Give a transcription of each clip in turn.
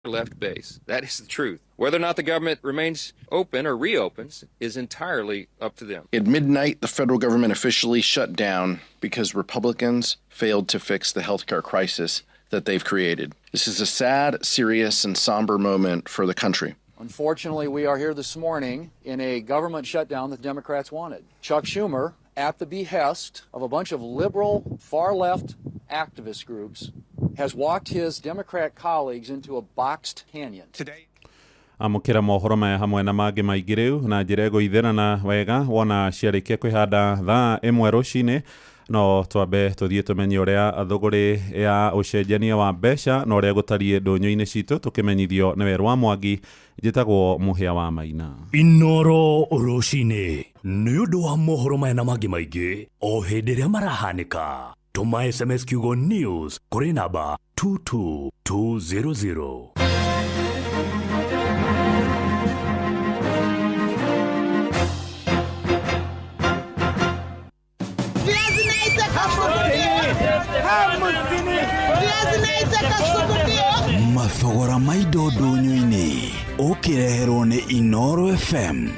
left base. That is the truth. Whether or not the government remains open or reopens is entirely up to them. At midnight, the federal government officially shut down because Republicans failed to fix the healthcare crisis that they've created. This is a sad, serious, and somber moment for the country. Unfortunately, we are here this morning in a government shutdown that Democrats wanted. Chuck Schumer, at the behest of a bunch of liberal, far-left activist groups, has walked his Democrat colleagues into a boxed canyon. Today amukira mohoro maya hamwe na mangĩ maingĩ rĩu na njĩra ĩgũithĩrana wega wona ciarĩkia kwĩhanda thaa ĩmwe rũcinĩ no twambe tũthiĩ tũmenye ũrĩa thũgũrĩ ya ũcenjania wa mbeca na ũrĩa gũtariĩ ndũnyũ-inĩ citũ tũkĩmenyithio nĩ Werũ wa Mwangi njĩtagwo Mũhĩa wa Maina. Inoro rũcinĩ nĩ ũndũ wa mohoro maya na mangĩ maingĩ o hĩndĩ ĩrĩa marahanĩka tũma SMS kiugo news kũrĩ namba 22200. Mathogora maido ndũnyũ-inĩ ũkĩreherwo nĩ Inoro FM.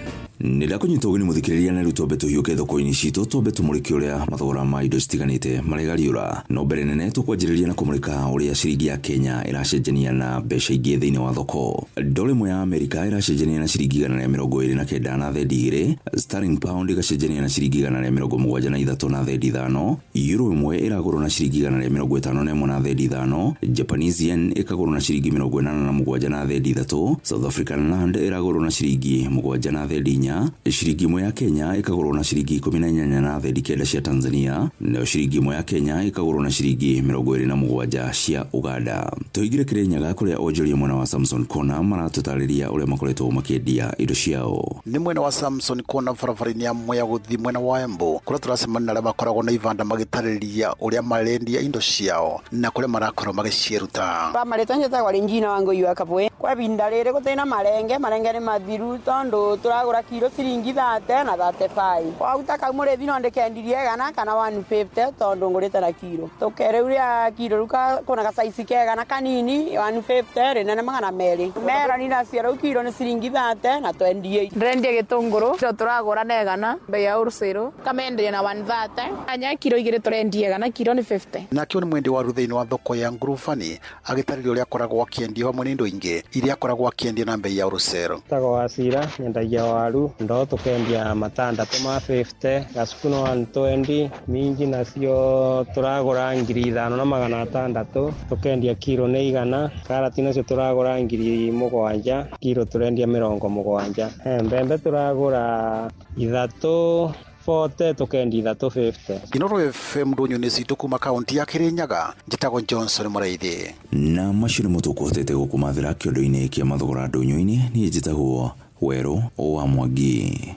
Nĩrĩa kũnyita ũgeni mũthikĩrĩria na rĩu twambe tũhiũke thoko-inĩ citũ twambe tũmũrĩke ũrĩa mathogora ma indo citiganĩte maregariũra no mbere nene tũkwanjĩrĩria na kũmũrĩka ũrĩa ciringi ya Kenya ĩracenjania na mbeca ingĩ thĩinĩ wa thoko. Dola ĩmwe ya Amerika ĩracenjania na ciringi 129 na thendi 2, sterling pound ĩgacenjania na ciringi 173 na thendi 5, euro ĩmwe ĩragũrwo na ciringi 151 na thendi 5, Japanese yen ĩkagũrwo na ciringi 87 na thendi 3, South African rand ĩragũrwo na ciringi 7 na thendi 4, shiringi ĩmwe ya Kenya ĩkagũrwo na ciringi 18 na thendi 9 cia Tanzania, nayo shiringi ĩmwe ya Kenya ĩkagũrwo na ciringi 27 cia Uganda. Tũigire Kirinyaga kũrĩa onjoria mwena wa Samson Kona maratũtarĩria ũrĩa makoretwo makĩendia indo ciao. Nĩ mwena wa Samson Kona barabara-inĩ ya Mwea gũthiĩ mwena wa Embu kũrĩa tũracemania arĩa makoragwo na ibanda magĩtarĩria ũrĩa marendia indo ciao na kũrĩa marakorwo magĩcieruta. Bamarĩtwo njĩtagwo Regina Wangũi wa Kabwe. Kwa binda rĩrĩ gũtĩna marenge nĩ mathiru tondũ tũragũra kilo ciringi 30 na 35. Kwa utaka mũrĩthi no ndĩkendirie gana kana 150 tondũ ngũrĩte na kilo. Tũkereuria kilo ruka kuna gasaisi kega na kanini 150 rĩnene 200. Meroni nacio rĩu kilo nĩ ciringi 30 na 28. Ndĩrendia gĩtũngũrũ tũragũra na gana bei ya wholesale kamendia na 130. Anya kilo 2 tũrendia gana kilo ni 50. Nakĩo nĩ mwendi wa thĩinĩ wa thoko ya Ngurubani agĩtarĩria ũrĩa akoragwo akĩendia hamwe na indo ingĩ iria akoragwo akĩendia na bei ya wholesale. Tago Asira nyendagia waru ndo tukendia matandatũ ma 50, gacuku no 120, minji nacio turagũra 5,600, tukendia kilo nĩ 100, karati nacio turagũra 7,000, kilo turendia 70. Mbembe turagũra 3 40 tukendi 350. Inoro FM ndũnyũ-inĩ citũ kuma kaunti ya Kirinyaga njĩtagwo Johnson Mũraithi. Na macio nĩmo tũkũhotete gũkũmathĩra kĩondo-inĩ kĩa mathogora ndũnyũ-inĩ. Niĩ njĩtagwo Werũ wa Mwangi.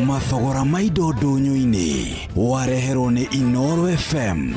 Mathogora ma indo ndũnyũ-inĩ wareherwo nĩ Inoro FM.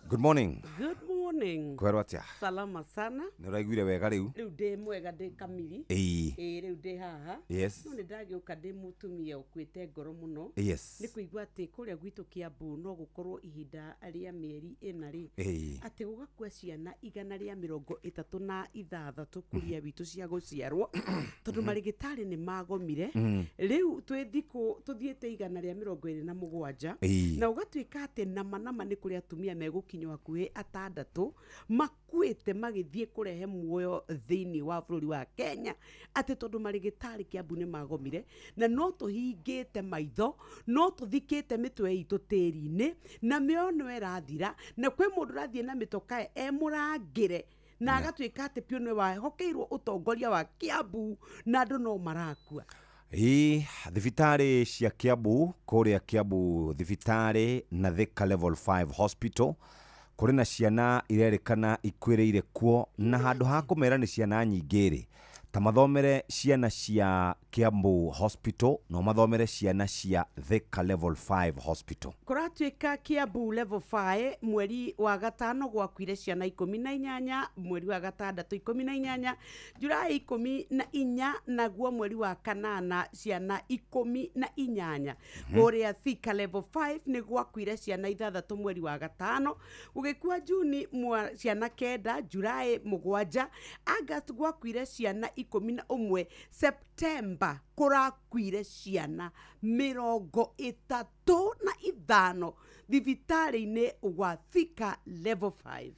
Good morning. Good morning. Kwero atia? Salama sana. Nĩ ũraiguire wega rĩu? Rĩu ndĩ mwega ndĩ kamiri. Rĩu ndĩ haha. Yes. No nĩ ndagĩũka ndĩ mũtumia ũkuĩte ngoro mũno. Yes. Nĩ kũigua atĩ kũrĩa gwitũ Kiambu no gũkorwo ihinda rĩa mĩeri 4 rĩ. Atĩ gũgakua ciana 136 kũria witũ cia gũciarwo. Tondũ marĩgĩtarĩ nĩ magomire. Rĩu twĩ thikũ tũthiĩte 127. Na ũgatuĩka atĩ nama nĩ kũrĩ atumia megũkinywo hakuhĩ 6 6 makuite magithie kurehe muoyo thiini wa bururi wa Kenya ati tondu marigitari Kiambu ni magomire na no tuhingite maitho no tuthikite mitwe itu tiri-ini na miono irathira na kwi mundu rathie na mitoka emurangire na agatuika ati pio nwe wahokeirwo utongoria wa Kiambu na andu no marakua. Thibitari cia Kiambu kuria Kiambu thibitari na Thika level 5 hospital kuri na ciana irerikana ikwireire kuo na handu ha kumera ni ciana nyingiri ta mathomere ciana cia Kiambu hospital no mathomere ciana cia Thika level 5 hospital. Kuratuika Kiambu level 5 mweri wa gatano gwakwire ciana 18 mweri wa gatandatu 18 Julai 14 naguo mweri wa kanana ciana 18 kuria Thika level 5 ni gwakwire ciana 6 mweri wa gatano ugikua Juni ciana 9 Julai 7 August gwakwire ciana 11 September kurakwire ciana 35 thibitari-ini wa Thika level 5.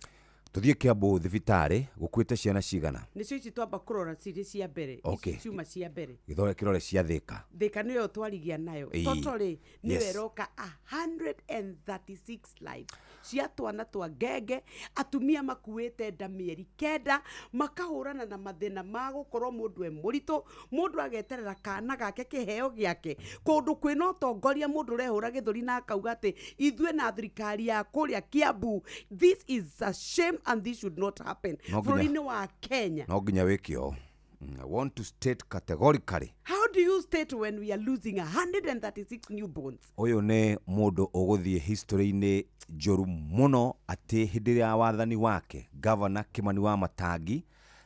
Tuthie Kiambu thibitari gukwite ciana cigana? Nicio ici twamba kurora ciri cia mbere ciuma cia mbere githore kirore cia Thika. Thika niyo twarigia nayo totally ni weroka 136 live cia twana twa ngenge atumia makuite nda mieri 9 makahurana na mathina ma gukorwo mundu e murito mundu ageterera kana gake kiheo giake kundu kwina utongoria mundu rehura githuri na akauga ati ithue na thirikari ya kuria Kiambu this is a shame and this should not happen bururi-ini wa Kenya. No ginya wikio. I want to state categorically. How do you state when we are losing 136 newborns? Oyo ne mundu uguthie history-ini njoru muno ati hindi ya wathani wake Governor Kimani wa Matangi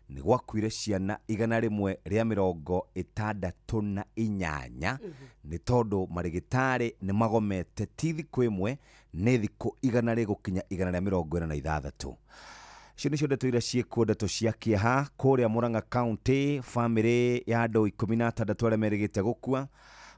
ni gwakwire ciana 168 ni tondu marigitari ni magomete ti thiku imwe ni thiku 100 gukinya 146. Cio nicio ndeto iria ciĩkuo ndeto cia kĩeha kũrĩa Murang'a County. Family ya andũ 16 arĩa merĩgĩte gũkua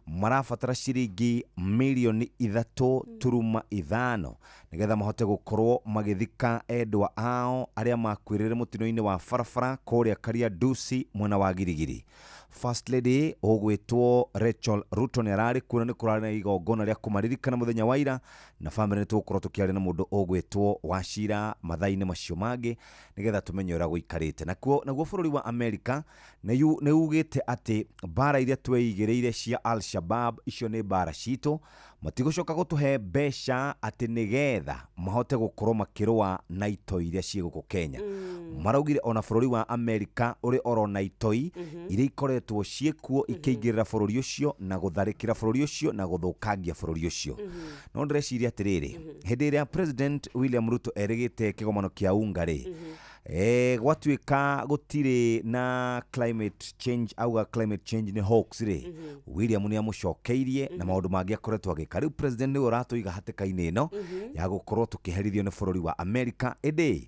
marabatara ciringi milioni 3.5 nigetha mahote gukorwo magithika endwa ao aria makwirire mutino-ini wa farafara kuria Kariandusi mwena wa Girigiri. First Lady ogwetwo Rachel Ruto nerari kuna ni kurari na igongona ria kumaririkana muthenya wa ira na family ni tukorwo tukiari na mundu ogwetwo Wachira mathaini macio mangĩ nigetha tumenye ura guikarite naguo bururi wa America ni ugite ati bara iria tweigireire cia Al-Shabaab icio ni bara cito matigocoka gutuhe mbeca ati nigetha mahote gukorwo makirwa na itoi iria ciguku Kenya. Maraugire ona bururi wa America uri oro na itoi iria ikoretwo ciekuo ikĩingĩrĩra bururi ucio na gutharikira bururi ucio na guthukangia bururi ucio. No ndĩreciria atiriri hindi ĩrĩa President William Ruto erĩgĩte kĩgomano kĩa Ungari gwatuĩka gutire na climate change auga climate change ni hoax ri William ni amucokeirie na maundu mangĩ akoretwo agĩka. Rĩu president nĩ ũratuiga hatĩka-inĩ ĩno ya gũkorwo tũkĩherithio nĩ bururi wa America ĩndĩ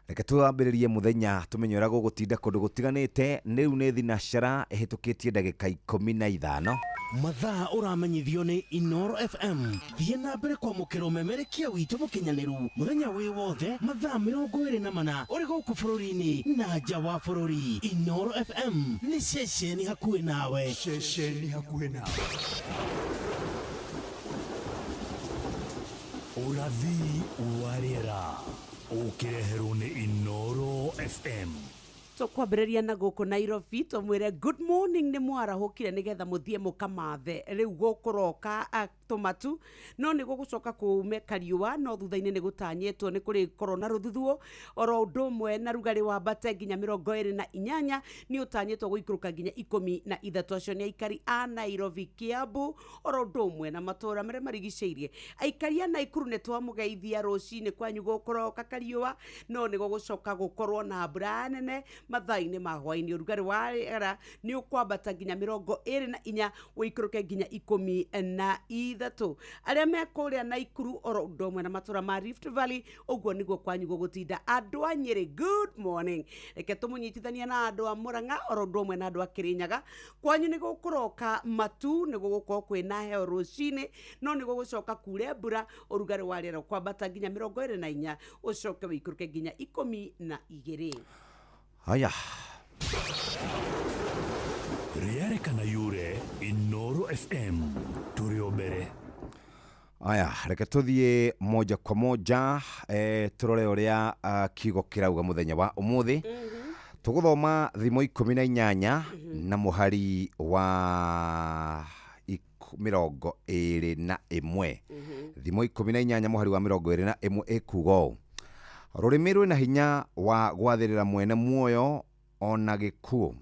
reke twambĩrĩrie muthenya tumenye ũrĩa gũgũtinda kũndũ gũtiganĩte. Rĩu nĩ thinacara ĩhĩtũkĩtie ndagĩka 15 mathaa uramenyithio ni Inoro FM thiĩ na mbere kwamũkĩra ũmemerekia witũ mũkinyanĩru mũthenya wĩ wothe mathaa 24 ũrĩ gũkũ bũrũri-inĩ na nja wa bũrũri. Inoro FM nĩ ceceni hakuhĩ nawe, ceceni hakuhĩ nawe. Ũrathi wa rĩera ũkĩreherwo nĩ Inoro FM. So kwambĩrĩria na gũkũ Nairobi tũmwĩre good morning nĩ mwarahũkire nĩgetha mũthiĩ mũkamathe rĩu gũkũroka tomatu no nĩ gũgũcoka kuume kariũa no thutha-inĩ nĩ gũtanyĩtwo nĩ kũrĩ korwo na rũthuthuo oro ũndũ ũmwe na rugarĩ wambate nginya 28 nĩ ũtanyĩtwo gũikũrũka nginya 13. Acio nĩ aikari a Nairobi, Kiambu oro ũndũ ũmwe na matũra marĩa marigicĩirie. Aikari a Naikuru nĩ twamũgeithia rũcinĩ kwanyu gũkũroka kariũa no nĩ gũgũcoka gũkorwo na mbura nene mathaa-inĩ ma hwaĩ-inĩ. Ũrugarĩ wa rĩera nĩ ũkwambata nginya 24 ũikũrũke nginya 13. ithatu aria mekuria Naikuru oro ndomwe na matura ma Rift Valley uguo niguo kwanyu gugutinda andu a Nyeri. Good morning. Reke tumunyitithania na andu a Murang'a oro ndomwe na andu a Kirinyaga kwanyu niguo kuroka matu niguo gukorwo kwina heo rucini no niguo gucoka kure mbura urugari wa riera kwambata nginya 24 ucoke wikuruke nginya 12. Haya. Rĩarĩkana yure Inoro FM tũrĩ mbere. Aya, reke tuthie moja kwa moja turore uria kigo kirauga muthenya wa umuthi. Tuguthoma thimo 18 na muhari wa 21. Thimo 18 muhari wa 21 ekugo rurimi rwina hinya wa gwathirira mwene muoyo ona gikuo.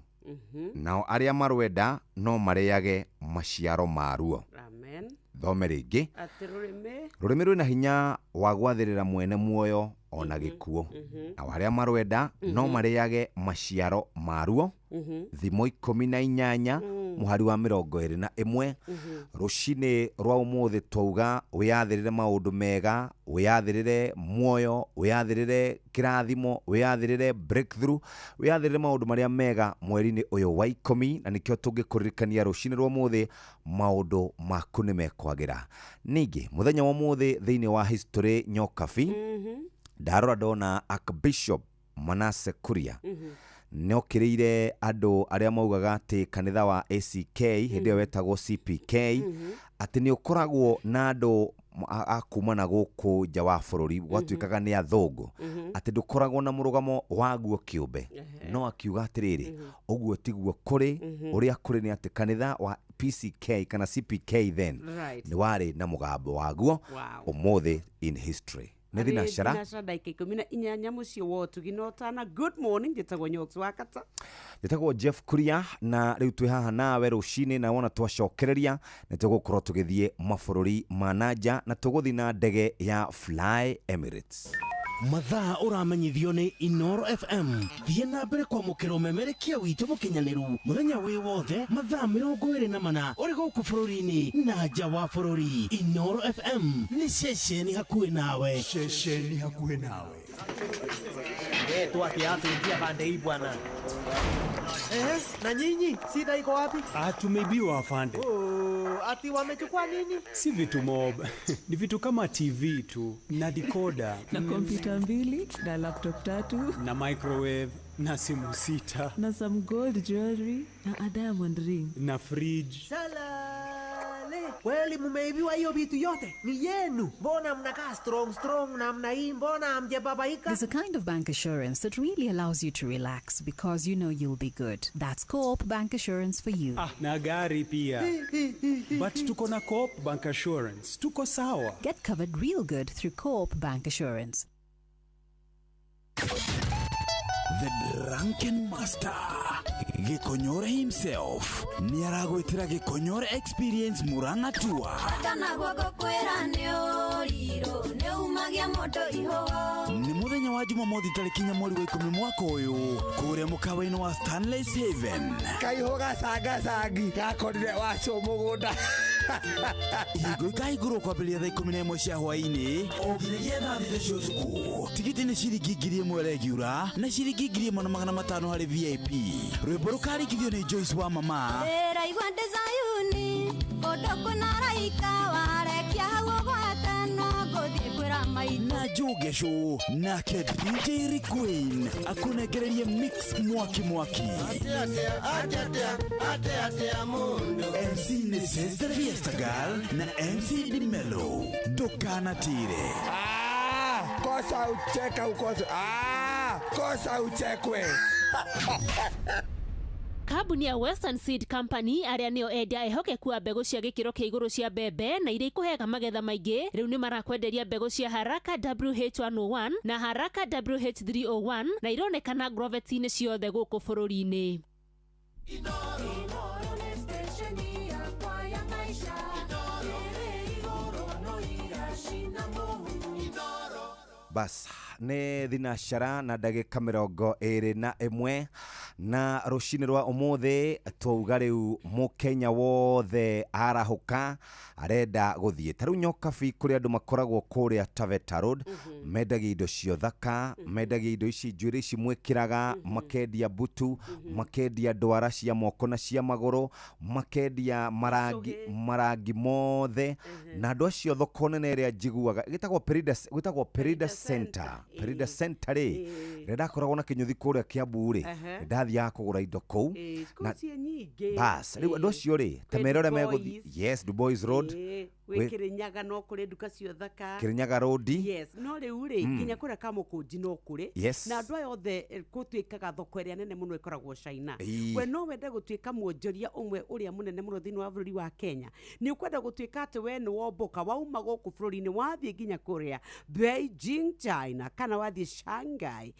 Nao aria marwenda no mareage maciaro maruo. Amen. Thome ringi. Ati rurimi rwina hinya wa gwathirira mwene muoyo ona gikuo. Nao aria marwenda no mareage maciaro maruo. Thimo 18 muhari wa 21. Rucini rwa umuthi twauga wiyathirire maundu mega, wiyathirire muoyo, wiyathirire kirathimo, wiyathirire breakthrough, wiyathirire maundu maria mega mweri-ini uyu wa 10 na nikio tungikuririkania rucini rwa umuthi maundu maku ni mekwagira. Ningi muthenya wa umuthi thiini wa history nyokabi ndarora ndona Archbishop Manasseh Kuria nokiriire andu aria maugaga ati kanitha wa ACK hindi wetagwo CPK ati ni ukoragwo na andu akumana guku nja wa bururi gwatuikaga ni athungu ati ndukoragwo na murugamo waguo kiumbe no akiuga atiriri uguo tiguo kuri uria kuri ni ati kanitha wa PCK kana CPK then ni wari na mugambo waguo umuthi in history. Nedina shara. Nedina daika 14 mucio wotu ginotana. Good morning. Jitagwo Nyoks Wakata. Jitagwo Jeff Kuria na riu twi haha nawe rucini na wona twacokereria ni tugukorwo tugithie mabururi manaja na tuguthi na ndege ya Fly Emirates. Mathaa uramenyithio ni Inoro FM. Thie na mbere kwa mukiro memerekia witu mukinyaniru muthenya wi wothe mathaa 24 uri guku bururi-ini na nja wa bururi. Inoro FM ni ceceni hakuhi nawe. Ceceni hakuhi nawe. Tuakiatu ingia pande hii bwana. Na nyinyi sida iko wapi? Tumeibiwa afande. Ati wamechukua nini? Si vitu mob. Ni vitu kama TV tu na decoder na kompyuta 2 na laptop 3 na microwave na simu 6 na some gold jewelry na a diamond ring na fridge. Kweli mumeibiwa hiyo vitu yote? Ni yenu. Mbona mnakaa strong namna hii? Mbona hamjababaika? There's a kind of bank assurance that really allows you to relax because you know you'll be good. That's Coop Bank Assurance for you. Na gari pia. But tuko na Coop Bank Assurance. Tuko sawa. Get covered real good through Coop Bank Assurance. The Drunken Master Gikonyore himself niaragwitira Gikonyore Experience Murang'a Tour. Ni muthenya wa Jumamothi tariki 4 mweri wa 10 mwaka uyu kuria mukawa-ini wa Stanley's Haven. Kaihoga sagi gakorire wacio mugunda. Igo ikaigurwo kwambiria thaa 11 cia hwaini oginyagia thaa 3 cia utuku. Tigiti ni ciringi 1,000 regular na ciringi 1,500 hari VIP. Rwimbo rukarikithio ni Joyce wa Mama. Raigwa Desayuni odoko na raika warekia hau gwatano gothie kwira mai na Jugesho na DJ Queen akunegereria mix mwaki ate amundo MC Necessary Fiesta Girl na MC Di Mello Dokana Tire. Kosa ucheka ukosa. Kosa uchekwe. Kambuni ya Western Seed Company aria nio endia ehokeku wa mbegu cia gikiro kia iguru cia mbembe na iria ikuhega magetha maingi riu ni marakwenderia mbegu cia Haraka WH101 na Haraka WH301 na ironekana grovet-ini ciothe guku bururi-ini. Bas ne thinashara na ndagika 21 na rucini rwa umuthe twauga riu mukenya wothe arahuka arenda guthie taru nyokabi kuri andu makoragwo kuria Taveta Road mendagia indo cio thaka mendagia indo ici njwiri ici mwikiraga makendia butu makendia ndwara cia moko na cia maguru makendia marangi mothe na andu acio thoko nene iria njiguaga gitagwo Perida Center ri renda koragwo na kinyuthi kuria Kiambu ri ndathia kugura indo kou na bas riu andu acio ri temerore meguthi yes Du Bois Road we Kirinyaga no kuri duka cio thaka Kirinyaga Road yes no riu ri nginya kuria Kamukunji no kuri na andu ayo othe gutwikaga thoko iria nene muno ikoragwo China we no wende gutwika muonjoria umwe uria munene muno thini wa bururi wa Kenya ni ukwenda gutwika ati we ni womboka wauma guku bururi-ini wathie nginya kuria Beijing China kana wathie Shanghai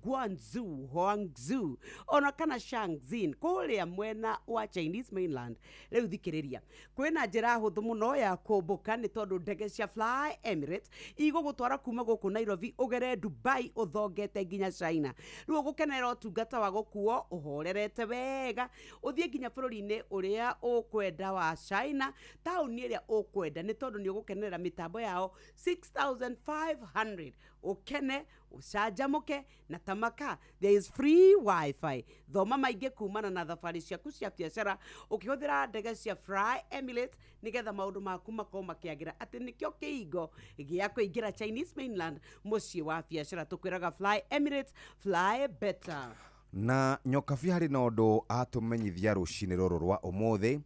Guangzhou Huangzhou ona kana Shenzhen kuria mwena wa Chinese mainland riu thikiriria kwina njira huthu muno ya kumbuka ni tondu ndege cia Fly Emirates igugutwara kuma guku Nairobi ugere Dubai uthongete nginya China riu gukenera utungata wa gukuo uhorerete wega uthie nginya bururi-ini uria ukwenda wa China tauni iria ukwenda ni tondu ni ugukenera mitambo yao 6500 ukene ucajamuke na tamaka there is free wifi thoma maingi kumana na thabari ciaku cia biacara ukihuthira ndege cia Fly Emirates nigetha maundu maku makorwo makiagira ati nikio kiingo gia kuingira Chinese mainland mucii wa biacara tukwiraga Fly Emirates fly better na nyokabi hari na undu atumenyithia rucini ruru rwa umuthi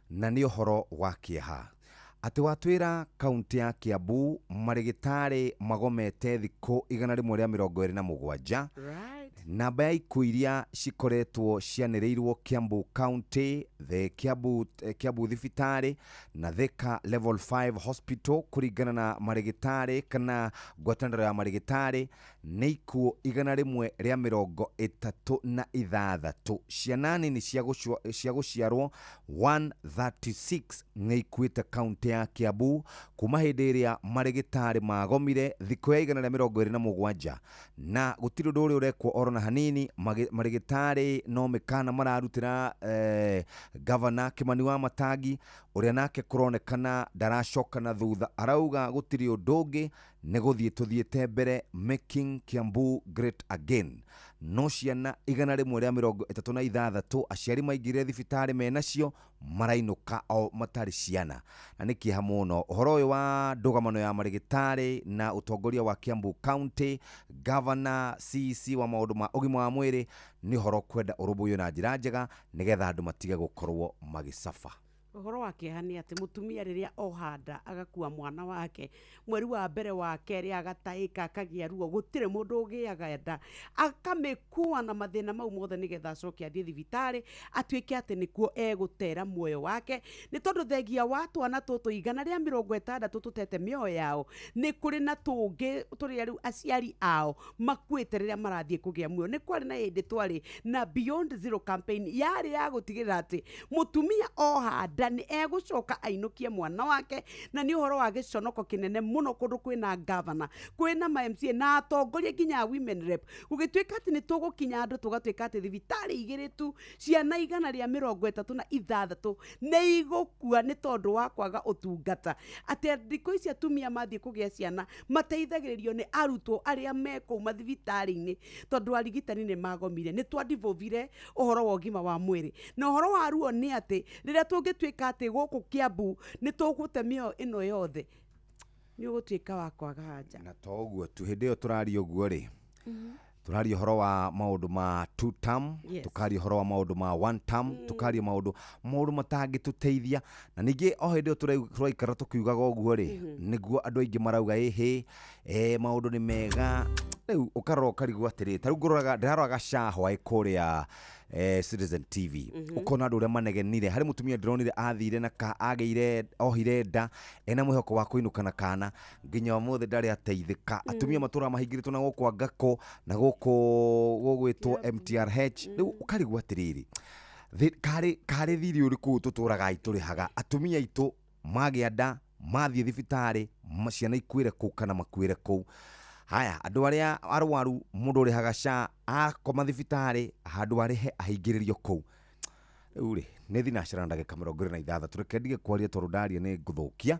na ni uhoro wa kieha ati watwira kaunti ya Kiambu marigitari magomete thiku 127 namba ya ikuũ iria cikoretwo cianĩrĩirwo Kiambu County the Kiambu thibitari na Thika level 5 hospital kuringana na marigitari kana ngwatanĩro ya marigitari nĩ ikuũ 136 ciana nini cia gũciarwo 136 nĩ ikuĩte kaunti ya Kiambu kuma hĩndĩ ĩrĩa marigitari magomire thikũ ya 127 na gũtirĩ ũndũ ũrĩa ũrekwo oro na hanini marigitari no mekana mararutira governor Kimani wa Matangi uria nake kuronekana ndaracoka na thutha arauga gutiri undu ungi ni guthie tuthiete mbere making Kiambu great again no ciana 136 aciari maingire thibitari menacio marainuka o matari ciana na niki hamuno uhoro uyu wa ndugamano ya marigitari na utongoria wa Kiambu County governor CC wa maundu ma ugima wa mwiri ni horo kwenda urubuyo na njira njega nigetha andu matige gukorwo magicafa uhoro wake hani ati mutumia riria ohanda agakua mwana wake mweri wa mbere wa keri agataika akagia ruo gutire mundu ugiaga nda akamekua na mathina mau mothe nigetha acoke athie thibitari atwike ati nikuo egutera muoyo wake ni tondu thegia wa twana tutu 160 tutete mioyo yao ni kuri na tungi turia riu aciari ao makuite riria marathie kugia muoyo ni kwari na hindi twari na Beyond Zero campaign yari ya gutigirira ati mutumia ohanda ni egucoka ainukie mwana wake na ni uhoro wa giconoko kinene muno kundu kwina governor kwina ma MCA na atongoria nginya women rep gugitwika ati ni tugukinya andu tugatwika ati thibitari igiritu ciana 136 ni igukua ni tondu wa kwaga utungata ati ndiko ici atumia mathie kugia ciana mateithagiririo ni arutwo aria meko mathibitari-ini tondu arigitani ni magomire ni twandivovire uhoro wa ugima wa mwiri na uhoro wa ruo ni ati riria tungitwika ati guku Kiambu ni tugutemio ino yothe ni ugutwika wa kwaga haja na toguo tu hindi yo turari uguo ri turari horo wa maundu ma 2 term tukari horo wa maundu ma 1 term tukari maundu matangi tuteithia na ningi o hindi yo turaikara tukiugaga uguo ri niguo andu aingi marauga maundu ni mega riu ukarora karigwa atiri taru ngororaga ndiraroraga Shahwa ikuria Citizen TV ukona andu uria manegenire hari mutumia ndironire athire na ageire ohire nda ena mwihoko wa kuinukana kana nginya mothe ndari ateithika atumia matura mahingiritwo na gukwa ngako na gugwitwo MTRH riu ukarigwa atiriri kari thiri uriku tuturaga iturihaga atumia itu magia nda mathie thibitari ciana ikuire ku kana makuire ku haya andu aria arwaru mundu ri hagasha akoma thibitari handu arihe ahingiririo kou riu ri ni thinacira ndagika 26 tureke ndige kwaria tondu ndaria ni nguthukia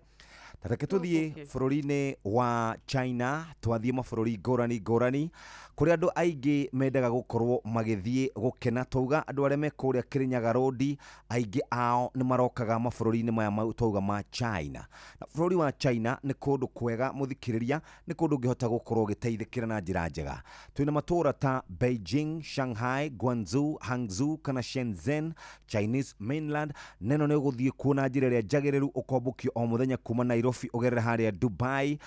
tareke tuthie bururi-ini wa China twathie mabururi ngurani kuri andu aingi mendaga gukorwo magithie gukena twauga andu aria mekuria Kirinyaga Road aingi ao ni marokaga mabururi-ini maya mau twauga ma China na bururi wa China ni kundu kwega muthikiriria ni kundu ngihota gukorwo giteithikira na njira njega twina matura ta Beijing, Shanghai, Guangzhou, Hangzhou kana Shenzhen, Chinese mainland neno ni guthie kuona njira ria njagiriru ukombukio o muthenya kuma Nairobi ugerera haria Dubai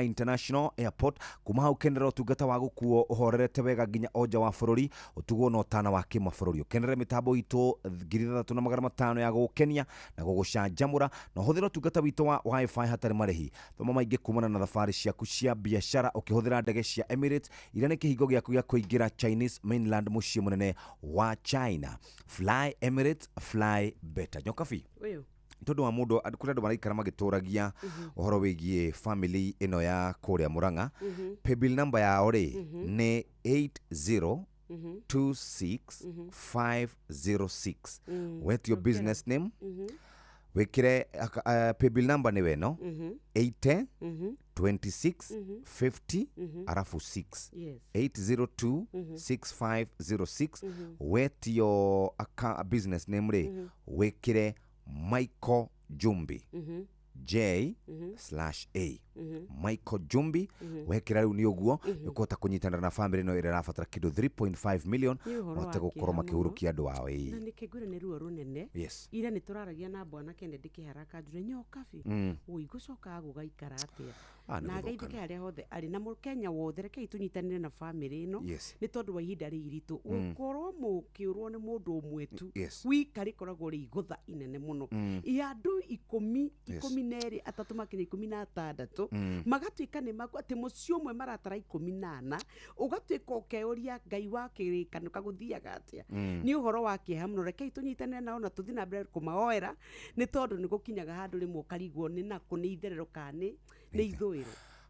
International Airport kuma hau kendera utungata wa gukuo uhorerete wega nginya oja wa bururi utugwo no tana wa kimabũrũri ukenere mitambo itu 3500 ya gukenia na gugucanjamura na huthira utungata witu wa wifi hatari marihi thoma maingi kumana na thabari ciaku cia biashara ukihuthira ndege cia Emirates ira ni kihingo giaku gia kuingira Chinese mainland mucii munene wa China. Fly Emirates, fly better. Nyokafi uyu tondu wa mundu kuri andu maraikara magituragia uhoro wigie family ino ya kuria Murang'a paybill number yao ri ni 8026506 with your business name wikire paybill number ni weno 80 26 50 arafu 6 8026506 with your business name ri wikire Michael Jumbi J/A Michael Jumbi wekira riu ni uguo ukota kunyitana na family no ira rafatara kido 3.5 million wate gukorwo makihurukia andu ao na nikigure ni ruo runene ira ni turaragia na bwana kende dikiharaka njure Nyokabi uigucoka gugaikara atia na gaithike aria hothe ari na Mukenya wothe reke tunyitanire na family ino ni tondu wa ihinda riritu ukorwo mukiurwo ni mundu umwe tu wikari koragwo ri igutha inene muno iandu 12 atatu makinya 16 magatuika ni magwa ati mucio mwe maratara 18 ugatuika ukeuria Ngai wa kirikano kaguthiaga atia ni uhoro wa kihamno reke tunyitanire nao na tuthi na mbere kumaoera ni tondu ni gukinyaga handu rimwe karigwo ni nako ni itherero kani ni ithuiro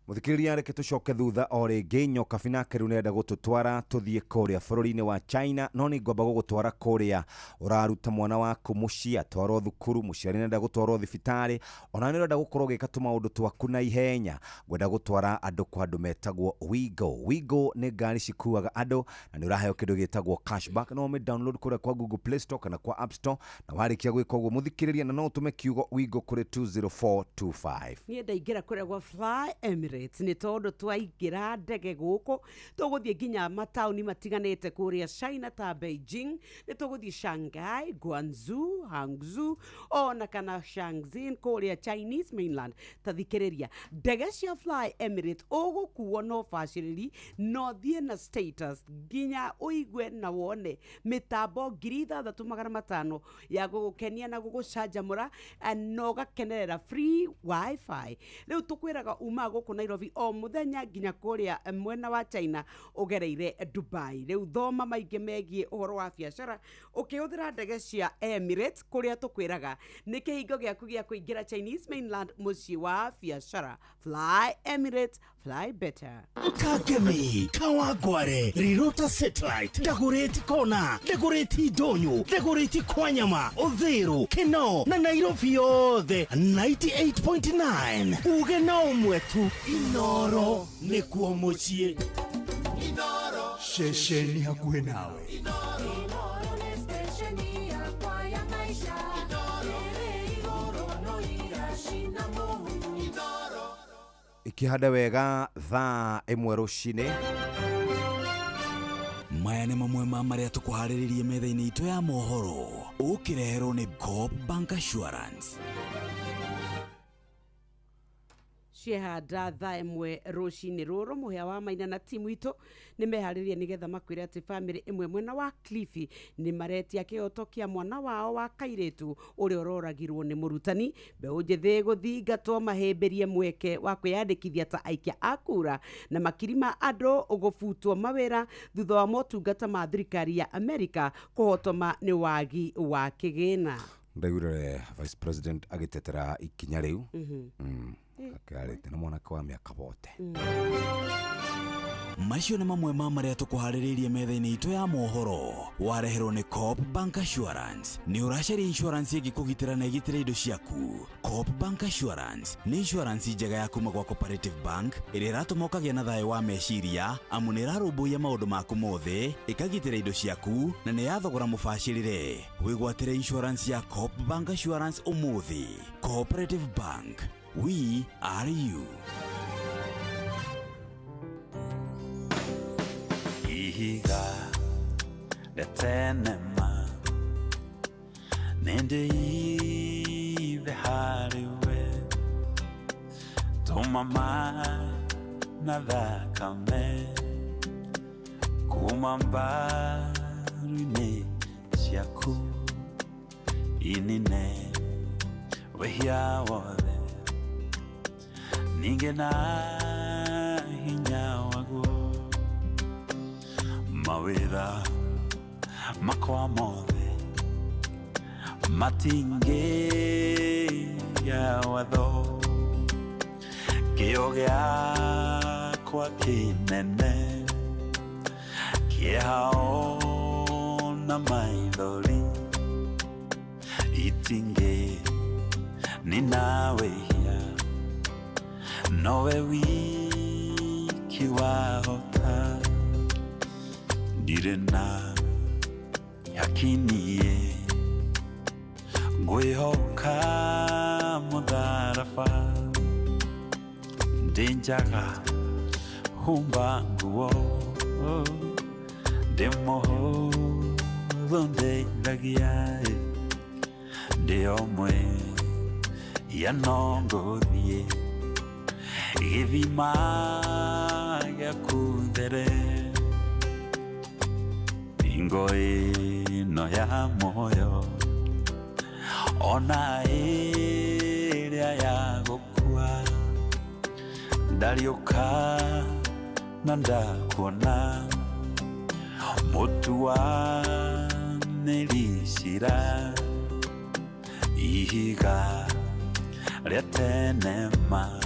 muthikiriria reke tucoke thutha o ringi Nyokabi nake riu nenda gututwara tuthie kuria bururi-ini wa China no ni ngomba gugutwara kuria uraruta mwana waku mucia twaro thukuru muciari nenda gutwaro thibitari ona ni nenda gukorwo gika tumaundu twaku na ihenya gwenda gutwara andu kwa andu metagwo Wigo ni ngari cikuaga andu na ni uraheo kindu gitagwo cashback no me download kuria kwa Google Play Store kana kwa App Store na warikia gwika uguo muthikiriria na no utume kiugo Wigo kuri 20425 ni ndaingira kuria gwa Fly Emirates ni tondu twaingira ndege guku tuguthie nginya matauni matiganite kuria China ta Beijing ni tuguthie Shanghai, Guangzhou, Hangzhou ona kana Shenzhen kuria Chinese mainland tathikiriria ndege cia Fly Emirates ugukuo no facility no thie na status nginya uigwe na wone mitambo 3500 ya gugukenia na gugucanjamura no gakenerera free wifi riu tukwiraga uma guku Nairobi o muthenya nginya kuria mwena wa China ugereire Dubai riu thoma maingi megie uhoro wa biashara ukihuthira ndege cia Emirates kuria tukwiraga ni kihingo giaku gia kuingira Chinese mainland mucii wa biashara. Fly Emirates, fly better. Kagemi, Kawagware, Rirota Satellite, Dagoretti Kona, Dagoretti Donyo, Dagoretti Kwanyama, Odhero, Keno, na Nairobi yothe 98.9 ugenao mwetu Inoro nikuo mucie Inoro shesheni hakuhe nawe Inoro ni stesheni ya kwa ya maisha Inoro no irashina Mungu Inoro ikihanda wega thaa imwe rucini maya nĩ mamwe ma marĩa tũkũharĩrĩirie metha-inĩ itũ ya mohoro ũkĩreherwo nĩ Coop Bank Assurance. Ciehanda thaa imwe rucini ruru muhia wa Maina na timu itu ni meharirie nigetha makwire ati family imwe mwena wa Cliffy ni maretia kioto kia mwana wao wa kairetu uri ororagirwo ni murutani mbeu njithi guthingatwo mahemberie mweke wa kwiyandikithia ta aikia akura na makirima andu ugufutwo mawira thutha wa motungata ma thirikari ya America kuhotoma ni wagi wa kigina. Ndaigurire Vice President agitetera ikinya riu akarite na mwana kwa miaka bote. Macio nĩ mamwe ma marĩa tũkũharĩrĩirie metha-inĩ itũ ya mohoro. Wareherwo nĩ Coop Bank Assurance. Nĩ ũracaria insurance ĩngĩkũgitĩra na ĩgitĩre indo ciaku. Coop Bank Assurance nĩ insurance njega ya kuma gwa Cooperative Bank ĩrĩa ĩratũma ũkagĩa na thayũ wa meciria amu nĩ ĩrarũmbũiya maũndũ maku mothe, ĩkagitĩra indo ciaku na nĩ ya thogora mũbacĩrĩre. Wĩgwatĩre insurance ya Coop Bank Assurance ũmũthĩ. Cooperative Bank, we are you. Ihiga letenema nende ive hariwe tumama na dhakame kumambarine siaku inine wehia wole ningena hinya wagu mawira makwa mothe matinge ya watho kĩo gĩakwa kĩnene kĩhao na maithori itinge ninawehia nowe wiki wahota direna yakinie ngwihoka mutharafa ndenjaga humba nguo ndemoho ndeithagia ndiomwe yanongothie gĩthima gĩaku there Ingo ino ya moyo ona ĩrĩa ya gũkua ndariũka na ndakuona mũtu wa nĩricira ihiga rĩa tenema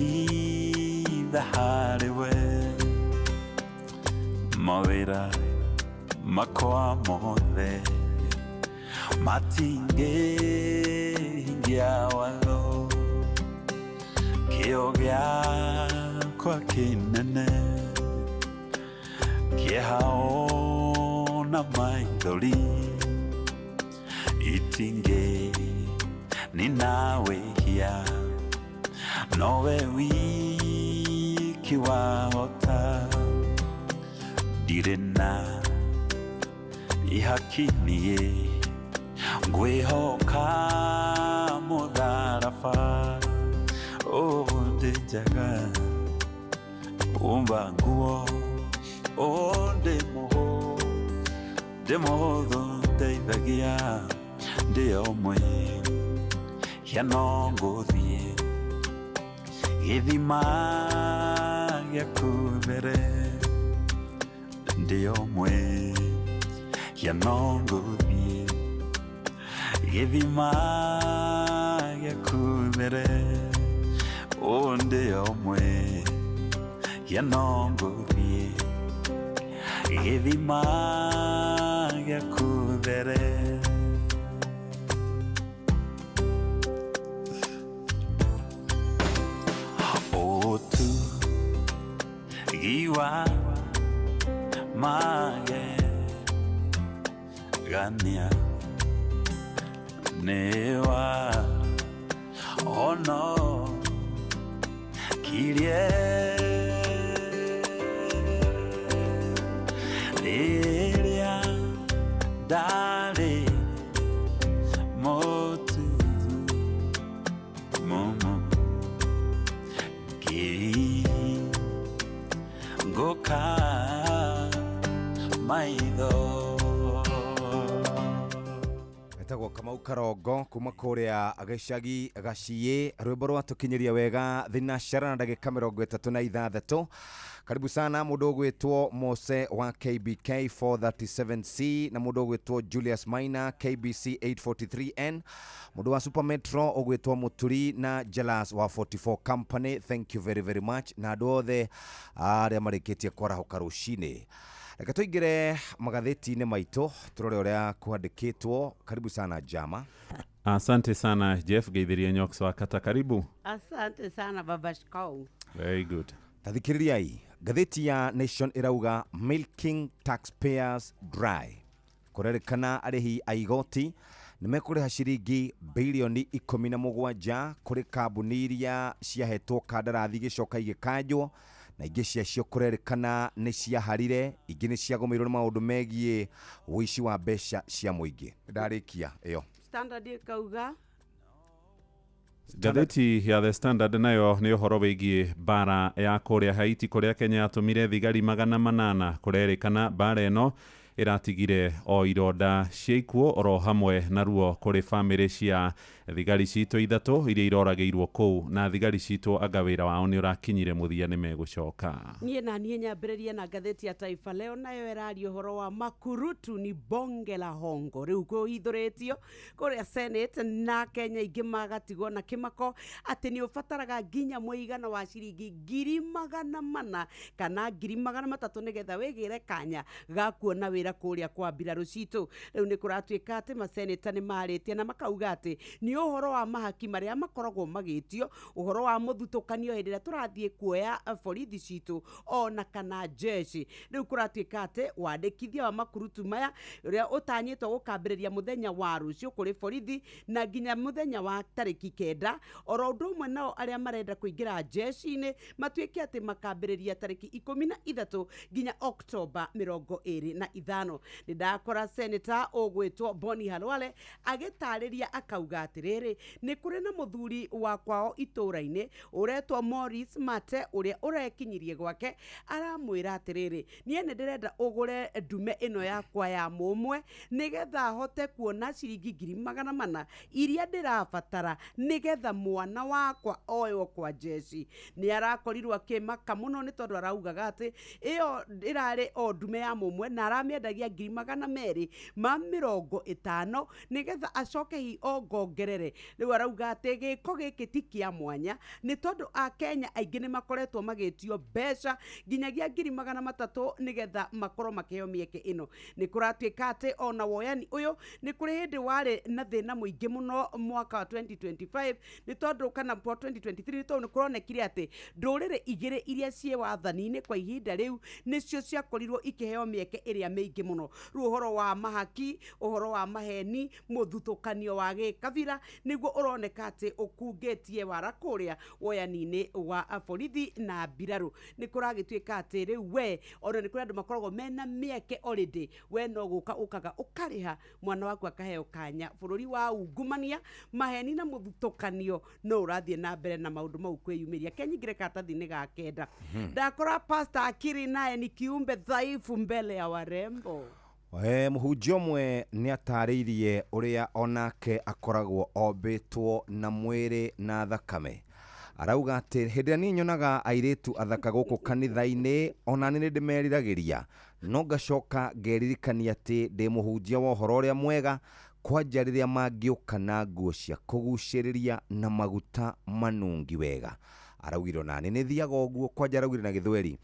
nĩngwĩhitha harĩwe mawira makwa mothe matinge hingia watho kĩo gĩakwa kĩnene kĩhao na maithori itinge ninawehia nowe wiki wahota direna ihakinie ngwihoka mutharafa ndenjaga umba nguo ndemotho ndeithagia ndiomwe yanongothie gĩthima gĩaku mbere ndiomwe yanongothie gĩthima gĩaku mbere ndiomwe yanongothie gĩthima gĩaku mbere otu giwa mage gania newa ono kirie lilia dale motu momo ki goka maitho etagwo Kamau Karongo kuma kuria agicagi gaciye rwimbo rwatukinyiria wega thinashara na ndagika 36. Karibu sana mundu gwitwo Mose wa KBK 437C na mundu gwitwo Julius Maina KBC 843N, mundu wa Super Metro ogwitwo Muturi na Jalas wa 44 Company. Thank you very very much na ndothe aria marikitie kwarahuka rucini. Reka tuingire magatheti-inĩ maitũ turore uria kwandĩkĩtwo. Karibu sana Jama. Asante sana Jeff Geithiria Nyoks wa Kata, karibu. Asante sana Baba Shkau. Very good. Tathikĩrĩriai, ngathĩti ya Nation irauga milking taxpayers dry. Kũrerĩkana arĩhi a igoti nĩmekũrĩha ciringi bilioni 17 kũrĩ kambuni iria ciahetwo kandarathi gĩcoka igĩkanjwo, na ingĩ ciacio kũrerĩkana nĩ ciaharire, ingĩ nĩ ciagũmĩirwo nĩ maũndũ megiĩ ũici wa mbeca cia mũingĩ. Ndarĩkia ĩyo. Standard ikauga Gatheti ya The Standard nayo nĩ ũhoro wĩgiĩ bara ya kũrĩa Haiti kũrĩa Kenya yatũmire thigari 800 kũrerĩkana bara ĩno iratigire o ironda ciaikuo oro hamwe na ruo kũrĩ famĩlĩ cia thigari citũ ithatũ iria iroragĩirwo kũu, na thigari citũ anga wĩra wao nĩ ũrakinyire mũthia nĩ megũcoka. Niĩ nyambĩrĩria na ngatheti ya Taifa Leo nayo ĩraria ũhoro wa makurutu ni bonge la hongo rĩu kũhithũrĩtio kũrĩa Senate na Kenya ingĩ magatigwo na kĩmako atĩ nĩ ũbataraga nginya mũigana wa ciringi 400,000 kana 300,000 nĩgetha wĩgĩre kanya ga kuona wĩra kũrĩa kwa mbirarũ citũ. Rĩu nĩ kũratuĩka atĩ maseneta nĩ marĩtie na makauga atĩ nĩ ũhoro wa mahaki marĩa makoragwo magĩtio, ũhoro wa mũthutũkanio hĩndĩ ĩrĩa tũrathiĩ kuoya borithi citũ ona kana jeshi. Rĩu kũratuĩka atĩ wandĩkithia wa makurutu maya ũrĩa ũtanyĩtwo gũkambĩrĩria mũthenya wa rũciũ kũrĩ borithi na nginya mũthenya wa tarĩki 9, oro ũndũ ũmwe nao arĩa marenda kũingĩra jeshi-inĩ matuĩke atĩ makambĩrĩria tarĩki 13 nginya Oktoba 25. Nĩ ndakora seneta ũgwĩtwo Boni Halwale agĩtarĩria akauga atĩrĩrĩ nĩ kũrĩ na mũthuri wa kwao itũra-inĩ ũretwo Morris Mate ũrĩa ũrekinyirie gwake, aramwĩra atĩrĩrĩ niĩ nĩ ndĩrenda ũgũre ndume ĩno yakwa ya mũmwe nĩgetha hote kuona ciringi 400,000 iria ndĩrabatara nĩgetha mwana wakwa oywo kwa jeshi. Nĩ arakorirwo akĩmaka mũno nĩ tondũ araugaga atĩ ĩyo ĩrarĩ o ndume ya mũmwe na aramĩendagia 250,000 nĩgetha acoke hi ongongerere. Rĩu arauga atĩ gĩko gĩkĩ ti kĩa mwanya nĩ tondũ a Kenya aingĩ nĩ makoretwo magĩtio mbeca nginyagia 300,000 nĩgetha makorwo makĩheo mĩeke ĩno. Nĩ kũratuĩka atĩ ona woyani ũyũ nĩ kũrĩ hĩndĩ warĩ na thĩna mũingĩ mũno mwaka wa 2025 nĩ tondũ kana 2023 tondũ nĩ kũronekire atĩ ndũrĩrĩ igĩrĩ iria ciĩ wathani-inĩ kwa ihinda rĩu nĩcio ciakorirwo ikĩheo mĩeke ĩrĩa mĩingĩ mũno. Rĩu ũhoro wa mahaki, ũhoro wa maheni, mũthutũkanio wa gĩkabira nĩguo ũroneka atĩ ũkungĩtie wara kũrĩa woyani-inĩ wa borithi na mbirarũ. Nĩ kũragĩtuĩka atĩ rĩu we ona nĩ kũrĩ andũ makoragwo mena mĩeke already, we no gũka ũkaga ũkarĩha mwana waku akaheo kanya. Bũrũri wa ungumania, maheni na mũthutũkanio no ũrathiĩ na mbere na maũndũ mau kwĩyumĩria. Kenyingire karatathi-inĩ ga 9 ndakora Pastor Akiri naye ni kiumbe dhaifu mbele ya warembo. Mũhunjia ũmwe nĩ atarĩirie ũrĩa onake akoragwo ombĩtwo na mwĩrĩ na thakame. Arauga atĩ hĩndĩ niĩ nyonaga airĩtu athaka gũkũ kanitha-inĩ ona nĩ ndĩmeriragĩria, no ngacoka ngeririkania atĩ ndĩ mũhunjia wa ũhoro ũrĩa mwega kwanja rĩrĩa mangĩũka na nguo cia kũgucĩrĩria na maguta manungi wega. Araugire nani nĩ thiaga ũguo, kwanja araugire na gĩthweri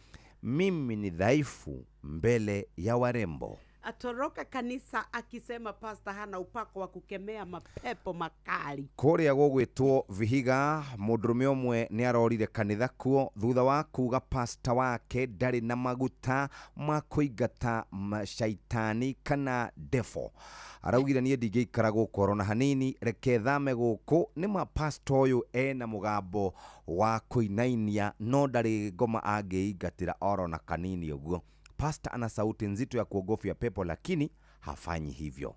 mimi ni dhaifu mbele ya warembo. Atoroka kanisa akisema Pastor hana upako wa kukemea mapepo makali. Kũrĩa gũgwĩtwo Vihiga, mũndũrũme ũmwe nĩ arorire kanitha kuo thutha wa kuga pastor wake ndarĩ na maguta ma kũingata shaitani kana defo. Araugire niĩ ndingĩikara gũkũ oro na hanini, reke thame gũkũ, nĩ ma pastor ũyũ ena mũgambo wa kũinainia no ndarĩ ngoma angĩingatĩra oro na kanini ũguo. Pastor ana sauti nzito ya kuogofya pepo lakini hafanyi hivyo.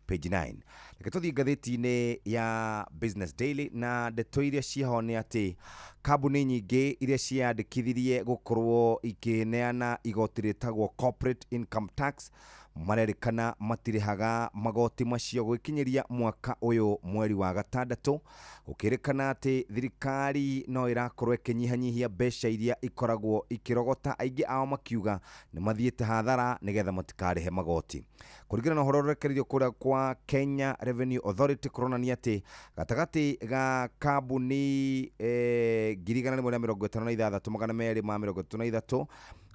Page 9. Nikatodhi gatheti-inĩ ya Business Daily na ndeto iria ciaho nĩ atĩ kambuni nyingĩ iria ciandĩkithirie gũkorwo ikĩneana igoti rĩtagwo corporate income tax marerikana matirihaga magoti macio gwikinyiria mwaka uyu mweri wa gatandatũ, ukirikana ati thirikari no irakorwo ikinyihanyihia mbeca iria ikoragwo ikirogota, aingi ao makiuga ni mathiete hathara nigetha matikarehe magoti. Kurigana na horo rekererio kuria kwa Kenya Revenue Authority kuronania ati gatagati ga kambuni 156,233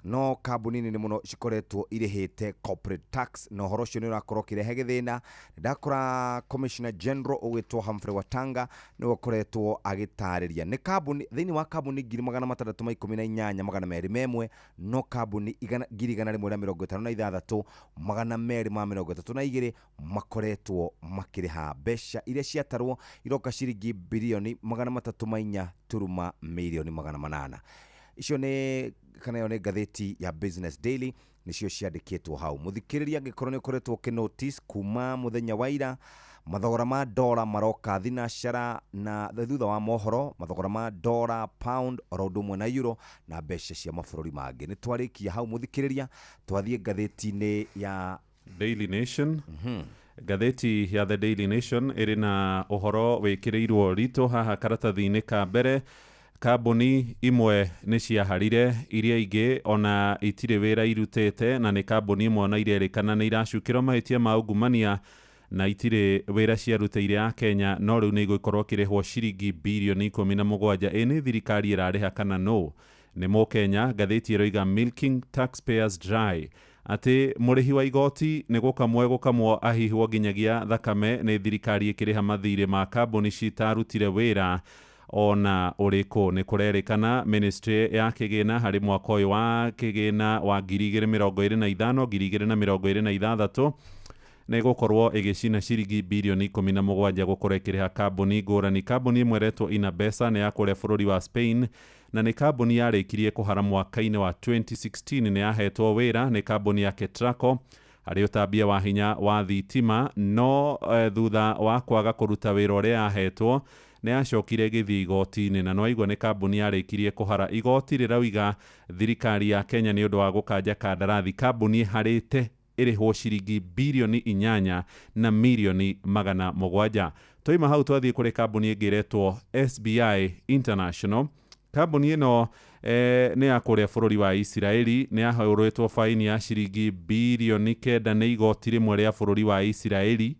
no kambuni nini muno cikoretwo irihite corporate tax, no horo cio ni urakorwo kirehe githina. Ndakora Commissioner General ugitwo Humphrey Watanga ni ukoretwo agitariria ni kambuni thiini wa kambuni 618,201 no kambuni 156,232 makoretwo makiriha mbeca iria ciatarwo iroka ciringi bilioni 304,800,000. Icio ni kana yo ni gatheti ya Business Daily nicio ciandikitwo hau. Muthikiriria ngikorwo ni ukoretwo ki notice kuma muthenya wa ira mathogora ma dola maroka thinashara na thutha wa mohoro mathogora ma dola, pound, orondumwe na euro na mbeca cia mabũrũri mangĩ. Ni twarikia hau muthikiriria, twathie gatheti-ini ya Daily Nation. Gatheti ya The Daily Nation iri na uhoro wikiriirwo rito haha karatathi-ini ka mbere. Kambuni imwe ni ciaharire, iria ingi ona itire wira irutete, na ni kambuni imwe ona irerikana ni iracukirwo mahitia ma ungumania na itire wira ciarutĩire ya Kenya, no riu ni igũkorwo kirihwo ciringi bilioni 17. Eni thirikari irariha kana no? Ni mo Kenya gatheti iroiga milking taxpayers dry, ati murihi wa igoti ni gukamwo ahihwo nginyagia thakame ni thirikari ikiriha mathire ma kambuni citarutire wira ona uriko. Ni kurerikana ministry ya kigina hari mwaka uyu wa kigina wa 2025-2026 na igukorwo igicina ciringi bilioni 17 gukora ikiriha kambuni ngurani. Kambuni imwe retwo Inabesa ni ya kuria bururi wa Spain na ni kambuni yarikirie kuhara mwaka-ini wa 2016 ni yahetwo wira ni kambuni ya Ketraco hari utambia wa hinya wa thitima, no thutha wa kwaga kuruta wira uria yahetwo ni acokire githi igoti-ini, na no igwa ni kambuni yarikirie kuhara. Igoti rirauga thirikari ya Kenya ni undu wa gukanja kandarathi kambuni harite irihwo ciringi bilioni 8 na milioni 700. Toima hau twathie kuri kambuni ingiretwo SBI International. Kambuni ino ni ya kuria bururi wa Israeli, ni yahurwitwo faini ya ciringi bilioni 9 ni igoti rimwe ria bururi wa Israeli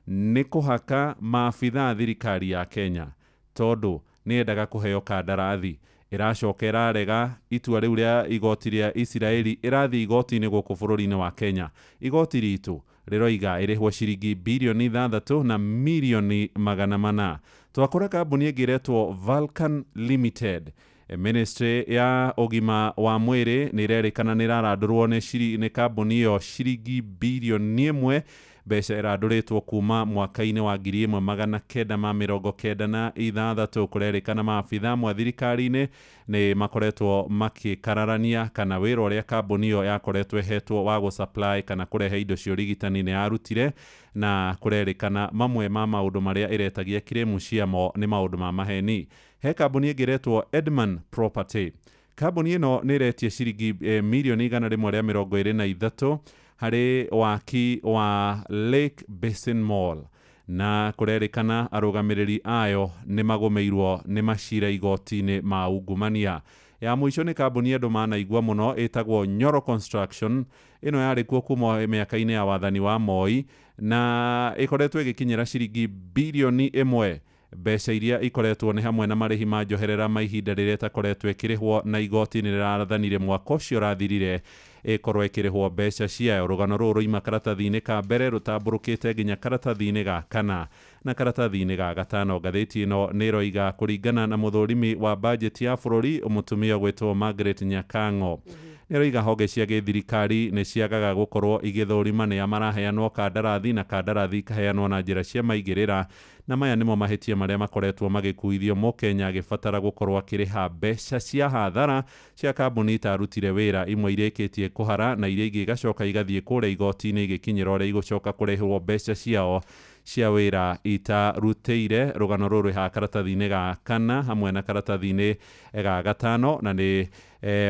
ni kuhaka maabitha thirikari ya Kenya tondu ni endaga kuheo kandarathi. Iracokera rega itua riu ria igoti ria Israeli irathi igoti-ini guku bururi-ini wa Kenya. Igoti ritu riroiga irihwo ciringi bilioni 6 na milioni 400. Twakora kambuni ingiretwo Vulcan Limited. Ministry ya ugima wa mwiri ni irerikana ni rarandurwo ni kambuni iyo ciringi bilioni 1. Mbeca iranduritwo kuma mwaka-ini wa 1996 kurerikana maabitha mwa thirikari-ini ni makoretwo makikararania kana wira uria kambuni iyo yakoretwo ihetwo wa gusupply kana kurehe indo cia urigitani ni yarutire, na kurerikana mamwe ma maundu maria iretagia kiremu ciamo ni maundu ma maheni. He kambuni ingiretwo Edman Property. Kambuni ino ni iretie ciringi milioni 123 hari waki wa Lake Basin Mall, na kurerikana arugamiriri ayo ni magomeirwo ni macira igoti-ini ma ungumania. Ya muico ni kambuni andu manaigua muno itagwo Nyoro Construction. Ino yari kuo kuma miaka-ini ya wathani wa Moi na ikoretwo igikinyira ciringi bilioni 1. Mbeca iria ikoretwo ni hamwe na marihi ma njoherera ma ihinda riria takoretwo ikirihwo na igoti-ini rirathanire mwaka ucio rathirire ikorwo ikirihwo mbeca ciayo. Rugano ruru roima karatathi-ini ka mbere rutamburukite nginya karatathi-ini ga kana na karatathi-ini ga gatano. Gatheti ino ni roiga kuringana na muthurimi wa budget ya bururi umutumia gwetwo Margaret Nyakango ni roiga honge cia githirikari ni ciagaga gukorwo igithurima ni amaraheanwo kandarathi na kandarathi kaheanwo na njira cia maigirira, na maya nimo mahitia maria makoretwo magikuithio mo Kenya agibatara gukorwo akiriha mbeca cia hathara cia kambuni itarutire wira, imwe ireketie kuhara na iria ingi igacoka igathie kuria igoti-ini igikinyira uria igucoka kurehwo mbeca ciao cia wĩra itarutĩire. Rũgano rũrũ ha karatathi-inĩ ga kana hamwe na karatathi-inĩ ga gatano, na nĩ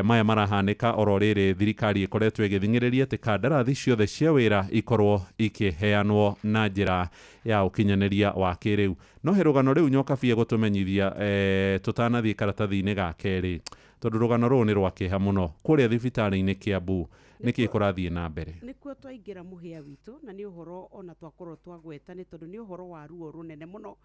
maya marahanĩka oro rĩrĩ thirikari ĩkoretwo ĩgĩthing'ĩrĩria atĩ kandarathi ciothe cia wĩra ikorwo ikĩheanwo na njĩra ya ũkinyanĩria wa kĩrĩu. No he rũgano rĩu Nyokabia gũtũmenyithia tũtanathiĩ karatathi-inĩ ga kerĩ, tondũ rũgano rũu nĩ rwa kĩeha mũno kũrĩa thibitarĩ-inĩ Kiambu. Nĩkĩ kũrathiĩ na mbere? Nĩkuo twaingĩra mũhĩa witũ, na nĩ ũhoro ona twakorwo twagweta, nĩ tondũ nĩ ũhoro wa ruo rũnene mũno,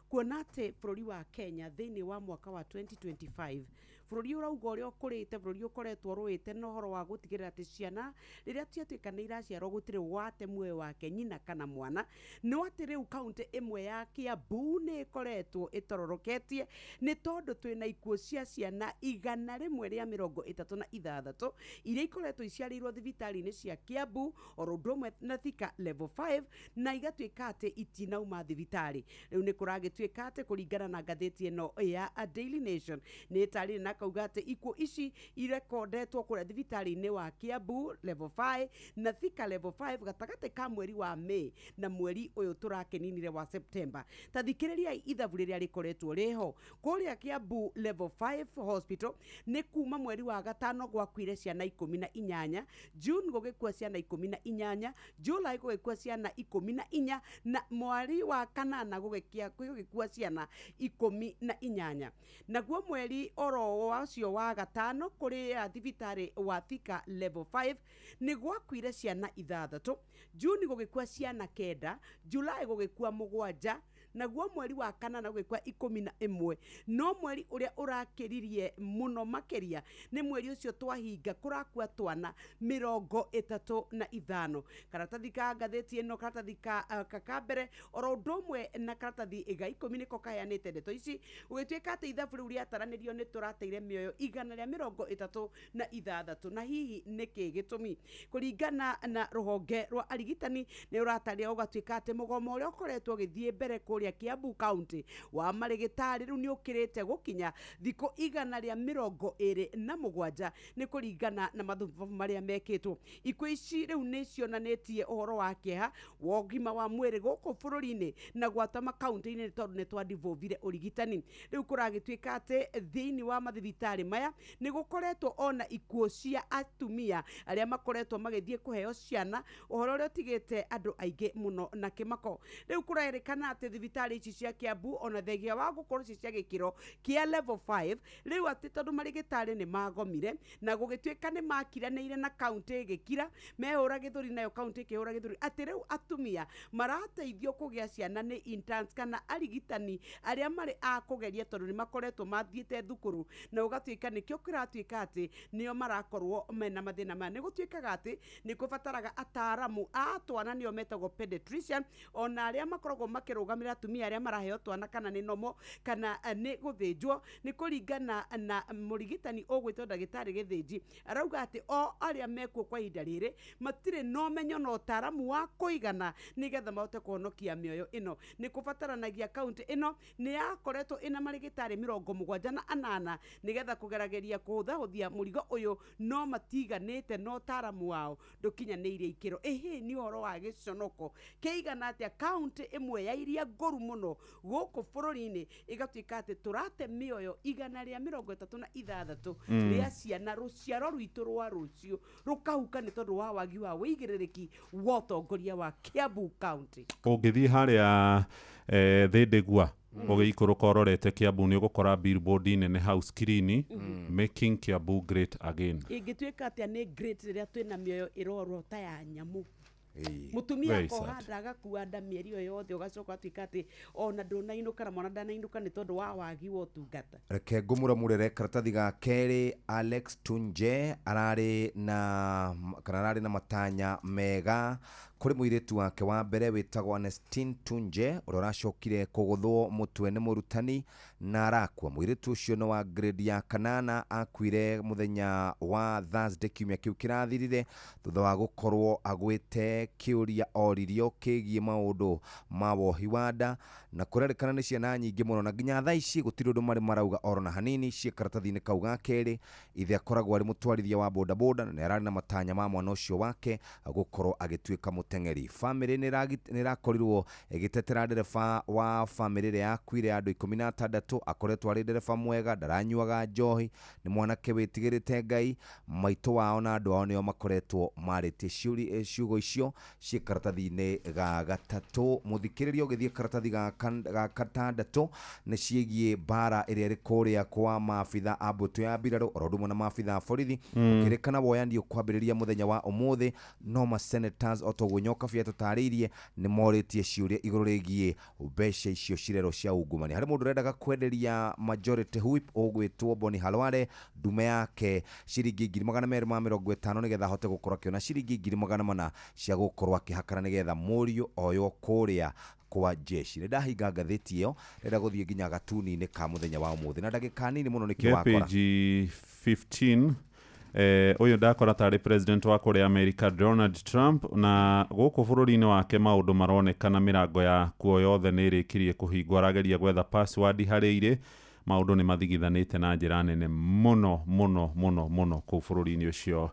kuona atĩ bũrũri wa Kenya thĩinĩ wa mwaka wa 2025 bũrũri ũrauga ũrĩa ũkũrĩte, bũrũri ũkoretwo rũĩte na ũhoro wa gũtigĩrĩra atĩ ciana rĩrĩa ciatuĩka nĩ iraciarwo gũtirĩ wate muoyo wake nyina kana mwana. No atĩ rĩu kaunti ĩmwe ya Kiambu nĩ ĩkoretwo ĩtororoketie nĩ tondũ twĩna ikuũ cia ciana 136 iria ikoretwo iciarĩirwo thibitarĩ-inĩ cia Kiambu oro ũndũ ũmwe na Thika level 5 na igatuĩka atĩ itinauma thibitarĩ. Rĩu nĩ kũragĩtuĩka atĩ kũringana na ngathĩti ĩno ya A Daily Nation nĩ ĩtarĩrĩ na kauga atĩ ikuũ ici irekondetwo kũrĩa thibitarĩ-inĩ wa Kiambu level 5 na Thika level 5 gatagatĩ ka mweri wa Mei na mweri ũyũ tũrakĩninire wa September. Ta thikĩrĩria ithabu rĩrĩa rĩkoretwo rĩho kũrĩa Kiambu level 5 hospital nĩ kuma mweri wa gatano gwakuire ciana 18, June gũgĩkua ciana 18, July gũgĩkua ciana 14 na mweri wa kanana gũgĩkua ciana 18. Naguo mweri oro wacio wa gatano kũrĩ thibitarĩ wa Thika level 5 nĩ gwakuire ciana 6, June gũgĩkua ciana 9, July gũgĩkua 7, naguo mweri wa kanana gũgĩkua 11. No mweri ũrĩa ũrakĩririe mũno makĩria nĩ mweri ũcio twahinga kũrakua twana 35. Karatathi ka ngathĩti ĩno, karatathi ka mbere oro ũndũ ũmwe na karatathi ga 10 nĩko kaheanĩte ndeto ici, gũgĩtuĩka atĩ ithabu rĩu rĩataranĩrio nĩ tũrateire mĩoyo 136. Na hihi nĩkĩ gĩtũmi? Kũringana na rũhonge rwa arigitani nĩ ũratarĩria ũgatuĩka atĩ mũgomo ũrĩa ũkoretwo ũgĩthiĩ mbere kũrĩa Kiambu County wa marĩgĩtarĩ rĩu nĩ ũkĩrĩte gũkinya thikũ 127 nĩ kũringana na mathubu marĩa mekĩtwo. Ikuũ ici rĩu nĩ cionanĩtie ũhoro wa kĩeha wa ũgima wa mwĩrĩ gũkũ bũrũri-inĩ na gwata makaunti-inĩ tondũ nĩ twandivovire ũrigitani. Rĩu kũragĩtuĩka atĩ thĩinĩ wa mathibitarĩ maya nĩ gũkoretwo ona ikuũ cia atumia arĩa makoretwo magĩthiĩ kũheo ciana, ũhoro ũrĩa ũtigĩte andũ aingĩ mũno na kĩmako. Rĩu kũrerĩkana atĩ thibitarĩ ici cia Kiambu ona thegia wa gũkorwo cia gĩkĩro kĩa level 5 rĩu atĩ tondũ marĩgĩtarĩ nĩ magomire na gũgĩtuĩka nĩ makiranĩire na kaunti ĩgĩkira mehũra gĩthũri nayo kaunti ĩkĩhũra gĩthũri, atĩ rĩu atumia marateithio kũgĩa ciana nĩ interns kana arigitani arĩa marĩ a kũgeria tondũ nĩ makoretwo mathiĩte thukuru, na ũgatuĩka nĩkĩo kĩratuĩka atĩ nĩo marakorwo mena mathĩna maya. Nĩ gũtuĩkaga atĩ nĩ kũbataraga ataaramu a twana nĩo metagwo pediatrician, ona arĩa makoragwo makĩrũgamĩrĩra atumia arĩa maraheo twana kana nĩ nomo kana nĩ gũthĩnjwo. Nĩ kũringana na mũrigitani ũgwĩtwo ndagĩtarĩ Gĩthĩnji arauga atĩ o arĩa mekuo kwa ihinda rĩrĩ matirĩ na ũmenyo na ũtaaramu wa kũigana nĩgetha mahote kũhonokia mĩoyo ĩno. Nĩ kũbataranagia kaunti ĩno nĩ yakoretwo ĩna marĩgĩtarĩ 78 nĩgetha kũgerageria kũhũthahũthia mũrigo ũyũ, no matiganĩte na ũtaaramu wao ndũkinyanĩirie ikĩro. Ĩhĩ nĩ ũhoro wa gĩconoko kĩigana atĩa kaunti ĩmwe ya iria ngũru mũno gũkũ bũrũri-inĩ ĩgatuĩka atĩ tũrate mĩoyo 136 rĩa ciana, rũciaro rwitũ rwa rũciũ rũkahuka nĩ tondũ wa wagi wa wĩigĩrĩrĩki wa ũtongoria wa Kiambu County. Ũngĩthiĩ harĩa thĩndĩgua ũgĩikũrũka ũrorete Kiambu nĩ ũgũkora billboard nene hau screen making Kiambu great again. Ingĩtuĩka atĩa nĩ great rĩrĩa twĩna mĩoyo ĩrorwo ta ya nyamũ. Mutumia akohanda agakua nda mĩeri ĩyo yothe ũgacoka atuĩka atĩ ona ndũnainũka na mwana ndanainũka nĩ tondũ wa wagi wa ũtungata. Reke ngũmũramũrĩre karatathi ga kerĩ. Alex Tunje ararĩ na matanya mega kũrĩ mũirĩtu wake wa mbere wĩtagwo Ernestine Tunje ũrĩa ũracokire kũgũthwo mũtwe nĩ mũrutani na arakua. Mũirĩtu ũcio nĩ wa grade ya 8 akuire mũthenya wa Thursday kiumia kĩu kĩrathirire thutha wa gũkorwo agwĩte kĩũria oririo kĩgiĩ maũndũ ma wohi wa nda, na kũrerĩkana nĩ ciana nyingĩ mũno na nginya thaa ici gũtirĩ ũndũ marĩ marauga oro na hanini cia karatathi-inĩ kau ga kerĩ. Ithe akoragwo arĩ mũtwarithia wa bodaboda na nĩ ararĩ na matanya ma mwana ũcio wake gũkorwo agĩtuĩka mutengeri. Family nirakorirwo igitetera ndereba wa family ria yakuire andu 16 akoretwo ari ndereba mwega ndaranyuaga njohi ni mwanake witigirite Ngai maitu wao na andu ao nio makoretwo marite ciugo icio cie karatathi-ini ga gatatu. Muthikiriria ugithie karatathi ga gatandatu ni ciegie bara iria ri kuria kwa maabitha a mbutu ya mbiraru orodumwe na maabitha a borithi ukirikana woyanio kwambiriria muthenya wa umuthi no ma senators otogwinyoka bia tutariirie ni moritie ciuria iguru rigie mbeca icio cirero cia ungumani. Hari mundu rendaga kwenderia majority whip ogwitwo Boni Halwale ndume yake ciringi 250 nigetha hote gukorwo akiona ciringi 400 cia gukorwo akihakana nigetha murio oyo kuria kwa jeshi. Ndahinga ngatheti iyo renda guthie nginya gatuni-ini ka muthenya wa umuthi na ndagika nini muno nikiwakora page 15. Uyu ndakora tari president wa kuri America Donald Trump na guku bururi-ini wake maundu maronekana mirango ya kuo yothe ni irikirie kuhingwo. Arageria gwetha password hari ire maundu ni mathigithanite na njira nene muno ku bururi-ini ucio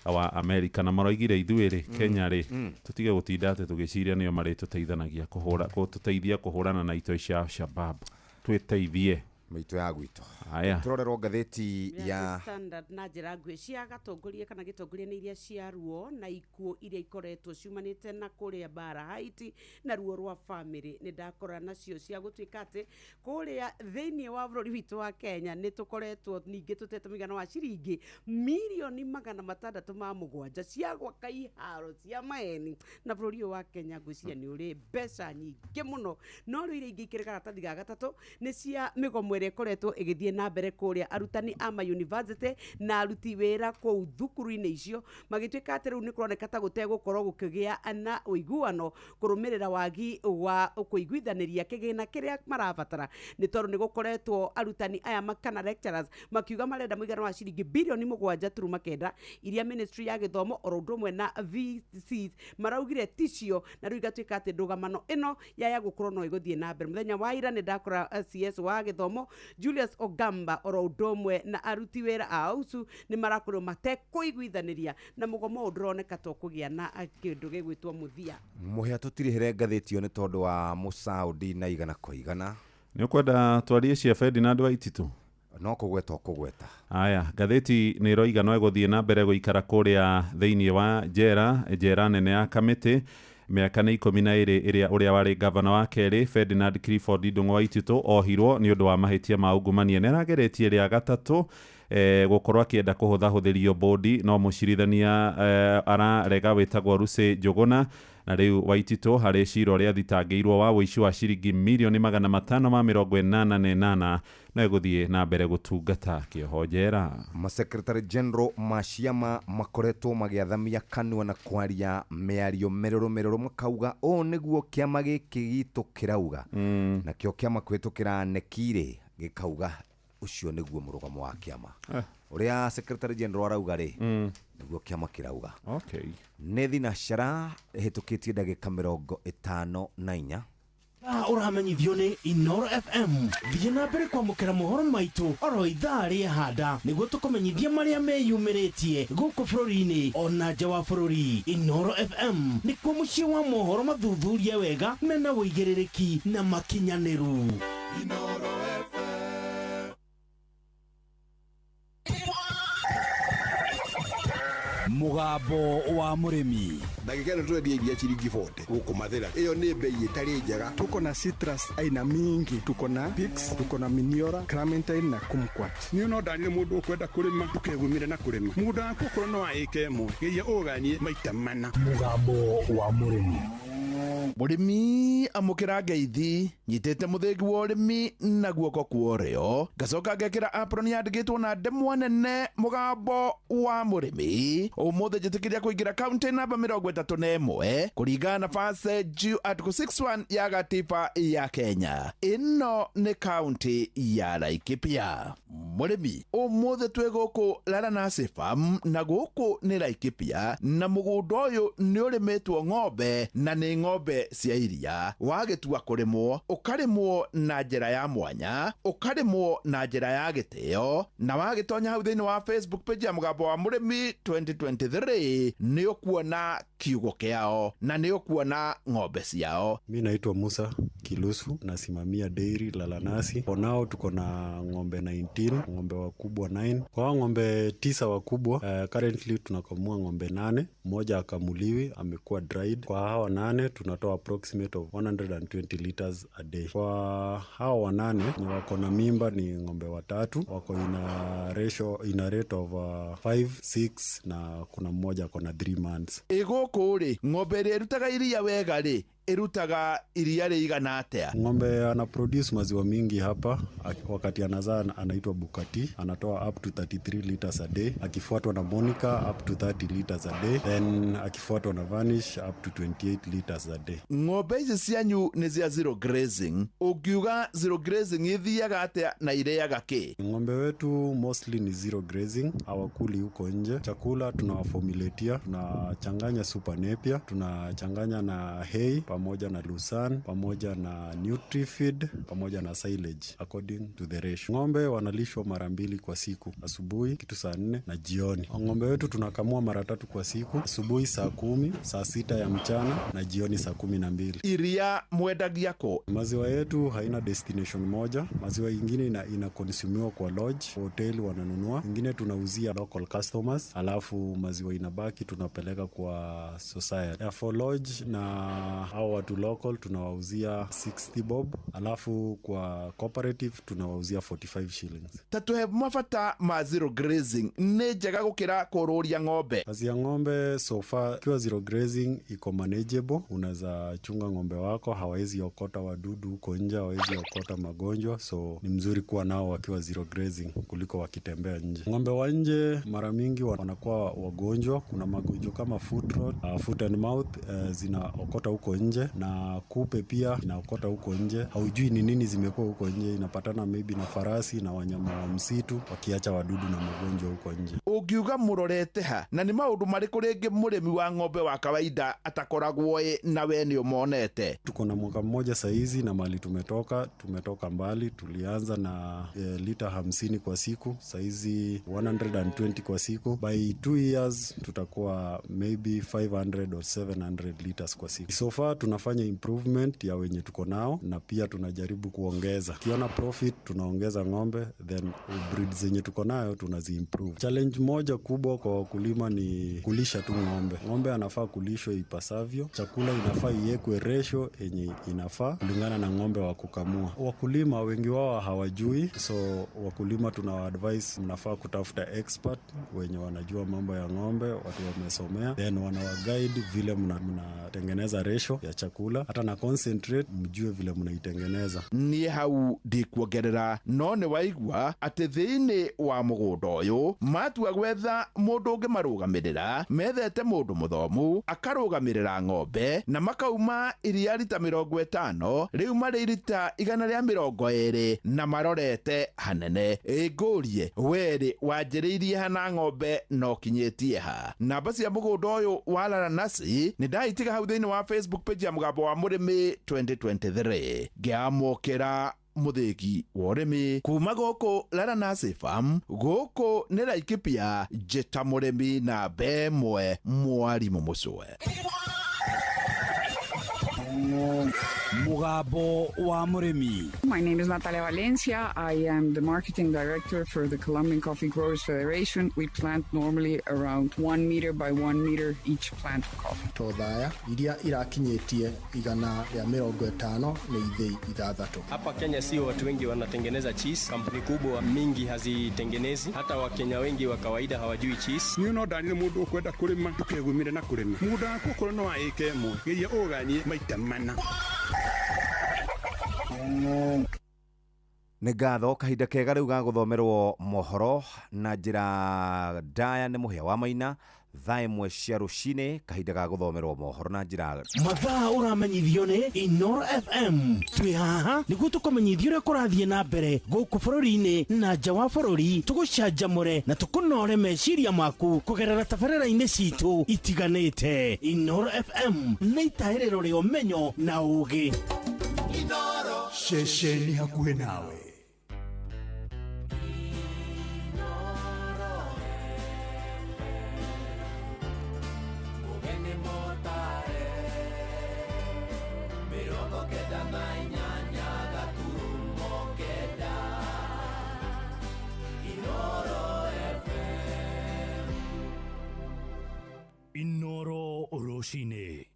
wa America na maroigire ithuiri Kenya ri tutige gutinda ate tugiciria niyo mari tuteithanagia kuteithia kuhurana na ito cia Shabab. Twiteithie mito ya gwito. Aya turorerwo ngatheti ya Standard na njira ngwe cia gatongoria kana gitongoria ni iria cia ruo na ikuo iria ikoretwo ciumanite na kuria bara Haiti na ruo rwa family ni ndakora nacio cia gutuika ati kuria thiini wa bururi witu wa Kenya ni tukoretwo ningi tutete migano wa ciringi milioni 607 cia gwaka iharo cia maeni na bururi wa Kenya ngwiciria ni uri mbeca nyingi muno no ru iria ingi ikirikana tathi ga gatatu ni cia migomo iria ikoretwo igithie na mbere kuria arutani ama university na aruti wira ku thukuru-ini icio magituika ati riu ni kuroneka ta gutegukorwo gukigia na uiguano kurumirira wagi wa kuiguithaniria kigina kiria marabatara ni tondu ni gukoretwo arutani aya makana lecturers makiuga marenda muigana wa ciringi bilioni 7.9 iria ministry ya githomo orodumwe na VC maraugire ticio na riu igatuika ati ndugamano ino ya gukorwo no iguthie na mbere. Muthenya wa ira ni ndakora CS wa githomo Julius Ogamba orodumwe na aruti wira ausu ni marakorwo matekuiguithaniria na mugomo uroneka to kugia na kindu gigwitwo muthia. Muhia tutirihere ngatheti yo ni tondu wa Musaudi na igana kwa igana. Ni ukwenda twarie cia Ferdinand Waititu no kugweta. Aya ngatheti ni roiga no eguthie na mbere guikara kuria thiini wa jera nene ya Kamiti miaka ni 12 iria uria wari governor wa Keri Ferdinand Clifford Ndung'u Waititu ohirwo ni undu wa mahitia ma ungumania. Nerageretie ria gatatu gukorwo akienda kuhuthahuthirio bodi no mucirithania ararega witagwo Rusi Njuguna na riu Waititu hari ciro ria thitangiirwo wa wici wa ciringi milioni 588 na eguthie na mbere gutungata kioho njera. Secretary General Mashiama makoretwo magiathamia kanwa na kwaria miario meroro makauga o niguo kiama giki gitu kirauga na kio kiama kwitukira nekire gikauga ucio niguo murugamo wa kiama uria Secretary General arauga ri niguo kiama kirauga. Okay. Nethi na Shara hitukitie ndagika 54 uramenyithio ni Inoro FM thie na mbere kwamukira mohoro maitu oro ithaa ria handa niguo tukumenyithia maria meyumiritie guku bururi-ini ona nja wa bururi. Inoro FM ni kuo mucii wa mohoro mathuthurie wega mena uigiririki na makinyaniru. Inoro FM. Mugambo wa murimi ndagika ino turendia iria ciringi 40 guku mathira iyo ni bei itari njega. Tuko na citrus aina mingi, tuko na Pix, tuko na Miniora, Clementine na Kumquat. Ni no ndani mundu ukwenda kurima tukegumire na kurima muda wako korwo no aike mo geia uganie maita mana. Mugambo wa murimi. Murimi amukira ngeithi nyitete muthengi wa urimi na guoko kuorio ngacoka ngekira apron yandigitwo na ndemwa nene. Mugambo wa murimi umuthe njitikiria kuingira county namba 31 kuringana na passage article 61 ya gatiba ya Kenya. Ino ni county ya Laikipia. murimi umuthe twe guku Laranasi Farm na guku ni Laikipia na mugunda uyu ni urimitwo ng'ombe na ni ng'ombe cia iria. Wagitua kurimwo ukarimwo na njira ya mwanya, ukarimwo na njira ya gitio, na wagitonya hau thiini wa Facebook page ya Mugambo wa Murimi 2023 ni ukuona kiugo kiao na ni ukuona ng'ombe ciao. Mi naitwa Musa Kilusu, nasimamia dairy Laranasi. For now tuko na ng'ombe 19, ng'ombe wakubwa 9. Kwa ng'ombe 9 wakubwa, currently tunakamua ng'ombe 8, mmoja akamuliwi amekuwa dried. Kwa hawa 8 tunatoa approximate of 120 liters a day. Kwa hawa 8 ni wako na mimba ni ng'ombe 3, wako ina rate of 5, 6 na kuna mmoja ako na 3 months. Igoko ri ng'ombe ri rutaga iria wega ri irutaga iria rigana atia? Ng'ombe ana produce maziwa mingi hapa. Wakati anazaa anaitwa Bukati, anatoa up to 33 liters a day, akifuatwa na Monica up to 30 liters a day, then akifuatwa na Vanish up to 28 liters a day. Ng'ombe ici cianyu ni cia zero grazing. Ukiuga zero grazing ithiaga atia na ireaga ki? Ng'ombe wetu mostly ni zero grazing, hawakuli huko nje. Chakula tunawaformulatia, tunachanganya super napier, tunachanganya na hay pamoja na Lusan, pamoja na Nutrifeed, pamoja na silage according to the ratio. Ng'ombe wanalishwa mara 2 kwa siku, asubuhi kitu saa 4 na jioni. Ng'ombe wetu tunakamua mara 3 kwa siku, asubuhi saa 10, saa 6 ya mchana na jioni saa 12. Iria mwendagia ko? Maziwa yetu haina destination moja. Maziwa ingine ina consumiwa kwa lodge, hotel wananunua. Ingine tunauzia local customers, alafu maziwa inabaki tunapeleka kwa society. For lodge na hao watu local tunawauzia 60 bob, alafu kwa cooperative tunawauzia 45 shillings. Tatuhe mafata ma zero grazing ni njega gukira kururia ng'ombe? Kazi ya ng'ombe so far kiwa zero grazing iko manageable. Unaweza chunga ng'ombe wako, hawezi okota wadudu huko nje, hawezi okota magonjwa, so ni mzuri kuwa nao wakiwa zero grazing kuliko wakitembea nje. Ng'ombe wa nje mara mingi wanakuwa wagonjwa. Kuna magonjwa kama foot rot, foot and mouth, zinaokota huko nje, na kupe pia inaokota huko nje. Haujui ni nini zimekuwa huko nje, inapatana maybe na farasi na wanyama wa msitu wakiacha wadudu na magonjwa huko nje. Ukiuga murorete ha na ni maundu mariku ringi murimi wa ng'ombe wa kawaida atakoragwo na we ni umonete? Tuko na mwaka mmoja saizi na mali tumetoka mbali. Tulianza na lita 50 kwa siku, saizi 120 kwa siku. By 2 years tutakuwa maybe 500 or 700 liters kwa siku. So far tunafanya improvement ya wenye tuko nao, na pia tunajaribu kuongeza. Kiona profit tunaongeza ng'ombe, then breed zenye tuko nayo tunaziimprove. Challenge moja kubwa kwa wakulima ni kulisha tu ng'ombe. Ng'ombe anafaa kulishwa ipasavyo, chakula inafaa iwekwe ratio yenye inafaa kulingana na ng'ombe wa kukamua. Wakulima wengi wao hawajui, so wakulima tunawaadvise mnafaa kutafuta expert wenye wanajua mambo ya ng'ombe, watu wamesomea, then wanawaguide vile mnatengeneza ratio ya chakula, hata na concentrate mjue vile mnaitengeneza. Ni hau ndikuongerera no ni waigua ati thiini wa mugunda uyu matua gwetha mundu ungi marugamirira, methete mundu muthomu akarugamirira ng'ombe, na makauma iria lita 50, riu mari lita 120 na marorete hanene. Ngurie weri wanjiriirie hana ng'ombe no kinyitie ha? Namba cia mugunda uyu wa Laranasi ni ndaitiga hau thiini wa Facebook page ya Mugambo wa Murimi 2023. Ngiamukira mutheki wa urimi kuma guku Laranasi Farm, guku ni Laikipia, njita murimi na bemwe mwarimu mucwe. Mugambo wa Murimi. My name is Natalia Valencia. I am the marketing director for the Colombian Coffee Growers Federation. We plant normally around 1 meter by 1 meter each plant of coffee. Tothaya iria irakinyetie 150 ni ithei 6. Hapa Kenya sio watu wengi wanatengeneza cheese. Kampuni kubwa mingi hazitengenezi. Hata Wakenya wengi wa kawaida hawajui cheese. Ni no ndani mundu ukwenda kurima tukegumire na kurima. Mugunda wako ukorwo no aike ĩmwe geria ũganie maita mana. nĩ ngatho kahinda kega rĩu ga gũthomerwo mohoro na njĩra ndaya nĩ mũhĩa wa Maina thaa imwe cia rucini kahinda ga guthomerwo mohoro na njira mathaa uramenyithio ni Inoro FM twi haha niguo tukumenyithio uria kurathie na mbere guku bururi-ini na nja wa bururi tugucanjamure na tukunore meciria maku kugerera tabarĩra-inĩ citu itiganĩte. Inoro FM nĩ itaĩrĩro rĩa ũmenyo na ũũgĩ. Inoro ceceni hakuhĩ nawe. Inoro Oroshine.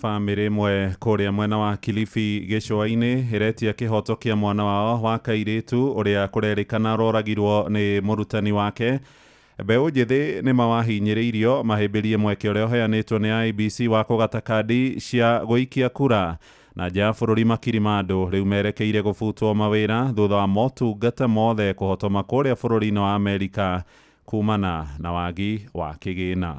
Famĩrĩ ĩmwe kũrĩa mwena wa Kilifi gĩcũa-inĩ ĩretia kĩhoto kĩa mwana wao wa kairĩtu ũrĩa kũrerĩkana roragirwo nĩ mũrutani wake. Mbeũ njĩthĩ nĩ mawahinyĩrĩirio mahĩmbĩrie mweke ũrĩa ũheanĩtwo nĩ IEBC wa kũgata kandi cia gũikia kura na nja ya bũrũri Makirimando rĩu merekeire gũbutwo mawĩra thutha wa motungata mothe kũhotoma kũrĩa bũrũri-inĩ wa Amerika kumana na wagi wa kĩgĩna.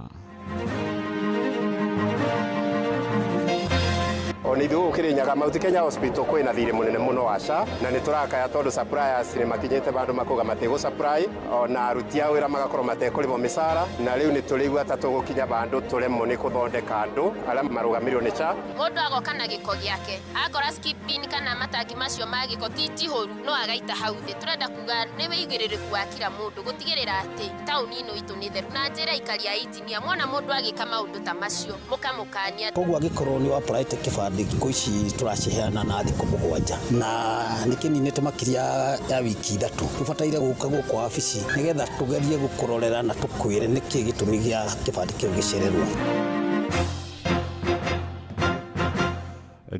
Oni ithuĩ Kirinyaga Mount Kenya Hospital kwĩna thirĩ mũnene mũno wa SHA na nĩ tũrakaya tondũ suppliers nĩ makinyĩte bandũ makuga matigũ supply ona aruti a wĩra magakorwo matekũrĩhwo mĩcara na rĩu nĩ tũrĩigua ta tũgũkinya bandũ tũremwo nĩ gũthondeka andũ arĩa marũgamĩrĩirwo nĩ SHA. Mũndũ agoka na gĩko gĩake akora skip bin kana matangi macio ma gĩko titihũru no agaita hau thĩ. Tũrenda kuga nĩ wĩigĩrĩrĩku wa kila mũndũ gũtigĩrĩra atĩ taũni ĩno itũ nĩ theru na njĩra ikari ya injinia mwona mũndũ agĩka maũndũ ta macio mũkamũkania. Koguo angĩkorwo nĩ wa private kĩbandĩ thikũ ici tũraciheana na thikũ mũgwanja na nĩ kĩninĩte makĩria ya wiki ithatũ. Tũbataire gũka gũkũ wabici nĩgetha tũgerie gũkũrorera na tũkwĩre nĩkĩ gĩtũmi gĩa kĩbandĩ kĩu gĩcererwo.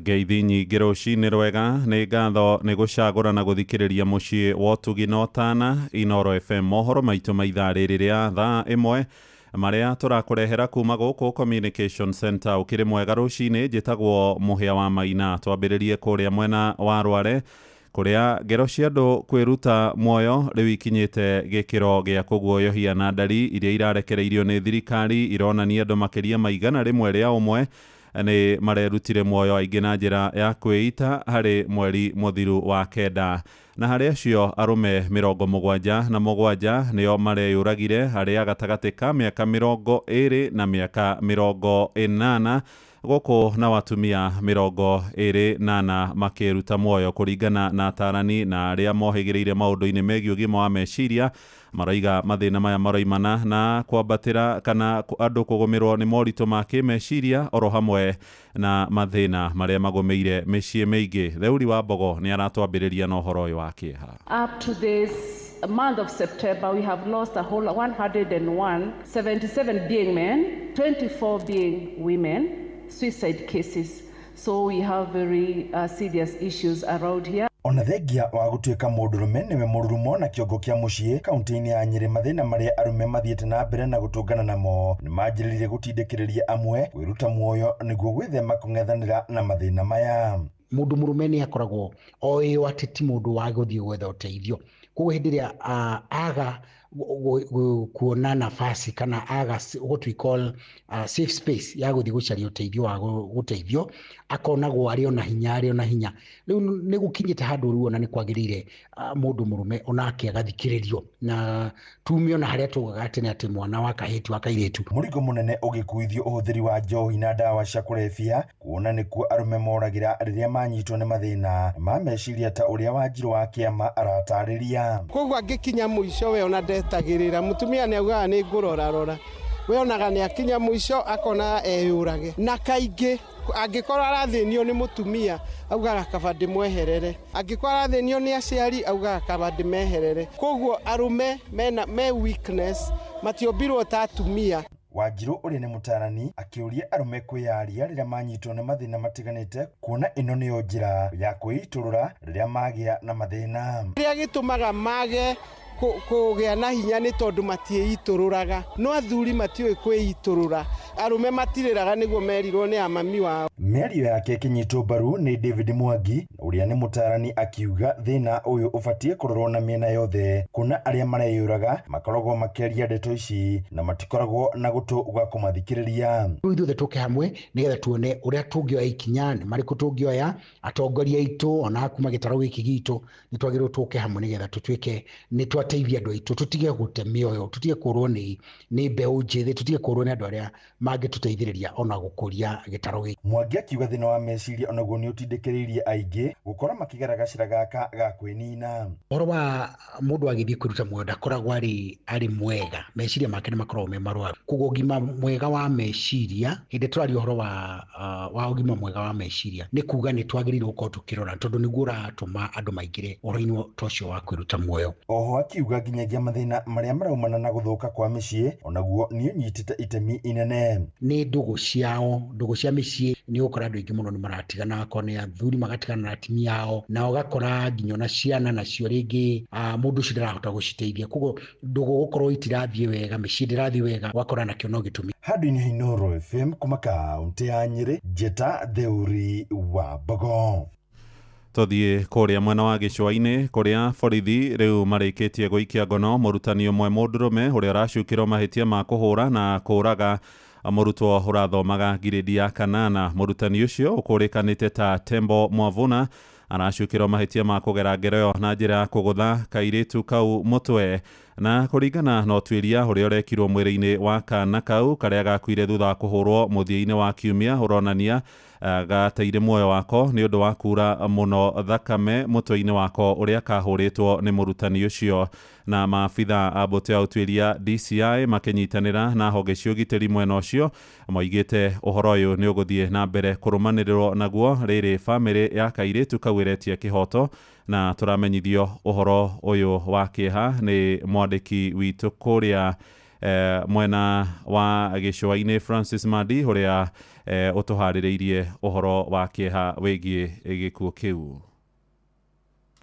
Ngeithi nyingĩ rũcinĩ rwega nĩ ngatho nĩ gũcagũra na gũthikĩrĩria mũciĩ wa ũtugi na ũtana Inoro FM. Mohoro maitũ ma ithaa rĩrĩ rĩa thaa ĩmwe marĩa tũrakũrehera kuma gũkũ Communication Center ũkĩrĩ mwega rũcinĩ. Njĩtagwo Mũhĩa wa Maina. Twambĩrĩrie kũrĩa mwena wa Rware kũrĩa ngero cia andũ kwĩruta muoyo rĩu ikinyĩte gĩkĩro gĩa kũguoyohia na ndari iria irarekereirio nĩ thirikari ironania andũ makĩria ma igana rĩmwe rĩa ũmwe nĩ marerutire muoyo aingĩ na njĩra ya kwĩita harĩ mweri mũthiru wa kenda. Na harĩ acio arũme 77 nĩo mareyũragire harĩa gatagatĩ ka mĩaka 20 na mĩaka 80 gũkũ na watumia 28 makĩruta muoyo kũringana na atarani na arĩa mohĩgĩrĩire maũndũ-inĩ megiĩ ũgima wa meciria. Maraiga mathĩna maya maroimana na kwambatĩra kana andũ kũgũmĩrwo nĩ moritũ ma kĩmeciria oro hamwe na mathĩna marĩa magũmĩire mĩciĩ mĩingĩ. Theuri wa Mbogo nĩ aratwambĩrĩria na ũhoro ũyũ wa kĩeha. Up to this month of September, we have lost a whole 101, 77 being men, 24 being women, suicide cases. So we have very serious issues around here. Ona thengia wa gũtuĩka mũndũrũme nĩwe mũrurumo na kĩongo kĩa mũciĩ kaunti-inĩ ya Nyĩrĩ, mathĩna marĩa arũme mathiĩte na mbere na gũtũngana namo nĩ manjĩrĩirie gũtindĩkĩrĩria amwe kwĩruta muoyo nĩguo gwĩthema kũng'ethanĩra na mathĩna maya. Mũndũ mũrũme nĩ akoragwo oĩ atĩ ti mũndũ wa gũthiĩ gwetha ũteithio. Koguo hĩndĩ ĩrĩa aga kuona nafasi kana aga what we call safe space ya gũthiĩ gũcaria ũteithio wa gũteithio akonagwo arĩ ona hinya rĩu nĩ gũkinyĩte handũ rĩu ona nĩ kwagĩrĩire mũndũ mũrũme onake agathikĩrĩrio na tume ona harĩa tugaga tene atĩ mwana wa kahĩti wa kairĩtu. Mũrigo mũnene ũgĩkuithio ũhũthĩri wa njohi na ndawa cia kũrebia kuona nĩkuo arũme moragĩra rĩrĩa manyitwo nĩ mathĩna ma meciria ta ũrĩa Wanjirũ wa Kĩama aratarĩria. Koguo angĩkinya mũico we ona ndetagĩrĩra mũtumia nĩ augaga nĩ ngũrora we onaga nĩ akinya mũico akona eyũrage na kaingĩ angĩkorwo arathĩnio nĩ mũtumia augaga kaba ndĩmweherere, angĩkorwo arathĩnio nĩ aciari augaga kaba ndĩmeherere. Koguo arũme me weakness matiombirwo ta atumia. Wanjirũ ũrĩa nĩ mũtarani akĩũria arũme kwĩyaria rĩrĩa manyitwo nĩ mathĩna matiganĩte kuona ĩno nĩyo njĩra ya kwĩitũrũra rĩrĩa magĩa na mathĩna. Rĩrĩa gĩtũmaga mage kũgĩa na hinya nĩ tondũ matiĩitũrũraga no athuri matiũĩ kwĩitũrũra arume matirĩraga nĩguo merirwo nĩ amami wao. Mĩario yake ĩkĩnyitwo mbaru nĩ David Mwangi ũrĩa nĩ mũtarani akiuga thĩna ũyũ ũbatiĩ kũrorwo na mĩena yothe kuna arĩa mareyũraga makoragwo makĩaria ndeto ici na matikoragwo na gũtũ gwa kũmathikĩrĩria. Ithuothe tũke hamwe nĩgetha tuone ũrĩa tũngĩoya ikinya nĩ marĩkũ tũngĩoya atongoria aitũ ona kuma gĩtaro gĩkĩ gitũ nĩ twagĩrĩirwo tũke hamwe nĩgetha tũtuĩke nĩ twateithia andũ aitũ tũtige gũte mĩoyo tũtige kũrwo nĩ mbeũ njĩthĩ tũtige kũrwo nĩ andũ arĩa mangĩtũteithĩrĩria ona gũkũria gĩtaro gĩkĩ. Mwangi akiuga thĩna wa meciria onaguo nĩ ũtindĩkĩrĩirie aingĩ gũkora makĩgera gacĩra gaka ga kwĩnina. Ũhoro wa mũndũ agĩthiĩ kwĩruta muoyo ndakoragwo arĩ mwega meciria make nĩ makoragwo me marwaru koguo ũgima mwega wa meciria hĩndĩ tũraria ũhoro wa ũgima mwega wa meciria nĩ kuga nĩ twagĩrĩirwo gũkorwo tũkĩrora tondũ nĩguo ũratũma andũ maingĩre ũhoro-inĩ tocio wa kwĩruta muoyo. Oho akiuga nginyagia mathĩna marĩa maraumana na gũthũka kwa mĩciĩ onaguo nĩ ũnyitĩte itemi inene. Nĩ ndũgũ cia mĩciĩ nĩ ũgũkora andũ aingĩ mũno nĩ maratigana akorwo nĩ athuri magatigana na atimia ao na ũgakora nginya na ciana nacio rĩngĩ mũndũ ũcio ndarahota gũciteithia koguo ndũgũ gũkorwo itirathiĩ wega mĩciĩ ndĩrathiĩ wega ũgakora nakĩo no gĩtũmi. Handũ-inĩ ha Inooro FM kuma kaũntĩ ya Nyĩrĩ Njeta Theuri wa Mbogo. Tũthiĩ kũrĩa mwena wa gĩcũa-inĩ kũrĩa borithi rĩu marĩkĩtie gũikia ngono mũrutani ũmwe mũndũrũme ũrĩa aracukĩrwo mahĩtia ma kũhũra na kũũraga mũrutwo ũrathomaga ngirĩndi ya 8. Mũrutani ũcio ũkũrĩkanĩte ta Tembo Mwavuna aracukĩrwo mahĩtia ma kũgera ngero ĩyo na njĩra ya kũgũtha kairĩtu kau mũtwe na kũringana na ũtuĩria ũrĩa ũrekirwo mwĩrĩ-inĩ wa kana kau karĩa gakuire thutha wa kũhũrwo mũthia-inĩ wa kiumia ũronania gateire muoyo wako nĩ ũndũ wa kura mũno thakame mũtwe-inĩ wako ũrĩa kahũrĩtwo nĩ mũrutani ũcio. Na maabitha a mbũtũ ya ũtuĩria DCI makĩnyitanĩra na honge cia ũgitĩri mwena ũcio moigĩte ũhoro ũyũ nĩ ũgũthiĩ na mbere kũrũmanĩrĩrwo naguo rĩrĩ bamĩrĩ ya kairĩtu kau ĩretie kĩhoto na tũramenyithio ũhoro ũyũ wa kĩeha nĩ mwandĩki witũ kũrĩa mwena wa gĩcũa-inĩ Francis Madi ũrĩa ũtũharĩrĩirie ũhoro wa kĩeha wĩgiĩ gĩkuũ kĩu.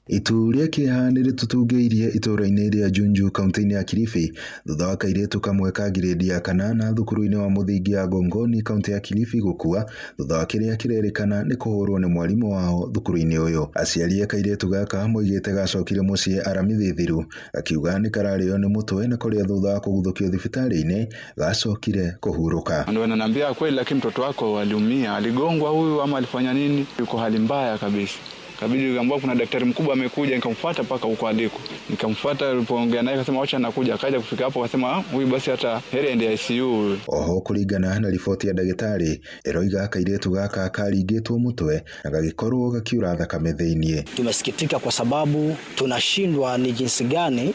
Itu rĩa kĩeha nĩ rĩtũtungĩirie itũũra-inĩ rĩa Junju kaunti-inĩ ya Kilifi thutha wa kairĩtu kamwe ka ngirĩndi ya 8 thukuru-inĩ wa mũthingi ya Gongoni kaunti ya Kilifi gũkua thutha wa kĩrĩa kĩrerĩkana nĩ kũhũrwo nĩ mwarimũ wao thukuru-inĩ ũyũ. Aciari a kairĩtu gaka moigĩte gacokire mũciĩ aramithi thiru akiuga nĩ kararĩo nĩ mũtwe na kũrĩa thutha wa kũguthũkio thibitarĩ-inĩ gacokire kũhurũka. Ndio ananiambia kweli, lakini mtoto wako aliumia, aligongwa huyu ama alifanya nini? Yuko hali mbaya kabisa. Kabidi nikamwambia kuna daktari mkubwa amekuja, nikamfuata paka huko aliko. Nikamfuata, alipoongea naye akasema acha nakuja, akaja kufika hapo akasema huyu basi hata heri ende ICU. Oho kũringana na riboti ya ndagĩtarĩ eroiga kairĩtu gaka karingĩtwo mũtwe na gagĩkorwo gakiura thakame thĩinĩ. Tumesikitika kwa sababu tunashindwa ni jinsi gani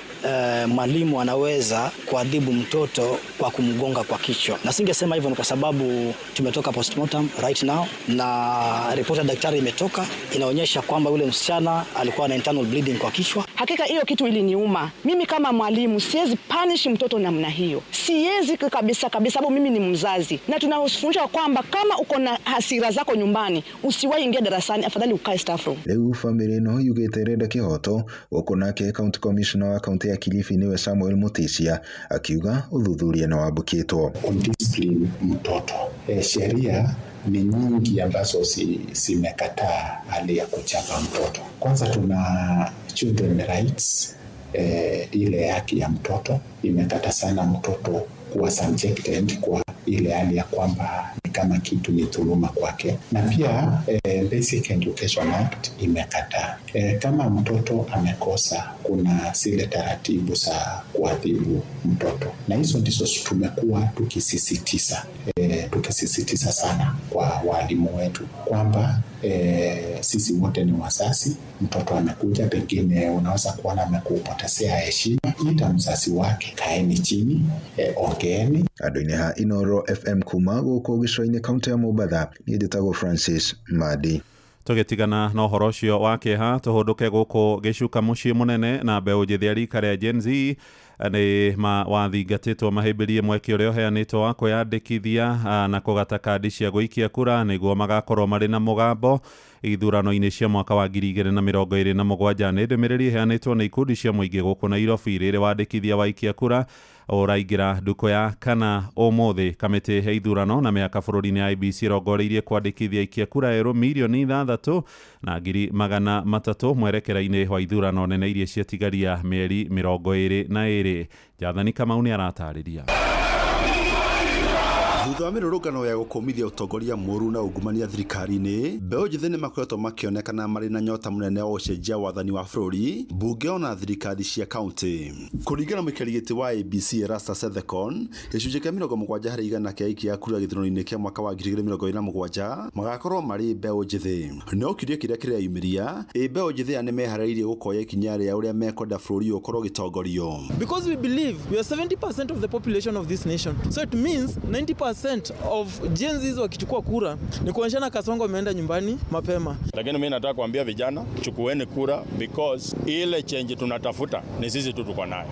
mwalimu anaweza kuadhibu mtoto kwa kumgonga kwa kichwa. Na singesema hivyo ni kwa sababu tumetoka postmortem right now na ripoti ya daktari imetoka inaonyesha kwamba yule msichana alikuwa na internal bleeding kwa kichwa. Hakika hiyo kitu iliniuma. Mimi kama mwalimu siwezi punish mtoto namna hiyo. Siwezi kabisa sababu mimi ni mzazi. Na tunafundisha kwamba kama uko na hasira zako nyumbani, usiwahi ingia darasani, afadhali ukae staff room. Rĩu famĩlĩ no yugĩte renda kĩhoto gũkũ nake county commissioner wa county ya Kilifi nĩwe Samuel Mutisia akiuga ũthuthuria na wambũkĩtwo. Discipline mtoto. Sheria ni nyingi ambazo zimekataa hali ya kuchapa mtoto. Kwanza tuna children rights, ile haki ya mtoto imekata sana mtoto kuwa subjected kwa ile hali ya kwamba ni kama kitu ni dhuluma kwake. Na pia Basic Education Act imekataa. Kama mtoto amekosa kuna zile taratibu za kuadhibu mtoto. Na hizo ndizo tumekuwa tukisisitiza sana kwa walimu wetu kwamba sisi wote ni wazazi. Mtoto amekuja, pengine unaweza kuona amekupotezea heshima, ita mzazi wake, kaeni chini, ongeeni. Andũ-inĩ ha Inooro FM kuma gũkũ gĩcũa-inĩ kaunti ya Mombatha niĩ njĩtagwo Francis Madi. Tũgĩtigana na ũhoro ũcio wa kĩeha tũhũndũke gũkũ gĩcuka mũciĩ mũnene na mbeũ njĩthĩ ya rika rĩa Gen Z nĩ wathingatĩtwo mahĩmbĩrie mweke ũrĩa ũheanĩtwo wa kwĩyandĩkithia na kũgata kandi cia gũikia kura nĩguo magakorwo marĩ na mũgambo ithurano-inĩ cia mwaka wa 2027. Nĩ ndũmĩrĩri ĩheanĩtwo nĩ ikundi cia mũingĩ gũkũ Nairobi rĩrĩ wandĩkithia waikia kura ũraingĩra nduko ya kana ũmũthĩ. Kamĩtĩ ya ithurano na mĩhaka bũrũri-inĩ ya IEBC ĩrongoreirie kwandĩkithia aikia kura erũ 6,300,000 mwerekera-inĩ wa ithurano nene iria ciatigaria mĩeri 22. Jathani Kamau nĩ aratarĩria. Thutha wa mĩrũrũngano ya gũkũmithia ũtongoria mũru na ungumania thirikari-inĩ, mbeũ njĩthĩ nĩ makoretwo makĩonekana marĩ na nyota mũnene wa ũcenjia wathani wa bũrũri, mbunge ona thirikari cia kaunti. Kũringana na mũikarĩri wa IEBC Erastus Ethekon, gĩcunjĩ kĩa 70% kĩa aikia kura gĩthurano-inĩ kĩa mwaka wa 2027 magakorwo marĩ mbeũ njĩthĩ. No kĩũria kĩrĩa kĩreyumĩria, mbeũ njĩthĩ nĩ meharĩirie gũkoya ikinya rĩa ũrĩa mekwenda bũrũri ũkorwo gĩtongorio. Because we believe we are 70% of the population of this nation. So it means 90% of Gen Zs wakichukua kura ni kuonyeshana Kasongo ameenda nyumbani mapema. Lakini mimi nataka kuambia vijana, chukueni kura because ile change tunatafuta ni sisi tu tuko nayo.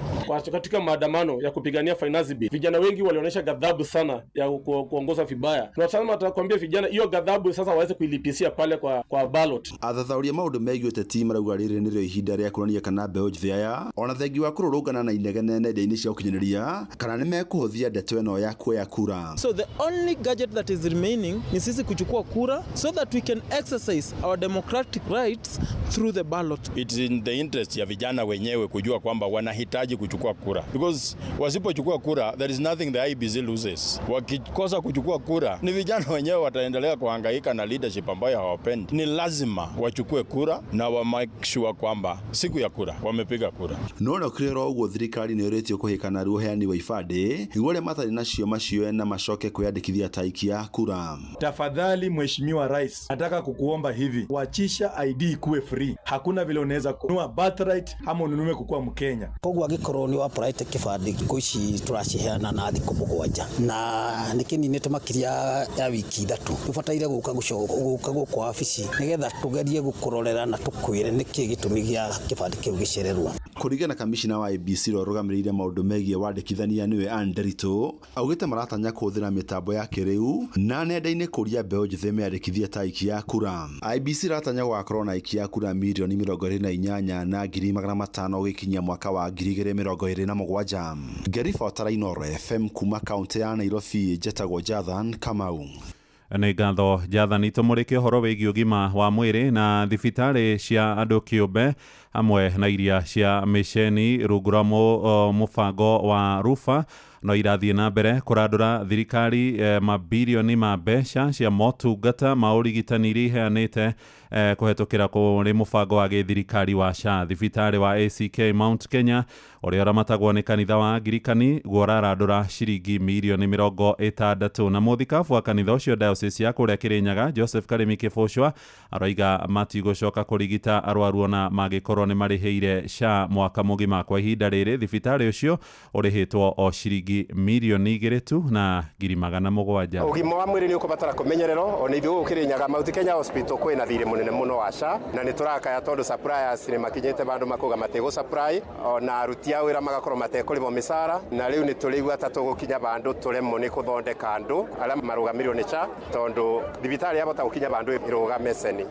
Katika maandamano ya kupigania finance bill, vijana wengi walionyesha ghadhabu sana ya kuongoza vibaya. Tunataka kuambia vijana hiyo ghadhabu sasa waweze kuilipisia pale kwa ballot. Athathauria maundu megiĩ ũteti marauga rĩrĩ nĩrĩo ihinda rĩa kuonania kana mbeũ njĩthĩ aya ona thengi wa kũrũrũngana na inegene nenda-inĩ cia ũkinyanĩria kana nĩ mekũhũthia ndeto ĩno ya kuoya kura. So the only gadget that is remaining ni sisi kuchukua kura so that we can exercise our democratic rights through the ballot. It's in the interest ya vijana wenyewe kujua kwamba wanahitaji kuchukua kura, because wasipochukua kura there is nothing the IEBC loses. Wakikosa kuchukua kura ni vijana wenyewe wataendelea kuhangaika na leadership ambayo hawapendi. Ni lazima wachukue kura na wa make sure kwamba siku ya kura wamepiga kura. No kirero uguo thirikari nĩ ĩrĩtio kũhĩkana ruheani wa ibandĩ igore matarĩ nacio macio na macoke kwĩyandĩkithia taikia kura. Tafadhali Mheshimiwa Rais, nataka kukuomba hivi, wachisha ID ikuwe free. Hakuna vile unaweza kununua birthright ama ununue kukuwa Mkenya. Koguo angĩkorwo nĩ wa private kĩbandĩ thikũ ici tũraciheana na thikũ 7 na nĩkĩninĩte makiria ya wiki 3. Tũbataire gũka gũkũ wabici nĩgetha tũgerie gũkũrorera na tũkwĩre nĩkĩ gĩtũmi gĩa kĩbandĩ kĩu gĩcererwo. Kũringana na kamishina wa IEBC rũgamĩrĩire maũndũ megiĩ wandĩkithania nĩwe Anne Nderitu, augĩte maratanya kũhũthĩra mĩtambo ya kĩrĩu na nenda-inĩ kũria mbeũ njĩthĩ meandĩkithie ta aikia kura. IEBC ratanya gũgakorwo na aikia kura 28,000 na 500,000 gĩkinyia mwaka wa 2027. Ngeriba Tarainoro FM kuma kaunti ya Nairobi, njĩtagwo Jathan Kamau. Nĩ ngatho Jathani. Tũmũrĩke ũhoro wĩgiĩ ũgima wa mwĩrĩ na thibitarĩ cia andũ kĩũmbe hamwe na iria cia mĩceni rungu rwa mũbango wa Rufa no irathiĩ na mbere kũrandũra thirikari mabilioni ma mbeca cia motungata ma ũrigitani iria iheanĩte kũhetũkĩra kũrĩ mũbango wa gĩthirikari wa SHA. Thibitarĩ wa ACK Mount Kenya ũrĩa ũramatagwo nĩ kanitha wa Anglikani ũrarandũra ciringi mirioni 60. Na mũthikabu wa kanitha ũcio diocese ya kũrĩa Kĩrĩnyaga Joseph Karemi Kĩbũcwa aroiga matigũcoka kũrigita arwaru ona mangĩkorwo nĩ marĩhĩire SHA mwaka mũgima. Kwa ihinda rĩrĩ thibitarĩ ũcio ũrĩhĩtwo o ciringi mirioni 2,700,000. Ũgima wa mwĩrĩ nĩ ũkũbatara kũmenyererwo. Ona ithuĩ gũkũ Kĩrĩnyaga Mount Kenya Hospital kwĩna thirĩ mũnene mũno wa SHA na nĩ tũrakaya tondũ suppliers nĩ makinyĩte bandũ makuga matigũ supply ona aruti a wĩra magakorwo matekũrĩhwo mĩcara, na rĩu nĩ tũrĩigua ta tũgũkinya bandũ tũremwo nĩ gũthondeka andũ arĩa marũgamĩrĩirwo nĩ SHA tondũ thibitarĩ yabota gũkinya bandũ ĩrũgame ceni.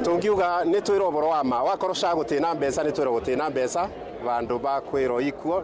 Tũngiuga nĩ twĩra ũboro wa ma, wakorwo SHA gũtĩna mbeca nĩ twĩra gũtĩna mbeca, bandũ bakwĩrwo ikuo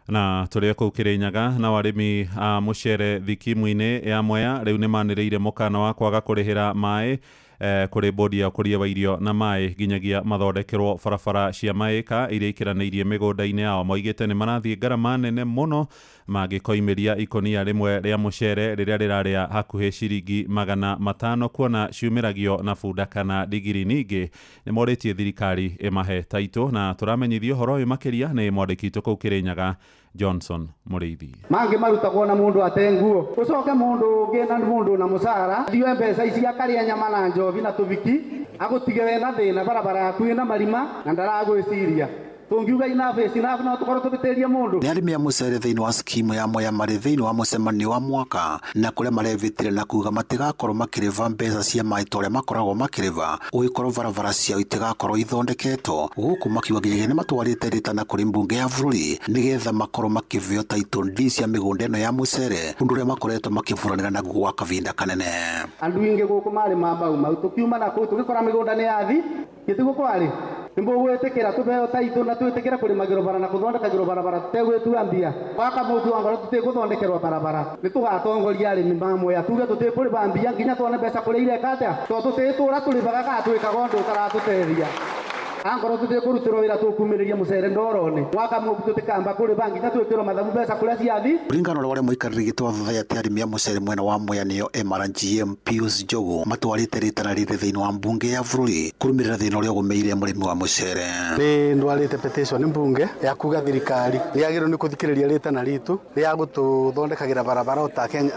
na tũrĩ kũu Kĩrĩnyaga na arĩmi a mũcere thikimu-inĩ ya Mwea rĩu nĩ manĩrĩire mũkana wa kwaga kũrĩhĩra maĩ kũrĩ bodi ya ũkũria wa irio na maĩ nginyagia mathondekerwo barabara cia maĩka iria ikiranĩirie mĩgũnda-inĩ yao. Moigĩte nĩ marathiĩ ngarama nene mũno mangĩkoimĩria ikonia rĩmwe rĩa mũcere rĩrĩa rĩrarĩa hakuhĩ ciringi 500 kuona ciumĩragio na bunda kana digiri. Ningĩ nĩ morĩtie thirikari ĩmahe taitũ na tũramenyithio ũhoro ũyũ makĩria nĩ mwandĩki witũ kũu Kĩrĩnyaga Johnson Mũrĩithi. Mangĩ marutagwo na mũndũ atenguo ũcoke mũndũ ũngĩ na mũndũ na mũcara thiwe mbeca ici akarĩa nyama na njobi na tũbiki agũtige wena thĩna barabara yaku ĩna marima na ndaragwĩciria tungiuga ina face na no tukoro tubiteria mundu ni arimi a mucere thiini wa skimu ya moya mari thiini wa mucemanio wa mwaka na kuria marevitire na kuga matigakorwo makiriva mbeca cia mai toria makoragwo makiriva ugikorwo barabara ciao itigakorwo ithondeketwo guku makiuga nginya ni matwarite ritana kuri mbunge ya bururi nigetha makorwo makivio title deed cia migunda ino ya mucere undu uria makoretwo makivuranira na gwa kavinda kanene andu ingi guku mari mambau mau tukiuma na ku tugikora migunda ni yathi gitigo kwari nimbo gwetekera tubeo title na twetekera kuri magiro bara na kuthondeka barabara tutegwetua mbia waka mutu angoro tutiguthondekerwa barabara nitugatongoria arimi mamoya tuge tutikuri bambia nginya tuone mbeca kuri ile kata to tutitura tulibaga ka twikaga ndu taratuteria angoro tutikurutirwo wira tukumiriria mucere ndorone waka mutu tutikamba kuri bangi na twikirwo mathabu mbeca kuri ciathi ringano rwa wale muikariri gitwa thutha ya arimi a mucere mwena wa moya niyo MRGM Pius Njogu matwarite ritana riri thiini wa mbunge ya bururi kurumirira thina uria gumeire murimi wa mucere ni ndwarite petition mbunge ya kuga thirikari yagirwo ni kuthikiriria ritana ritu ya gututhondekagira barabara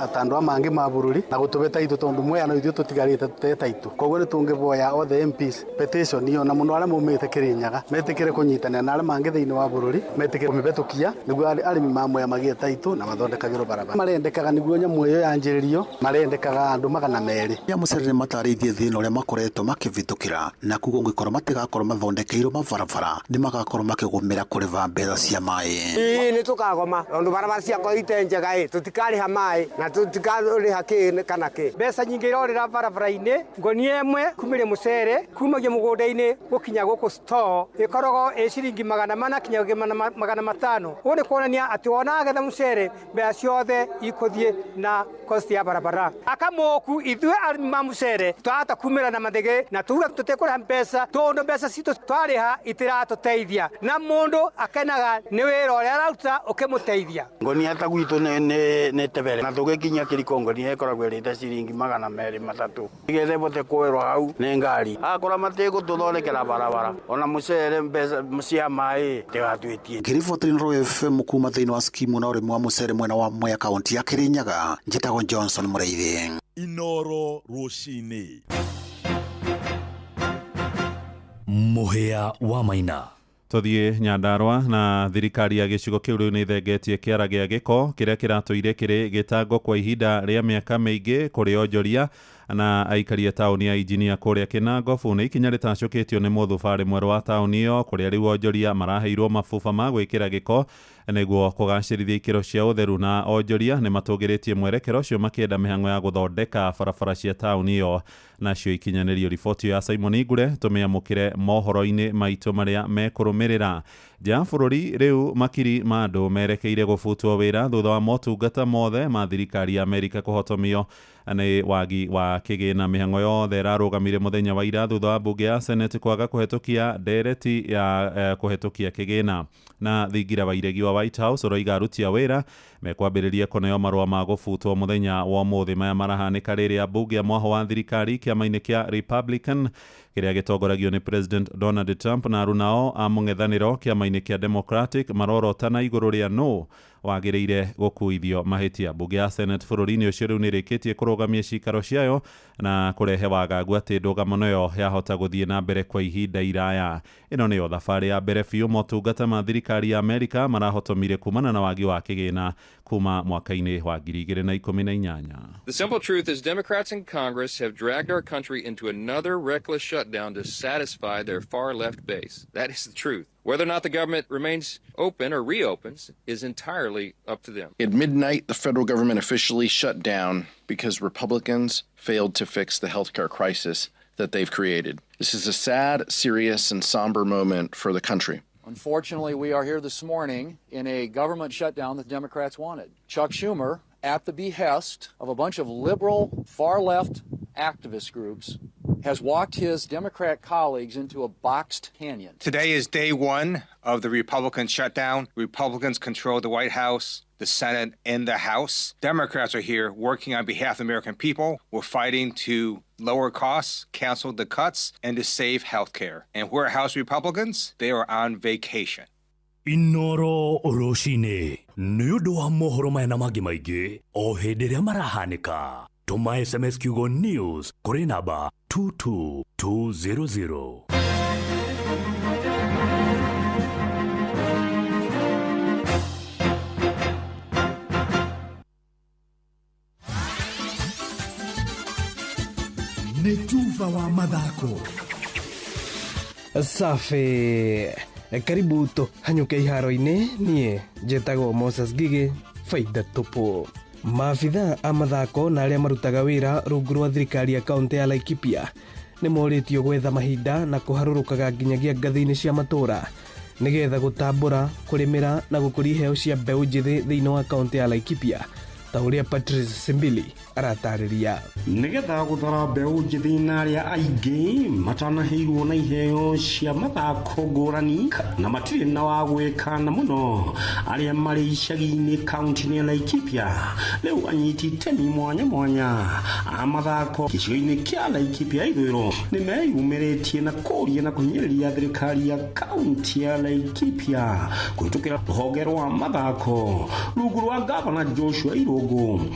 atandu amangi ma bururi na gutubeta itu tondu moya no ithu tutigarite tuteta itu koguo ni tungiboya othe MPs petition iyo na muno ala mumite kirinyaga metikire kunyitana na ala mangi thiini wa bururi metikire kumibetukia niguo arimi ma moya magieta itu na mathondekagirwo barabara marendekaga niguo nyamu iyo yanjiririo marendekaga andu magana meri ya mucere matarithie thina uria makoretwo makivitukira na kugo ngikorwo matigakorwo mathondekeirwo mabarabara ni magakorwo makigumira kuriva mbeca cia mai ni tukagoma tondu barabara ciakwa itenjega tutikariha mai na tutikariha ki kana ki mbeca nyingi irorira barabara-ini ngonia imwe kumiria mucere kumagia mugunda-ini gukinya guku store ikorogo ciringi 400 kinya magana 500 uni kuonania ati wona agetha mucere mbeca ciothe ikuthie na cost ya barabara akamoku ithue arimi ma mucere twahota kumira na mathege na tuga tutekuriha mbeca tondu mbeca citu twariha itiratuteithia na mundu akenaga ni wira uria araruta ukimuteithia ngonia ta gwitu ne tebere na tugikinya kiriko ngonia ikoragwo irite ciringi 200-300 igethe bote kwirwo hau ni ngari akora matego tuthondekera barabara ona mucere mbeca cia mai tigatwitie Kiribotini Royal FM kuma thiini wa skimu na urimi wa mucere mwena wa Mwea kaunti ya Kirinyaga njitagwo Johnson Mureithi Inoro Rushini Muhea wa Maina tuthie Nyandarua na thirikari ya gicigo kiu riu ni thengetie kiara gia giko kiria kiratuire kiri gitango kwa ihinda ria miaka mingi kuri onjoria na aikari a tauni ya injinia kuria Kinango bune ikinya ritacukitio ni muthubari mweru wa tauni iyo kuria riu onjoria maraheirwo mabuba ma gwikira giko niguo kugacirithia ikiro cia utheru na onjoria ni matugiritie mwerekero cio makienda mihango ya guthondeka barabara cia tauni iyo nacio ikinyanirio riboti ya Simon Igure tumiamukire mohoro-ini maitu maria mekurumirira ja bururi riu makiri ma andu merekeire gubutwo wira thutha wa motungata mothe ma thirikari ya Amerika kuhotomio ni wagi wa kigina mihango yothe rarugamire muthenya wa ira thutha wa bunge ya Senate kwaga kuhetukia ndereti ya kuhetukia kigina na thingira wa iregi wa White House roiga arutia wira mekwambiriria kuneo marua ma gubutwo muthenya wa muthi maya marahanika riria bunge mwaho wa thirikari kiama-ini kia Republican kiria gitongoragio ni President Donald Trump na arunao a mung'ethaniro kiama-ini kia Democratic marorotana iguru ria no wagiriire gukuithio mahitia bunge ya Senate bururi-ini ucio riu nirikitie kurugamia cikaro ciayo na kurehe wagagu ati ndũgamo yo yahota guthie na mbere kwa ihinda iraya ino niyo thabari ya mbere biũ motungata ma thirikari ya Amerika marahotomire kumana na wagi wa kigina kuma mwaka-ini wa 2018. The simple truth is Democrats in Congress have dragged our country into another reckless shutdown to satisfy their far-left base. That is the truth. Whether or not the government remains open or reopens is entirely up to them. At midnight, the federal government officially shut down because Republicans failed to fix the healthcare crisis that they've created. This is a sad, serious, and somber moment for the country. Unfortunately, we are here this morning in a government shutdown that Democrats wanted. Chuck Schumer, at the behest of a bunch of liberal, far-left activist groups, has walked his Democrat colleagues into a boxed canyon. Today is day one of the Republican shutdown. Republicans control the White House, the Senate, and the House. Democrats are here working on behalf of the American people. We're fighting to lower costs, cancel the cuts, and to save health care. And where are House Republicans? They are on vacation. Inoro Rushine nĩ ũndũ wa mohoro maya na mangĩ maingĩ o hĩndĩ ĩrĩa marahanĩka. Tuma SMS kiugo news kũrĩ namba 22200. nĩ tuba wa mathako. Safi, karibu tuhanyuke iharo-inĩ. Niĩ njĩtagwo Moses Gigi, faida tupu. Maabitha a mathako na arĩa marutaga wĩra rungu rwa thirikari ya kaunti ya Laikipia nĩ morĩtio gwetha mahinda na kũharũrũkaga nginyagia ngathĩ-inĩ cia matũũra nĩgetha gũtambũra, kũrĩmĩra na gũkũria iheo cia mbeũ njĩthĩ thĩinĩ wa kaunti ya Laikipia, ta ũrĩa Patrice Simbili aratarĩria. Nĩgetha gũthara mbeũ njĩthĩ na arĩa aingĩ matanaheirwo na iheo cia mathako ngũrani na matirĩ na wa gwĩka na mũno arĩa marĩ icagi-inĩ kaunti-inĩ ya Laikipia, rĩu anyiti itemi mwanya mwanya a mathako gĩcigo-inĩ kĩa Laikipia ithũĩro nĩ meyumĩrĩtie na kũria na kũhinyĩrĩria thirikari ya kaunti ya Laikipia kũhĩtũkĩra rũhonge rwa mathako rungu rwa gavana Joshua Irũngũ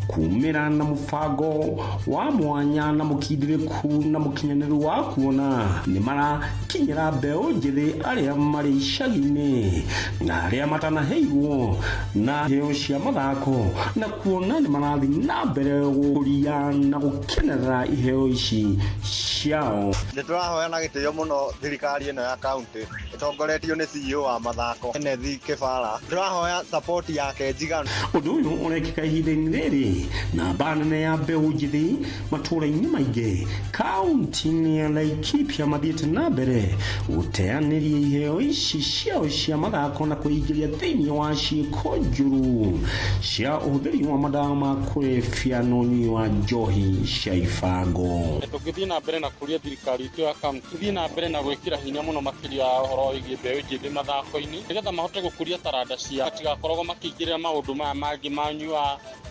kumĩra na mũbango wa mwanya na mũkindĩrĩku na mũkinyanĩru wa kuona nĩ marakinyĩra mbeũ njĩthĩ arĩa marĩ icagi-inĩ na arĩa matanaheirwo na iheo cia mathako na kuona nĩ marathiĩ na mbere gũkũria na gũkenerera iheo ici ciao. Nĩ tũrahoya na gĩtĩo mũno thirikari ĩno ya kaunti ĩtongoretio nĩ CEO wa mathako Kenneth Kĩbara. Tũrahoya support yake njiganu. Ũndũ ũyũ ũrekĩka ihinda-inĩ rĩrĩ na mba nene ya mbeũ njĩthĩ matũũra-inĩ maingĩ kaunti-inĩ ya Laikipia mathiĩte na mbere gũteanĩria iheo ici ciao cia mathako na kũingĩria thĩinĩ wa ciĩko njũru cia ũhũthĩri wa madawa ma kũrebia na ũnyui wa njohi cia ibango. Tũgĩthiĩ na mbere na kũria thirikari itũ ya kaunti, tũthiĩ na mbere na gwĩkĩra hinya mũno makĩria ũhoro wĩgiĩ mbeũ njĩthĩ mathako-inĩ nĩgetha mahote gũkũria taranda cia matigakoragwo makĩingĩrĩra maũndũ maya mangĩ ma ũnyui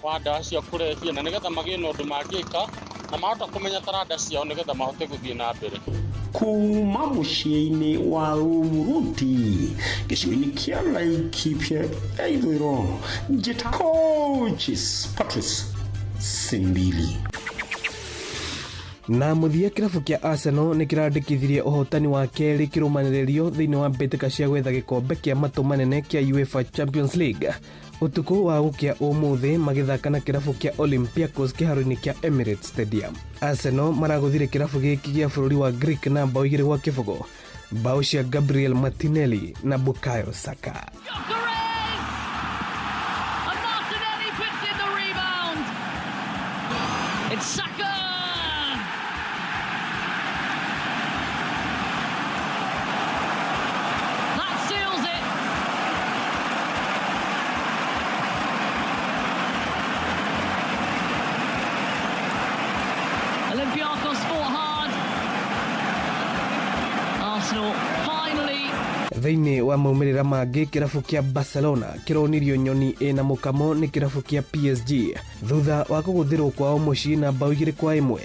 wa ndawa cia kũrebia na nĩgetha magĩe na ũndũ mangĩka na mahota kũmenya taranda ciao nĩgetha mahote gũthiĩ na mbere. Kuma mũciĩ-inĩ wa Rumuruti gĩcigo-inĩ kĩa Laikipia ithũĩro njĩta coaches Patrice Simbili. Na mũthia kĩrabu kĩa Arsenal nĩ kĩrandĩkithirie ũhotani wa kerĩ kĩrũmanĩrĩrio thĩinĩ wa mbĩtĩka cia gwetha gĩkombe kĩa matũ manene kĩa UEFA Champions League. Ũtukũ wa gũkĩa ũmũthĩ magĩthaka na kĩrabu kĩa Olympiacos kĩharo-inĩ kĩa Emirates Stadium. Arsenal maragũthire kĩrabu gĩkĩ gĩa bũrũri wa Greek na mbao 2 gwa kĩbũgũ, mbao cia Gabriel Martinelli na Bukayo Saka. Thĩinĩ wa maumĩrĩra mangĩ kĩrabu kĩa Barcelona kĩronirio nyoni ĩna mũkamo nĩ kĩrabu kĩa PSG thutha wa kũgũthĩrwo kwao mũciĩ na mbao 2-1.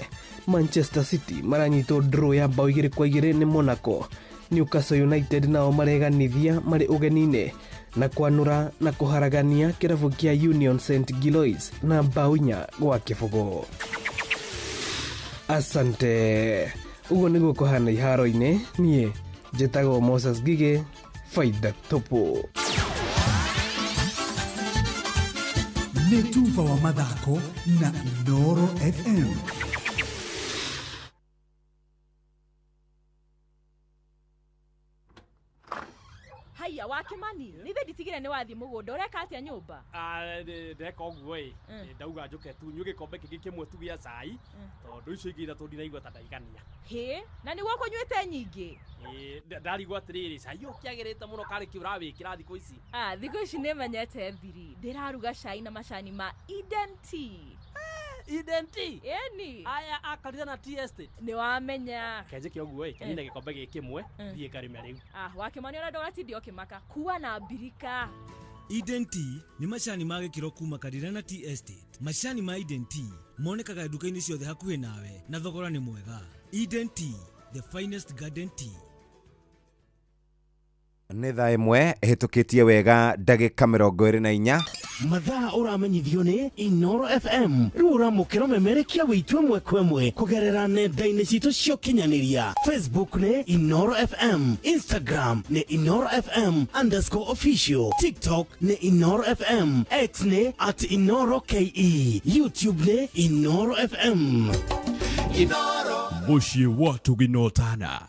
Manchester City maranyitwo draw ya mbao 2-2 nĩ Monaco. Newcastle United nao mareganithia marĩ ũgeninĩ na kwanũra na kũharagania kĩrabu kĩa Union St Gilois na mbao 4 gwa kĩbũgũ. Asante. Uguo nĩguo kũhana iharo-inĩ. Niĩ njĩtagwo Moses Gigi, faida tupu. Nĩ tuba wa mathako na Inooro FM. Haya Wakimani, nithe nditigire ni wathi mugunda ureka atia nyumba? Ndeka ũguo ndauga njuke tu nyuge gĩkombe kĩngĩ kĩmwe tu gĩa cai tondũ icio ingĩ ithatũ ndiraigua ta ndaigania. Hĩ, na nĩguo kũnyuĩte nyingĩ? Ndarigua atĩrĩrĩ, cai ũkĩagĩrĩte mũno karĩ kĩ ũrawĩkĩra thikũ ici? Thikũ ici nĩmenyete thiri, ndĩraruga cai na macani ma Eden Tea. Eden Tea? Eni. Aya akarira na Tea Estate. Nĩ wamenya. Kenje ũguo kĩnina gĩkombe gĩkĩ kĩmwe thiĩ ngarĩme rĩu. Wakimani ona ndũgatindi ũkĩmaka. Kuwa na mbirika. Eden Tea nĩ macani ma gĩkĩro kuma Karira na Tea Estate. Macani ma Eden Tea monekaga nduka-inĩ ciothe hakuhĩ nawe na thogora nĩ mwega. Eden Tea, the finest garden tea. Nĩ thaa ĩmwe ĩhĩtũkĩtie wega ndagĩka 24. Mathaa ũramenyithio nĩ Inooro FM. Rĩu ũramũkĩra ũmemerekia wĩitũ ĩmwe kwa ĩmwe kũgerera nenda-inĩ citũ cia ũkinyanĩria. Facebook nĩ Inooro FM, Instagram nĩ Inooro FM_official, TikTok nĩ Inooro FM, X nĩ @InooroKE, YouTube nĩ Inooro FM. Inooro muciĩ wa tũginotana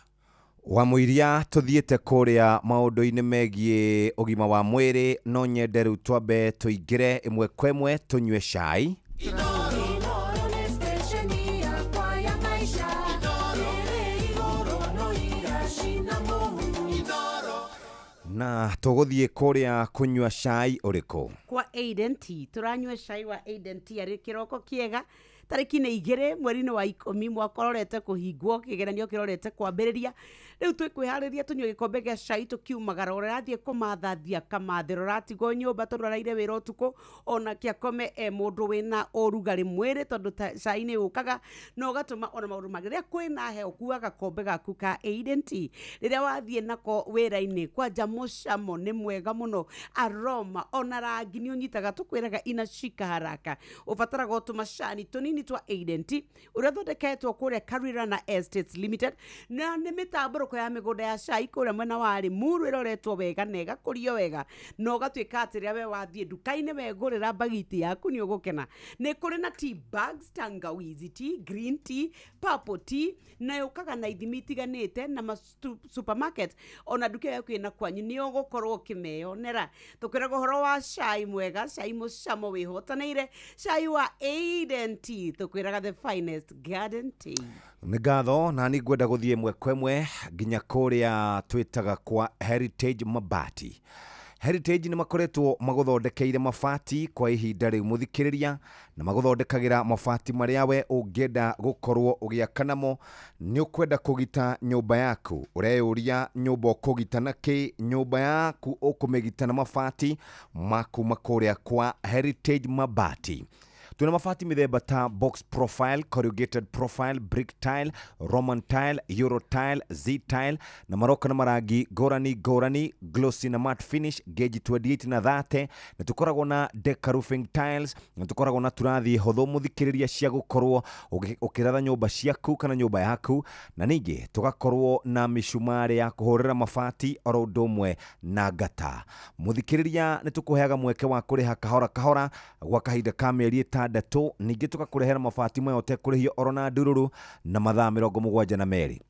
Wamũiria tuthiĩte kũrĩa maũndũ-inĩ megiĩ ũgima wa mwĩrĩ, no nyende rĩu twambe tũingĩre ĩmwe kwa ĩmwe tũnyue cai. Na tũgũthiĩ kũrĩa kũnyua cai ũrĩkũ? Kwa Aiden Tea. Tũranyua cai wa Aiden Tea arĩ kĩroko kĩega. Tarĩki nĩ 2 mweri-inĩ wa 10 mwaka ũrorete kũhingwo, kĩgeranio kĩrorete kwambĩrĩria. Rĩu twĩkwĩharĩria tũnyue gĩkombe gĩa cai tũkiumagara, ũrathiĩ kũmathathia kamathĩro, ratigwo nyũmba tũraraire wĩra ũtukũ, ona kĩakome mũndũ wĩna ũrugarĩ mwĩrĩ, tondũ cai nĩ ũkaga na ũgatũma ona maũndũ mangĩ. Rĩrĩa kwĩna heho, kuua gakombe gaku ka Aiden Tea, rĩrĩa wathiĩ nako wĩra-inĩ, kwanja mũcamo nĩ mwega mũno, aroma ona rangi nĩ ũnyitaga. Tũkwĩraga inashika haraka, ũbataraga o tũmacani tũnini twa Aiden Tea ũrĩa thondeketwo kũrĩa Karirana Estates Limited, na nĩ mĩtambũrũko ya mĩgũnda ya cai kũrĩa mwena wa Limuru ĩroretwo wega na ĩgakũrio wega, na ũgatuĩka atĩ rĩrĩa we wathiĩ nduka-inĩ wegũrĩra bagiti yaku nĩ ũgũkena. Nĩ kũrĩ na tea bags, tangawizi tea, green tea, purple tea, na yũkaga na ithimi itiganĩte na supermarket ona nduka yaku ĩna kwanyu nĩ ũgũkorwo ũkĩmeyonera. Tũkwĩraga ũhoro wa cai mwega, cai mũcamo wĩhotanĩire, cai wa Aiden Tea, tũkwĩraga the finest garden tea. Nĩ ngatho, na nĩ ngwenda gũthiĩ ĩmwe kwa ĩmwe nginya kũrĩa twĩtaga kwa Heritage Mabati. Heritage nĩ makoretwo magũthondekeire mabati kwa ihinda rĩu mũthikĩrĩria, na magũthondekagĩra mabati marĩa we ũngĩenda gũkorwo ũgĩaka namo. Nĩ ũkwenda kũgita nyũmba yaku, ũreyũria nyũmba ũkũgita na kĩ? Nyũmba yaku ũkũmĩgita na mabati makuma kũrĩa kwa Heritage Mabati. Tuna mabati mĩthemba ta box profile, corrugated profile, brick tile, roman tile, euro tile, z tile, na maroka na marangi ngũrani, glossy na matte finish, gauge 28 na 30, na tukoragwo na deca roofing tiles, na tukoragwo na turathi hũthũ mũthikĩrĩria cia gũkorwo ũkĩratha nyũmba ciaku kana nyũmba yaku, na ningĩ tugakorwo na mĩcumarĩ ya kũhũrĩra mabati oro ũndũ ũmwe na ngata. Mũthikĩrĩria nĩ tũkũheaga mweke wa kũrĩha kahora kahora gwa kahinda ka mĩeri ĩtandatũ, ningĩ tũgakũrehera mabati maya ũtekũrĩhio oro na ndururu na mathaa 72.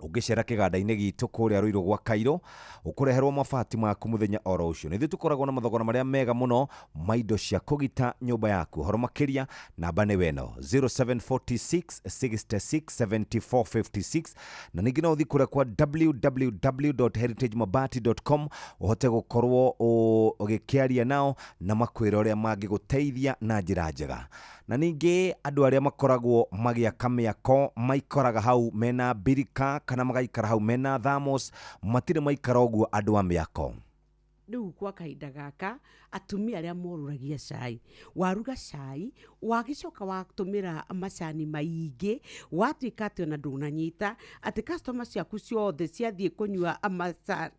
Ũngĩcera kĩganda-inĩ gitũ kũrĩa Ruiru gwa Kairũ, ũkũreherwo mabati maku mũthenya oro ũcio. Nĩ tũkoragwo na mathogora marĩa mega mũno ma indo cia kũgita nyũmba yaku. Horo makĩria namba nĩ weno 0746667456, na ningĩ no ũthiĩ kũrĩa kwa www.heritagemabati.com ũhote gũkorwo ũgĩkĩaria nao na makwĩra ũrĩa mangĩgũteithia na njĩra njega. Na ningĩ andũ arĩa makoragwo magĩaka mĩako maikoraga hau mena birika kana magaikara hau mena thamos, matirĩ maikara ũguo andũ a mĩako. Rĩu kwa kahinda gaka atumia arĩa morũragia cai, waruga cai wagĩcoka watũmĩra macani maingĩ, watuĩka atĩ ona ndũnanyita atĩ customer ciaku ciothe ciathiĩ kũnyua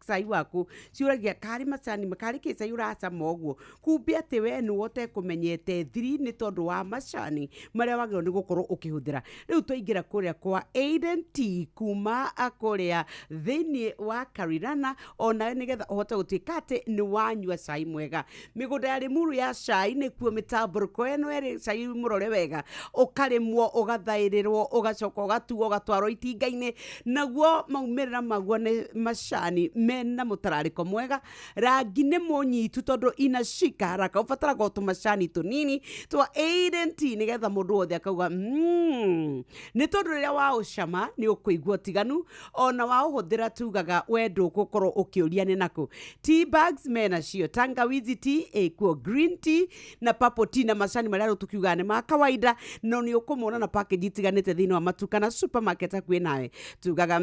cai waku ciũragia karĩ macani karĩ kĩcai ũracama ũguo, kumbe atĩ we nĩwe ũtekũmenyete thiri nĩ tondũ wa macani marĩa wagĩrĩirwo nĩ gũkorwo ũkĩhũthĩra. Rĩu twaingĩra kũrĩa kwa Aiden Tea kuma kũrĩa thĩinĩ wa Karirana, ona nĩgetha ũhote gũtuĩka atĩ nĩ wanyua cai mwega. Mĩgũnda ya Limuru ya cai nĩkuo mĩtambũrũko ĩno ĩrĩ cai mũrore wega, ũkarĩmwo ũgathaĩrĩrwo ũgacoka ũgatuo ũgatwarwo itinga-inĩ, naguo maumĩrĩra maguo nĩ macani mena mũtararĩko mwega, rangi nĩ mũnyitu tondũ inashika haraka. Ũbataraga tũmacani tũnini twa Aiden Tea nĩgetha mũndũ wothe akauga nĩ tondũ rĩrĩa waũcama nĩ ũkũigua tiganu, ona waũhũthĩra tugaga we ndũgũkorwo ũkĩũria nĩ nakũ. Tea bags mena cio, tangawizi tea ekuo, green tea na purple tea, na macani marĩa rĩu tukiuga nĩ ma kawaida, no nĩ ũkũmona na package itiganĩte thĩinĩ wa matuka na supermarket hakuhĩ nawe. Tugaga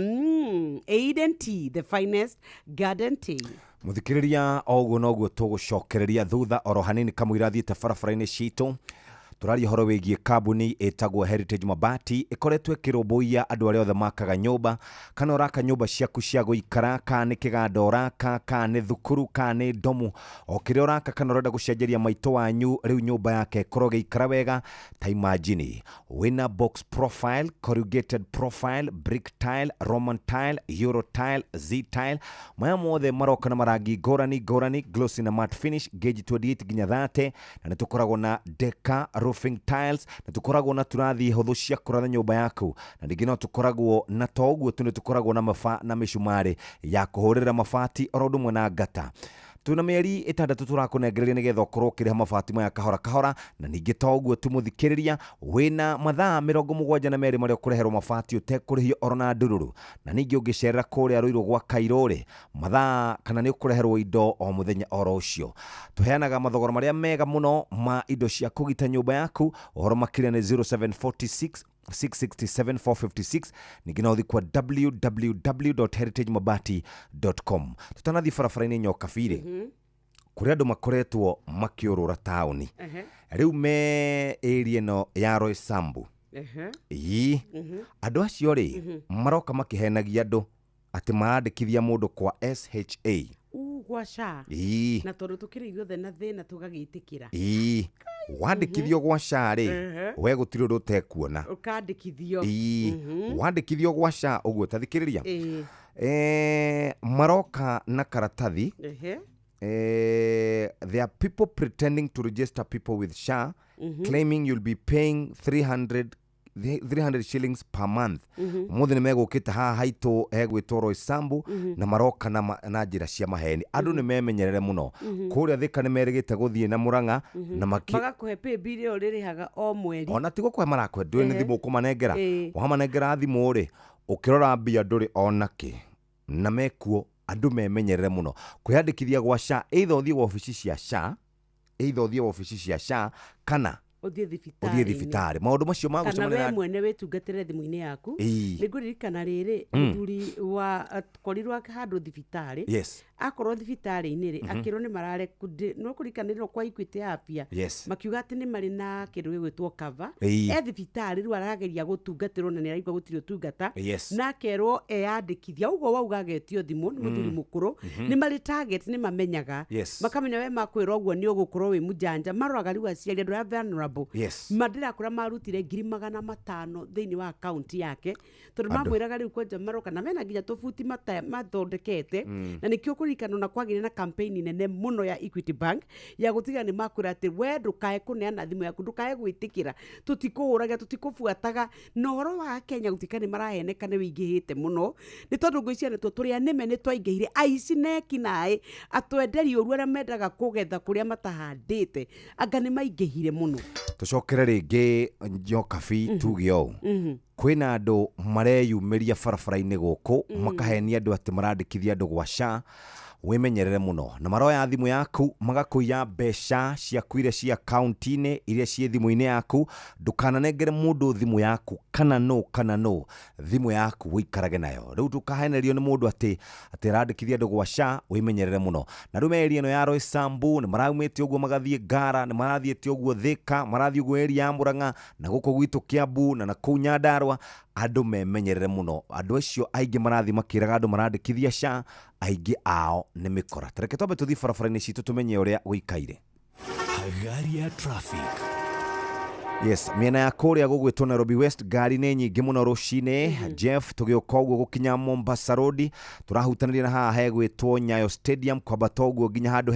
Aiden Tea, the finest garden tea. Mũthikĩrĩria o ũguo noguo tũgũcokereria thutha oro hanini kamũira thiĩte barabara-inĩ citũ. Tũraria horo wĩgiĩ kambuni ĩtagwo Heritage Mabati, ĩkoretwo ĩkĩrũmbũiya andũ arĩa othe makaga nyũmba, kana ũraka nyũmba ciaku cia gũikara, kana nĩ kĩganda ũraka, kana nĩ thukuru, kana nĩ domu, o kĩrĩa ũraka kana ũrenda gũcenjeria maitũ wanyu rĩu nyũmba yake ĩkorwo ĩgĩikara wega. Ta imagine wĩna box profile, corrugated profile, brick tile, roman tile, euro tile, z tile, maya mothe maroka na marangi ngũrani, glossy na matte finish, gauge 28 nginya 30, na nĩ tũkoragwo na deca waterproofing tiles, na tukoragwo na turathi hotho cia kuratha nyumba yaku, na ningĩ no tukoragwo na toguo tu nĩ tukoragwo na mĩcumarĩ ya kũhũrĩra mabati oro ũndũ ũmwe na ngata. Tuna mĩeri 6 tũrakũnengereria nĩgetha ũkorwo ũkĩrĩha mabati maya kahora kahora, na ningĩ toguo tũmũthikĩrĩria wĩna mathaa 72 marĩa ũkũreherwo mabati ũtekũrĩhio oro na ndururu, na ningĩ ũngĩcerera kũrĩa Ruiru gwa Kairũ mathaa kana nĩ ũkũreherwo indo o mũthenya oro ũcio. Tũheanaga mathogora marĩa mega mũno ma indo cia kũgita nyũmba yaku, ũhoro makĩria nĩ 0746 667 456. Ningĩ no ũthiĩ kwa www.heritagemabati.com. Tutanathi barabara-inĩ nyoka biri kũrĩa andũ makoretwo makĩũrũra taũni rĩu me area ĩno ya Roysambu. Andũ acio maroka makĩhenagia andũ atĩ marandĩkithia mũndũ kwa SHA gwa SHA na tondũ tũkĩrĩ ithuothe na thĩna tũgagĩtĩkĩra. Wandĩkithio gwa SHA we gũtirĩ ũndũ ũtekuona ũkandĩkithio. Wandĩkithio gwa SHA ũguo tathikĩrĩria maroka na karatathi. There are people pretending to register people with SHA, claiming you'll be paying 300 shillings per month. Mũthĩ nĩ megũkĩte haha haitũ hegwĩtwo Roysambu na maroka na njĩra cia maheni. Andũ nĩ memenyerere mũno kũrĩa Thika nĩ merĩgĩte gũthiĩ na Murang'a na magakũhe pay bill ĩyo rĩrĩhaga o mweri. Ona tigo kwa marakũhe ndũĩ nĩ thimũ ũkũmanengera wamanengera thimũ ũkĩrora mbia ndũrĩ onakĩ na mekuo. Andũ memenyerere mũno kwĩyandĩkithia gwa SHA, either ũthiĩ ofici cia SHA kana ũthiĩ thibitarĩ. Maũndũ macio ma gũcemania kana we mwene wĩtungatĩre thimũ-inĩ yaku. Nĩngũririkana rĩrĩ mũthuri wa korirwo handũ thibitarĩ, akorwo thibitarĩ-inĩ akĩrwo nĩ no kũrikanĩrwo kwa Equity Afya makiuga atĩ nĩ marĩ na kĩndũ gĩgwĩtwo cover thibitarĩ rĩu arageria gũtungatĩrwo na nĩ araigua gũtirĩ ũtungata na akerwo eyandĩkithia. Ũguo wauga agetio thimũ nĩ mũthuri mũkũrũ, nĩ marĩ target, nĩ mamenyaga makamenya we makwĩra ũguo nĩ ũgũkorwo wĩ mũjanja. Maroraga rĩu aciari andũ arĩa vulnerable mandirakũra marutire 500,000 thĩinĩ wa akaunti yake tondũ mamwĩraga rĩu kwanja maroka na mena nginya tũbuti mathondekete. Na nĩkĩo kũririkana na kwagĩrĩire na campaign nene mũno ya Equity Bank ya gũtiga nĩ makwĩra atĩ we ndũkae kũneana thimũ yaku, ndũkae gwĩtĩkĩra, tũtikũhũraga tũtikũbuataga. Na ũhoro wa Kenya gũtika nĩ maraheneka nĩ wĩingĩhĩte mũno nĩ tondũ ngũ icio nĩ tũrĩa nĩme nĩ twaingĩhire aici neki naĩ atwenderi ũru arĩa mendaga kũgetha kũrĩa matahandĩte anga nĩ maingĩhire mũno. Tũcokere rĩngĩ Njokabi tuge ũũ kwĩna andũ mareyumĩria barabara-inĩ gũkũ makahenia andũ atĩ marandĩkithia andũ gwa SHA. Wĩmenyerere mũno na maroya thimũ yaku magakũiya mbeca ciaku iria cia akaunti-inĩ iria ciĩ thimũ-inĩ yaku. Ndũkananengere mũndũ thimũ yaku kana no thimũ yaku wĩikarage nayo. Rĩu ndũkahenerio nĩ mũndũ atĩ arandĩkithia andũ gwa SHA. Wĩmenyerere mũno na rĩu area ĩno ya Roysambu nĩ maraumĩte ũguo magathiĩ Ngara, nĩ marathiĩte ũguo Thika, marathiĩ ũguo area ya Murang'a na gũkũ gwitũ Kiambu na kũu Nyandarua. Andũ memenyerere mũno. Andũ acio aingĩ marathiĩ makĩraga andũ marandĩkithia SHA, aingĩ ao nĩ mĩkora. Tareke twambe tũthiĩ barabara-inĩ citũ tũmenye ũrĩa gũikaire. Hagari ya traffic. Miena ya kũrĩa gũgwĩtwo Nairobi West ngari nĩ nyingĩ mũno rũcinĩ. Jeff tũgĩũka ũguo gũkinya Mombasa Road tũrahutanĩria na haha hegwĩtwo Nyayo Stadium kwambata ũguo nginya handũ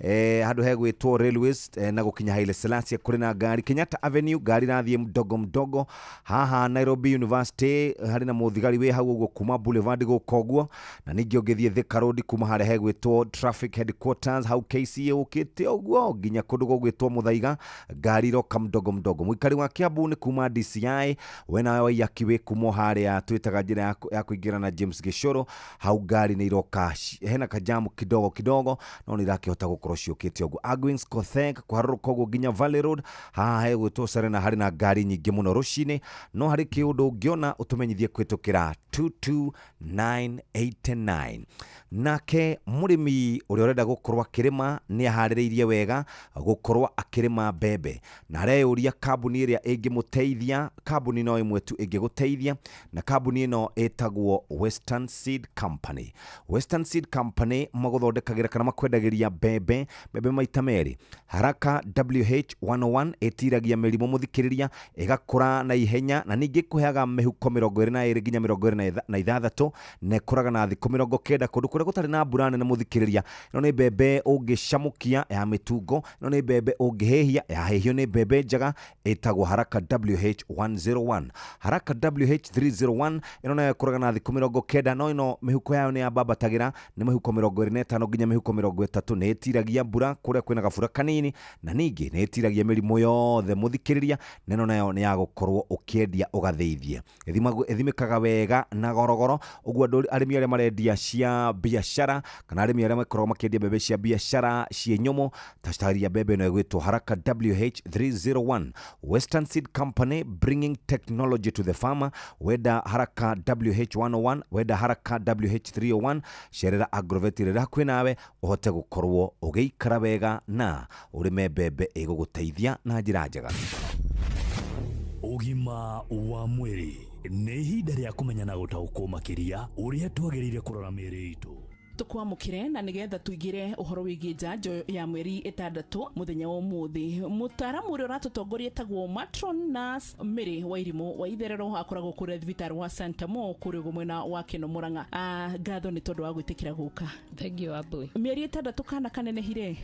hegwĩtwo Railways na gũkinya Haile Selassie kũrĩ na ngari. Kenyatta Avenue ngari rathiĩ mdogo haha Nairobi University harĩ na mũthigari wĩ hau ũguo kuma Boulevard gũka ũguo, na ningĩ ũngĩthiĩ Thika Road kuma harĩa hegwĩtwo Traffic Headquarters hau KCA ũkĩte ũguo nginya kũndũ gũgwĩtwo Mũthaiga ngari roka mdogo. Mwikari wa Kiambu nĩ kuma DCI wena waiyaki wĩ kuma harĩa twĩtaga njĩra ya kũingĩra na James Gĩcoro hau ngari nĩ iroka hena kajamu kidogo no nĩ irakĩhota gũkorwo ciũkĩte ũguo. Agwings Kothek kũharũrũka ũguo nginya Valley Road haha hegwĩtwo Serena harĩ na ngari nyingĩ mũno rũcinĩ, no harĩ kĩũndũ ũngĩona ũtũmenyithie kwĩtũkĩra 22989. Nake mũrĩmi ũrĩa ũrenda gũkorwo akĩrĩma nĩ aharĩrĩirie wega gũkorwo akĩrĩma mbembe na areyũria kambuni ĩrĩa ĩngĩmũteithia. Kambuni no ĩmwe tu ĩngĩgũteithia na kambuni ĩno ĩtagwo Western Seed Company. Western Seed Company magũthondekagĩra kana makwendagĩria mbembe maita merĩ. Haraka WH101 ĩtiragia mĩrimũ mũthikĩrĩria, ĩgakũra na ihenya na ningĩ kũheaga mĩhuko 22 nginya 26 na ĩkũraga na thikũ 90 kũndũ kũrĩa gũtarĩ na mbura nene mũthikĩrĩria. Ĩno nĩ mbembe ũngĩcamũkia ya mĩtungo, ĩno nĩ mbembe ũngĩhĩhia ya hĩhio, nĩ mbembe mbembe njega ĩtagwo Haraka WH101. Haraka WH301 ĩno nayo ĩkũraga na thikũ 90, no ĩno mĩhuko yayo nĩ yambambatagĩra nĩ mĩhuko 25 nginya mĩhuko 30. Nĩ ĩtiragia mbura kũrĩa kwĩna gabura kanini, na ningĩ nĩ ĩtiragia mĩrimũ yothe mũthikĩrĩria, na ĩno nayo nĩ ya gũkorwo ũkĩendia ũgathĩithie. Ĩthimĩkaga wega na gorogoro, ũguo andũ arĩmi arĩa marendia cia biashara kana arĩmi arĩa makoragwo makĩendia mbembe cia biashara cie nyũmũ, tacitaria mbembe ĩno ĩgwĩtwo Haraka WH301. Western Seed Company, bringing technology to the farmer. Wenda Haraka WH101, wenda Haraka WH301, cerera Agrovet ĩrĩa hakuhĩ nawe ũhote gũkorwo ũgĩikara wega na ũrĩme mbembe ĩgũgũteithia na njĩra njega. Ũgima wa mwĩrĩ nĩ ihinda rĩa kũmenya na gũtaũkwo makĩria ũrĩa twagĩrĩire kũrora mĩĩrĩ itũ. tukwamukire na nigetha tuigire uhoro wigie njanjo ya mweri 6 muthenya wa umuthi. Mutaramu uria uratutongoria etagwo matron nurse Mary Wairimu wa itherero akoragwo kuri thibitarĩ wa Santa Mo kuri mwena wa Kino Murang'a. Ngatho ni tondu wa gwitikira guka. Thank you Abui. Mieri 6 kana kanenehire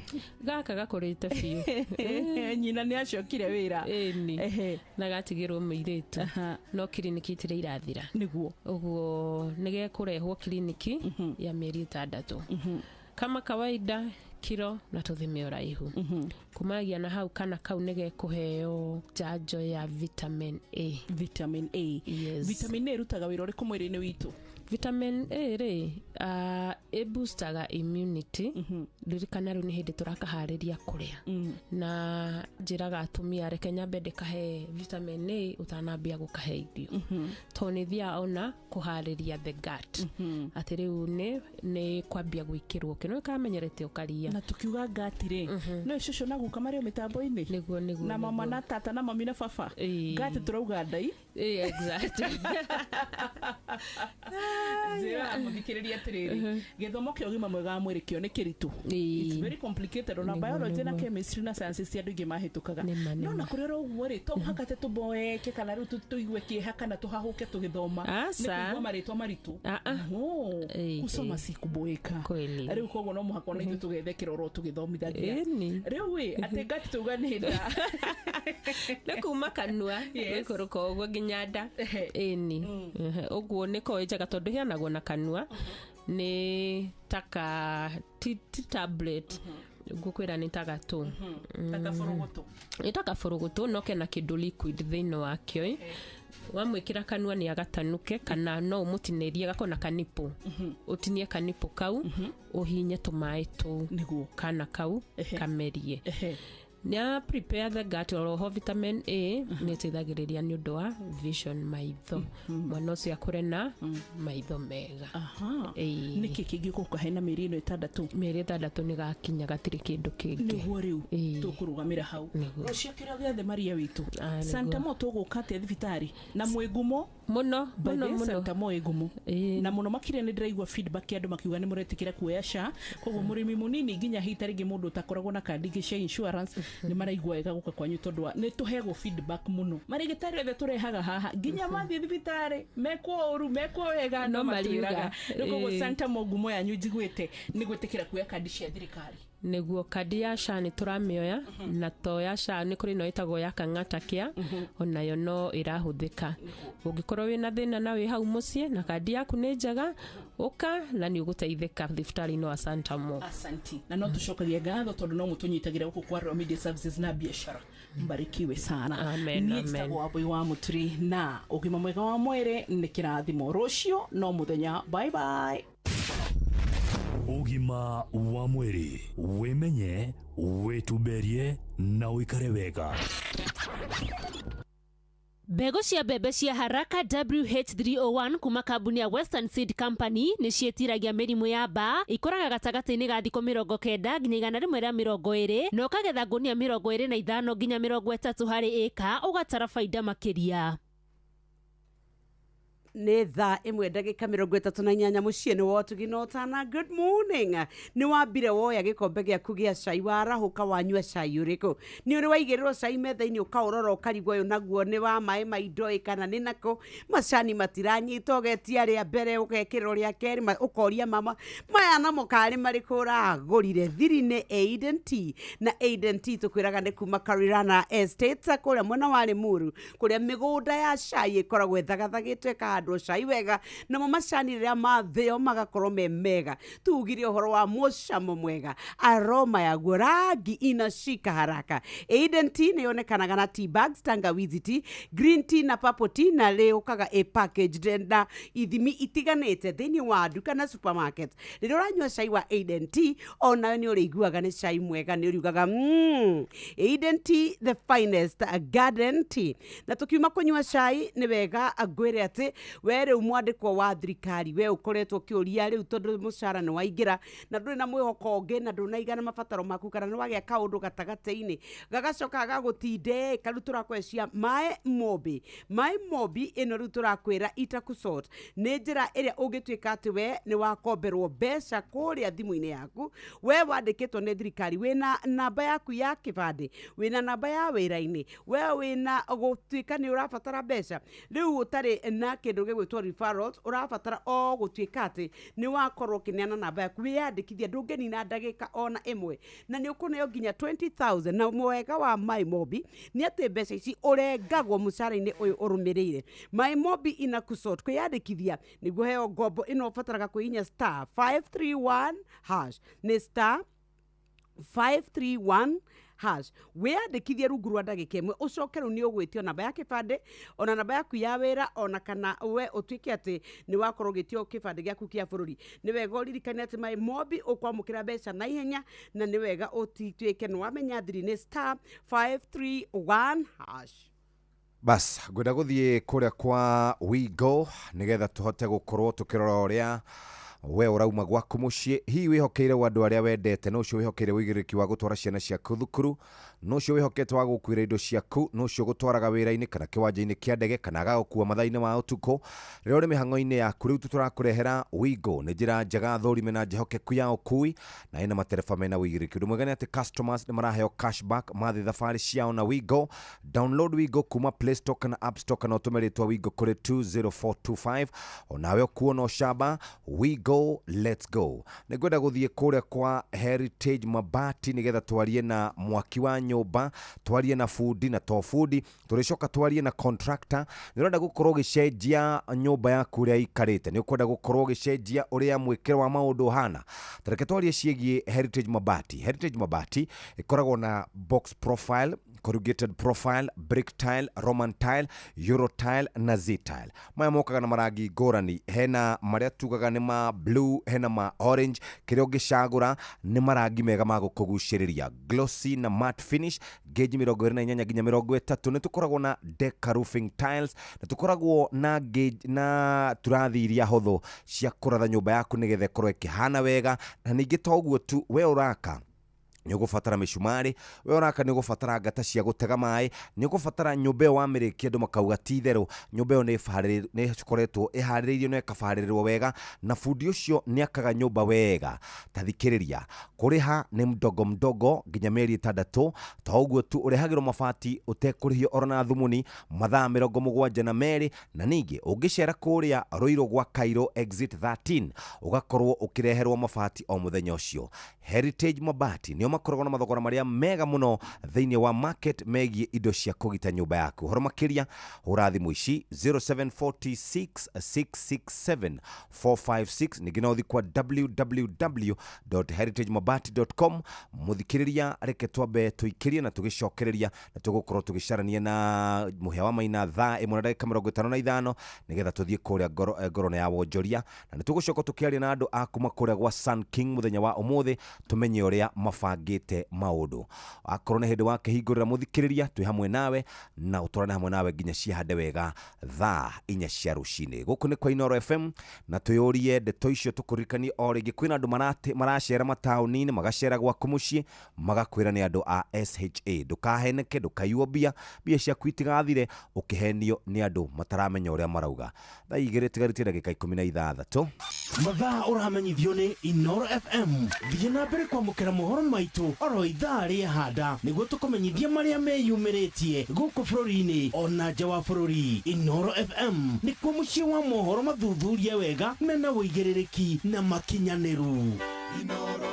gaka gakorete biu nyina ni acokire wira eni na gatigirwo muiritu no kiriniki itire irathira niguo uguo nige kurehwo kiriniki ya mieri 6 kama kawaida kiro na tuthime uraihu kumagia na hau kana kau nige kuheo njanjo ya vitamin A. Vitamin A. Yes. Vitamin A rutaga wira uri kumwiri-ini witu. Vitamin A ri boostaga immunity ririkana riu ni hindi turakahariria kuria na njiraga atumia reke nyambe ndikahe vitamin A utanambia gukahe irio tonithia ona kuhariria the gut ati riu ni kwambia gwikirwo kino kamenyerete ukaria na tukiuga gut ri no icusho na guka mario mitambo-ini niguo na mama na tata na mami na baba gut turauga ndai exactly Zira muthikiriria atiriri githomo kio gima mwega wa mwiri kio ni kiritu. It's very complicated ona biology na chemistry na sciences cia ndugi mahitukaga no na kurira uguo ri to hakate tuboeke kana riu tuigwe kiehaka na tuhahuke tugithoma ni kuigwa maritwa maritu kusoma si kuboeka riu koguo no muhako na ithu tugethe kiroro tugithomithagia riu we ati ngati tuga ni nda ne kuma kanua ikuruka uguo nginya nda eni uguo niko ejaga tondu hianagwo na kanua ni taka tablet gukwira ni tagatu taka furugutu no kena kindu liquid thino wakyo wamwikira kanua ni agatanuke kana no umutinerie gakona kanipo utinie kanipo kau uhinye tumai tu kana kau kamerie nya prepare the gut oroho vitamin A ni teithagiriria ni undu wa vision maitho mwana ucio akure na maitho mega niki kingi gukahe na mieri 6 mieri 6 ni gakinya gatiri kindu kingi niguo riu tukurugamira hau rucio kiro giothe Maria witu Santa Mo tugukate thibitari na mwigumo muno Santa Mo igumo na muno makire ni ndiraigwa feedback ya andu makiuga ni muretikira kuoya SHA koguo murimi munini nginya hitarigi mundu utakoragwo na kandi cia insurance ni maraigwa ega guka kwanyu tondu ni tuhego feedback muno marigitari othe turehaga haha nginya mathi thibitari mekwo uru mekwo wega no matwiraga koguo Santa Mo gumo yanyu njiguite ni gwitikira kuoya kandi cia thirikari niguo kandi ya SHA ni turamioya na to ya SHA ni kuri no itagwo ya kang'atakia onayo no irahuthika ungikorwo wina thina na wi hau mucie na kandi yaku ni njega uka na ni uguteithika thibitari no Santa Mo. Asanti na no tucokagie ngatho tondu no mutunyitagira guku kwa Royal Media Services na biashara mbarikiwe sana amen amen Abui wa Muturi na ugima mwega wa mwere ni kirathimo rucio no muthenya bye bye. Ugima wa mwiri wimenye wituberie na uikare wega. Mbegu cia mbembe cia Haraka WH301 kuma kambuni ya Western Seed Company ni cietiragia mirimu ya mbaa ikoraga gatagati-ini ga thikũ 90 nginya 120 na ukagetha ngunia 25 nginya 30 harĩ ĩka ugatara faida makiria. nä thaa ĩmwe ndagĩka 38 mũciĩ-inĩ wa Ũtugi. Good morning. Nĩ wambire woya gĩkombe gĩaku gĩa cai warahũka wanyua cai ũrĩkũ? Nĩ ũrĩ waigĩrĩrwo cai metha-inĩ ũkaũrora ũkarigwo ũyũ naguo nĩ wa maĩ ma indo kana nĩ nako macani matiranyita ũgetia rĩa mbere ũgekĩrĩrwo rĩa kerĩ ũkoria mama maya namo karĩ marĩkũ ũragũrire? Thiri nĩ Aiden Tea, na Aiden Tea tũkwĩraga nĩ kuma Karirana Estate kũrĩa mwena wa Limuru, kũrĩa mĩgũnda ya cai ĩkoragwo ĩthagathagĩtwo ĩkahandwo cai wega, namo macani rĩrĩa mathĩo magakorwo me mega. Tugire ũhoro wa mũcamo mwega, aroma yaguo, rangi inashika haraka. Aiden Tea nĩ yonekanaga na tea bags, tangawizi tea, green tea na purple tea, na rĩũkaga packaged na ithimi itiganĩte thĩinĩ wa duka na supermarket. Rĩrĩa ũranyua cai wa Aiden Tea, onawe nĩ ũrĩiguaga nĩ cai mwega, nĩ ũriugaga Aiden Tea, the finest garden tea. Na tukiuma kũnyua cai nĩ wega ngwĩre atĩ we rĩu mwandĩkwo wa thirikari, we ũkoretwo ũkĩũria rĩu tondũ mũcara nĩ waingĩra na ndũrĩ na mwĩhoko ũngĩ na ndũnaigana mabataro maku, kana nĩ wagĩa kaũndũ gatagatĩ-inĩ gagacoka gagũtindĩka, rĩu tũrakwĩcia My Mobi. My Mobi ĩno rĩu tũrakwĩra itakusort nĩ njĩra ĩrĩa ũngĩtuĩka atĩ we nĩ wakomberwo mbeca kũrĩa thimũ-inĩ yaku, we wandĩkĩtwo nĩ thirikari, wĩna namba yaku ya kĩbandĩ, wĩna namba ya wĩra-inĩ, we wĩna gũtuĩka nĩ ũrabatara mbeca, rĩu ũtarĩ na kĩndũ gĩgwĩtwo referrals, ũrabatara o gũtuĩka atĩ nĩ wakorwo ũkĩneana namba yaku, wĩyandĩkithia, ndũngĩnina ndagĩka ona ĩmwe, na nĩ ũkũneo nginya 20,000. Na mwega wa My Mobi nĩ atĩ mbeca ici ũrengagwo mũcara-inĩ ũyũ ũrũmĩrĩire. My Mobi inakusort kwĩyandĩkithia nĩguo heo ngombo ĩno ũbataraga kũhihinya star 531 hash, nĩ star 531 hash. Wĩyandĩkithie rungu rwa ndagĩka ĩmwe, ũcoke rĩu nĩ ũgwĩtio namba ya kĩbandĩ, ona namba yaku ya wĩra, ona kana we ũtuĩke atĩ nĩ wakorwo ũgĩtio kĩbandĩ gĩaku kĩa bũrũri. Nĩ wega ũririkane atĩ My Mobi ũkwamũkĩra mbeca na ihenya, na nĩ wega ũtituĩke nĩ wamenya thiri nĩ star 531 hash. Bas, ngwenda gũthiĩ kũrĩa kwa WeGo nĩgetha tũhote gũkorwo tũkĩrora ũrĩa we ũrauma gwaku mũciĩ. Hihi wĩhokeire andũ arĩa wendete, no ũcio wĩhokeire wĩigĩrĩrĩki wa gũtwara ciana ciaku thukuru, no ũcio wĩhokete wa gũkuĩra indo ciaku, no ũcio gũtwaraga wĩra-inĩ kana kĩwanja-inĩ kĩa ndege kana agagũkua mathaa-inĩ ma ũtukũ. Rĩrĩa ũrĩ mĩhang'o-inĩ yaku, rĩu tũrakũrehera WeGo. Nĩ njĩra njega thũrime na njehokeku ya ũkui, na ĩna matereba mena wĩigĩrĩki. Ũndũ mwega nĩ atĩ customers nĩ maraheo cashback mathiĩ thabarĩ ciao na WeGo. Download WeGo kuma Play Store kana App Store, kana ũtũme rĩtwa WeGo kũrĩ 20425. Onawe ũkuona ũcamba WeGo. Let's go. Nĩngwenda gũthiĩ kũrĩa kwa Heritage Mabati nĩgetha twarie na mwaki wa nyũmba, twarie na fundi, na to fundi tũrĩcoka twarie na contractor. Nĩ ũrenda gũkorwo ũgĩcenjia nyũmba yaku ũrĩa ikarĩte, nĩ ũkwenda gũkorwo ũgĩcenjia ũrĩa mwĩkĩre wa maũndũ ũhana, tareke twarie ciĩgiĩ Heritage Mabati. Heritage Mabati ĩkoragwo na box profile, corrugated profile, brick tile, Roman tile, Euro tile na Z tile. Maya mokaga na marangi ngũrani, hena marĩa tugaga nĩ ma blue, hena ma orange. Kĩrĩa ũngĩcagũra nĩ marangi mega ma gũkũgucĩrĩria, glossy na matte finish, gauge 28 nginya 30. Nĩ tũkoragwo na Deca roofing tiles, na tũkoragwo na gauge na turathi iria hũthũ cia kũratha nyũmba yaku nĩgetha ĩkorwo ĩkĩhana wega. Na ningĩ to ũguo tu, we ũraka nĩ ũgũbatara mĩcumarĩ, we ũraka nĩ ũgũbatara ngata cia gũtega maĩ, nĩ ũgũbatara nyũmba ĩyo wamĩrĩkia andũ makauga ti therũ, nyũmba ĩyo nĩ ĩkoretwo ĩharĩrĩirio na ĩkabarĩrĩrwo wega, na bundi ũcio nĩ akaga nyũmba wega. Ta thikĩrĩria, kũrĩha nĩ mdogo mdogo nginya mĩeri 6. To ũguo tu, ũrehagĩrwo mabati ũtekũrĩhio oro na thumuni mathaa 72, na ningĩ ũngĩcera kũrĩa Rũirũ gwa Cairo exit 13 ũgakorwo ũkĩreherwo mabati o mũthenya ũcio. Heritage Mabati nĩo makoragwo na mathogora marĩa mega mũno thĩinĩ wa market megiĩ indo cia kũgita nyũmba yaku. Horo makĩria hũra thimũ ici 0746667456. Ningĩ no ũthiĩ kwa www.heritagemabati.com. mũthikĩrĩria, reke twambe tũikĩrie na tũgĩcokereria, na tũgũkorwo tũgĩcarania na mũhĩa wa maina thaa 1:55 nĩgetha tũthiĩ kũrĩa ngoro ya wonjoria, na nĩ tũgũcoka tũkĩaria na andũ a kuma kũrĩa gwa Sun King mũthenya wa ũmũthĩ, tũmenye ũrĩa mabangĩte bangite maundu akorwo ni hindi wa kihingurira muthikiriria twi hamwe nawe na utorane hamwe nawe nginya ciahande wega thaa 4 cia rucini guku ni kwa Inoro FM na tuyurie ndeto icio tukuririkani o ringi kwina andu maracera matauni-ini magacera gwaku mucii magakwira ni andu a SHA ndukaheneke ndukayuo mbia ciaku itigathire ukihenio ni andu mataramenya uria marauga thaa 2 tigarite ndagika 16 mathaa uramenyithio ni Inoro FM thiĩ na mbere kwamũkĩra mohoro maitũ oro ithaa rĩa handa nĩguo tũkũmenyithia marĩa meyumĩrĩtie gũkũ bũrũri-inĩ ona nja wa bũrũri. Inoro FM nĩkuo mũciĩ wa mohoro mathuthurie wega mena wũigĩrĩrĩki na makinyanĩru. Inoro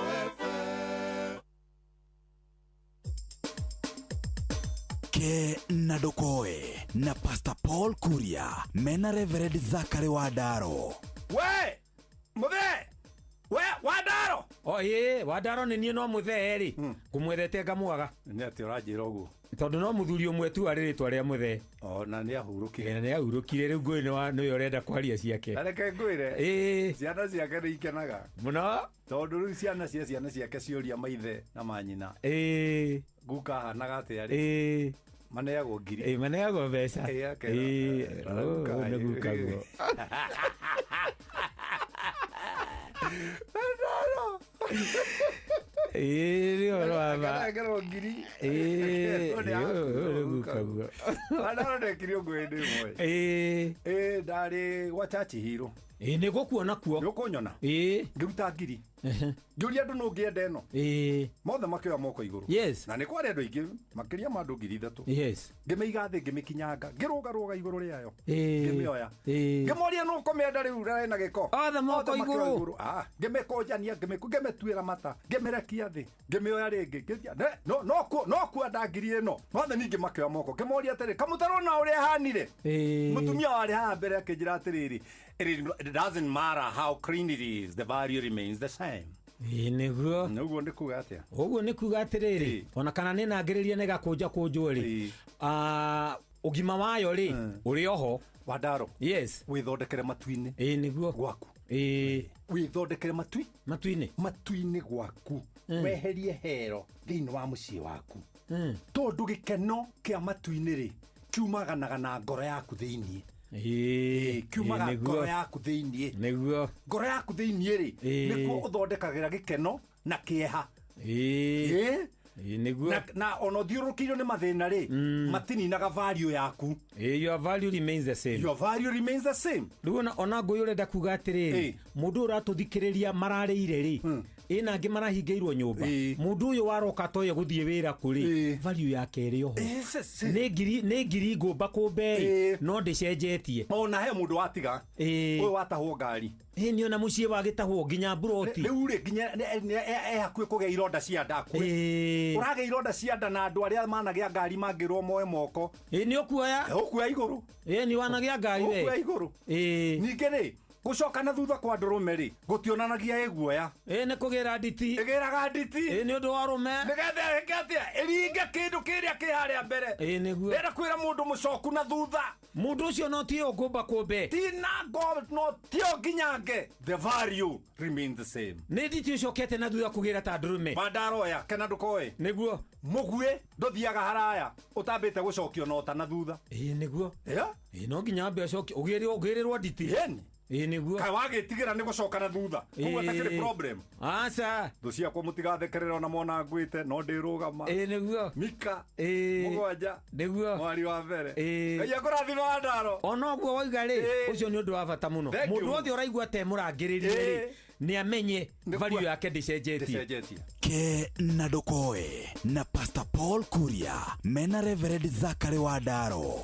Ke na Ndokoe na Pastor Paul Kuria mena Reverend Zachary Wadaro. We Wadaro oye Wadaro ni nie no muthe ri kumwethete ngamwaga ni ati uranjira uguo tondu no muthuri umwe tu ari ritwa ria muthe na ni ahurukire riu ngui ni urenda kwaria ciake areke ngwire ciana ciake ni ikenaga muno tondu riu ciana ciake cioria maithe na manyina guka hanaga ati ari maneagwo ngiri maneagwo mbeca nigukaguo Agaro ngiri Wadaro ndekire ngwende mwe ndari gwa chachi hiro nĩ gũkuona kuo nĩ ũkũnyona ngĩruta ngiri ngĩũria andũ no ngĩenda ĩno mothe makĩoya moko igũrũ na nĩ kwarĩ andũ aingĩ makĩria ma andũ 3,000 ngĩmĩiga thĩ ngĩmĩkinyanga ngĩrũgarũga igũrũ rĩayo ngĩmĩoya ngĩmoria no ũkũmĩenda rĩu rarĩ na gĩko othe moko igũrũ ngĩmĩkonjania ngĩmĩtuĩra mata ngĩmĩrekia thĩ ngĩmĩoya rĩngĩ no kwenda ngiri ĩno mothe ningĩ makĩoya moko ngĩmoria atĩrĩ kamũtarona ũrĩa hanire mũtumia warĩ haha mbere akĩnjĩra atĩrĩrĩ it doesn't matter how clean it is, the value remains the same. Niguo nĩ kuga atia ũguo nĩ kuga atĩrĩrĩ ona kana nĩ nangĩrĩria nĩ gakũnja kũnjwo rĩ ũgima wayo rĩ ũrĩ oho Wadaro wĩthondekere matu-inĩ niguo gwaku wĩthondekere matu-inĩ gwaku weherie hero thĩinĩ wa mũciĩ waku tondũ gĩkeno kĩa matu-inĩ rĩ kiumaganaga na ngoro yaku thĩinĩ kiumaga ngoro yaku thĩinĩ nĩguo ngoro yaku thĩinĩ rĩ nĩkuo ũthondekagĩra gĩkeno na kĩeha nĩguo na ona ũthiũrũrũkĩirio nĩ mathĩna rĩ matininaga value yaku your value remains the same rĩu ona ngũĩ ũrenda kuga atĩrĩrĩ mũndũ ũratũthikĩrĩria mararĩire rĩ ĩna angĩ marahingĩirwo nyũmba mũndũ ũyũ waroka toye gũthiĩ wĩra kũrĩ value yake ĩrĩ oho nĩ ngiri ngũmba kũmbe no ndĩcenjetie ona he mũndũ watiga ũyũ watahwo ngari nĩ ona mũciĩ wagĩtahwo nginya mburoti rĩu rĩ nginya hakuhĩ kũgĩa ironda cia nda ũragĩa ironda cia nda na andũ arĩa managĩa ngari mangĩrwo moe moko nĩ ũkuoya igũrũ nĩ wanagĩa ngari we ũkuoya igũrũ ningĩ rĩ gucoka na thutha kwa ndũrũme rĩ gũtionanagia ĩguoya nĩ kũgĩra nditi ĩgĩraga nditi nĩ ũndũ wa rũme nĩgetha ĩkĩatia ĩringe kĩndũ kĩrĩa kĩ harĩa mbere nĩguo ndĩrenda kwĩra mũndũ mũcoku na thutha mũndũ ũcio no tiyo ngũmba kũmbe no tiyo nginyange the value remains the same nĩ nditi ũcokete na thutha kũgĩra ta ndũrũme Wandaroya kena ndũkoe nĩguo mũguĩ ndũthiaga haraya ũtambĩte gũcokio nota na thutha nĩguo no nginya mbe acoki ũgĩrĩrwo nditi nĩguo kaĩ wagĩtigĩra nĩ gũcoka na thutha ũguo atakĩrĩ problem aca thũ ciakwa mũtigathekerera ona mona ngwĩte no ndĩrũgama nĩguo Mika mũgwanja nĩguo mwari wa mbere Ngai akũrathime Wandaro ona ũguo waiga rĩ ũcio nĩ ũndũ wa bata mũno mũndũ wothe ũraigua te mũrangĩrĩrie rĩ nĩ amenye value yake ndĩcenjetie Ke na Ndokoe na Pastor Paul Kuria mena Reverend Zachary Wadaro.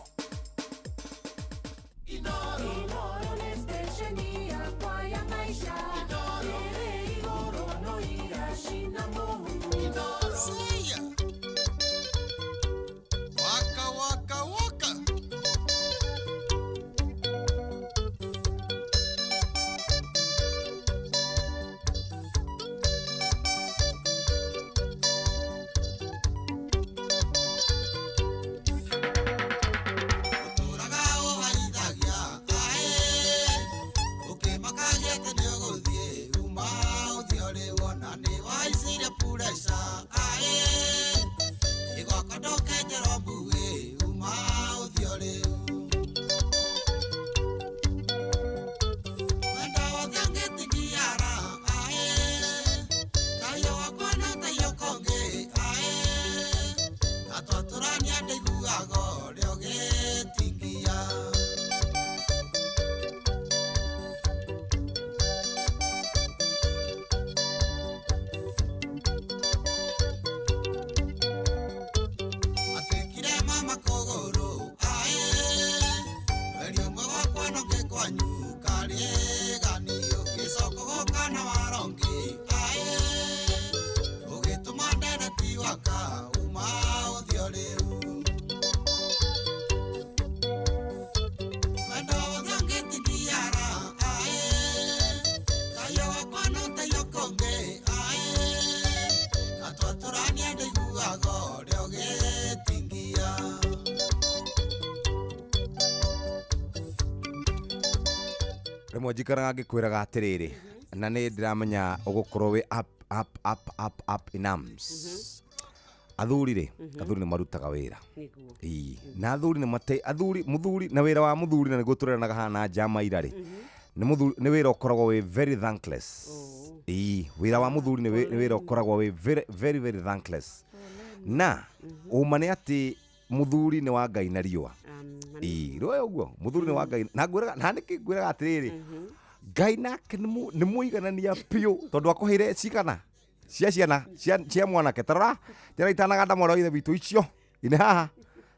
Pura Remwe njikaraga ngikwiraga atiriri na ni ndiramenya ugukorwo wi up in arms athuri ni marutaga wira na athuri ni mate athuri muthuri na wira wa muthuri na niguo tureranaga hana njama irari ni wira ukoragwo wi very thankless wira wa muthuri ni wira ukoragwo wi very thankless na uma ni ati muthuri ni wa Ngai na riua royo guo muthuri ni wa Ngai na ngwiraga na nikingwiraga atiriri Ngai nake ni muiganania piu tondu akoheire cigana cia mwanake tarora tena itanaga ndamoro ithe bitu icio ine haha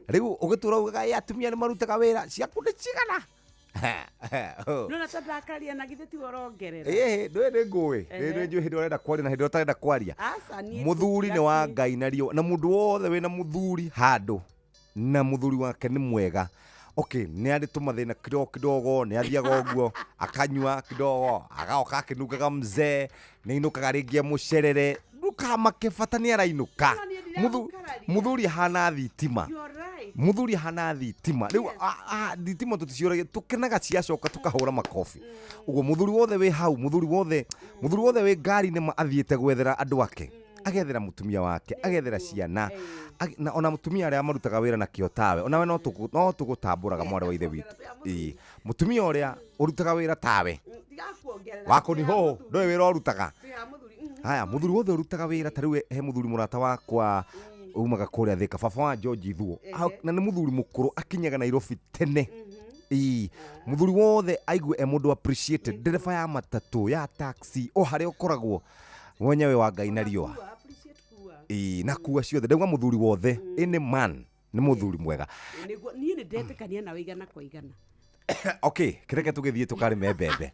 riu ugitura ugaga atumia ni marutaga wira ciaku ni cigana Nona tandakaria na githeti worongerera. Ndwe ni ngui. Ni nju hindi urenda kwaria na hindi utarenda kwaria. Muthuri ni wa Ngai na rio na mundu wothe wina muthuri handu na muthuri wake ni mwega. Okay, ni ari tumathina kidogo ni athiaga uguo akanyua kidogo agaoka akinukaga mzee ni inukaga ringi mucerere duka makifata ni arainuka muthuri hana thitima muthuri hana thitima riu thitima tuticiuragia tukenaga ciacoka tukahura makofi uguo muthuri wothe we hau muthuri wothe we ngari ni athiete gwethera andu ake agethera mutumia wake agethera ciana na ona mutumia aria marutaga wira na kiotawe ona we no tugutamburaga mware wa ithe witu mutumia uria urutaga wira tawe wako ni ho ndoe wira urutaga haya muthuri wothe urutaga wira tariwe he muthuri murata wakwa umaga kuria thika baba wa George Thuo na ni muthuri mukuru akinyaga Nairobi tene muthuri wothe aigue mundu appreciated ndereba ya matatu ya taxi o haria ukoragwo mwenyewe wa Ngai na riua na kuwa ciothe ndauga muthuri wothe ini man ni muthuri mwega ni ndetekania na wigana kwa igana. Okay, kireke tugithie tukari mbembe.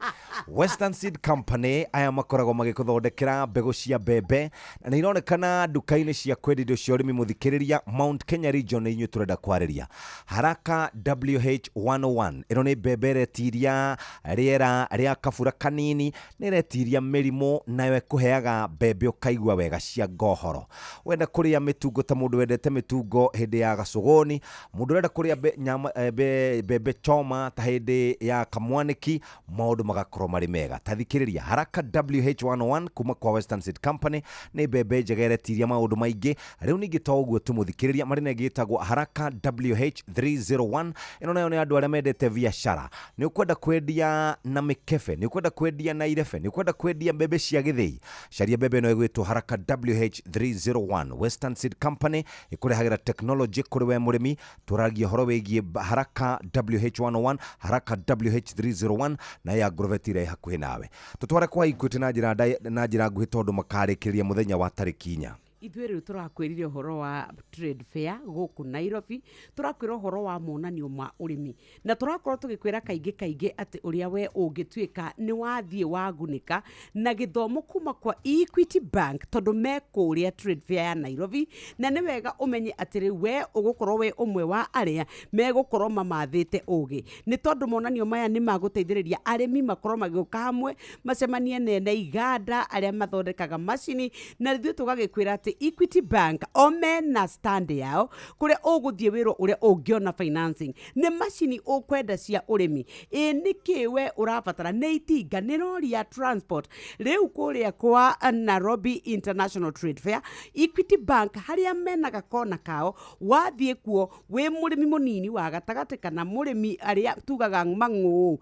Western Seed Company aya makoragwo magikuthondekera mbegu cia mbembe na ni ironekana duka-ini cia kwendia cia urimi muthikiriria Mount Kenya region inyu turenda kwariria. Haraka WH101 ino ni mbembe retiria riera ria kabura kanini ni retiria mirimo nayo ekuheaga mbembe ukaigua wega cia ngohoro. Wenda kuria mitungo ta mundu wendete mitungo hindi ya gacuguni, mundu wenda kuria mbembe choma hindi ya kamwaniki maundu magakorwo mari mega. Tathikiriria haraka WH101 kuma kwa Western Seed Company ni mbembe njegeretiria maundu maingi. Riu ningi to uguo tumuthikiriria mari na gitagwo haraka WH301 ino nayo ni andu aria mendete biashara. Ni ukwenda kwendia na mikefe, ni ukwenda kwendia na irebe, ni ukwenda kwendia mbembe cia githii, caria mbembe no igwitwo haraka WH301 Western Seed Company ikurehagira technology kuri we murimi. Turagia horo wigie haraka WH101 haraka WH301 na ya grovetire hakuhi nawe. Tutware kwa Equity na njira nguhi tondu makarikiria muthenya wa tariki 4. Ithuĩ rĩu tũrakwĩrire ũhoro wa trade fair gũkũ Nairobi, tũrakwĩra ũhoro wa monanio ma ũrĩmi na tũrakorwo tũgĩkwĩra kaingĩ atĩ ũrĩa we ũngĩtuĩka nĩ wathiĩ wagunĩka na gĩthomo kuma kwa Equity Bank tondũ me kũrĩa trade fair ya Nairobi, na nĩ wega ũmenye atĩ rĩu we ũgũkorwo we ũmwe wa arĩa megũkorwo mamathĩte ũgĩ, nĩ tondũ monanio maya nĩ magũteithĩrĩria arĩmi makorwo magĩũka hamwe macemanie nene iganda arĩa mathondekaga macini, na ithuĩ tũgagĩkwĩra atĩ Equity Bank omena stand yao kure ũgũthiĩ wĩra ũrĩa ũngĩona financing nĩ macini ũkwenda cia ũrĩmi nĩkĩ we ũrabatara nĩ itinga nĩ lori ya transport rĩu kũrĩa kwa Nairobi International Trade Fair Equity Bank harĩa mena gakona kao wathiĩ kuo wĩ mũrĩmi mũnini wa gatagatĩ kana mũrĩmi arĩa tugaga mang'ũ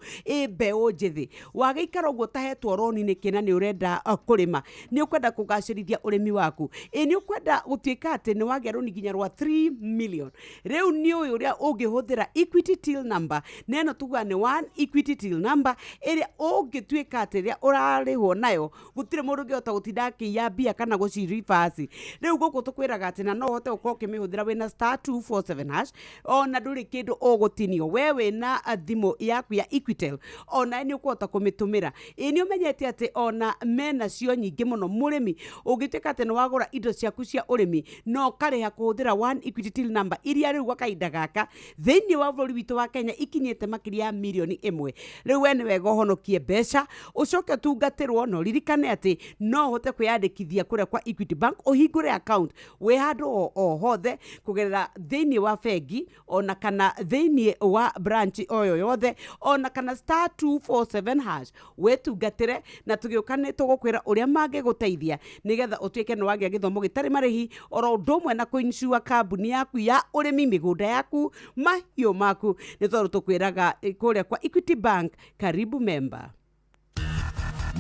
mbeũ njĩthĩ wagĩikara ũguo tahetwo roni nĩ kĩna nĩ ũrenda kũrĩma nĩ ũkwenda kũgacĩrithia ũrĩmi waku ni ukwenda gutuika ati ni wagĩa rũni nginya rwa 3 million rĩu nĩ ũyũ ũrĩa ũngĩhũthĩra Equity till number neno tuga nĩ 1 Equity till number ĩrĩa ũngĩtuĩka atĩ rĩrĩa ũrarĩhwo nayo gũtirĩ mũndũ ũngĩhota gũtinda akĩiya mbia kana gũciribasi rĩu gũkũ tũkwĩraga atĩ na no ũhote gũkorwo ũkĩmĩhũthĩra wĩna *247# ona ndũrĩ kĩndũ ũgũtinio we wĩna thimũ yaku ya Equitel ona nĩ ũkũhota kũmĩtũmĩra nĩ ũmenyete atĩ ona mena cio nyingĩ mũno mũrĩmi ũngĩtuĩka atĩ nĩ wagũra indo ciaku cia ũrĩmi no karĩha kũhũthĩra 1 Equity till number iria rĩu gwa kahinda gaka thĩinĩ wa bũrũri witũ wa Kenya ikinyĩte makĩria ya milioni 1 rĩu we nĩ wega ũhonokie mbeca ũcoke tungatĩrwo no ririkane atĩ no ũhote kwĩyandĩkithia kũrĩa kwa Equity Bank ũhingũre account wĩ handũ o hothe kũgerera thĩinĩ wa bengi ona kana thĩinĩ wa branch o yothe ona kana *247# wetungatĩre na tũgĩũka nĩ tũgũkwĩra ũrĩa mangĩgũteithia nĩgetha ũtuĩke nĩ wagĩa gĩthomo gĩtarĩ marĩhi oro ũndũ ũmwe na kũinsure kambuni yaku ya ũrĩmi mĩgũnda yaku mahiũ maku nĩ tondũ tũkwĩraga kũrĩa kwa Equity Bank karibu member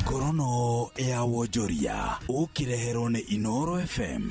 Ngorono ya wonjoria ũkĩreherwo nĩ Inoro FM.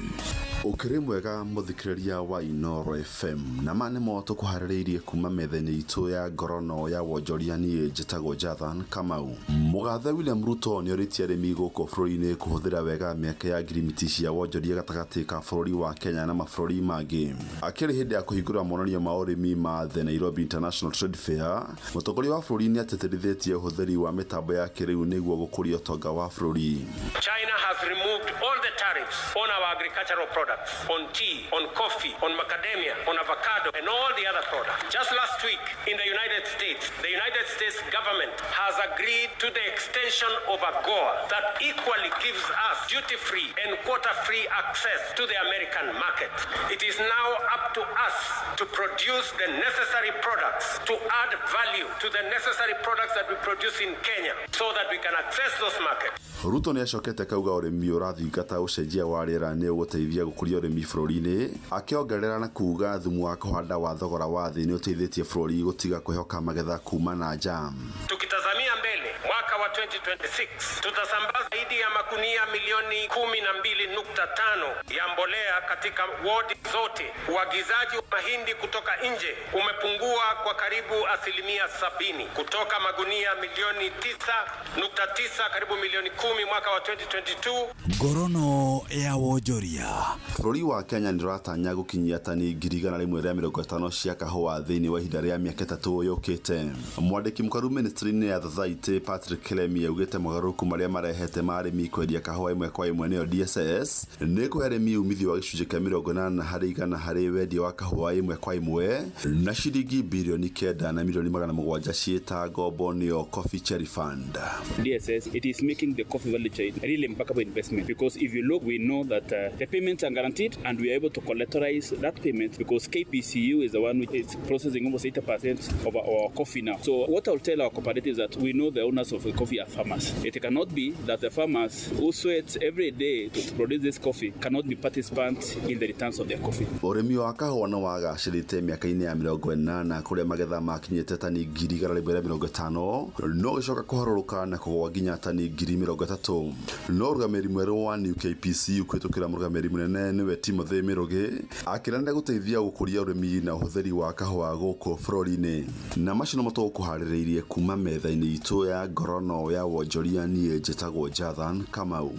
Ukiri mwega muthikiriria wa Inoro FM na mane mo tukuharĩrĩirie kuma metha-inĩ itũ ya ngorono ya wonjoria niĩ njĩtagwo Jathan Kamau. Mũgathe William Ruto nĩ orĩtie arĩmi gũkũ bũrũri-inĩ kũhũthĩra wega mĩeke ya ngirimiti cia wonjoria gatagatĩ ka bũrũri wa Kenya na mabũrũri mangĩ. Akĩrĩ hĩndĩ ya kũhingũra monanio ma ũrĩmi ma The Nairobi International Trade Fair, mũtongoria wa bũrũri nĩ atĩtĩrithĩtie ũhũthĩri wa mĩtambo ya kĩrĩu nĩguo gũkũria ũtonga wa bũrũri. China has removed all the tariffs on our agricultural products, on tea, on coffee, on macadamia, on avocado, and all the other products. Just last week in the United States government has agreed to the extension of AGOA that equally gives us duty-free and quota-free access to the American market. It is now up to us to produce the necessary products, to add value to the necessary products that we produce in Kenya so that we can access those markets. Ruto nĩ acokete kauga ũrĩmi ũrathingata ũcenjia wa rĩera nĩ ũgũteithia gũkũria ũrĩmi bũrũri-inĩ, akĩongerera na kuuga thumu wa kũhanda wa thogora wa thĩ nĩ ũteithĩtie bũrũri gũtiga kwĩhoka magetha kuma na nja. Tukitazamia mbele mwaka wa 2026 tutasambaza zaidi ya makunia milioni 12.5 ya mbolea katika wodi zote. Uagizaji wa mahindi kutoka nje umepungua kwa karibu 70% kutoka magunia milioni 9.9 karibu milioni 10 mwaka wa 2022. Ngorono ya wonjoria. Bũrũri wa Kenya nĩ ũratanya gũkinyia tani 150 cia kahũa thĩinĩ wa ihinda rĩa mĩaka 3 yũkĩte. Mwandĩki mũkaru ministry-inĩ ya Thathaitĩ Patrick Kelemi augĩte mogarũrũku marĩa marehete marĩmi kwendia kahũa ĩmwe kwa ĩmwe nĩyo DSS nĩ kũhe arĩmi umithio wa gĩcunjĩ kĩa 80% harĩ wendia wa kahũa ĩmwe kwa ĩmwe na ciringi bilioni 9 na milioni 700 ciĩta ngombo nĩyo Coffee Cherry Fund. DSS, it is making the coffee value chain a really impeccable investment because if you look, we know that the payments are guaranteed and we are able to collateralize that payment because KPCU is the one which is processing almost 80% of our coffee now. So what I'll tell our cooperatives is that we know the owners of the coffee are farmers. It cannot be that the farmers who sweat every day to produce this coffee cannot be participants in the returns of their coffee. Ũrĩmi wa kahũa no wagacĩrĩte mĩaka-inĩ ya 80 kũrĩa magetha makinyĩte tani 150 no gĩcoka kũharũrũka na kũgwa nginya tani 30,000. No rũgamĩrĩri mwerũ wa New KPCU kwĩtũkĩra mũrũgamĩrĩri mũnene nĩwe Timothy Mĩrũgĩ akĩranĩra gũteithia gũkũria ũrĩmi na ũhũthĩri wa kahũa gũkũ bũrũri-inĩ. Na macio no tũkũharĩrĩirie kuma metha-inĩ itũ ya ngorono ya wonjoria niĩ njĩtagwo Jathan Kamau.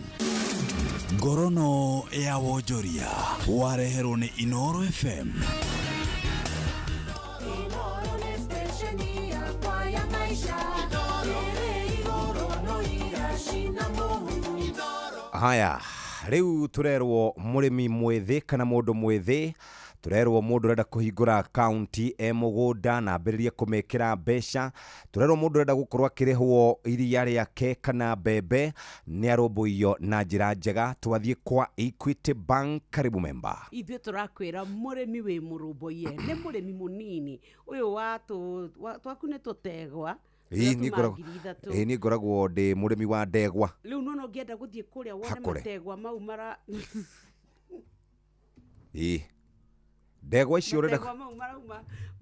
Ngorono ya wonjoria wareherwo nĩ Inoro FM. Haya, rĩu turerwo mũrĩmi mwĩthĩ kana mũndũ mwĩthĩ, turerwo mũndũ renda kũhingũra akaunti mũgũnda na ambĩrĩrie kũmekĩra mbeca, turerwo mũndũ renda gũkorwo akĩrĩhwo iria rĩake kana mbembe nĩ arũmbũiyo na njĩra njega. Twathiĩ kwa Equity Bank, karibu member. Ithuĩ tũrakwĩra mũrĩmi wĩ mũrũmbũiye nĩ mũrĩmi mũnini ũyũ twaku nĩ tũtegwa. Nĩ ngoragwo ndĩ mũrĩmi wa ndegwa. Rĩu no ngĩenda gũthiĩ kũrĩa wone mategwa mau mara ndegwa icio renda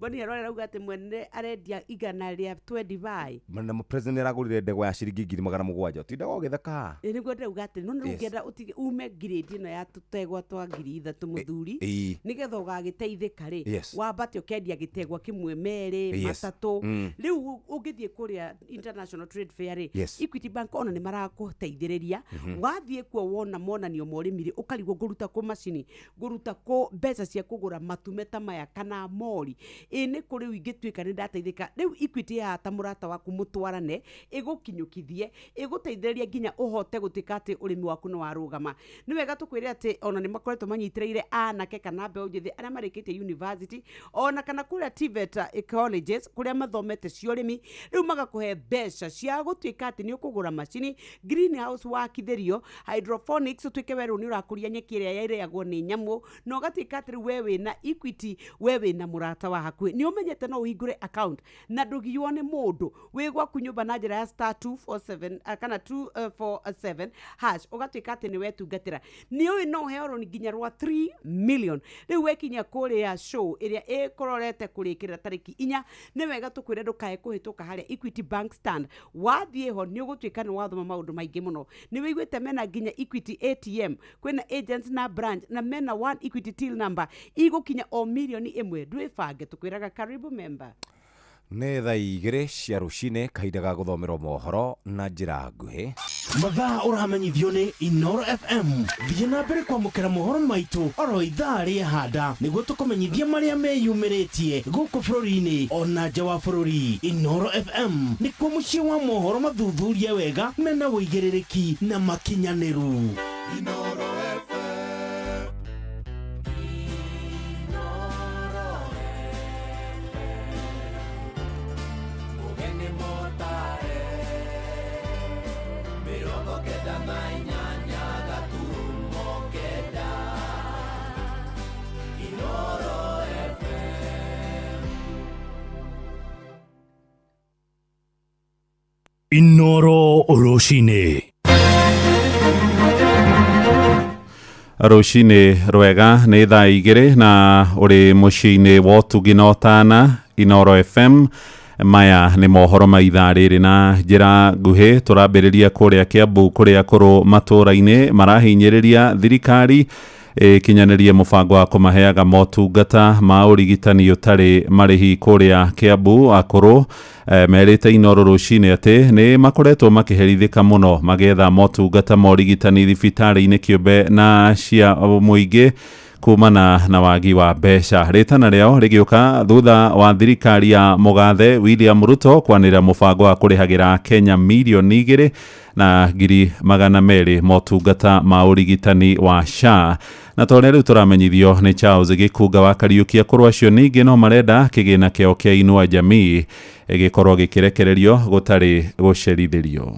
Boni arora rauga ati mwene arendia igana ria 25 na president aragurire ndegwa ya ciringi 700 tindaga ugitheka ni gwenda rauga ati no ngienda utige ume grade ino ya tutegwa twa 3,000 muthuri nigetha ugagiteithika ri wambate ukendia gitegwa kimwe mere matatu riu ungithie kuria international trade fair ri Equity Bank ona ni marakuteithiriria wathie kuo wona monanio morimiri ukarigwo nguruta ku macini nguruta ku mbeca cia kugura matumeta maya kana mori ene kuri ingituika ni ndateithika riu Equity ya ta murata waku mutwarane igukinyukithie iguteithĩrĩria nginya uhote gutikati urimi waku no warugama ni wega tukwire ati ona ni makoretwo manyitireire anake kana mbeũ njithi aria marikite university ona kana kuria TVET colleges kuria mathomete cio urimi riu magakuhe mbeca cia gutuika ati ni ukugura macini greenhouse wakithirio hydroponics utuike weru ni urakuria nyeki iria yairagwo ni nyamu no gatuika ati wewe na Equity wewe na murata wa hakuhi ni umenyete no uhingure account na ndugiywo ni mundu wi gwaku nyumba na njira ya *247 kana 247 hash ugatuika ati ni wetungatira ni uyu no hero ni nginya rwa 3 million riu wekinya kuri ya show iria ikororete kurikira tariki 4 ni wega tukwire ndukae kuhituka haria Equity Bank stand wathie ho ni ugutuika ni wathoma maundu maingi muno ni wiguite mena nginya Equity ATM kwina agents na branch na mena 1 Equity till number igukinya o milioni imwe ndwifange tukwiraga karibu member nä tha igä cia rå kahinda ga gå thomerwo mohoro na njä ra nguhä mathaa å ramenyithio nä Inoro FM thiä na mbere kwamå mohoro maitå oro ithaa rä handa nä guo tå kåmenyithia marä a meyumä rä tie gå kå bå rå ri-inä ona nja wa bå rå ri Inoro FM nä kuo må ciä wa mohoro mathuthurie wega mena wå igä rä rä ki na makinyanä ru Inoro Roshine rwega nä thaa igä na uri muciĩ-inĩ wa ũtugi na ũtana Inoro FM maya nĩ mohoro ma ithaa rĩrĩ na njĩra nguhĩ tũrambĩrĩria kũrĩa Kiambu kũrĩa kũrũ matũũra-inĩ marahinyĩrĩria thirikari kinyanĩrie mũbango wa kũmaheaga motungata ma ũrigitani ũtarĩ marĩhi kũrĩa Kiambu akũrũ merĩte Inoro rũcinĩ atĩ nĩ makoretwo makĩherithĩka mũno magĩetha motungata ma ũrigitani thibitarĩ-inĩ kĩũmbe na cia mũingĩ kumana na wagi wa mbeca. Rĩtana rĩao rĩgĩũka thutha wa thirikari ya mũgathe William Ruto kwanĩra mũbango wa kũrĩhagĩra Kenya milioni 2 na ngiri 200 motungata ma ũrigitani wa SHA. Na tondũ rĩu tũramenyithio nĩ Charles Gĩkunga wa Kariuki akũrũ acio ningĩ no marenda kĩgĩna kĩao kĩa Inua Jamii gĩkorwo gĩkĩrekererio gũtarĩ gũcerithĩrio.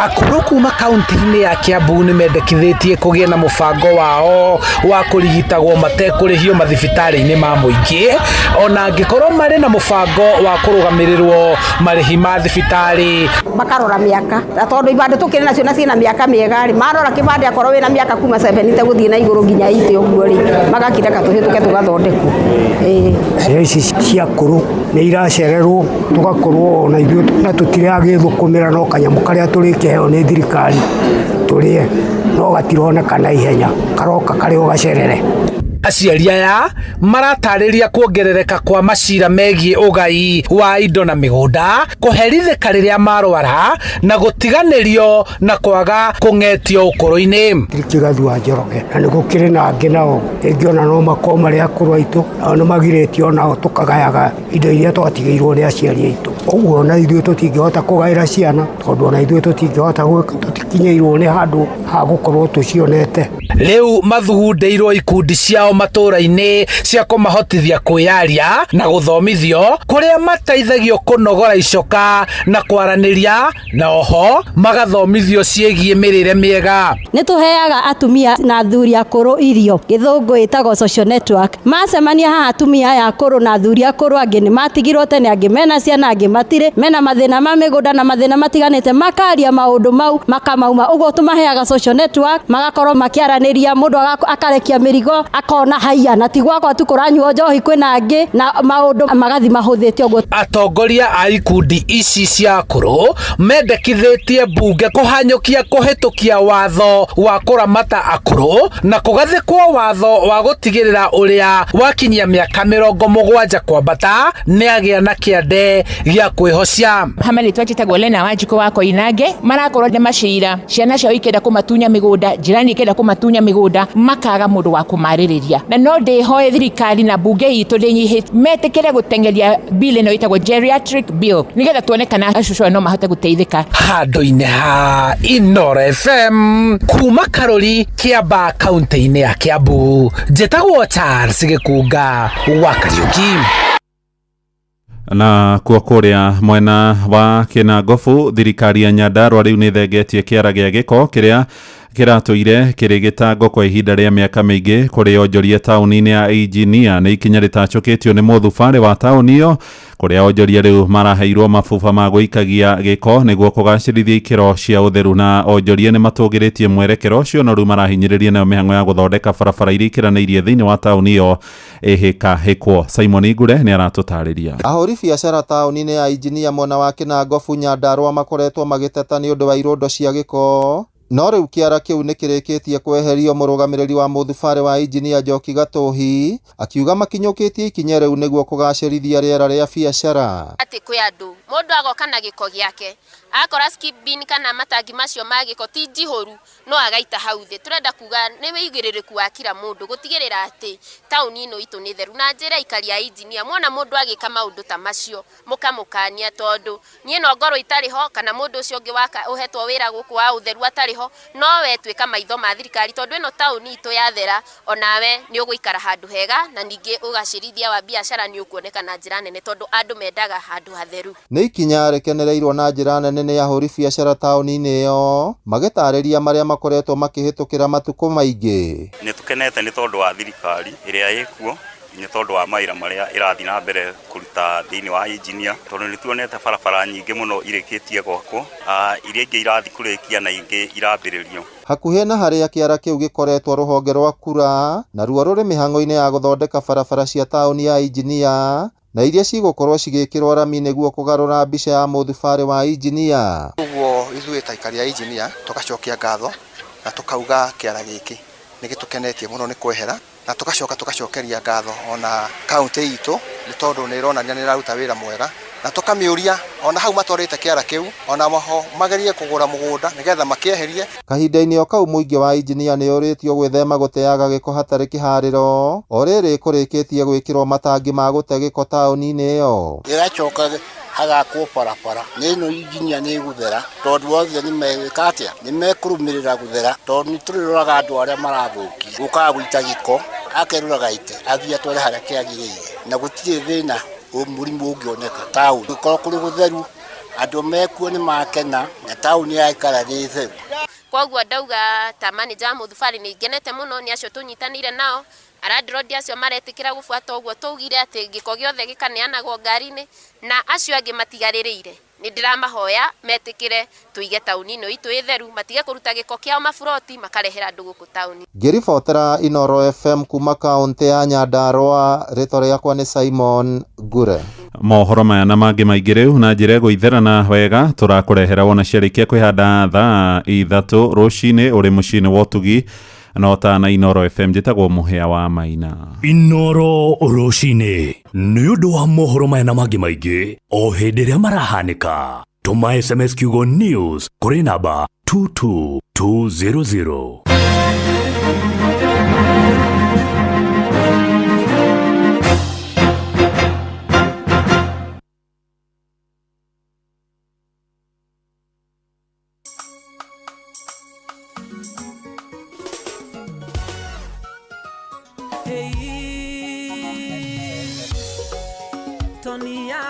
Akũrũ kuma kaunti-inĩ ya Kiambu nĩ mendekithĩtie kũgĩa na mũbango wao wa kũrigitagwo matekũrĩhio mathibitarĩ-inĩ ma mũingĩ ona angĩkorwo marĩ na mũbango wa kũrũgamĩrĩrwo marĩhi ma thibitarĩ makarora mĩaka na tondũ ibandĩ tũkĩrĩ nacio na ciĩna mĩaka mĩega rĩ marora kĩbandĩ akorwo wĩna mĩaka kuma 7 gũthiĩ na igũrũ nginya 8 ũguo rĩ magakireka tũhĩtũke tũgathondekwo ciana ici cia akũrũ nĩ iracererwo tũgakorwo na ithuĩ na tũtiragĩthũkũmĩra no kanyamũ karĩa tũrĩkĩheo nĩ thirikari tũrĩe no gatironeka na ihenya karoka karĩ o gacerere. Aciari aya maratarĩria kuongerereka kwa macira megiĩ ũgai wa indo na mĩgũnda kũherithĩka rĩrĩa marwara na gũtiganĩrio na kwaga kũng'etio ũkũrũ-inĩ. Kĩgathi wa Njoroge na nĩ gũkĩrĩ na angĩ nao ĩngĩ ona no makoo marĩa akũrũ aitũ nao nĩ magirĩtio nao tũkagayaga indo iria twatigĩirwo nĩ aciari aitũ. Ũguo ona ithuĩ tũtingĩhota kũgaĩra ciana tondũ ona ithuĩ tũtingĩhota gwĩka tũtikinyĩirwo nĩ handũ ha gũkorwo tũcionete. riu mathugundĩirwo ikundi ciao matũra-inĩ cia kũmahotithia kwĩyaria na gũthomithio kũrĩa mateithagio kũnogora icoka na kwaranĩria, na oho magathomithio ciĩgiĩ mĩrĩre mĩega. Nĩtũheaga atumia na athuri akũrũ irio, gĩthũngũ ĩtagwo social network. Macemania haha atumia aya akũrũ na athuri akũrũ, angĩ nĩmatigirwo tene, angĩ mena ciana, angĩ matirĩ, mena mathĩna ma mĩgũnda na mathĩna matiganĩte, makaria maũndũ mau makamauma. Ũguo tũmaheaga social network, magakorwo makiaranĩria, mũndũ akarekia mĩrigo akona haiya, na ti gwakwa tu kũranyuo njohi, kwĩna angĩ na maũndũ magathi mahũthĩte ũguo. Atongoria a ikundi ici cia akũrũ mendekithĩtie mbunge kũhanyũkia kũhĩtũkia watho wa kũramata akũrũ na kũgathĩkwo watho wa gũtigĩrĩra ũrĩa wakinyia mĩaka 70 kwambata nĩagĩa na kĩande gĩa kwĩhocia. Hamwe nĩtwatĩtagwo Lena Wanjikũ wa Koinange, marakorwo nĩ macira, ciana ciao ikenda kũmatunya mĩgũnda, jirani ikenda kũmatunya mĩgũnda, makaga mũndũ wa kũmarĩrĩria. Na no ndĩhoe thirikari na mbunge itũ ndĩnyihĩte metĩkĩre gũtengeria bill ĩno ĩtagwo geriatric bill, nĩgetha tuone kana acucu no mahote gũteithĩka. Handũ-inĩ ha Inooro FM kuma Karori, Kiambaa, kaunti-inĩ ya Kiambu, njĩtagwo Charles Gĩkunga wa Kariuki. Na kuo kũrĩa mwena wa Kĩnangobu, thirikari ya Nyandarua rĩu nĩthengetie kĩara gĩa gĩko kĩrĩa kĩratũire kĩrĩ gĩtango kwa ihinda rĩa mĩaka mĩingĩ kũrĩ onjoria taũni-inĩ ya Engineer. Nĩ ikinya rĩtacũkĩtio nĩ mũthubarĩ wa taũni ĩyo, kũrĩa onjoria rĩu maraheirwo mabuba ma gũikagia gĩko nĩguo kũgacĩrithia ikĩro cia ũtheru, na onjoria nĩ matũgĩrĩtie mwerekero ũcio, no rĩu marahinyĩrĩria nayo mĩhang'o ya gũthondeka barabara iria ikiranĩirie thĩinĩ wa taũni ĩyo ĩhĩkahĩkwo. Simon Ingure nĩ aratũtarĩria. Ahũri biacara taũni-inĩ ya Engineer mwena wa Kĩnangobu, Nyandarua makoretwo magĩteta nĩ ũndũ wa irondo cia gĩko, no rĩu kĩara kĩu nĩ kĩrĩkĩtie kweherio. Mũrũgamĩrĩri wa mũthubarĩ wa Engineer Njoki Gatũhi akiuga makinyũkĩtie ikinya rĩu nĩguo kũgacĩrithia rĩera rĩa biacara. Atĩ kwĩ andũ mũndũ agoka na gĩko gĩake, akora skip bin kana matangi macio ma gĩko ti njihũru, no agaita hau thĩ. Turenda kuga nĩ wĩigĩrĩrĩku wa kila mũndũ gũtigĩrĩra atĩ taũni ĩno itũ nĩ theru, na njĩra aikari a Engineer mwona mũndũ agĩka maũndũ ta macio mũkamũkania, tondũ niĩ no ngorwo itarĩ ho kana mũndũ ũcio ũngĩ waka ũhetwo wĩra gũkũ wa ũtheru atarĩ ho, no we tuĩka maitho ma thirikari, tondũ ĩno taũni itũ yathera, onawe nĩ ũgũikara handũ hega, na ningĩ ũgacĩrithia wa biacara nĩ ũkuoneka na njĩra nene, tondũ andũ mendaga handũ hatheru. Nĩ ikinya rĩkenereirwo na njĩra nene nĩ ahũri biacara taũni-inĩ ĩyo, magĩtarĩria marĩa makoretwo makĩhĩtũkĩra matukũ maingĩ. Nĩ tũkenete nĩ tondũ wa thirikari ĩrĩa ĩkuo, nĩ tondũ wa mawĩra marĩa ĩrathiĩ na mbere kũruta thĩinĩ wa Engineer, tondũ nĩ tuonete barabara nyingĩ mũno irĩkĩtie gwakwo, iria ingĩ irathiĩ kũrĩkia na ingĩ irambĩrĩrio. Hakuhĩ na harĩa kĩara kĩu gĩkoretwo rũhonge rwa kura, na ruo rũrĩ mĩhang'o-inĩ ya gũthondeka barabara cia taũni ya Engineer, na iria cigũkorwo cigĩkĩrwo rami nĩguo kũgarũra mbica ya mũthubarĩ wa Engineer. Ũguo ithuĩ ta aikari a Engineer tũgacokia ngatho na tũkauga kĩara gĩkĩ nĩ gĩtũkenetie mũno nĩ kwehera, na tũgacokeria ngatho ona kaunti itũ nĩ tondũ nĩ ĩronania nĩ ĩraruta wĩra mwega, na tũkamĩũria ona hau matwarĩte kĩara kĩu ona maho magerie kũgũra mũgũnda nĩgetha makĩeherie. Kahinda-inĩ o kau mũingĩ wa Engineer nĩ ũrĩtio gwĩthema gũteaga gĩko hatarĩ kĩharĩro, o rĩrĩ kũrĩkĩtie gwĩkĩrwo matangi ma gũte gĩko taũni-inĩ ĩyo. Ĩgacoka hagakwo barabara nĩ ĩno Engineer nĩ gũthera, tondũ othe nĩ megwĩka atĩa, nĩ mekũrũmĩrĩra gũthera, tondũ nĩ tũrĩroraga andũ arĩa marathũkia gũkaga gũita gĩko, akerũraga ite athiĩ atware harĩa kĩagĩrĩire, na gũtirĩ thĩna mũrimũ ũngĩoneka taũni. Gũkorwo kũrĩ gũtheru, andũ mekuo nĩ makena na taũni yaikara rĩ theru. Koguo ndauga ta manager wa mũthubarĩ nĩ ngenete mũno nĩ acio tũnyitanĩire nao, arandirodi acio maretĩkĩra gũbuata ũguo tũugire atĩ gĩko gĩothe gĩkaneanagwo ngari-inĩ, na acio angĩ matigarĩrĩire nĩ ndĩramahoya metĩkĩre tũige taũni ĩno itũ ĩ theru, matige kũruta gĩko kĩao maburoti makarehera andũ gũkũ taũni. Ngĩribotera Inooro FM kuma kaunti ya Nyandarua, rĩtwa rĩakwa nĩ Simon Ngure. Mohoro maya na mangĩ maingĩ rĩu na njĩra gũitherana wega tũrakũrehera wona ciarĩkia kwĩhanda thaa 3 rũcinĩ ũrĩ mũciĩ-inĩ wa Ũtugi, no ta na Inooro FM njĩtagwo Mũhĩa wa Maina. Inooro rũcinĩ nĩ ũndũ wa mohoro maya na mangĩ maingĩ o hĩndĩ ĩrĩa marahanĩka. Tũma SMS kiugo news kũrĩ namba 22200. Tonia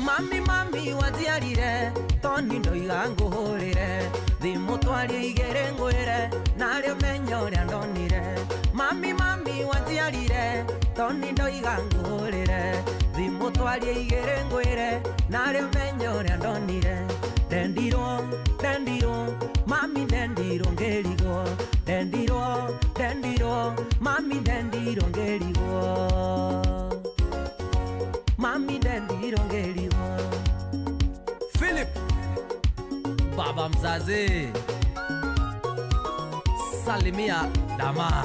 Mami watiarire Toni ndoiga nguhurire Thimu twarie igere ngwire Nario menyo ria ndonire Mami watiarire Toni ndoiga nguhurire Thimu twarie igere ngwire Nario menyo ria ndonire Dendiro Mami dendiro ngerigo Dendiro Mami dendiro ngerigo Mami dendiro ngerigo Philip Baba mzazi Salimia Dama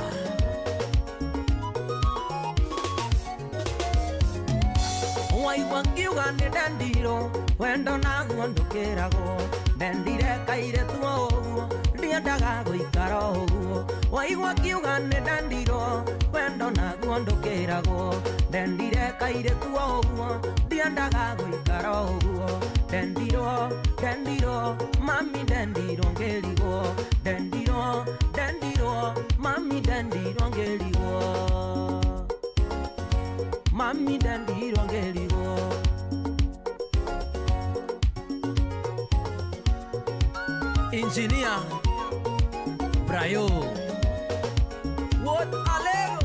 Waigua ngiuga nĩ dendiro wendo naguo ndũkĩragwo ndendire kaire tuo ũguo ndiendaga gũikara ũguo waigua ngiuga nĩ dendiro wendo naguo ndũkĩragwo ndendire kaire tuo ũguo ndiendaga gũikara ũguo dendiro mami dendiro ngĩrigwo dendiro mami dendiro ngĩrigwo Mami dendiro ngerigo Engineer Brayo What alego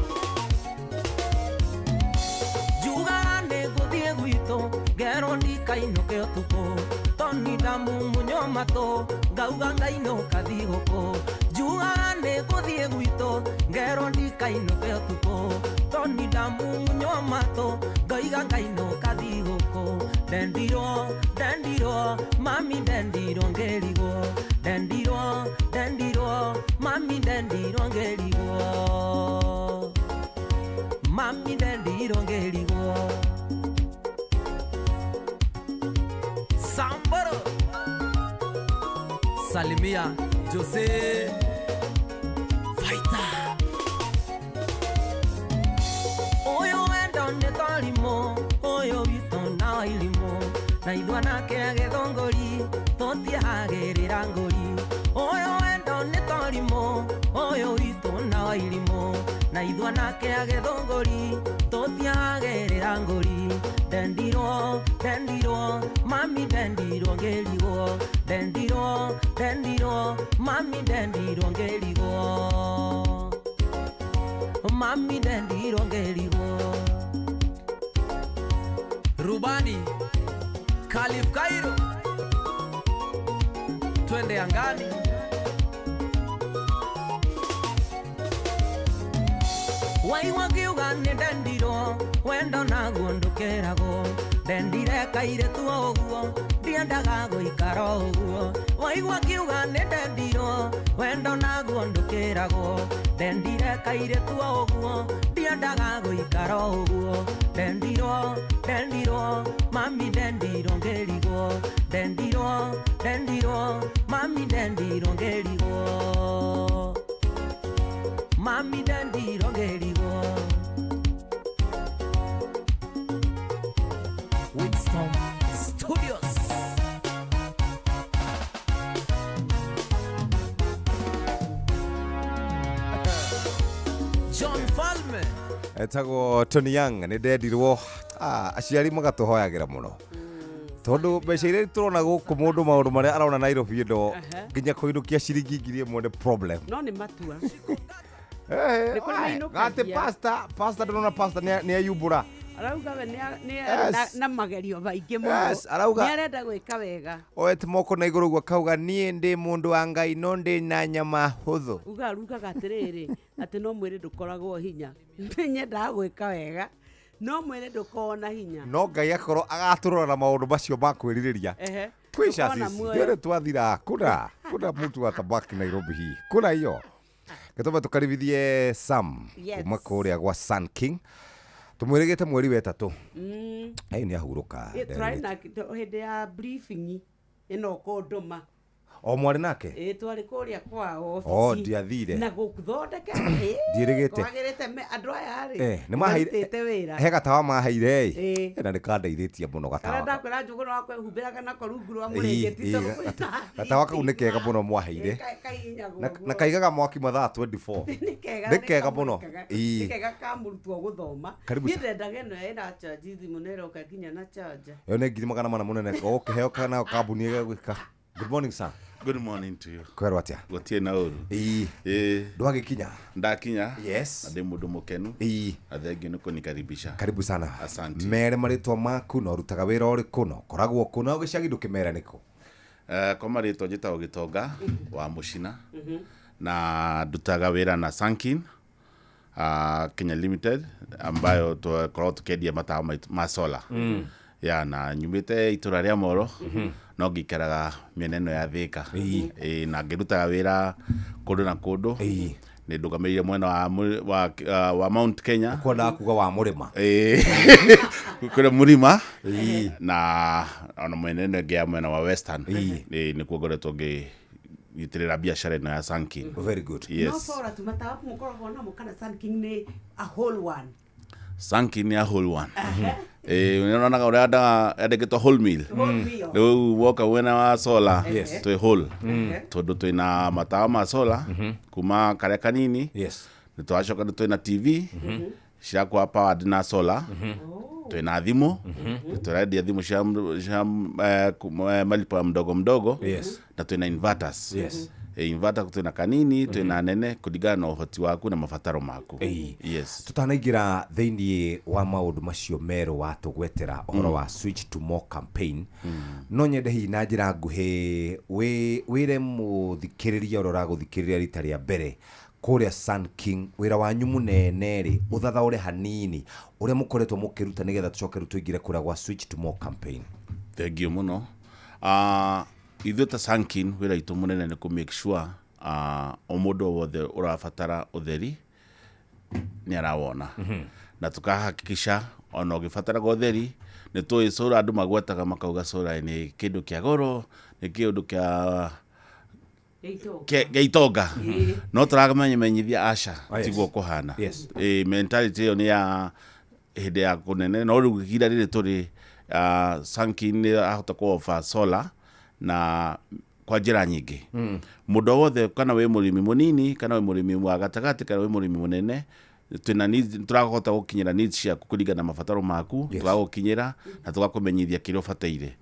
Juga nego dieguito Gero ndikaino ke otuko Toni damu munyo mato Gauga ngaino kadigoko Juga nego dieguito Gero ndikaino ke otuko Toni damu munyo mato Gaiga ngaino kadigoko Dendiro Mami dendiro ngerigo Dendiro Mami dendiro ngerigo Mami dendiro ngerigo Sambaro Salimia Jose Fighter Oyo wendo nĩ twarimo Oyo witũ na ilimo Na ithua nake agĩthongori Tũtiahagĩrĩra ngori Oyo wendo nĩ twarimo Oyo witũ na ilimo Na ithua nake agĩthongori Tũtiahagĩrĩra ngori Dendiro Mami dendiro ngerigo Dendiro Mami dendiro ngerigo Mami dendiro ngerigo Rubani Khalif Cairo Twende angani Waigua ngiuga nĩ dendiro wendo naguo ndũkĩragwo ndendire kaire tuo ũguo ndiendaga gũikara ũguo waigua ngiuga nĩ dendiro wendo naguo ndũkĩragwo ndendire kaire tuo ũguo ndiendaga gũikara ũguo dendiro mami dendiro ngerigo dendiro mami dendiro ngerigo Mami dendiro ngerigo Winston Studios John Falme etagwo Tony Young nĩ ndendirwo aciari magatũhoyagĩra mũno tondu mbeca iria turona gũkũ mũndũ maũndũ marĩa arona Nairobi ndo nginya kũinũkia ciringi ngiri ĩmwe nĩ problem no nĩ matua gati pasta ndona pasta nĩ ayumbũra arauga we na magerio baingĩ mũno nĩ arenda gwĩka wega oete moko na igũrũ gwa kauga niĩ ndĩ mũndũ wa Ngai no ndĩ na nyama hũthũ ugarugaga atĩrĩrĩ atĩ no mwĩrĩ ndũkoragwo hinya nyendaga gwĩka wega no mwĩrĩ ndũkoragwo na hinya no Ngai akorwo agatũrora na maũndũ macio ma kwĩrirĩria kwisha sisi ndio twathira kuna mtu atabaki Nairobi hii kuna hiyo Gĩtũma tũkaribithie Sam kuma kũrĩa gwa Sun King tumwĩrĩgĩte mweri wetatũ nĩ ahurũka hĩndĩ ya briefing ĩno kũndũma O mwari nake twari kuria kwa office o ndiathire na gukuthondeka ndirigite kwagirite andu aya ri ni mahaire wira he gatawa mahaire na nikandeithitie muno kana ndakwira njugu no akwehumbira kana korungu rwa muringeti gatawa kau ni kega muno mwahaire na kaigaga mwaki mathaa 24 ni kega muno ni kega ka murutwo guthoma ni ndendaga ino ina charge thimu nero kakinya na charge yo ne ngiri magana mana munene ukiheo kana kambuni igwika. Good morning sir. Good morning to you. Kwero atia? Gotie na uru. Ndwagikinya? Ndakinya. Yes. Ade mundu mukenu. Athengi nuko nikaribisha. Karibu sana. Asante. Mere maritwa maku no rutaga wira uri kuno koragwo kuno ugicagi ndukimera niko. Kwa maritwa njitagwo Gitonga wa Mucina. Na ndutaga wira na Sankin Kenya Limited ambayo tukoragwo tukendia matawa ma solar. Ya na nyumite itura ria Moro no ngikaraga mieneno ya Thika na ngirutaga wira kundu na kundu ni ndugamirire mwena wa Mount Kenya kwenda kuga wa murima kure murima na ona mieneno ya mwena wa Western ni kugoretwo yitirira biashara ino ya Sankin. Very good. Yes. No fora tumatawa mukoro na mukana Sankin ni a whole one. Sankin ni a whole one. Unaona uri andikitwo whole meal. Riu woka wena wa solar twi whole tondu twina matawa ma solar kuma karia kanini ni twacoka twina TV cirakwa powered na solar twina thimu turaendia thimu cia malipo mdogo mdogo na twina inverters. Inverter twina kanini twina nene kuringana na uhoti waku na mabataro maku. Yes. Tutanaingira thiini wa maundu macio mero wa tugwetera ohoro wa switch to more campaign. No nyende hi na njira nguhi wire muthikiriria urora guthikiriria rita ria mbere kuria Sun King wira wanyu munene ri uthathaure hanini uria mukoretwo mukiruta nigetha tucoke tuingire kura gwa switch to more campaign. Thank you muno. Ithuĩ ta Sun King wĩra itũ mũnene nĩ ku make sure o mũndũ wothe ũrabatara ũtheri nĩ arawona na tukahakikisha ona ũgĩbataraga ũtheri nĩ tũĩ solar andũ magwetaga makauga solar nĩ kĩndũ kĩa goro nĩ kĩndũ kĩa itonga no tũramenyithia aca tiguo kũhana. Mentality ĩyo nĩ ya hĩndĩ ya kũnene no rĩu ihinda rĩrĩ tũrĩ Sun King nĩ ahota ku-offer solar na kwa njira nyingi. Mundu wothe kana we murimi munini kana we murimi wa gatagati kana we murimi munene twina needs turahota gukinyira needs cia kuringana na mabataro maku turagukinyira na tugakumenyithia kile ubataire.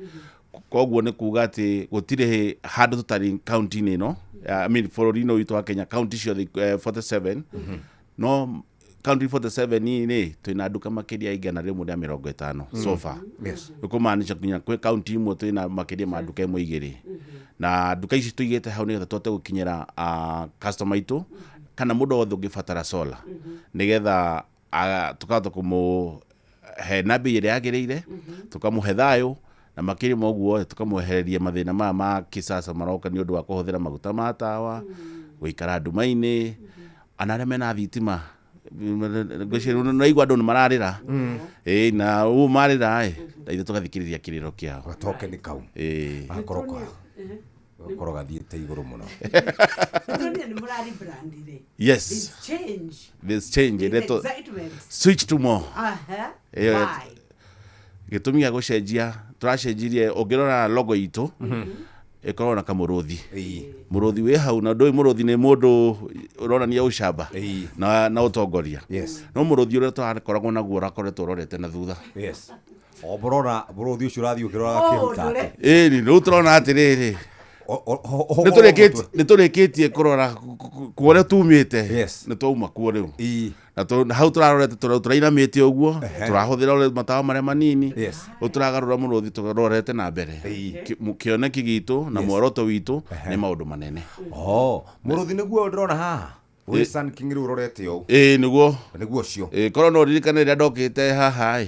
Koguo ni kuga ati gutire handu tutari county ino bũrũri-inĩ witũ wa Kenya county ciothe 47 no county 47 ni twina nduka makiria 150 so far. Ukumaanisha kinya kwe county imwe twina makiria ma nduka imwe igiri na nduka ici tuigite hau nigetha tũhote gukinyira customer itu kana mundu wothe ungibatara solar nigetha tukahota kumuhe nabi ĩrĩa yagĩrĩire tukamuhe thayo na makiri moguo tukamwehereria mathina ma kisasa maroka ni undu wa kuhuthira maguta ma tawa guikara ndumaini anare mena thitima ngwiciria naigua andu mararira na u marira ithu tugathikiriria kiriro kiao gatoke ni kau akoro kwa akoro gathiete iguru muno. Yes, there's change switch to more. Gitumi ya gucenjia turacenjirie ungirora logo itu ikorwo na kamuruthi muruthi we hau na ndoi muruthi ni mundu uronania ucamba na utongoria no muruthi uria twakoragwo naguo rakoretwo urorete na thutha oborora muruthi ucio urathi ukirora kiruta ni turona atiriri niturikitie kurora kuore tumite nitwauma kuo riu na hau turarorete turainamite uguo turahuthira matawa maria manini uturagarura muruthi turorete na mbere kioneki gitu na muoroto witu ni maundu manene. Muruthi niguo ndrona haha we Sun King ru rorete yo niguo cio korwo no ririkane rĩa ndokite haha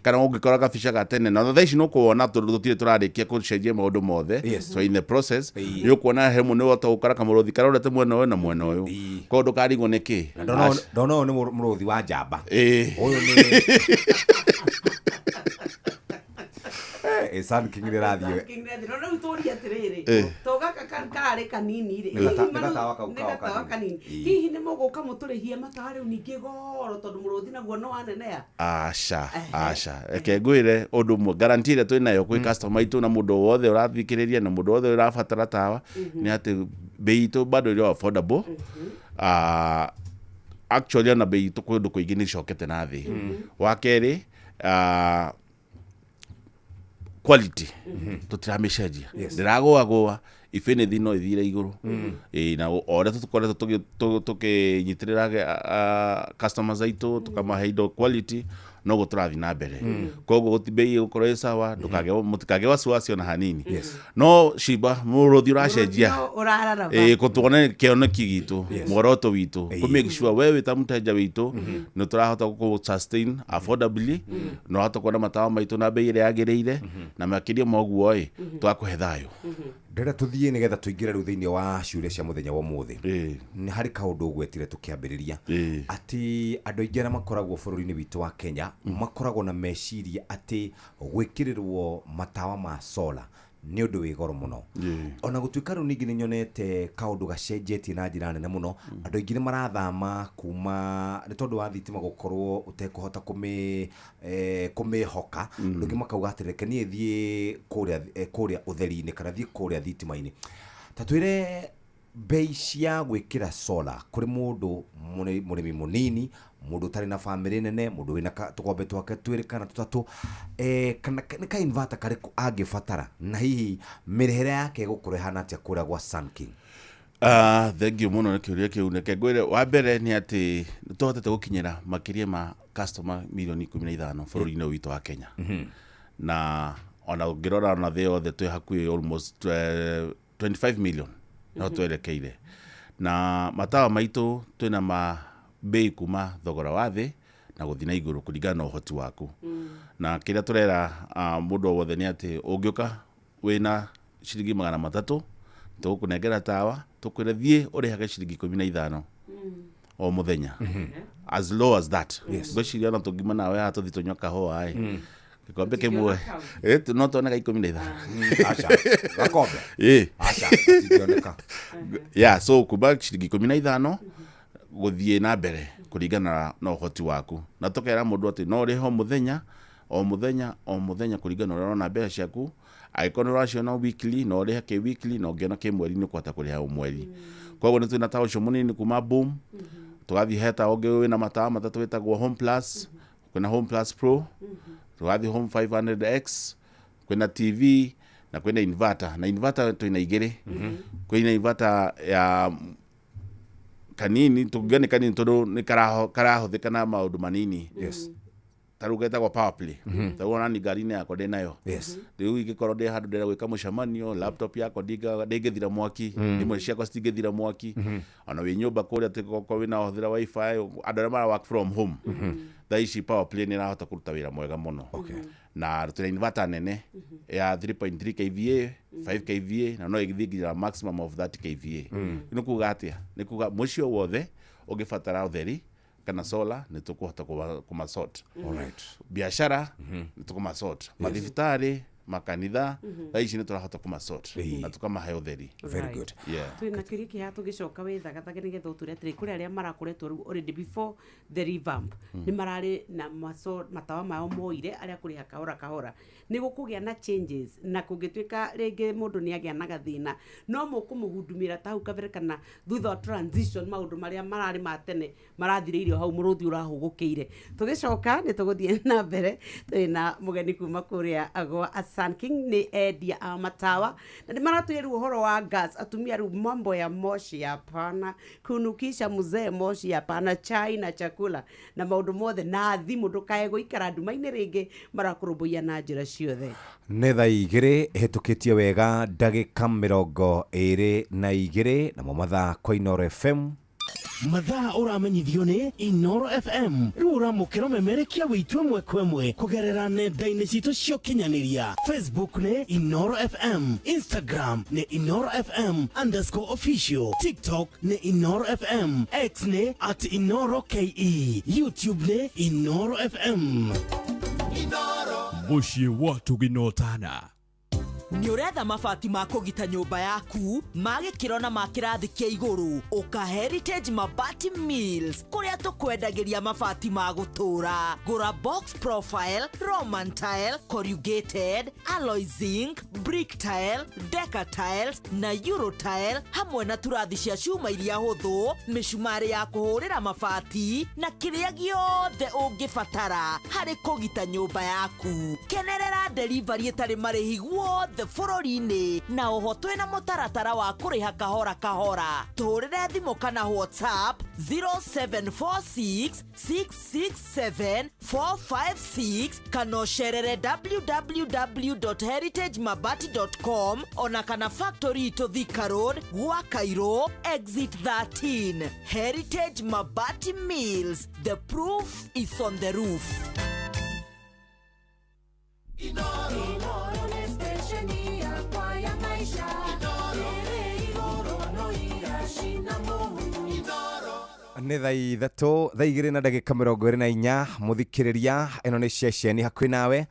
kana ungikora kabica gatene na thaa ici no kuona tutire turarikia kucenjia maundu mothe so in the process yo kuona hemu ni wota ukara kamuruthi karorete mwena uyu na mwena uyu ko ndukarigwo niki ndono ni muruthi wa njamba uyu Sun King nĩ rathiĩ. No rĩu tũũrie atĩrĩrĩ. Togaka karĩ kanini rĩ. Nĩgatawa kanini. Hihi nĩ mũgũka mũtũrĩhie matawa rĩu ningĩ goro tondũ mũrũthi naguo no wanenea. Aca. Reke ngwĩre ũndũ ũmwe guarantee ĩrĩa twĩ nayo kwĩ customer aitũ na mũndũ wothe ũrathikĩrĩria na mũndũ wothe ũrabatara tawa nĩ atĩ bei itũ bado ĩrĩ affordable. Actually ona bei itũ kũndũ kũingĩ nĩ icokete na thĩ. Wa kerĩ quality tutiramĩcenjia ndiragũagũa ifenethi no ithire igũrũ na oria tũkoretwo tũkĩnyitĩrĩra customers aitũ tukamahe indo quality no gũtũrathi na mbere koguo gũtibei gũkorwo sawa mũtikage wasiwasi ona hanini no shiba mũrũthi ũracenjia gũtuone kĩoneki gitũ muoroto witũ kũ make sure wewe ta mteja witũ nĩ tũrahota gũ sustain affordably no hata kuona matawa maitũ na bei ĩrĩa yagĩrĩire na makĩria moguo twakũhe thayũ. Ndĩrenda tũthiĩ nĩgetha tũingĩre rĩu thĩinĩ wa ciũria cia mũthenya wa ũmũthĩ. Nĩ harĩ kaũndũ ũgwetire tũkĩambĩrĩria atĩ andũ aingĩ arĩa makoragwo bũrũri-inĩ witũ wa Kenya makoragwo na meciria atĩ gwĩkĩrĩrwo matawa ma solar nĩ ũndũ wĩ goro mũno. Ona gũtuĩka rĩu ningĩ nĩ nyonete kaũndũ gacenjetie na njĩra nene mũno, andũ aingĩ nĩ marathama kuma nĩ tondũ wa thitima gũkorwo ũtekũhota kũmĩhoka, andũ aingĩ makauga atĩ reke niĩ thiĩ kũrĩa ũtheri-inĩ kana thiĩ kũrĩa thitima-inĩ. Ta twĩre bei cia gwĩkĩra solar kũrĩ mũndũ mũrĩmi mũnini, mũndũ ũtarĩ na family nene, mũndũ wĩna tũgombe twake twĩrĩ kana tũtatũ, kana nĩ ka inverter karĩkũ angĩbatara na hihi mĩrĩhĩre yake gũkorwo ĩhana atĩa kũrĩa gwa Sun King? Thank you mũno nĩ kĩũria kĩu. Reke ngwĩre wa mbere nĩ atĩ nĩ tũhotete gũkinyĩra makĩria ma customer milioni 15 bũrũri-inĩ witũ wa Kenya. Na ona ũngĩrora ona thĩ yothe twĩ hakuhĩ almost 25 million no twerekeire. Na matawa maitũ twĩna bei kuma thogora wa thĩ na gũthiĩ na igũrũ kũringana na ũhoti waku. Na kĩrĩa tũrera mũndũ wothe nĩ atĩ ũngĩũka wĩna ciringi 300 tũgũkũnengera tawa tũkwĩra thiĩ ũrĩhage ciringi 15 o mũthenya. As low as that. Ngwĩciria na tũngima nawe haha tũthiĩ tũnyua kahũa gĩkombe kĩmwe no tuone ga 15. Aca gakombe aca tingĩoneka. So kuma ciringi 15 gũthiĩ na mbere kũringana na ũhoti waku. Na tũkera mũndũ atĩ no ũrĩhe o mũthenya kũringana na ũrona mbeca ciaku. Angĩkorwo nĩ ũraciona weekly no ũrĩhe kĩ weekly na ũngĩona kĩ mweri nĩ ũkũhota kũrĩha o mweri. Koguo nĩ twĩna tawa ũcio mũnini kuma Boom, tũgathiĩ heta ũngĩ wĩna matawa matatũ wĩtagwo Home Plus, kwĩna Home Plus Pro, tũgathiĩ Home 500X, kwĩna TV na kwĩna inverter. Na inverter twĩna igĩrĩ. Kwĩna inverter ya kanini tũngĩone kanini tondũ nĩ karahũthĩka na maũndũ manini. Taruga etagwo power play. Taruga nani ngari-inĩ yakwa ndĩ nayo. Rĩu ingĩkorwo ndĩ handũ ndĩra gwĩka mũcemanio, laptop yakwa ndĩngĩthira mwaki, imwe ciakwa citingĩthira mwaki. Ona wĩ nyũmba kũrĩa tĩkorwo wĩna ũhũthĩra wifi, andũ arĩa mara work from home. Thaa ici power play nĩ ĩrahota kũruta wĩra mwega mũno. Na tũrĩ inverter nene ya 3.3 kVA, 5 kVA na no ĩgĩthiĩ nginya maximum of 30 kVA. Nĩ kuuga atĩa? Nĩ kuuga mũciĩ wothe ũngĩbatara ũtheri kana solar nĩ tũkũhota kũmasort. Biashara nĩ tũkũmasort. Mathibitarĩ, makanitha, thaa ici nĩ tũrahota kũmasort na tũkamahe ũtheri. Very good. Twĩna kĩrĩa kĩha tũgĩcoka wĩthagathage nĩgetha ũtũre atĩrĩ kũrĩ arĩa marakoretwo rĩu already before the revamp nĩ mararĩ na matawa mao moire arĩa kũrĩha kahora. Nĩ gũkũgĩa na changes na kũngĩtuĩka rĩngĩ mũndũ nĩ agĩa na gathĩna no mũkũmũhundumĩra ta hau kabere kana thutha wa transition maũndũ marĩa mararĩ ma tene marathirĩirio hau mũrũthi ũrahũgũkĩire. Tũgĩcoka nĩ tũgũthiĩ na mbere twĩna mũgeni kuma kũrĩa gwa Sun King nĩ endia a matawa na nĩ maratwĩra ũhoro wa gas. Atumia rĩu mambo ya moshi hapana, kunukisha mzee moshi hapana, chai na chakula na maũndũ mothe na thimũ ndũkae gũikara nduma-inĩ rĩngĩ marakũrũmbũiya na njĩra ciothe. Nĩ thaa igĩrĩ hĩtũkĩtie wega ndagĩka 22 namo mathaa kwa Inooro FM. Mathaa ũramenyithio nĩ Inooro FM. Rĩu ũramũkĩra ũmemerekia wĩitũ ĩmwe kwa ĩmwe kũgerera nenda-inĩ citũ cia ũkinyanĩria. Facebook nĩ Inooro FM, Instagram nĩ Inooro FM _official, TikTok nĩ Inooro FM, X nĩ @InooroKE, YouTube nĩ Inooro FM. Muciĩ wa Tuginotana. Nĩ ũretha mabati ma kũgita nyũmba yaku ma gĩkĩro na ma kĩrathi kĩa igũrũ, ũka Heritage Mabati Mills kũrĩa tũkwendagĩria mabati ma gũtũũra. Gũra box profile, Roman tile, corrugated, alloy zinc, brick tile, decker tiles na euro tile hamwe na turathi cia cuma iria hũthũ, mĩcumarĩ ya kũhũrĩra mabati na kĩrĩa gĩothe ũngĩbatara harĩ kũgita nyũmba yaku. Kenerera delivery ĩtarĩ marĩhi guothe bũrũri-inĩ na oho twĩna mũtaratara wa kũrĩha kahora kahora. Tũhũrĩre thimũ kana WhatsApp 0746667456 kana ũcerere www.heritagemabati.com ona kana factory itũ Thika Road gwa Cairo exit 13. Heritage Mabati Mills, the proof is on the roof. nĩ thaa ithatũ thaa igĩrĩ na ndagĩka 24 mũthikĩrĩria ĩno nĩ ceceni hakuhĩ nawe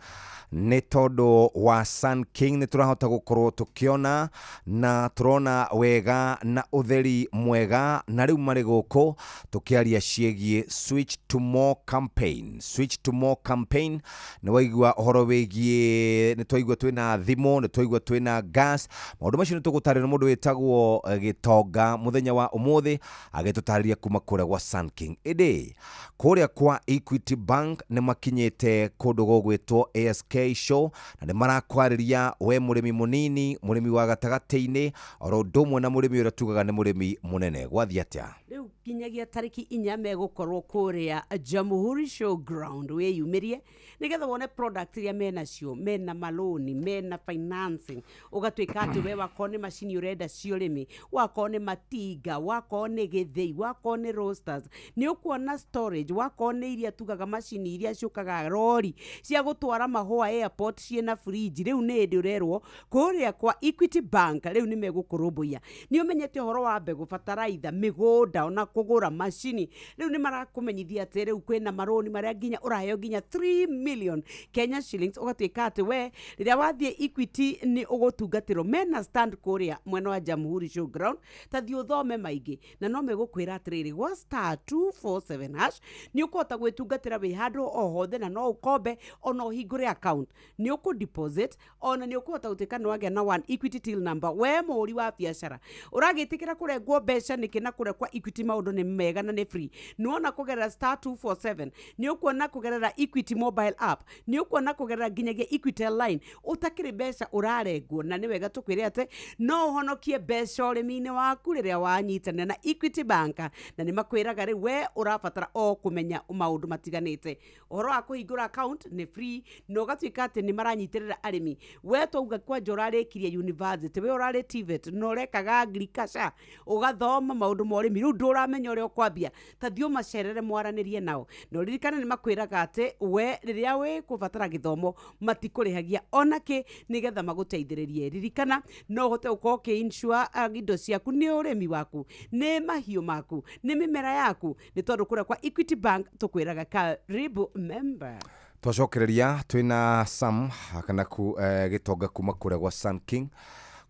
nĩ tondũ wa Sun King nĩ tũrahota gũkorwo tũkĩona na tũrona wega na ũtheri mwega na rĩu marĩ gũkũ tũkĩaria ciĩgiĩ Switch to More campaign. Switch to More campaign nĩ waigua ũhoro wĩgiĩ, nĩ twaigua twĩna thimũ, nĩ twaigua twĩna gas. Maũndũ macio nĩ tũgũtarĩria mũndũ wĩtagwo Gĩtonga mũthenya wa ũmũthĩ agĩtũtarĩria kuma kũrĩa gwa Sun King. Ĩndĩ kũrĩa kwa Equity Bank nĩ makinyĩte kũndũ gũgwĩtwo ASK show na nĩ marakwarĩria we mũrĩmi mũnini, mũrĩmi wa gatagatĩ-inĩ, oro ũndũ ũmwe na mũrĩmi ũrĩa tugaga nĩ mũrĩmi mũnene. Gwathiĩ atĩa? Rĩu kinyagia tarĩki 4 megũkorwo kũrĩa Jamhuri Showground wĩyumĩrie nĩgetha wone product iria menacio, mena maloni, mena financing, ũgatuĩka atĩ we wakorwo nĩ macini ũrenda cia ũrĩmi, wakorwo nĩ matinga, wakorwo nĩ gĩthĩi, wakorwo nĩ roasters, nĩ ũkuona storage, wakorwo nĩ iria tugaga macini iria ciũkaga rori cia gũtwara mahũa airport ciena fridge. Rĩu nĩ hĩndĩ ũrerwo kũrĩa kwa Equity Bank rĩu nĩ megũkũrũmbũiya. Nĩ ũmenyete ũhoro wa mbegũ, bataraitha, mĩgũnda ona kũgũra macini. Rĩu nĩ marakũmenyithia atĩ rĩu kwĩna maroni marĩa nginya ũraheo nginya 3 million Kenya shillings. Ũgatuĩka atĩ we rĩrĩa wathiĩ Equity nĩ ũgũtungatĩrwo. Mena stand kũrĩa mwena wa Jamhuri Showground, ta thiĩ ũthome maingĩ na no megũkwĩra atĩrĩrĩ gwa *247# nĩ ũkũhota gwĩtungatĩra wĩ handũ o hothe na no ũkombe ona ũhingũre account. Nĩ ũkũ deposit ona nĩ ũkũhota gũtuĩka nĩ wagĩa na one Equity till number. We mũhũri wa biacara ũragĩtĩkĩra kũrengwo mbeca nĩkĩ na kũrĩa kwa Equity maũndũ nĩ mega na nĩ free. Nĩ wona kũgerera *247 nĩ ũkuona kũgerera Equity mobile app, nĩ ũkuona kũgerera nginyagia Equity line ũtakĩrĩ mbeca ũrarengwo. Na nĩ wega tũkwĩre atĩ no ũhonokie mbeca ũrĩmi-inĩ waku rĩrĩa wanyitanĩra na Equity Bank, na nĩ makwĩraga rĩu we ũrabatara o kũmenya maũndũ matiganĩte. Ũhoro wa kũhingũra account nĩ free na ũgatuĩka atĩ nĩ maranyitĩrĩra arĩmi. We twauga kwanja ũrarĩkirie university, we ũrarĩ TVET na ũrekaga agriculture ũgathoma maũndũ ma ũrĩmi, rĩu ndũramenya ũrĩa ũkwambia, ta thiĩ ũmacerere mwaranĩrie nao. Na ũririkane nĩ makwĩraga atĩ we rĩrĩa wĩ kũbatara gĩthomo matikũrĩhagia onakĩ nĩgetha magũteithĩrĩrie. Ririkana no ũhote gũkorwo ũkĩ-insure indo ciaku, nĩ ũrĩmi waku, nĩ mahiũ maku, nĩ mĩmera yaku, nĩ tondũ kũrĩa kwa Equity Bank tũkwĩraga karibu member. Twacokereria twĩna Sam kana Gĩtonga kuma kũrĩa gwa Sun King.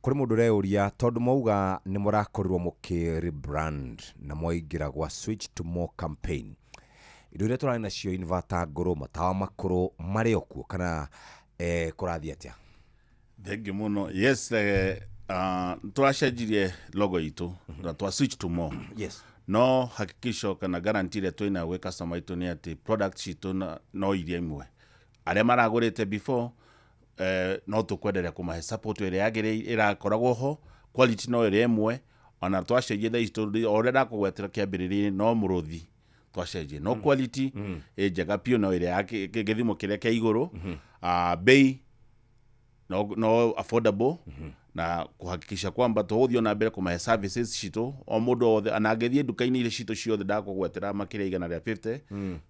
Kũrĩ mũndũ ũreyũria tondũ mauga nĩ mũrakorirwo mũkĩ rebrand na mwaingĩra gwa Switch to More campaign. Indo iria tũrarĩ nacio inverter ngũrũ, matawa makũrũ marĩ okuo kana kũrathiĩ atĩa? Thengi mũno. Yes, tũracenjirie logo itũ na twa Switch to More. Yes. No hakikisho kana guarantee ile twina we customer itu ni ati product citu no iria imwe aria maragurite before no tukwenderea kumahe support ire yagire irakoragwo ho, quality no ire imwe ona twacenjie the history ore ndakugwetera kiambiririe no muruthi twacenjie no quality njega pio no ire yake githimo kiria kia iguru bei no affordable na kuhakikisha kwamba tuhuthio na mbere kumahe services citu o mundu othe anagethie duka-ini ile citu ciothe ndakugwetera makire igana rĩa 50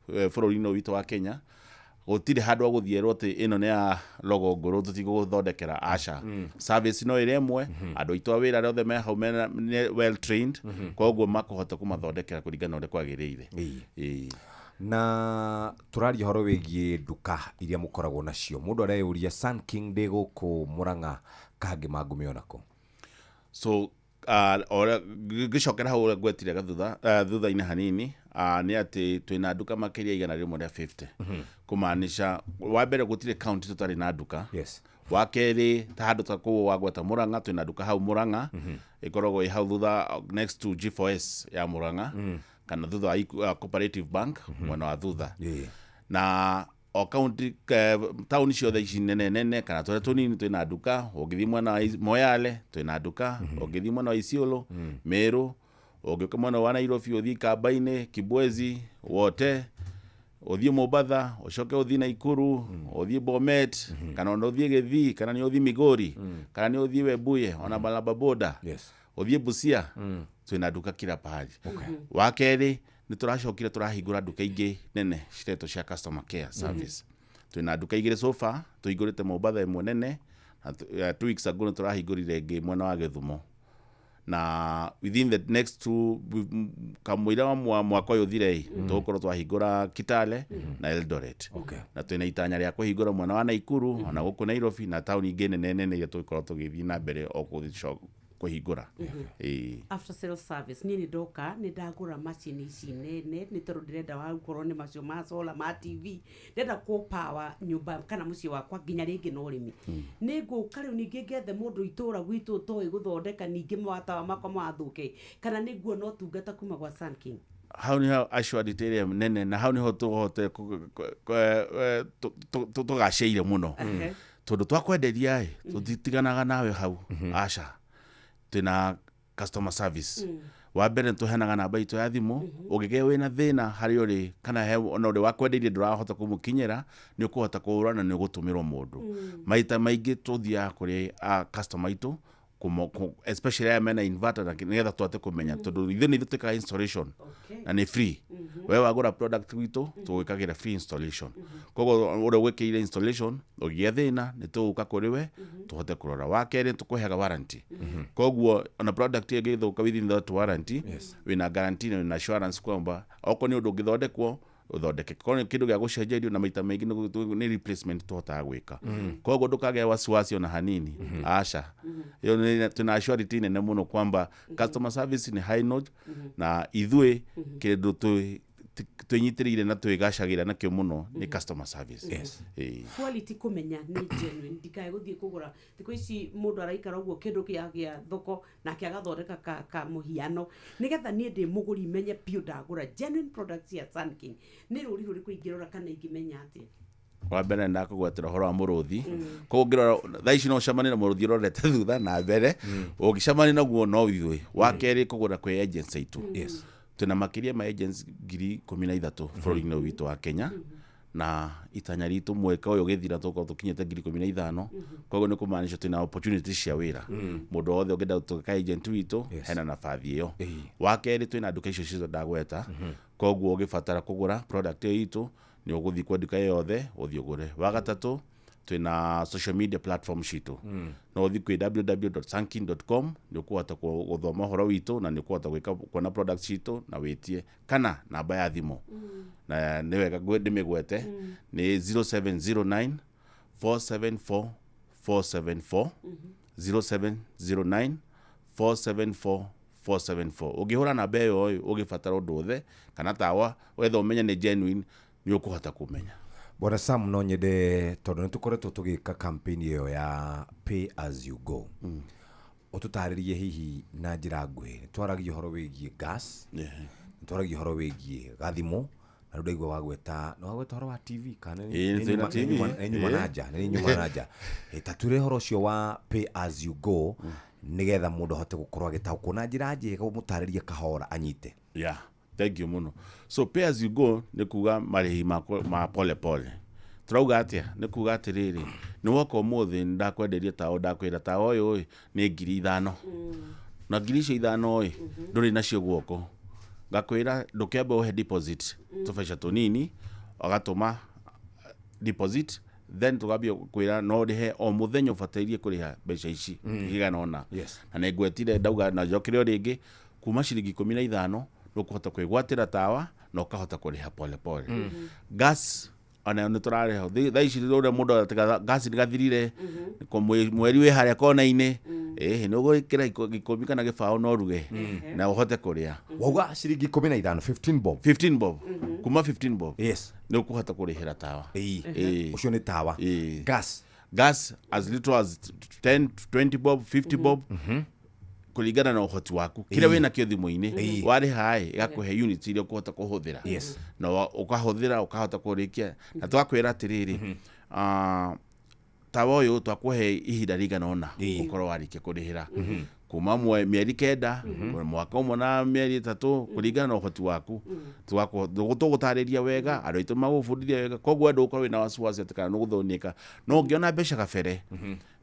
bũrũri-inĩ witũ wa Kenya gutire handu aguthiirwo ati ino ne ya logo nguru tutigũthondekera aca service no ire imwe andu aitũ awira rĩothe me hau well trained koguo makuhota kumathondekera kũringana ũrĩa kwagĩrĩire. na turaria horo wigie nduka iria mukoragwo nacio mundu areyuria Sun King ndi guku Murang'a kangi mangumi onako so ora gicokera hau gwetire gathutha thutha-ini hanini ni ati twina nduka makiria 150 kumaanisha wa mbere gutire county tutari na nduka yes wa keri ta handu ta ku wagweta Murang'a twina nduka hau Murang'a ikoragwo i hau thutha next to G4S ya Murang'a kana thutha wa Cooperative Bank mwena wa thutha na o county town ciothe ici nene kana tore tunini twina nduka ugithi mwena wa Moyale twina nduka ugithi mwena wa Isiolo Meru ugiuka mwena wa Nairobi uthi Kambaini Kibwezi wote uthie Mombasa ucoke uthi Naikuru uthie Bomet kana uthie Githii kana ni uthie Migori kana ni uthie Webuye ona Malaba Boda uthie Busia twina nduka kila pahali wa keri ni turacokire turahingura nduka ingi nene cireto cia customer care service twina nduka igire so far tuhingurite Mombasa imwe nene 2 weeks ago ni turahingurire ingi mwena wa Githumo na within the next 2 kamwira wa mwaka uyu thire tugukorwo twahingura Kitale na Eldoret na twina itanya ria kuhingura mwena wa Naikuru ona guku Nairobi na town ingi nene iria tugukorwo tugithii na mbere o kuhingura after sales service ni ndoka ni ndagura machine ici nene ni toru ndirenda wa gukorwo ni macio ma solar ma TV ndenda ku power nyumba kana muci wakwa nginya ringi no rimi ni nguka riu ningi ngethe mundu itura gwitu toi guthondeka ningi mawatawa makwa mathuke kana ni nguo no tungata kuma gwa Sun King hau niho Ashwaditerium nene na hau niho tuhote tugaceire muno tondu twakwenderia tutitiganaga nawe hau aca twina customer service wa mbere tuheanaga namba itu ya thimu ugige wina thina hari uri kana he ona uri wakwendeirie ndurahota kumukinyira ni ukuhota kuhurana ni gutumirwo mundu maita maingi tuthia kuri customer itu especially ya mena inverter na nigetha twate kumenya tondu ithe ni tutika installation na ni free wewe wagura product witu tuwikagira free installation kogo uri wikire installation ugie thina ni tuuka kuri we tuhote kurora wa keri tukuheaga warranty koguo ona product igi thuka within that warranty wina guarantee na assurance kwamba oko ni undu ngithondekwo uthondeke kono kindu gya gucenjerio na maita maingi ni replacement tuhota gwika koguo ndukage wasiwasi ona hanini aca yo ni tuna assurity nene muno kwamba customer service ni high note na ithwe kindu twinyitirire na twigacagira na kio muno ni customer service quality kumenya ni genuine ndikae guthie kugura thiko ici mundu araikara uguo kindu kia thoko na kia gathondeka ka muhiano nigetha nie ndi muguri menye pio ndagura genuine products ya Sun King ni ruri kuingirora kana ingimenya atia wa mbere ndakugwetera horo wa muruthi kugirora thaici no cemani na muruthi rorete thutha na mbere ugicemani naguo no ithwe wa keri kugura kwe agency itu tuna makiria ma agents 13 bũrũri-inĩ witũ wa Kenya na itanya ritu mweka uyu githira tuko tukinyete 15 koguo ni kumaanisha tuna opportunities cia wira mundu othe ungenda gutuka agent witu hena nafathi iyo wa keri twina nduka icio ciothe ndagweta koguo ugibatara kugura product yitu ni uguthi kwa nduka yothe uthi ugure wa gatatu twina social media platform citu no uthi kwi www.sunking.com ni ukuhota guthoma horo witu na ni ukuhota gwika kuona products citu na witie kana namba ya thimu na ni wega ndimigwete ni 0709 474 474 0709 474 474 ugihura namba iyo ugibatara undu othe kana tawa wetha umenya ni genuine ni ukuhota kumenya Bwana Sam no nyende tondu nitukoretwo tugika campaign iyo ya pay as you go ututaririe hihi na njira ngwe twaragia horo wigie gas twaragia horo wigie gathimo na ndu igwa wagweta no wagweta horo wa TV kana ni nyuma nanja itature horo cio wa pay as you go nigetha mundu hote gukorwa agitaukwo na njira njega umutaririe kahora anyite thank you muno so pay as you go ni kuga marihi ma pole pole turauga atia ni kuga atiriri ni wako muthi ndakwenderia tao ndakwira tao oyo ni 5,000 na 5,000 oyo nduri nacio guoko ngakwira ndukembe uhe deposit tufeca tunini agatuma deposit then tugambia kwira no rihe o muthenya ufatairie kuriha mbeca ici igana ona na negwetire ndauga na jokire ringi kuma ciringi 15 nukuhota kwigwatira tawa na ukahota kuriha pole pole. Gas ana nä tå rarä ho thaa ici rä å må ndå gasi nä gathirire mweri wä harä a kona-inä nä å gå ä kä ra gä kå kana gä baå no ruge na å hote kå rä a wauga ciringi 15 15 bob kuma 15 bob nä å kå hota kå rä hä ra tawa å cio nä tawa gas as little as 10 20 bob 50 bob kuringana na uhoti waku kile wina kio thimu-ini wari hai igakuhe units iria ukuhota kuhuthira na ukahuthira ukahota kurikia na twakwira atiriri tawa uyu twakuhe ihinda rigana ona ukorwo warikia kurihira kuma mieri 9 mwaka umwe na mieri 3 kuringana na uhoti waku tugutariria wega andu aitu magufundithia wega koguo andu ukorwo wina wasiwasi atikana no guthonika no ngiona mbeca kabere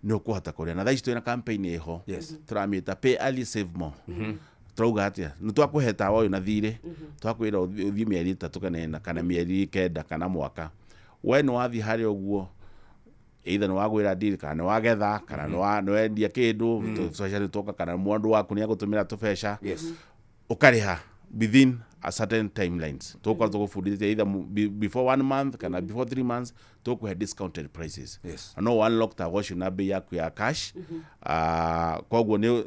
ni ukuhota kuria na thaici twina campaign iho turamita pay early save more turauga atia ni twakuhe tawa uyu na thire twakwira uthii mieri 3 kana mieri 9 kana mwaka we ni wathi hari uguo either no wagwira deal kana wagetha kana no wendia kindu social toka kana mwandu waku ni agutumira tubesha ukariha within a certain timelines tokwa tugufundithia either before 1 month kana before 3 months tokuhe discounted prices no unlock ta wash na bei yaku ya cash koguo ni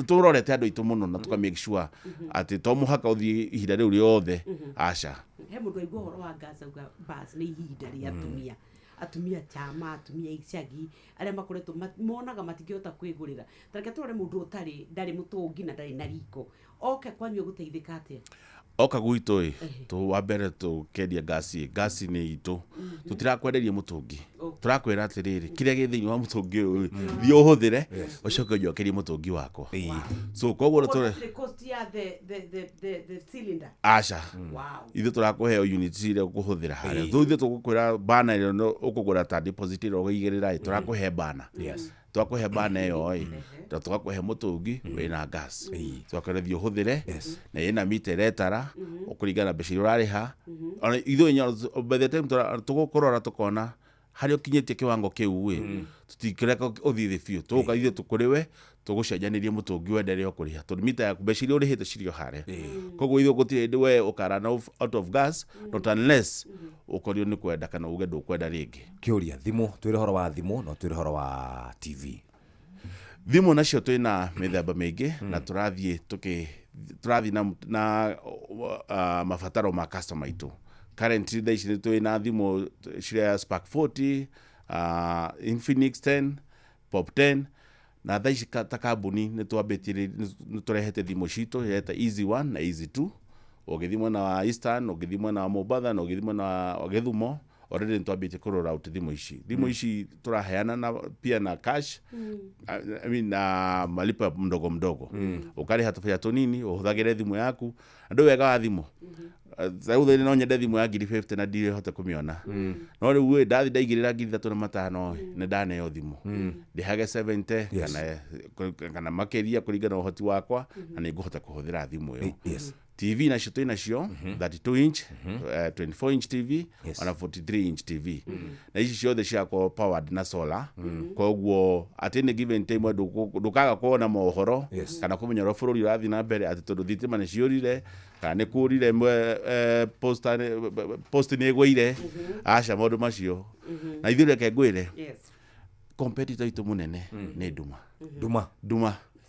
turorete andu itu muno na tuka make sure ati to muhaka uthi ihinda riu riothe aca he mundu aigua horo wa gas auga bas ni ihinda ria atumia chama atumia icagi aria makoretwo monaga matingihota kwigurira tareke turore mundu utari ndari mutungi na ndari na riko oke kwanyu guteithika atia oka gwitu tu wambere tu kendia gasi ni itu tutirakwenderia mutungi turakwira atiriri kiria gi thiini wa mutungi uyu thio uhuthire ucoke njokerie mutungi wakwa so koguo the cost ya the cylinder aca ithu turakuhe units iria ukuhuthira haria ithu tugukwira bana iro no ukugura ta deposit iro uigirira turakuhe bana twakuhe bana iyo tugakuhe mutungi wina gas twakarethio uhuthire na ina mita retara ukuringana mbeca iria urariha ona ithu nya by the time tugukorora tukona hari ukinyetie kiwango kiu tutikireka uthithe biu tuka ithe tukuriwe tugucenjanirie mutungi wendere ukuriha tondu mita yaku mbeca iria urihite cirio hare koguo ithu gutire ndi we ukarana out of gas not unless ukorio ni kwenda kana uge ndukwenda ringi kiuria thimu twire horo wa thimu no twire horo wa TV thimu nacio twina mithemba mingi na turathie na mabataro ma customer itu currently thaici twina thimu ciria Spark 40 Infinix 10 Pop 10 na thaici ta kambuni ni twambitie ni turehete thimu citu yeta Easy 1 na Easy 2 ugithimwa na Eastern ugithimwa na Mobatha na ugithimwa na Githumo already twambitie ku out thimu ici turaheana na pia na cash I mean na malipo mdogo mdogo ukari hata tunini uhuthagire thimu yaku andu wega wa thimu zaudhe no nyende thimu ya 50 na ndire hota kumiona no riu ndathi ndaigirira 3,500 na ndane yo thimu ndihage 70 kana makeria kuringana uhoti wakwa na ninguhota kuhuthira thimu yo TV na shito inacio 32 inch 24 inch TV na 43 inch TV na ici ciothe ciakwa powered na solar koguo at any given time ndukaga kuona mohoro kana kumenya ro bururi urathi na mbere ati tondu thitima ni ciurire kana ni kurire post ni egwire aca maundu macio na ithu reke ngwire competitor itu munene ni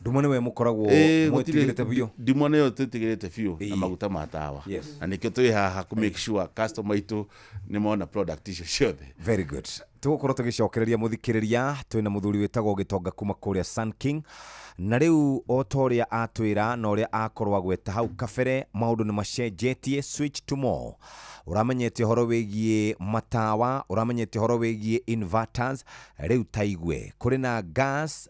Duma niwe mukoragwo mwetigirite biu Duma niyo tutigirite biu na maguta ma tawa na nikio twi haha ku make sure customer itu ni mona product icio ciothe very good tugukorwo tugicokereria muthikiriria twina muthuri witagwo Gitonga kuma kuria Sun King na riu otoria atwira na uria akorwa gweta hau kabere maundu ni macenjetie switch to more uramenyete horo wegie matawa uramenyete horo wegie inverters riu taigwe kuri na gas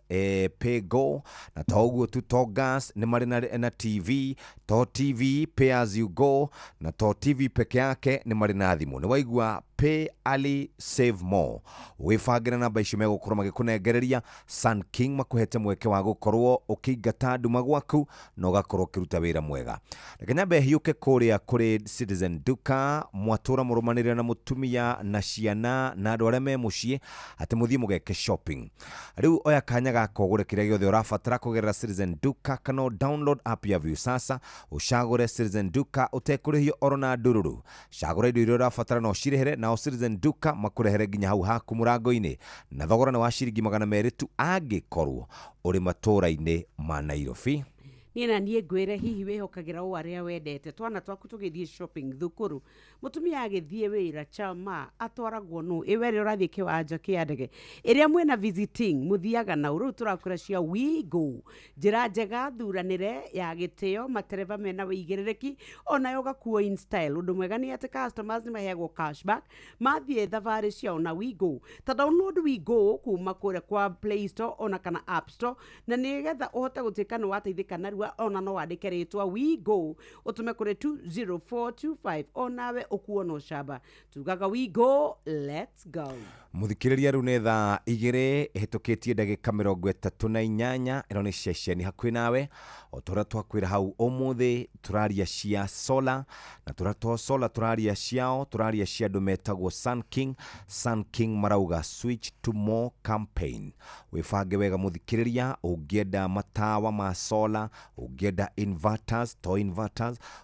pego na toguo tu to gas ni mari na TV to TV pay as you go na to TV peke yake ni mari na thimu ni waigua pay early save more wifangire namba icio megũkorwo magĩkũnengereria Sun King makuhete mweke wa gũkorwo ũkĩingata nduma gwaku na ũgakorwo ũkĩruta wĩra mwega. Reke nyambe hiũke kũrĩa kũrĩ Citizen Duka mwatũra mũrũmanĩrĩra na mũtumia na ciana na andũ arĩa me mũciĩ atĩ mũthiĩ mũgeke shopping. Rĩu oya kanya gaka ũgũre kĩrĩa gĩothe ũrabatara kũgerera Citizen Duka kana download app ya Viusasa ũcagũre Citizen Duka ũtekũrĩhio oro na ndũrũrũ. Cagũra indo iria ũrabatara no cirehere nao Citizen Duka makũrehere nginya hau haku mũrango-inĩ na thogora nĩ wa ciringi 200 tu angĩkorwo ũrĩ matũra-inĩ ma Nairobi. Niĩ na niĩ ngwĩre hihi wĩhokagĩra o arĩa wendete twana twaku tũgĩthiĩ shopping thukuru mũtumia agĩthiĩ wĩra chama atwaragwo nũ iwe rĩ ũrathiĩ kĩwanja kĩa ndege ĩrĩa mwĩna visiting mũthiaga na rĩu tũrakũra cia Wigo njĩra njega thuranĩre ya gĩtĩo matereba mena wĩigĩrĩrĩki ona ũgakuo in style ũndũ mwega nĩ atĩ customers nĩ maheagwo cashback mathiĩ thabarĩ ciao na Wigo ta download Wigo kuma kũrĩa kwa Play Store ona kana App Store na nĩgetha ũhote gũtuĩka nĩ wateithĩka narua ona no wandĩke rĩtwa Wigo ũtũme kũrĩ 20425 onawe ũkuo no camba tugaga Wigo let's go. Mũthikĩrĩria rĩu nĩ thaa 2 ĩhĩtũkĩtie ndagĩka 38 ĩno nĩ ceceni hakuhĩ nawe o tũrĩa twakwĩra hau ũmũthĩ tũraria cia solar na tũrĩa solar tũraria ciao tũraria cia andũ metagwo Sun King marauga switch to more campaign. Wĩbange wega mũthikĩrĩria ũngĩenda matawa ma solar ũngĩenda inverters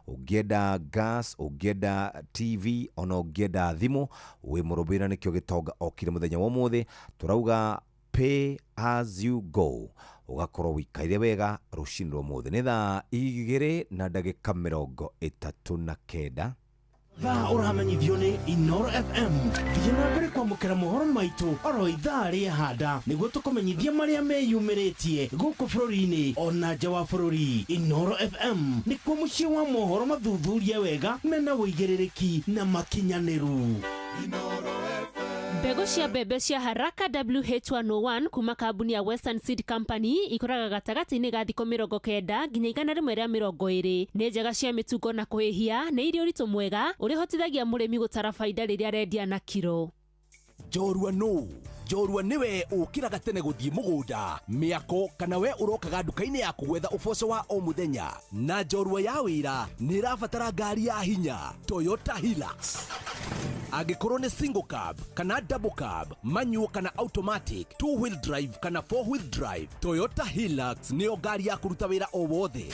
ũngĩenda gas ũngĩenda TV ona ũngĩenda thimũ wĩ mũrũbĩra nĩkĩo gĩtonga okire mũthenya wa ũmũthĩ tũrauga pay as you go ugakorwo wikaire wega rũcinĩ rwa ũmũthĩ nĩ thaa 2 na ndagĩka 39. Thaa ũramenyithio nĩ Inoro FM thiĩ na mbere kwamũkĩra mohoro maitũ oro ithaa rĩa handa nĩguo tũkũmenyithia marĩa meyumĩrĩtie gũkũ bũrũri-inĩ ona nja wa bũrũri. Inoro FM nĩkuo mũciĩ wa mohoro mathuthurie wega mena wĩigĩrĩrĩki na makinyanĩru. Mbegũ cia mbembe cia Haraka WH101 kuma kambuni ya Western Seed Company ikoraga gatagatĩ-inĩ ga thikũ 90 nginya 120 nĩ njega cia mĩtungo na kũhĩhia nĩ irio ũritũ mwega ũrĩhotithagia mũrĩmi gũtara faida rĩrĩa arendia na kiro. Njorua njorua niwe ũkĩraga tene gũthiĩ mũgũnda mĩako kana we ũrokaga nduka-inĩ ya kũgwetha ũboco wa o mũthenya na njorua ya wĩra nĩ ĩrabatara ngari ya hinya Toyota Hilux. Angĩkorwo nĩ single cab kana double cab manual kana automatic 2-wheel drive kana 4-wheel drive Toyota Hilux nĩyo ngari ya kũruta wĩra o wothe.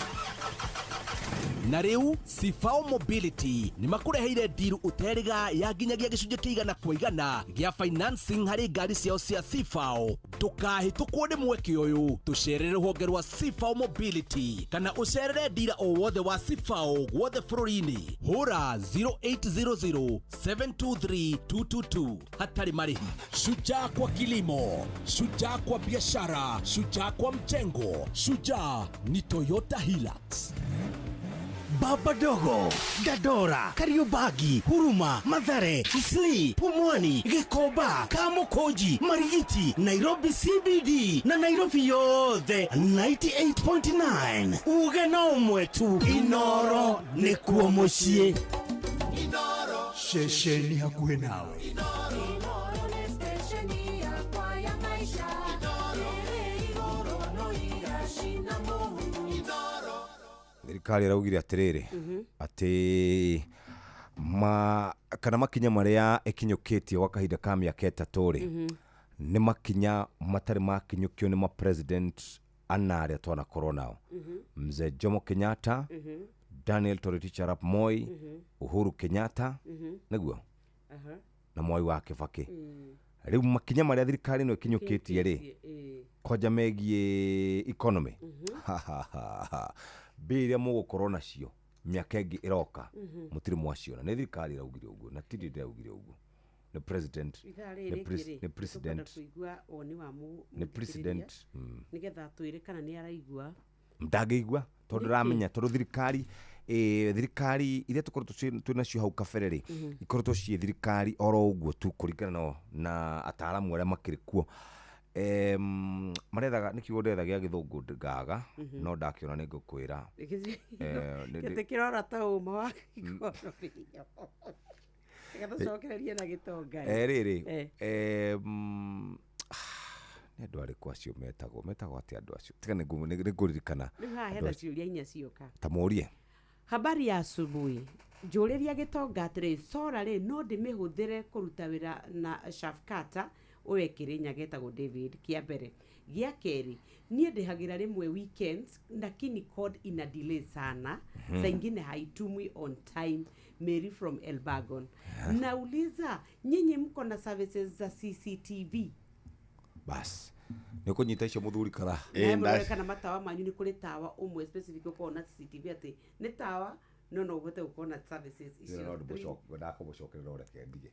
Na rĩu Sifao Mobility nĩ makũreheire deal ũteriga ya nginyagia gĩcunjĩ kĩigana kwa igana gĩa financing harĩ ngari ciao cia Sifao. Ndũkahĩtũkwo nĩ mweke ũyũ tũcerere rũhonge rwa Sifao Mobility kana ũcerere dealer o wothe wa Sifao gwothe bũrũri-inĩ. Hũra 0800 723 222 hatarĩ marĩhi. Shujaa kwa kilimo, shujaa kwa biashara, shujaa kwa mchengo, shujaa ni Toyota Hilux. Baba Dogo, Dadora, Kariobangi, Huruma, Mathare, Kisii, Pumwani, Gĩkomba, Kamukonji, Marigiti, Nairobi CBD na Nairobi yothe 98.9. Uge na ũmwe tu. Inoro nĩkuo mũciĩ. Inoro ceceni hakuhĩ nawe. Thirikari iraugire atĩrĩrĩ atĩ kana makinya marĩa ĩkinyũkĩtie gwa kahinda ka mĩaka 3 rĩ nĩ makinya matarĩ makinyũkio nĩ president anarĩa twanakorwo nao Mzee Jomo Kenyatta, Daniel Toroitich arap Moi, Uhuru Kenyatta nĩguo na Moi wa Kibaki. Rĩu makinya marĩa thirikari ĩno ĩkinyũkĩtie rĩ koja megiĩ economy biria mũgũkorwo nacio mĩaka ĩngĩ ĩroka mũtirĩ mwaciona. Nĩ thirikari iraugire ũguo na tindi iraugire ũguo. Nĩ president nĩgetha twĩre kana nĩ araigua ndangĩigua tondũ ramenya tondũ thirikari iria tũkoretwo twĩnacio hau kabere rĩ ikoretwo ciĩ thirikari oro ũguo tu kũringana na ataaramu arĩa makĩrĩ kuo. Marethaga nĩ kiugo ndethagia gĩthũngũ ngaga no ndakiona nĩ ngũkwĩra gĩtĩkĩrora ta ũma wa ikonomi. Gathocokereria na Gitonga. Riri nä andå arä kå acio metagwo atä andå acio tiga nä ngå ririkana rä u haha hena ciũria inya cioka ta mårie. Habari ya asubuhi. Njũrĩria Gitonga atĩrĩ sora rĩ no ndĩmĩhũthĩre kũruta wĩra na Shafkata ũwe Kĩrĩnya getagwo David kĩa mbere. Gĩa kerĩ niĩ ndĩhagĩra rĩmwe weekends lakini code ina delay sana. Saa ingine haitumwi on time. Mary from Elbagon. Nauliza nyinyi mko na services za CCTV? Bas nä kå nyita icio må thuri kara kana matawa manyu nä kå rä tawa ũmwe specific ũkorwo na CCTV atä nä tawa no ũhote gũkorwo na services icio ndakå må cokerera å reke ndige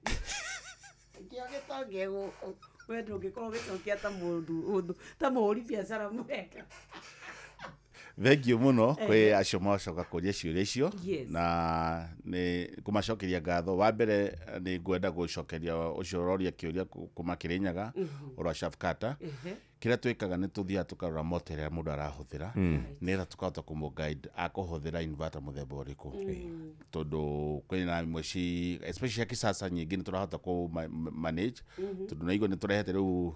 kĩo Gĩtonga gũkũ we ndũngĩkorwo ũgĩcokia ta mũndũ hũthũ ta mũhũri biacara mwega. Thengiũ mũno kwĩ acio macoka kũria ciũria icio na nĩ kũmacokeria ngatho. Wa mbere nĩ ngwenda gũcokeria ũcio ũroria kĩũria kuma Kĩrĩnyaga ũrwa Shafkata. Kĩrĩa twĩkaga nĩ tũthiaga tũkarora motor ĩrĩa mũndũ arahũthĩra nĩgetha tũkahota kũmũ-guide akũhũthĩra inverter mũthemba ũrĩkũ, tondũ kwĩna imwe especially cia kisasa nyingĩ nĩ tũrahota kũ-manage tondũ naigua nĩ tũrehete rĩu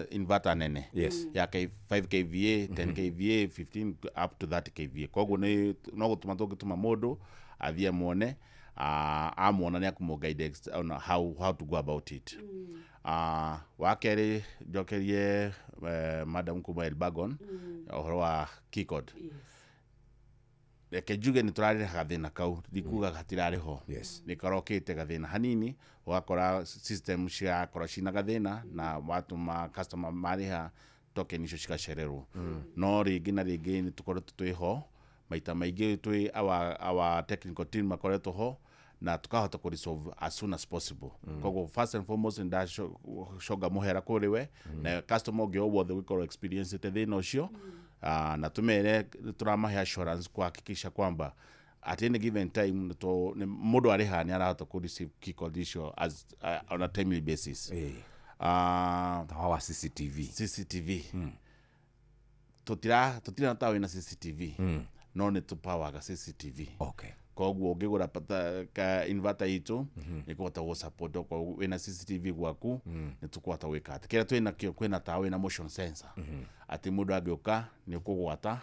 inverter nene ya 5 kVA 10 kVA 15 up to 30 kVA. Koguo no gũtũma tũngĩtũma mũndũ athiĩ muone amwona nĩ akũmũ-guide on how to go about it. Wa kerĩ njokerie madam kuma Elbagon ũhoro wa keycode. Reke njuge nĩ tũrarĩha gathĩna kau ndikuga gatirarĩ ho nĩ karokĩte gathĩna hanini ũgakora system ciakorwo cina gathĩna na watũma customer marĩha token icio cigacererwo. No rĩngĩ na rĩngĩ nĩ tũkoretwo twĩ ho maita maingĩ twĩ our technical team makoretwo ho na tukahota ku resolve as soon as possible. Koguo first and foremost nda shoga muhera kuri we na customer ũngĩ o wothe gũkorwo experience te thĩna ũcio na tumere turamahe assurance kuhakikisha kwamba at any given time mũndũ arĩha nĩ arahota ku receive key code icio as on a timely basis. Tawa CCTV tutira tawa ina CCTV no nĩ tupawaga CCTV. Koguo ũngĩgũra ka inverter itũ nĩ kũhota gũ support wĩna CCTV gwaku nĩ tũkũhota gwĩka atĩ kĩrĩa twĩna kĩo kwĩna tawa wĩna motion sensor atĩ mũndũ angĩũka nĩ ũkũgwata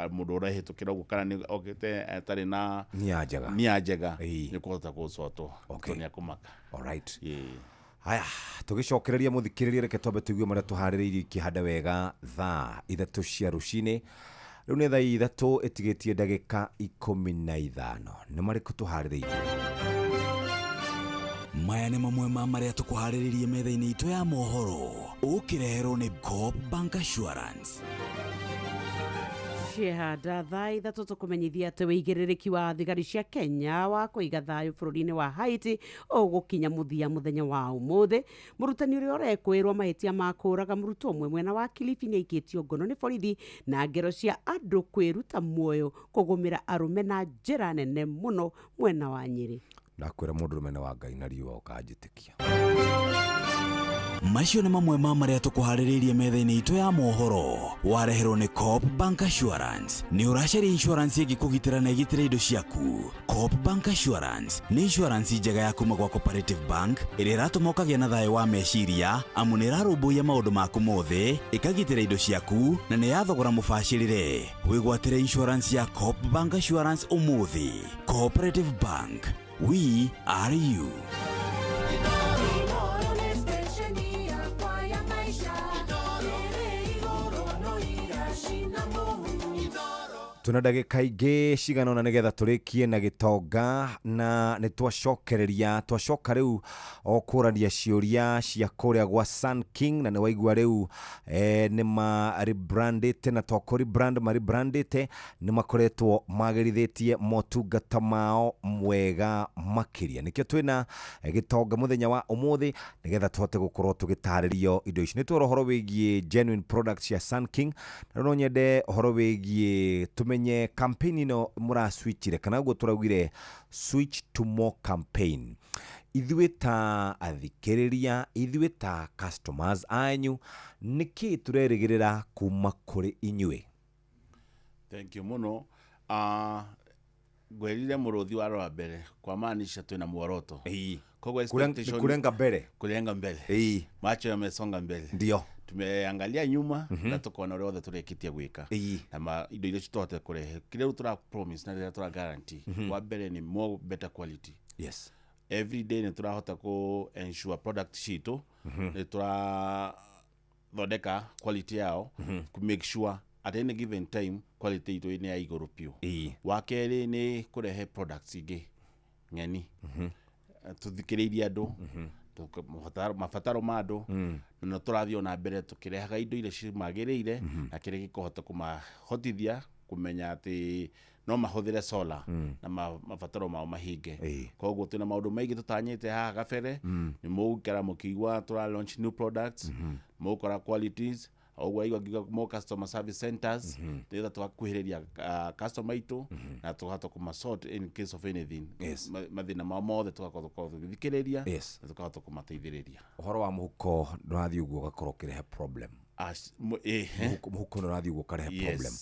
mũndũ ũrahĩtũkĩra ũguo kana nĩ okĩte atarĩ na nia njega nĩ kũhota gũcotwo nĩ akũmaka. Alright. Haya tũgĩcokereria mũthikĩrĩria reke twambe tũigue marĩa tũharĩrĩirie ikĩhanda wega thaa 3 cia rũcinĩ. Rĩu nĩ thaa 3 ĩtigĩtie ndagĩka 15 nĩ marĩkũ tũharĩrĩirie. Maya nĩ mamwe ma marĩa tũkũharĩrĩirie metha-inĩ itũ ya mohoro ũkĩreherwo nĩ Coop Bank Assurance. Ciehanda thaa 3 tũkũmenyithia atĩ wĩigĩrĩrĩki wa thigari cia Kenya wa kũiga thayũ bũrũri-inĩ wa Haiti ũgũkinya mũthia mũthenya wa ũmũthĩ. Mũrutani ũrĩa ũrekwĩrwo mahĩtia ma kũũraga mũrutwo ũmwe mwena wa Kilifi nĩ aikĩtio ngono nĩ borithi na ngero cia andũ kwĩruta muoyo kũgũmĩra arũme na njĩra nene mũno mwena wa Nyĩrĩ. Ndakwĩra mũndũ rũmene wa Ngai na riũa ũkanjĩtĩkia. Macio nĩ mamwe ma marĩa tũkũharĩrĩirie metha-inĩ itũ ya mohoro wareherwo nĩ Coop Bank Assurance. Nĩ ũracaria insurance ĩngĩkũgitĩra na ĩgitĩre indo ciaku. Coop Bank Assurance nĩ insurance njega ya kuma gwa Cooperative Bank ĩrĩa ĩratũma ũkagĩa na thayũ wa meciria amu nĩ ĩrarũmbũiya maũndũ maku mothe ĩkagitĩra indo ciaku na nĩ ya thogora mũbacĩrĩre. Wĩgwatĩre insurance ya Coop Bank Assurance ũmũthĩ. Cooperative Bank, we are you. Tuna ndagĩka ingĩ cigana ũna nĩgetha tũrĩkie na Gitonga na nĩ twacoka rĩu o kũrania ciũria cia kũrĩa gwa Sun King na nĩ waigua rĩu nĩ ma-rebrandĩte na ma-rebrandĩte nĩ makoretwo magĩrithĩtie motungata mao mwega makĩria. Nĩkĩo twĩna Gitonga mũthenya wa ũmũthĩ nĩgetha tũhote gũkorwo tũgĩtarĩrio indo ici. Nĩ twĩra ũhoro wĩgiĩ genuine products cia Sun King na no nyende ũhoro wĩgiĩ tumenye campaign ino mura switchire kana guo turaugire switch to more campaign. Ithuĩ ta athikĩrĩria, ithuĩ ta customers anyu nĩkĩ turerĩgĩrĩra kuma kũrĩ inyuĩ? Thank you muno. ngwerire muruthi wa rwa mbere kwa maanisha twina muoroto kogo kulenga mbele macho yamesonga mbele ndio tumeangalia nyuma na tukaona ule othe turekitie gwika na indo ile tutote kurehe kile tura promise na tura guarantee wa mbere ni more better quality yes every day ni turahota ku ensure product shito ni tura thondeka quality yao to make sure at any given time quality ito ni ya iguru pio wakeri ni kurehe products ingi ngeni tuthikiriria andu mabataro ma andu na turathio na mbere tukirehaga indo ile cimagirire na kire gikuhota kumahotithia kumenya ati no mahuthire solar na mabataro mao mahinge koguo tuna maundu maingi tutanyite haha gabere ni mugukera mukiigua tura launch new products mugukora qualities ogwa igwa giga mo customer service centers nitha twakuhiriria customer itu na tuhata kuma sort in case of anything mathina ma mothe tugakorwo thikiriria tukahota kumateithiriria uhoro wa muhuko ndurathi uguo gakorwo kirehe problem muhuko ndurathi uguo karehe problem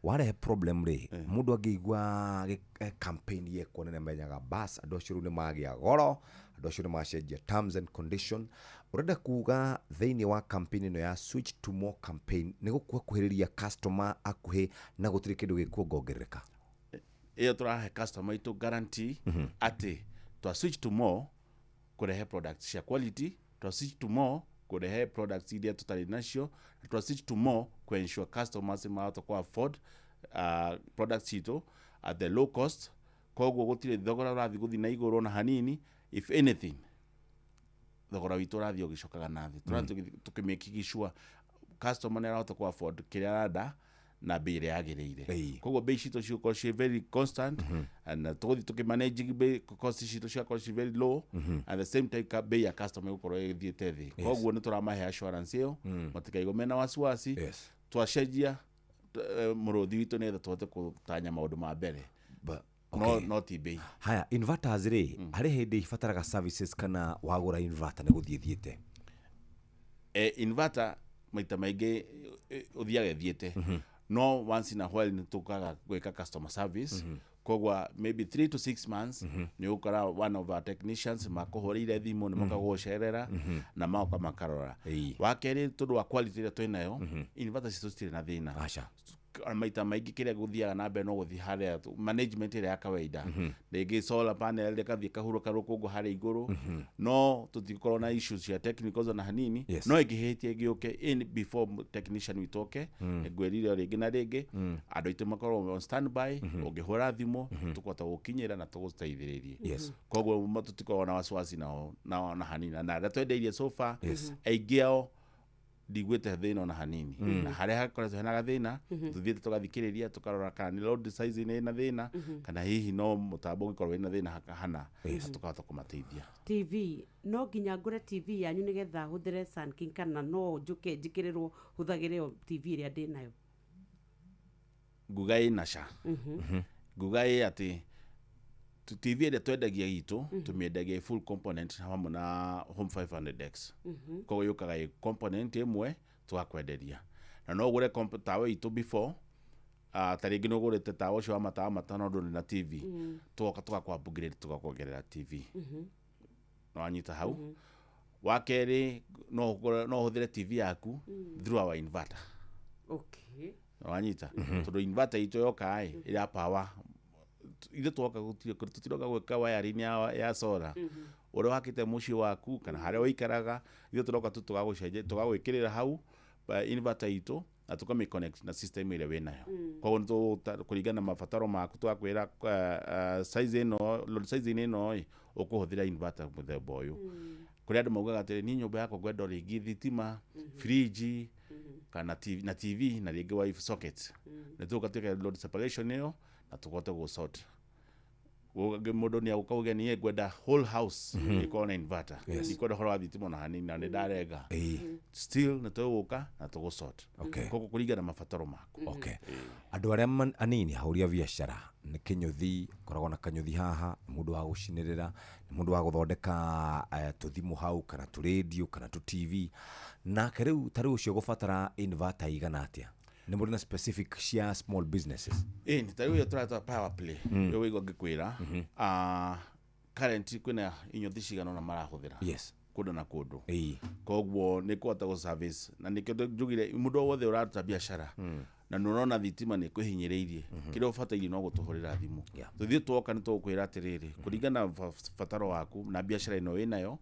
warehe problem ri mundu angĩigua campaign ye kuonana menyaga bas andu acio ni magia goro andu acio ni macenjia terms and condition urenda kuga thĩinĩ wa campaign ino ya switch to more campaign ni gukuhiriria customer akuhi na gutiri kindu gikuongerereka iyo turahe customer itu guarantee ati to switch to more kurehe products cia quality to switch to more kurehe products iria tutari nacio to switch to more ku ensure customers mato ku afford products ito at the low cost koguo gutire thogora urathi guthi na iguru na hanini if anything thogora witu urathi ugicokaga nathi tukimake sure customer ne arahota ku afford kiria arada na bei ĩrĩa yagĩrĩire koguo bei cito ciuko ci very constant and tuthi tukimanage bei cost cito ciuko ci very low at the same time bei ya customer gukorwo igithiĩte thĩ koguo nĩ turamahe assurance ĩyo matikaigo mena wasiwasi twacenjia muruthi witu nĩ tuhote kutanya maundu ma mbere no ti bei haya inverters ri hari hindi ibataraga services kana wagura inverter nĩ gũthiĩte inverter maita maingĩ uthiaga thiĩte no once in a while nitukaga gwika customer service kogwa maybe 3 to 6 months ni ukora one of our technicians makuhurire thimu ni makagucerera na maoka makarora wakeri tundu wa quality ile twinayo inverter system na thina acha maita maingĩ kĩrĩa gũthiaga na mbere no gũthiĩ harĩa management ĩrĩa ya kawaida rĩngĩ solar panel rĩkathiĩ kahurũka rũkũngũ harĩa igũrũ no tũtikorwo na issues cia technicals na hanini no ĩngĩhĩtie gĩũke in before technician witoke ngwĩrire rĩngĩ na rĩngĩ andũ aitũ makorwo on standby ũngĩhũra thimũ tũkũhota gũkinyĩra na tũgũteithĩrĩrie koguo tũtikorwo na wasiwasi na hanini na arĩa twendeirie so far aingĩ ao digwete thina na hanini na haria hakoretwo hena gathina tuthiete tugathikiriria tukarora kana ni load size ni na thina kana hihi no mutambo gikorwo ina thina hana tukahota kumateithia TV no nginya ngure TV yanyu nigetha huthire Sun King kana no njuke njikirirwo huthagire TV iria ndinayo ngugai nasha ngugai ati TV ile twendagia gitu tumiendagia full component hamwe na Home 500X koguo yukaga component imwe twakwenderia na no gure tawa itu before taringi no gure tawa cio matawa matano ndo na TV tuka kwa upgrade tukakuongerera TV no anyita hau wakeri no huthire TV yaku through our inverter no anyita tondu inverter ito yoka ira power ile tuoka tutiroga gweka wiring ya solar ore wakite muci waku kana haria wikaraga ile turoka tugagucenje tugagwikirira hau inverter ito na tukame connect na system ile we nayo kwa ndo kuringana mabataro maku twakwira size ino load size ino ukuhuthira inverter muthemba uyu kuri andu maugaga atiri ni nyumba yako gwenda ringi thitima fridge kana TV na ringi wifi socket na tukatika load separation iyo na tukote go sort woga mundu ni agukauge ni egwenda whole house iko na inverter iko horo wa thitima na hanini na ndarega still na tuguka na tugo sort koko kuringana mabataro maku andu aria anini hauria biashara ni kinyuthi koragwo na kanyuthi haha mundu wa gucinirira mundu wa guthondeka tuthimu hau kana tu radio kana tu TV na kariu tari ucio gubatara inverter igana atia Nĩ mũrĩ na specific cia small businesses? Ni tarĩu yo tũrata power play yo wĩgwa ngĩkwĩra current kwĩna inyothi cigana na marahũthĩra yes kũndũ na kũndũ koguo nĩ kũhota gũ service na nĩkĩo njugire mũndũ wothe ũraruta biacara na nũrona thitima nĩ kwĩhinyĩrĩirie kĩrĩa ũbataire no gũtũhũrĩra thimũ tũthiĩ tuoka nĩ tũkwĩra atĩrĩrĩ kũringana bataro waku na biacara ĩno wĩnayo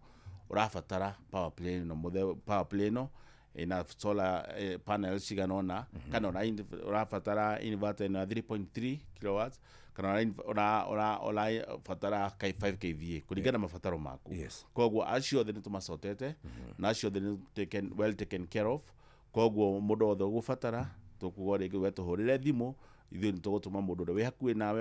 ũrabatara power play no ina solar panel cigana kana ũrabatara inverter ĩno ya 3.3 kilowatts kana ũrabatara 5 kVA kũringana mabataro maku koguo acio othe nĩ tũmacotete na acio othe nĩ well taken care of koguo mũndũ wothe ũgũbatara tũkuga rĩngĩ wetũhũrĩre thimũ ithuĩ nĩ tũgũtũma mũndũ ũrĩa wĩ hakuhĩ nawe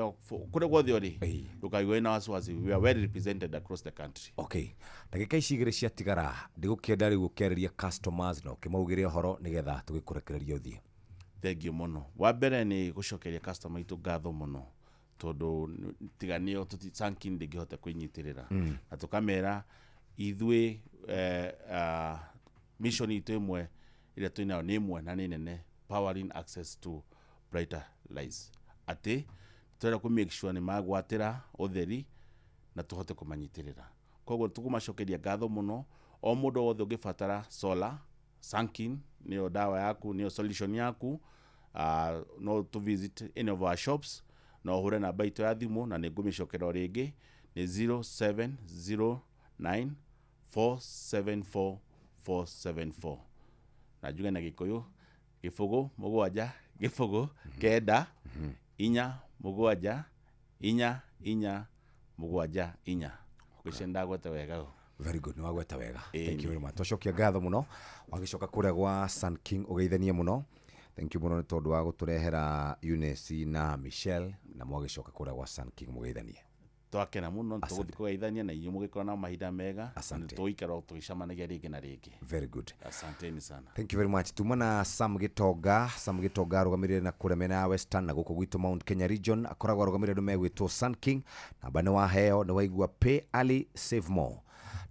kũrĩa guothe ũrĩ ndũkaigwe na wasiwasi. We are well represented across the country. Okay, ndagĩka ici igĩrĩ ciatigara ndigũkĩenda rĩu gũkĩarĩria customers na ũkĩmaugĩre ũhoro nĩgetha tũgĩkũrekereria ũthiĩ. Thank you mũno. Wa mbere nĩ gũcokeria customer itũ ngatho mũno tondũ tiganio Sunking ndĩngĩhota kwĩnyitĩrĩra na tũkamera ithuĩ mission itũ ĩmwe ĩrĩa twĩnayo nĩ ĩmwe na nĩ nene, powering access to brighter lives. Atĩ tũrenda ku make sure nĩ magwatĩra ũtheri na tũhote kũmanyitirĩra. Koguo tũkũmacokeria ngatho mũno o mũndũ wothe ũngĩbatara solar Sunking nĩyo dawa yaku, nĩyo solution yaku. No to visit any of our shops no ũhũre namba itũ ya thimũ na nĩ ngũmĩcokera rĩngĩ nĩ 0709474474 na njuge na Gĩkũyũ gĩbũgũ mũgwanja gĩbũgũ kenda inya mũgwanja inya inya mũgwanja inya ngwĩciria ndagweta wega. Very good, nĩwagweta wega. Thank you very much. Tũcokia ngatho mũno wagĩcoka kũrĩa gwa Sunking ũgeithanie mũno. Thank you mũno nĩ tondũ wa gũtũrehera Eunice na Michelle na mwagĩcoka kũrĩa gwa Sunking mũgeithanie. Twakena mũno tũgũthiĩ kũgeithania na inyuĩ mũgĩkorwo na mahinda mega na tũikara tũgĩcamanagia rĩngĩ na rĩngĩ. Very good. Asanteni sana. Thank you very much. Tuma na Sam Gitonga arũgamĩrĩire na kũrĩa mena ya Western na gũkũ gwitũ Mount Kenya region akoragwo arũgamĩrĩire andũ megwĩtwo Sunking namba nĩ waheo nĩ waigua pay early save more.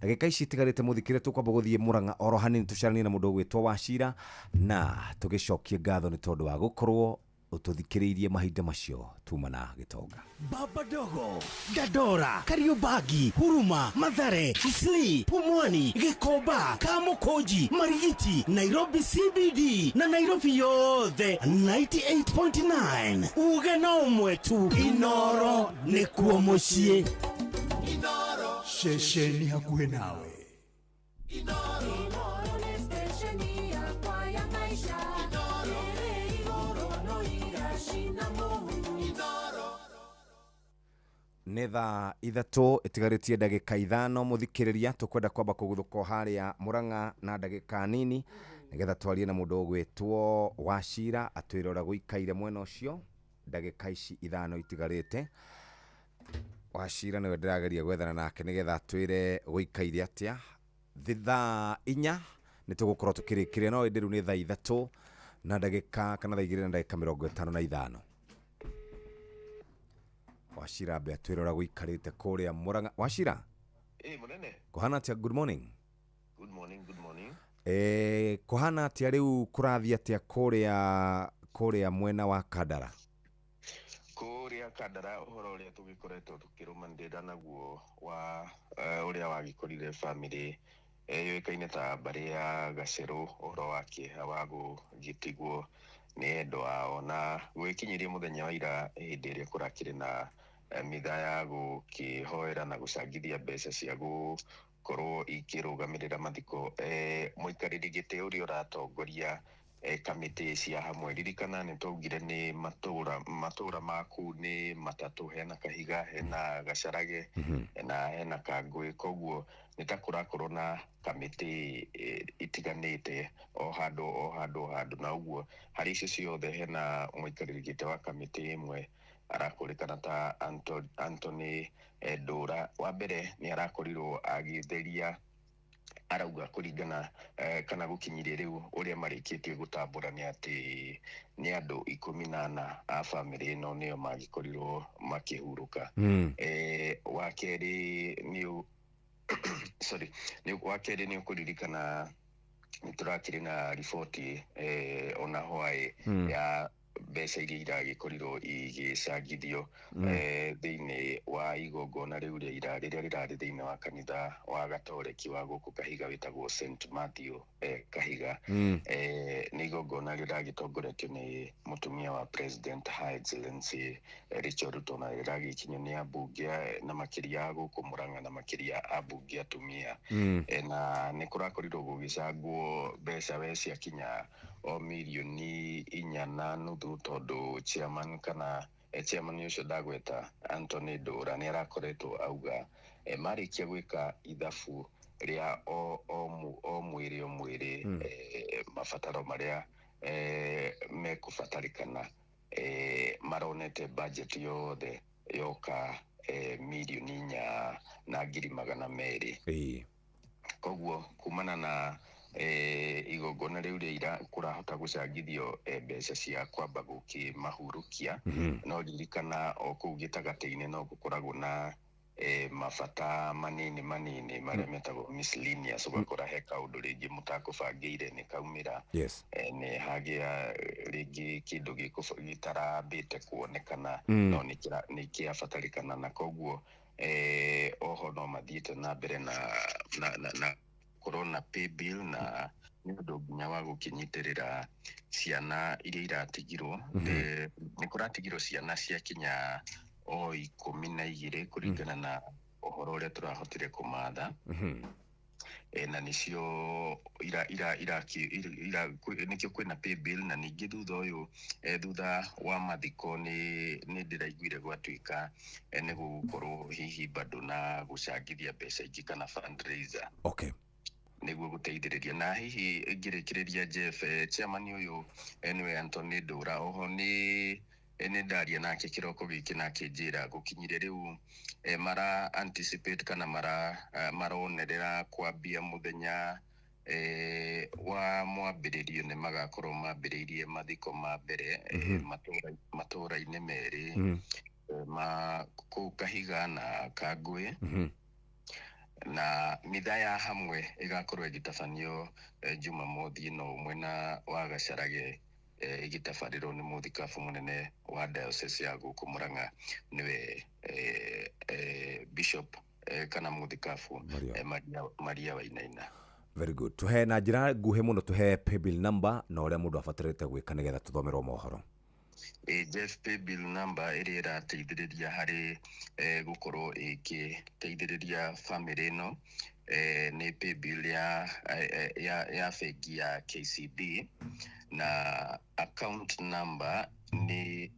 Ndagĩka ici tigarĩte mũthikĩre tũkwamba gũthiĩ Mũrang'a oro hanini tũcaranie na mũndũ ũgwĩtwo Wachira na tũgĩcokie ngatho nĩ tondũ wa gũkorwo ũtũthikĩrĩirie mahinda macio. Tuma na Gitonga. Baba Dogo, Dadora, Kariobangi, Huruma, Mathare, Isli, Pumwani, Gĩkomba, Kamukonji, Marigiti, Nairobi CBD na Nairobi yothe 98.9. Uge na ũmwe tu. Inoro nĩkuo mũciĩ. Inoro shesheni hakuhĩ nawe. Inoro nĩ stesheni yakwa ya maisha. Nĩ thaa ithatũ ĩtigarĩtie ndagĩka ithano mũthikĩrĩria tũkwenda kwamba kũguthũka harĩa Mũrang'a na ndagĩka nini nĩgetha twarie na mũndũ ũgwĩtwo Wachira atwĩre ũrĩa gũikaire mwena ũcio ndagĩka ici ithano itigarĩte. Wachira nĩwe ndĩrageria gwethana nake nĩgetha atwĩre gũikaire atĩa. Thaa inya nĩ tũgũkorwo tũkĩrĩkĩrĩria no ĩndĩ rĩu nĩ thaa ithatũ na ndagĩka kana thaa igĩrĩ na ndagĩka 55. Wachira be atwĩra ũrĩa gũikarĩte kũrĩa Mũrang'a. Wachira mũnene kũhana atĩa? Good morning. Good morning. Kũhana atĩa rĩu kũrathiĩ atĩa kũrĩa mwena wa Kandara? Kũrĩa Kandara ũhoro ũrĩa tũgĩkoretwo tũkĩrũmanĩrĩra naguo wa ũrĩa wagĩkorire family yoĩkaine ta mbarĩ ya Gacerũ ũhoro wa kĩeha wa gũgĩtigwo nĩ endwa wao na gwĩkinyĩria mũthenya wa ira hĩndĩ ĩrĩa kũrakĩrĩ na mitha ya gũkĩhoera na gũcangithia mbeca cia gũkorwo ikĩrũgamĩrĩra mathiko. Mũikarĩri gĩtĩ ũrĩa ũratongoria kamĩtĩ cia hamwe ririkana nĩ twaugire nĩ matũra maku nĩ matatũ, hena Kahiga, hena Gacarage na hena Kangũĩ. Koguo nĩ ta kũrakorwo na kamĩtĩ itiganĩte o handũ na ũguo harĩ icio ciothe hena mũikarĩri gĩtĩ wa kamĩtĩ ĩmwe arakũrĩkana ta Anthony Ndũra. Wa mbere nĩ arakorirwo agĩtheria arauga kũringana kana gũkinyiria rĩu ũrĩa marĩkĩtie gũtambũrania atĩ nĩ andũ 14 a family ĩno nĩo magĩkorirwo makĩhurũka. Wa kerĩ nĩ ũkũririkana niturakiri na riboti ona hwaĩ ya mbeca iria iragĩkorirwo igĩcangithio thĩinĩ wa igongona rĩu rĩrĩa rĩrarĩ thĩinĩ wa kanitha wa gatoreki wa gũkũ Kahiga wĩtagwo St Matthew Kahiga. Nĩ igongona rĩragĩtongoretio nĩ mũtumia wa President Her Excellency Rachel Ruto, na rĩragĩkinyio nĩ ambunge na makĩria gũkũ Murang'a na makĩria ambunge atumia. Na nĩ kũrakorirwo gũgĩcangwo mbeca we ciakinya o mirioni 4.5 tondu chairman ucio ndagweta Anthony Ndura nĩ arakoretwo auga marĩkia gwĩka ithabu rĩa o mwĩrĩ mabataro marĩa mekũbatarĩkana maronete budget yothe yoka mirioni 4,200,000. Koguo kumana na igongona rĩu rĩra kũrahota gũcangithio mbeca cia kwamba gũkĩmahurukia, no ririkana o kũu gĩtagatĩ-inĩ no gũkoragwo na mabata manini marĩa metagwo miscellaneous, ũgakora he kaũndũ rĩngĩ mũtakũbangĩire nĩ kaumĩra, nĩ hagĩa rĩngĩ kĩndũ gĩtarambĩte kuonekana no nĩ kĩabatarĩkana, na koguo oho no mathiĩte na mbere na corona pay bill na nĩ ũndũ nginya wa gũkĩnyitĩrĩra ciana iria iratigirwo. Nĩ kũratigirwo ciana ciakinya o 12 kũringana na ũhoro ũrĩa tũrahotire kũmatha, na nĩcio nĩkĩo kwĩna pay bill. Na ningĩ thutha wa mathiko nĩ ndĩraiguire gwatuĩka nĩ gũgũkorwo hihi bado na gũcangithia mbeca ingĩ kana fundraiser nĩguo gũteithĩrĩria. Na hihi ngĩrĩkĩrĩria Jeff, chairman ũyũ nĩwe Anthony Ndura, oho nĩ ndaria nake kĩroko gĩkĩ na kĩnjĩra gũkinyire rĩu mara anticipate kana maronerera kwambia mũthenya wa mwambĩrĩrio nĩ magakorwo mambĩrĩirie mathiko ma mbere matũra-inĩ merĩ kũu Kahiga na Kangũĩ, na mitha ya hamwe igakorwo igitabanio Jumamothi ĩno mwena wa Gacarage, igitabarĩrwo nĩ mũthikabu mũnene wa diocese ya gũkũ Murang'a nĩwe Bishop kana mũthikabu Maria Wainaina. Very good. Tuhe na njĩra nguhĩ mũno, tuhe paybill number na ũrĩa mũndũ abatarĩte gwĩka nĩgetha tũthomerwo mohoro. Jeff, paybill number ĩrĩa ĩrateithĩrĩria harĩ gũkorwo ĩgĩteithĩrĩria family ĩno nĩ paybill ya bengi ya KCB, na account number ni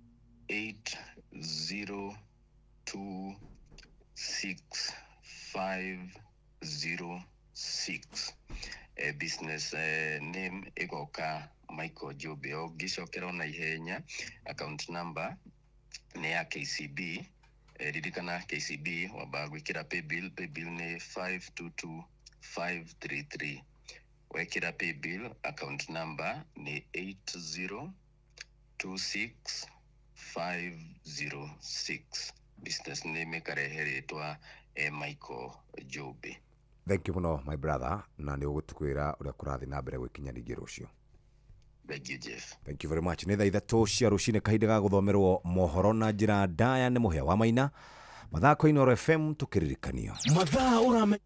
802656. Business name igoka Michael Jobe. Ũngĩcokera na ihenya, account number ni ya KCB, ririkana KCB wamba gwĩkĩra paybill ni 522533. Wekĩra paybill account number ni 8026506. Business name ĩkareheretwa Michael Jobe. Thank you muno my brother, na nĩ ũgũtukwĩra ũrĩa kũrathiĩ na mbere gwĩkinya ningĩ rũciũ. Thank you, Jeff. Thank you very much. Nĩ thaa ithatũ cia rũcinĩ, kahinda ga gũthomerwo mohoro na njĩra ndaya nĩ Mũhĩa wa Maina, mathako Inoro FM tũkĩririkanio. Mathaa ũramenye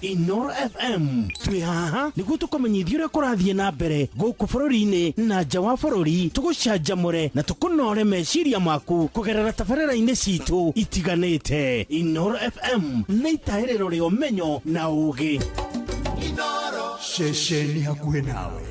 Inoro FM twĩ haha nĩguo tũkũmenyithia ũrĩa kũrathiĩ na mbere gũkũ bũrũri-inĩ na nja wa bũrũri, tũgũcanjamũre na tũkũnore meciria maku kũgerera tabarĩra-inĩ citũ itiganĩte. Inoro FM nĩ itahĩrĩro rĩa ũmenyo na ũũgĩ. Inoro ceceni hakuhĩ nawe.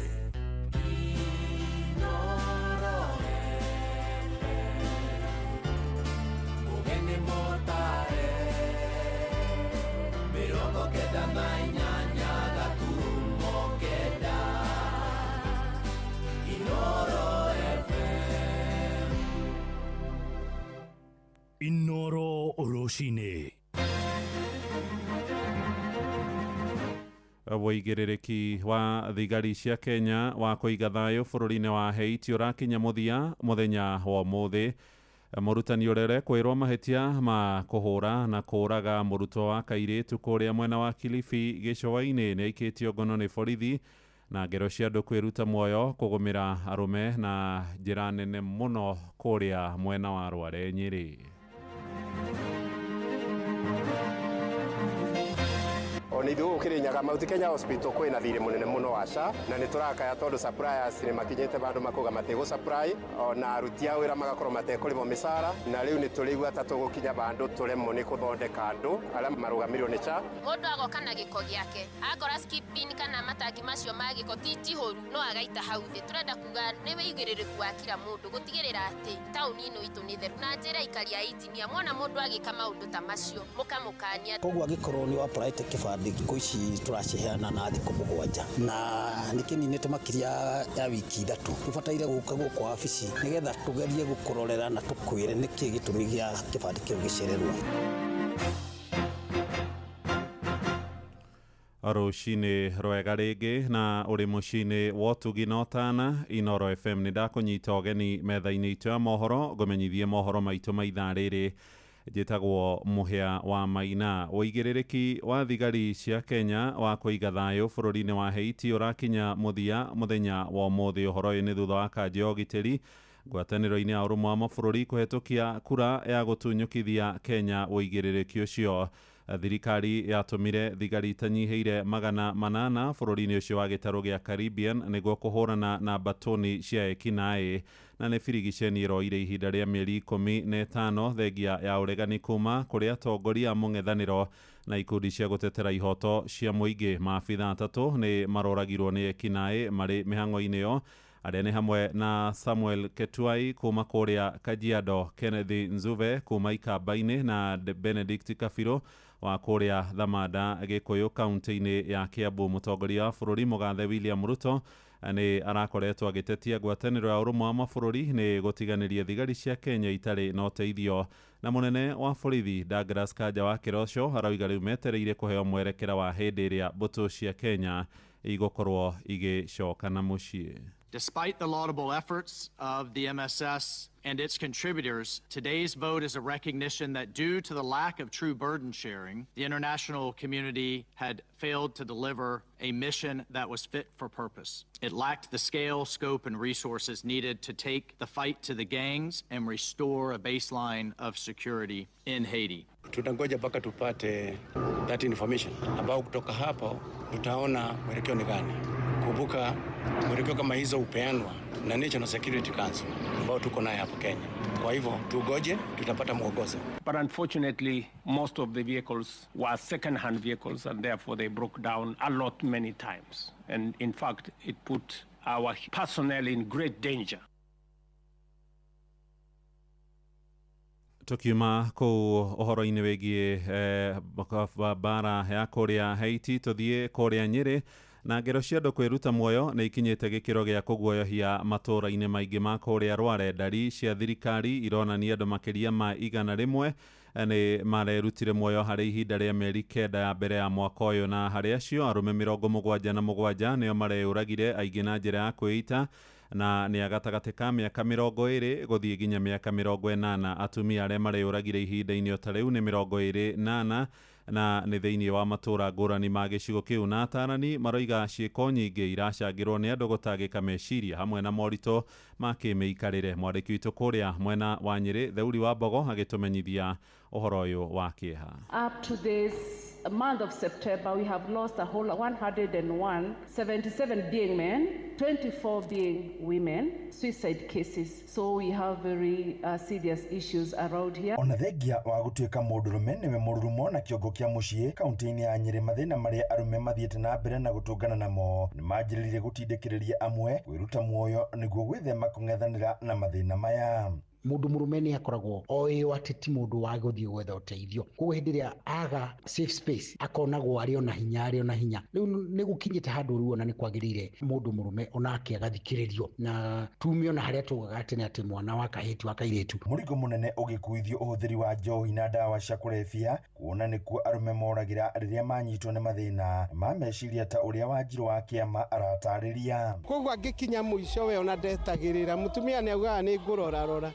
Inoro Oroshine. Woigĩrĩrĩki wa thigari cia Kenya wa kũiga thayũ bũrũri-inĩ wa Haiti ũrakinya mũthia mũthenya wa ũmũthĩ. Mũrutani ũrĩa kwĩrwo mahĩtia ma kũhũra na kũraga mũrutwo wa kairĩtu kũrĩa mwena wa Kilifi gĩcũa-inĩ nĩ aikĩtio ngono nĩ borithi na ngero cia andũ kwĩruta muoyo kũgũmĩra arũme na njĩra nene mũno kũrĩa mwena wa Rware Nyĩrĩ. Onithu Kirinyaga Mount Kenya Hospital kwina thirĩ munene muno wa SHA na nĩ tũrakaya tondũ suppliers nĩ makinyĩte bandũ makuga matego supply ona aruti a wĩra magakorwo matekũrĩhwo mĩcara na rĩu nĩ tũrĩigua ta tũgũkinya bandũ tũremwo nĩ gũthondeka andũ arĩa marũgamĩrĩirwo nĩ SHA. Mũndũ agoka na gĩko gĩake akora skip bin kana matangi macio ma gĩko ti njihũru no agaita hau thĩ. Tũrenda kuga nĩ wĩigĩrĩrĩku wa kila mũndũ gũtigĩrĩra atĩ taũni ĩno itũ nĩ theru na njĩra ikari ya injinia mwona mũndũ agĩka maũndũ ta macio mũkamũkania. Koguo angĩkorwo nĩ wa private kĩbandĩ thikũ ici tũraciheana na thikũ mũgwanja na nĩkĩninĩte makĩria ya wiki ithatũ. Tũbataire gũka gũkũ wabici nĩgetha tũgerie gũkũrorera na tũkwĩre nĩkĩ gĩtũmi gĩa kĩbandĩ kĩu gĩcererwo. Rũcinĩ rwega rĩngĩ na ũrĩ mũciĩ-inĩ wa ũtugi na ũtana Inoro FM nĩ ndakũnyita ũgeni metha-inĩ itũ ya mohoro ngũmenyithie mohoro maitũ ma ithaa rĩrĩ njĩtagwo Mũhĩa wa Maina. Ũigĩrĩrĩki wa thigari cia Kenya wa kũiga thayũ bũrũri-inĩ wa Haiti ũrakinya mũthia mũthenya wa ũmũthĩ. Ũhoro ũyũ nĩ thutha wa kanja ya ũgitĩri ngwatanĩro-inĩ ya ũrũmwe wa mabũrũri kũhetũkia kura ya gũtunyũkithia Kenya ũigĩrĩrĩki ũcio. Thirikari yatũmire thigari itanyihĩire 800 bũrũri-inĩ ũcio wa gĩtarũ gĩa Caribbean nĩguo kũhũrana na mbatoni cia ekinaĩ na nĩ birigiceni ĩroire ihinda rĩa mĩeri 15 thengia ya ũregani kuma kũrĩ atongoria a mũng'ethanĩro na ikundi cia gũtetera ihoto cia mũingĩ. Maabitha atatũ nĩ maroragirwo nĩ ekinaĩ marĩ mĩhang'o-inĩ ĩyo. Arĩa nĩ hamwe na Samuel Ketuai kuma kũrĩa Kajiado, Kennedy Nzuve kuma Ikamba-inĩ na Benedict Kafiro wa kũrĩa Thamanda Gĩkũyũ kaunti-inĩ ya Kiambu. Mũtongoria wa bũrũri Mũgathe William Ruto nĩ arakoretwo agĩtetia ngwatanĩro ya ũrũmwe wa mabũrũri nĩ gũtiganĩria thigari cia Kenya itarĩ na ũteithio, na mũnene wa borithi Douglas Kanja wa Kĩroco arauga rĩu metereire kũheo mwerekera wa hĩndĩ ĩrĩa mbũtũ cia Kenya igũkorwo igĩcokana mũciĩ. Despite the laudable efforts of the MSS and its contributors, today's vote is a recognition that due to the lack of true burden sharing, the international community had failed to deliver a mission that was fit for purpose. It lacked the scale, scope, and resources needed to take the fight to the gangs and restore a baseline of security in Haiti. Tutangoja mpaka tupate that information ambao kutoka hapo tutaona mwelekeo ni gani. Kumbuka mwelekeo kama hizo upeanwa na National Security Council ambao tuko naye hapo Kenya. Kwa hivyo tugoje, tutapata mwongozo. But unfortunately, most of the vehicles were second-hand vehicles and therefore they broke down a lot many times. And in fact, it put our personnel in great danger. Tukiuma kũu ũhoro-inĩ wĩgiĩ bara ya kũrĩa Haiti tũthiĩ kũrĩa Nyĩrĩ na ngero cia andũ kwĩruta muoyo nĩ ikinyĩte gĩkĩro gĩa kũguoyohia matũũra-inĩ maingĩ ma kũrĩa Rware. Ndari cia thirikari ironania andũ makĩria ma 100 nĩ marerutire muoyo harĩ ihinda rĩa mĩeri 9 ya mbere ya mwaka ũyũ, na harĩ acio arũme 77 nĩo mareyũragire, aingĩ na njĩra ya kwĩita, na nĩ agatagatĩ ka mĩaka 20 gũthiĩ nginya mĩaka 80. Atumia arĩa mareyũragire ihinda-inĩ ta rĩu nĩ 28 na nĩ thĩinĩ wa matũũra ngũrani ma gĩcigo kĩu, na atarani maroiga ciĩko nyingĩ iracangĩrwo nĩ andũ gũtangĩka meciria hamwe na moritũ ma kĩmĩikarĩre. Mwandĩki witũ kũrĩa mwena wa Nyĩrĩ Theuri wa Mbogo agĩtũmenyithia ũhoro ũyũ wa kĩeha. Up to this month of September, we have lost a whole 101, 77 being men, 24 being women, suicide cases. So we have very serious issues around here. Ona thengia wa gũtuĩka mũndũrũme nĩwe mũrurumo na kĩongo kĩa mũciĩ kaunti-inĩ ya Nyĩrĩ, mathĩna marĩa arũme mathiĩte na mbere na gũtũngana namo nĩ manjĩrĩirie gũtindĩkĩrĩria amwe kwĩruta muoyo nĩguo gwĩthema kũng'ethanĩra na mathĩna maya. Mũndũ mũrũme nĩ akoragwo oĩ atĩ ti mũndũ wa gũthiĩ gwetha ũteithio, koguo hĩndĩ ĩrĩa aga safe space akonagwo arĩ ona hinya rĩu nĩ gũkinyĩte handũ rĩu ona nĩ kwagĩrĩire mũndũ mũrũme onake agathikĩrĩrio na tumio na harĩa tugaga atĩ nĩ atĩ mwana wa kahĩti wa kairĩtu. Mũrigo mũnene ũgĩkuithio ũhũthĩri wa njohi na ndawa cia kũrebia, kuona nĩkuo arũme moragĩra rĩrĩa manyitwo nĩ mathĩna ma meciria ta ũrĩa Wanjiru wa Kĩama aratarĩria. Koguo angĩkinya mũico we ona ndetagĩrĩra, mũtumia nĩ augaga nĩ ngũrorarora,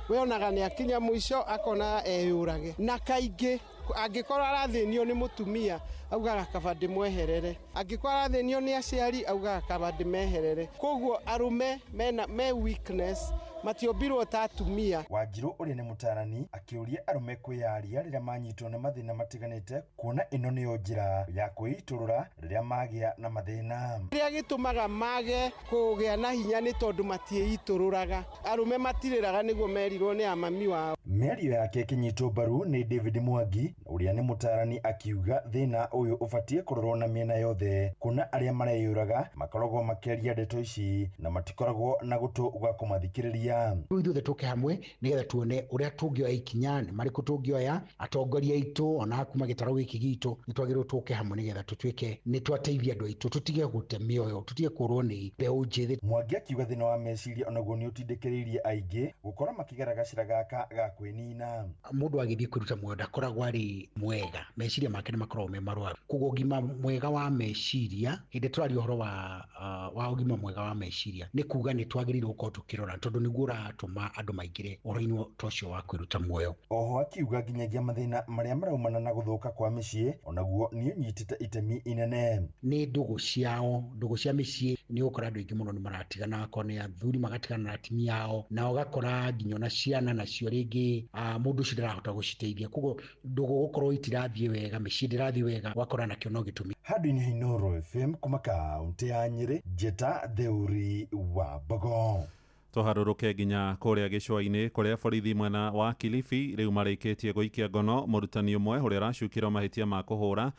we onaga nĩ akinya mũico akona eyũrage, na kaingĩ angĩkorwo arathĩnio nĩ mũtumia augaga kaba ndĩmweherere, angĩkorwo arathĩnio nĩ aciari augaga kaba ndĩmeherere. Koguo arume me weakness matiombirwo ta atumia. Wanjiru ũrĩa nĩ mũtarani akĩũria arume kwĩyaria rĩrĩa manyitwo nĩ mathĩna matiganĩte, kuona ĩno nĩyo njĩra ya kwĩitũrũra rĩrĩa magĩa na mathĩna. Kĩrĩa gĩtũmaga mage kũgĩa na hinya nĩ tondũ matiĩitũrũraga. Arume matirĩraga nĩguo merirwo nĩ amami wao. Mĩario yake ĩkĩnyitwo mbaru nĩ David Mwangi ũrĩa nĩ mũtarani akiuga thĩna ũyũ ũbatiĩ kũrorwo na mĩena yothe, kuona arĩa mareyũraga makoragwo makĩaria ndeto ici na matikoragwo na gũtũ gwa kũmathikĩrĩria. Ithuothe tũke hamwe nĩgetha tuone ũrĩa tũngĩoya ikinya, nĩ marĩkũ tũngĩoya, atongoria aitũ ona kuma gĩtaro gĩkĩ gitũ nĩ twagĩrĩirwo tũke hamwe nĩgetha tũtuĩke nĩ twateithia andũ aitũ, tũtige gũte mĩoyo, tũtige kũrwo nĩ mbeũ njĩthĩ. Mwangi akiuga thĩna wa meciria onaguo nĩ ũtindĩkĩrĩirie aingĩ gũkorwo makĩgera gacĩra gaka ga kwĩnina. Mũndũ agĩthiĩ kwĩruta muoyo ndakoragwo arĩ mwega, meciria make nĩ makoragwo me marwaru. Koguo ũgima mwega wa meciria, hĩndĩ tũraria ũhoro wa ũgima mwega wa meciria nĩ kuga nĩ twagĩrĩirwo gũkorwo tũkĩrora, tondũ nĩguo ũratũma andũ maingĩre ũhoro-inĩ ũcio wa kwĩruta muoyo. Oho akiuga nginyagia mathĩna marĩa maraumana na gũthũka kwa mĩciĩ onaguo nĩ ũnyitĩte itemi inene. Nĩ ndũgũ cia mĩciĩ, nĩ ũgũkora andũ aingĩ mũno nĩ maratigana, akorwo nĩ athuri magatigana na atumia ao, na ũgakora nginya ona ciana nacio rĩngĩ mũndũ ũcio ndarahota gũciteithia. Koguo ndũgũ gũkorwo itirathiĩ wega, mĩciĩ ndĩrathiĩ wega, ũgakora nakĩo no gĩtũmi. Handũ-inĩ ha Inooro FM kuma kaũntĩ ya Nyĩrĩ, Njeta Theuri wa Mbogo. Tũharũrũke nginya kũrĩa gĩcũa-inĩ kũrĩa borithi mwena wa Kilifi rĩu marĩkĩtie gũikia ngono mũrutani ũmwe ũrĩa ũracukĩrwo mahĩtia ma kũhũra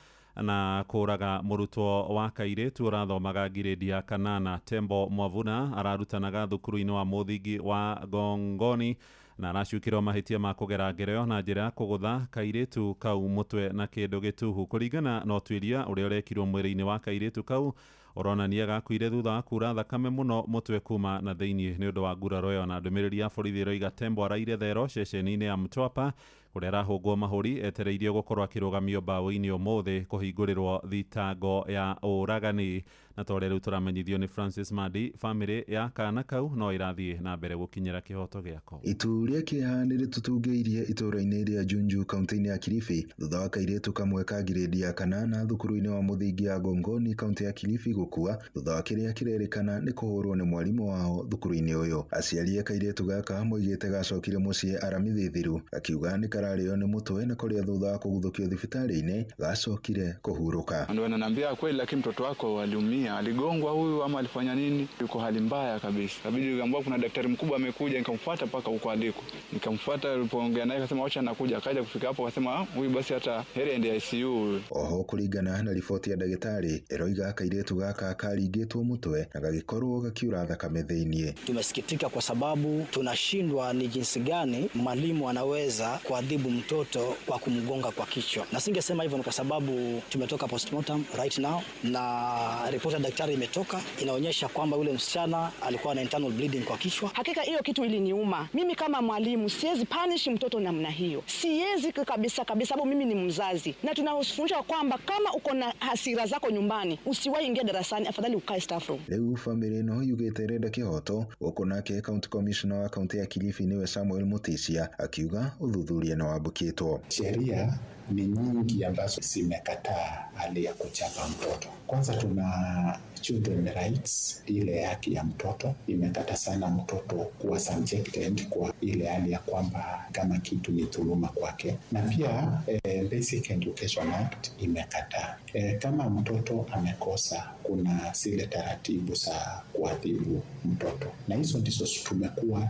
na kũraga mũrutwo wa kairĩtu ũrathomaga ngirĩndi ya kanana. Tembo Mwavuna ararutanaga thukuru-inĩ wa mũthingi wa Gongoni na aracukĩrwo mahĩtia ma kũgera ngereo na njĩra ya kũgũtha kairĩtu kau mũtwe na kĩndũ gĩtuhu. Kũringana na ũtuĩria ũrĩa ũrekirwo mwĩrĩ-inĩ wa kairĩtu kau ũronania gakuire thutha wa kura thakame mũno mũtwe kuma na thĩinĩ nĩ ũndũ wa nguraro ĩyo, na ndũmĩrĩri ya borithi ĩroiga Tembo araire thero ceceni-inĩ ya Mtwapa kũrĩa arahũngwo mahũri etereirio gũkorwo akĩrũgamio mbaũ-inĩ ũmũthĩ kũhingũrĩrwo thitango ya ũragani. Na torĩa rĩu tũramenyithio nĩ Francis Madi, bamĩrĩ ya kana kau no ĩrathiĩ na mbere gũkinyĩra kĩhoto gĩako. Itu rĩa kĩeha nĩ rĩtũtũngĩirie itũũra-inĩ rĩa Junju kaunti-inĩ ya Kilifi thutha wa kairĩtu kamwe ka ngirĩndi ya kanana thukuru-inĩ wa mũthingi ya Gongoni kaunti ya Kilifi gũkua thutha wa kĩrĩa kĩrerĩkana nĩ kũhũrwo nĩ mwarimũ wao thukuru-inĩ ũyũ. Aciari a kairĩtu gaka moigĩte gacokire mũciĩ aramithi thiru, akiuga nĩ kararĩo nĩ mũtwe na kũrĩa thutha wa kũguthũkio thibitarĩ-inĩ gacokire kũhurũka. Ndio ananiambia kweli, lakini mtoto wako aliumia, aligongwa huyu ama alifanya nini? Yuko hali mbaya kabisa. Kabidi nikamwambia kuna daktari mkubwa amekuja, nikamfuata paka huko aliko. Nikamfuata, alipoongea naye akasema acha nakuja, akaja kufika hapo akasema huyu basi hata heri ende ICU. Oho kũringana na riboti ya ndagĩtarĩ ĩroiga kairĩtu gaka karingĩtwo mũtwe na gagĩkorwo gakiura thakame thĩinĩ. Tumesikitika kwa sababu tunashindwa ni jinsi gani mwalimu anaweza kuadhibu mtoto kwa kumgonga kwa kichwa. Na singesema hivyo kwa sababu tumetoka postmortem right now na ripoti ya daktari imetoka inaonyesha kwamba yule msichana alikuwa na internal bleeding kwa kichwa. Hakika hiyo kitu iliniuma. Mimi kama mwalimu siwezi punish mtoto namna hiyo. Siwezi kabisa sababu mimi ni mzazi. Na tunafundishwa kwamba kama uko na hasira zako nyumbani, usiwahi ingia darasani, afadhali ukae staff room. Rĩu famĩlĩ ĩno yugĩte renda kĩhoto, gũkũ nake county commissioner wa kaunti ya Kilifi niwe Samuel Mutisia akiuga ũthuthuria na wambũkĩtwo. Sheria ni nyingi ambazo zimekataa hali ya kuchapa mtoto. Kwanza tuna children rights, ile haki ya mtoto imekata sana mtoto kuwa subjected kwa ile hali ya kwamba kama kitu ni dhuluma kwake, na pia Basic Education Act imekataa kama mtoto amekosa kuna zile taratibu za kuadhibu mtoto, na hizo ndizo tumekuwa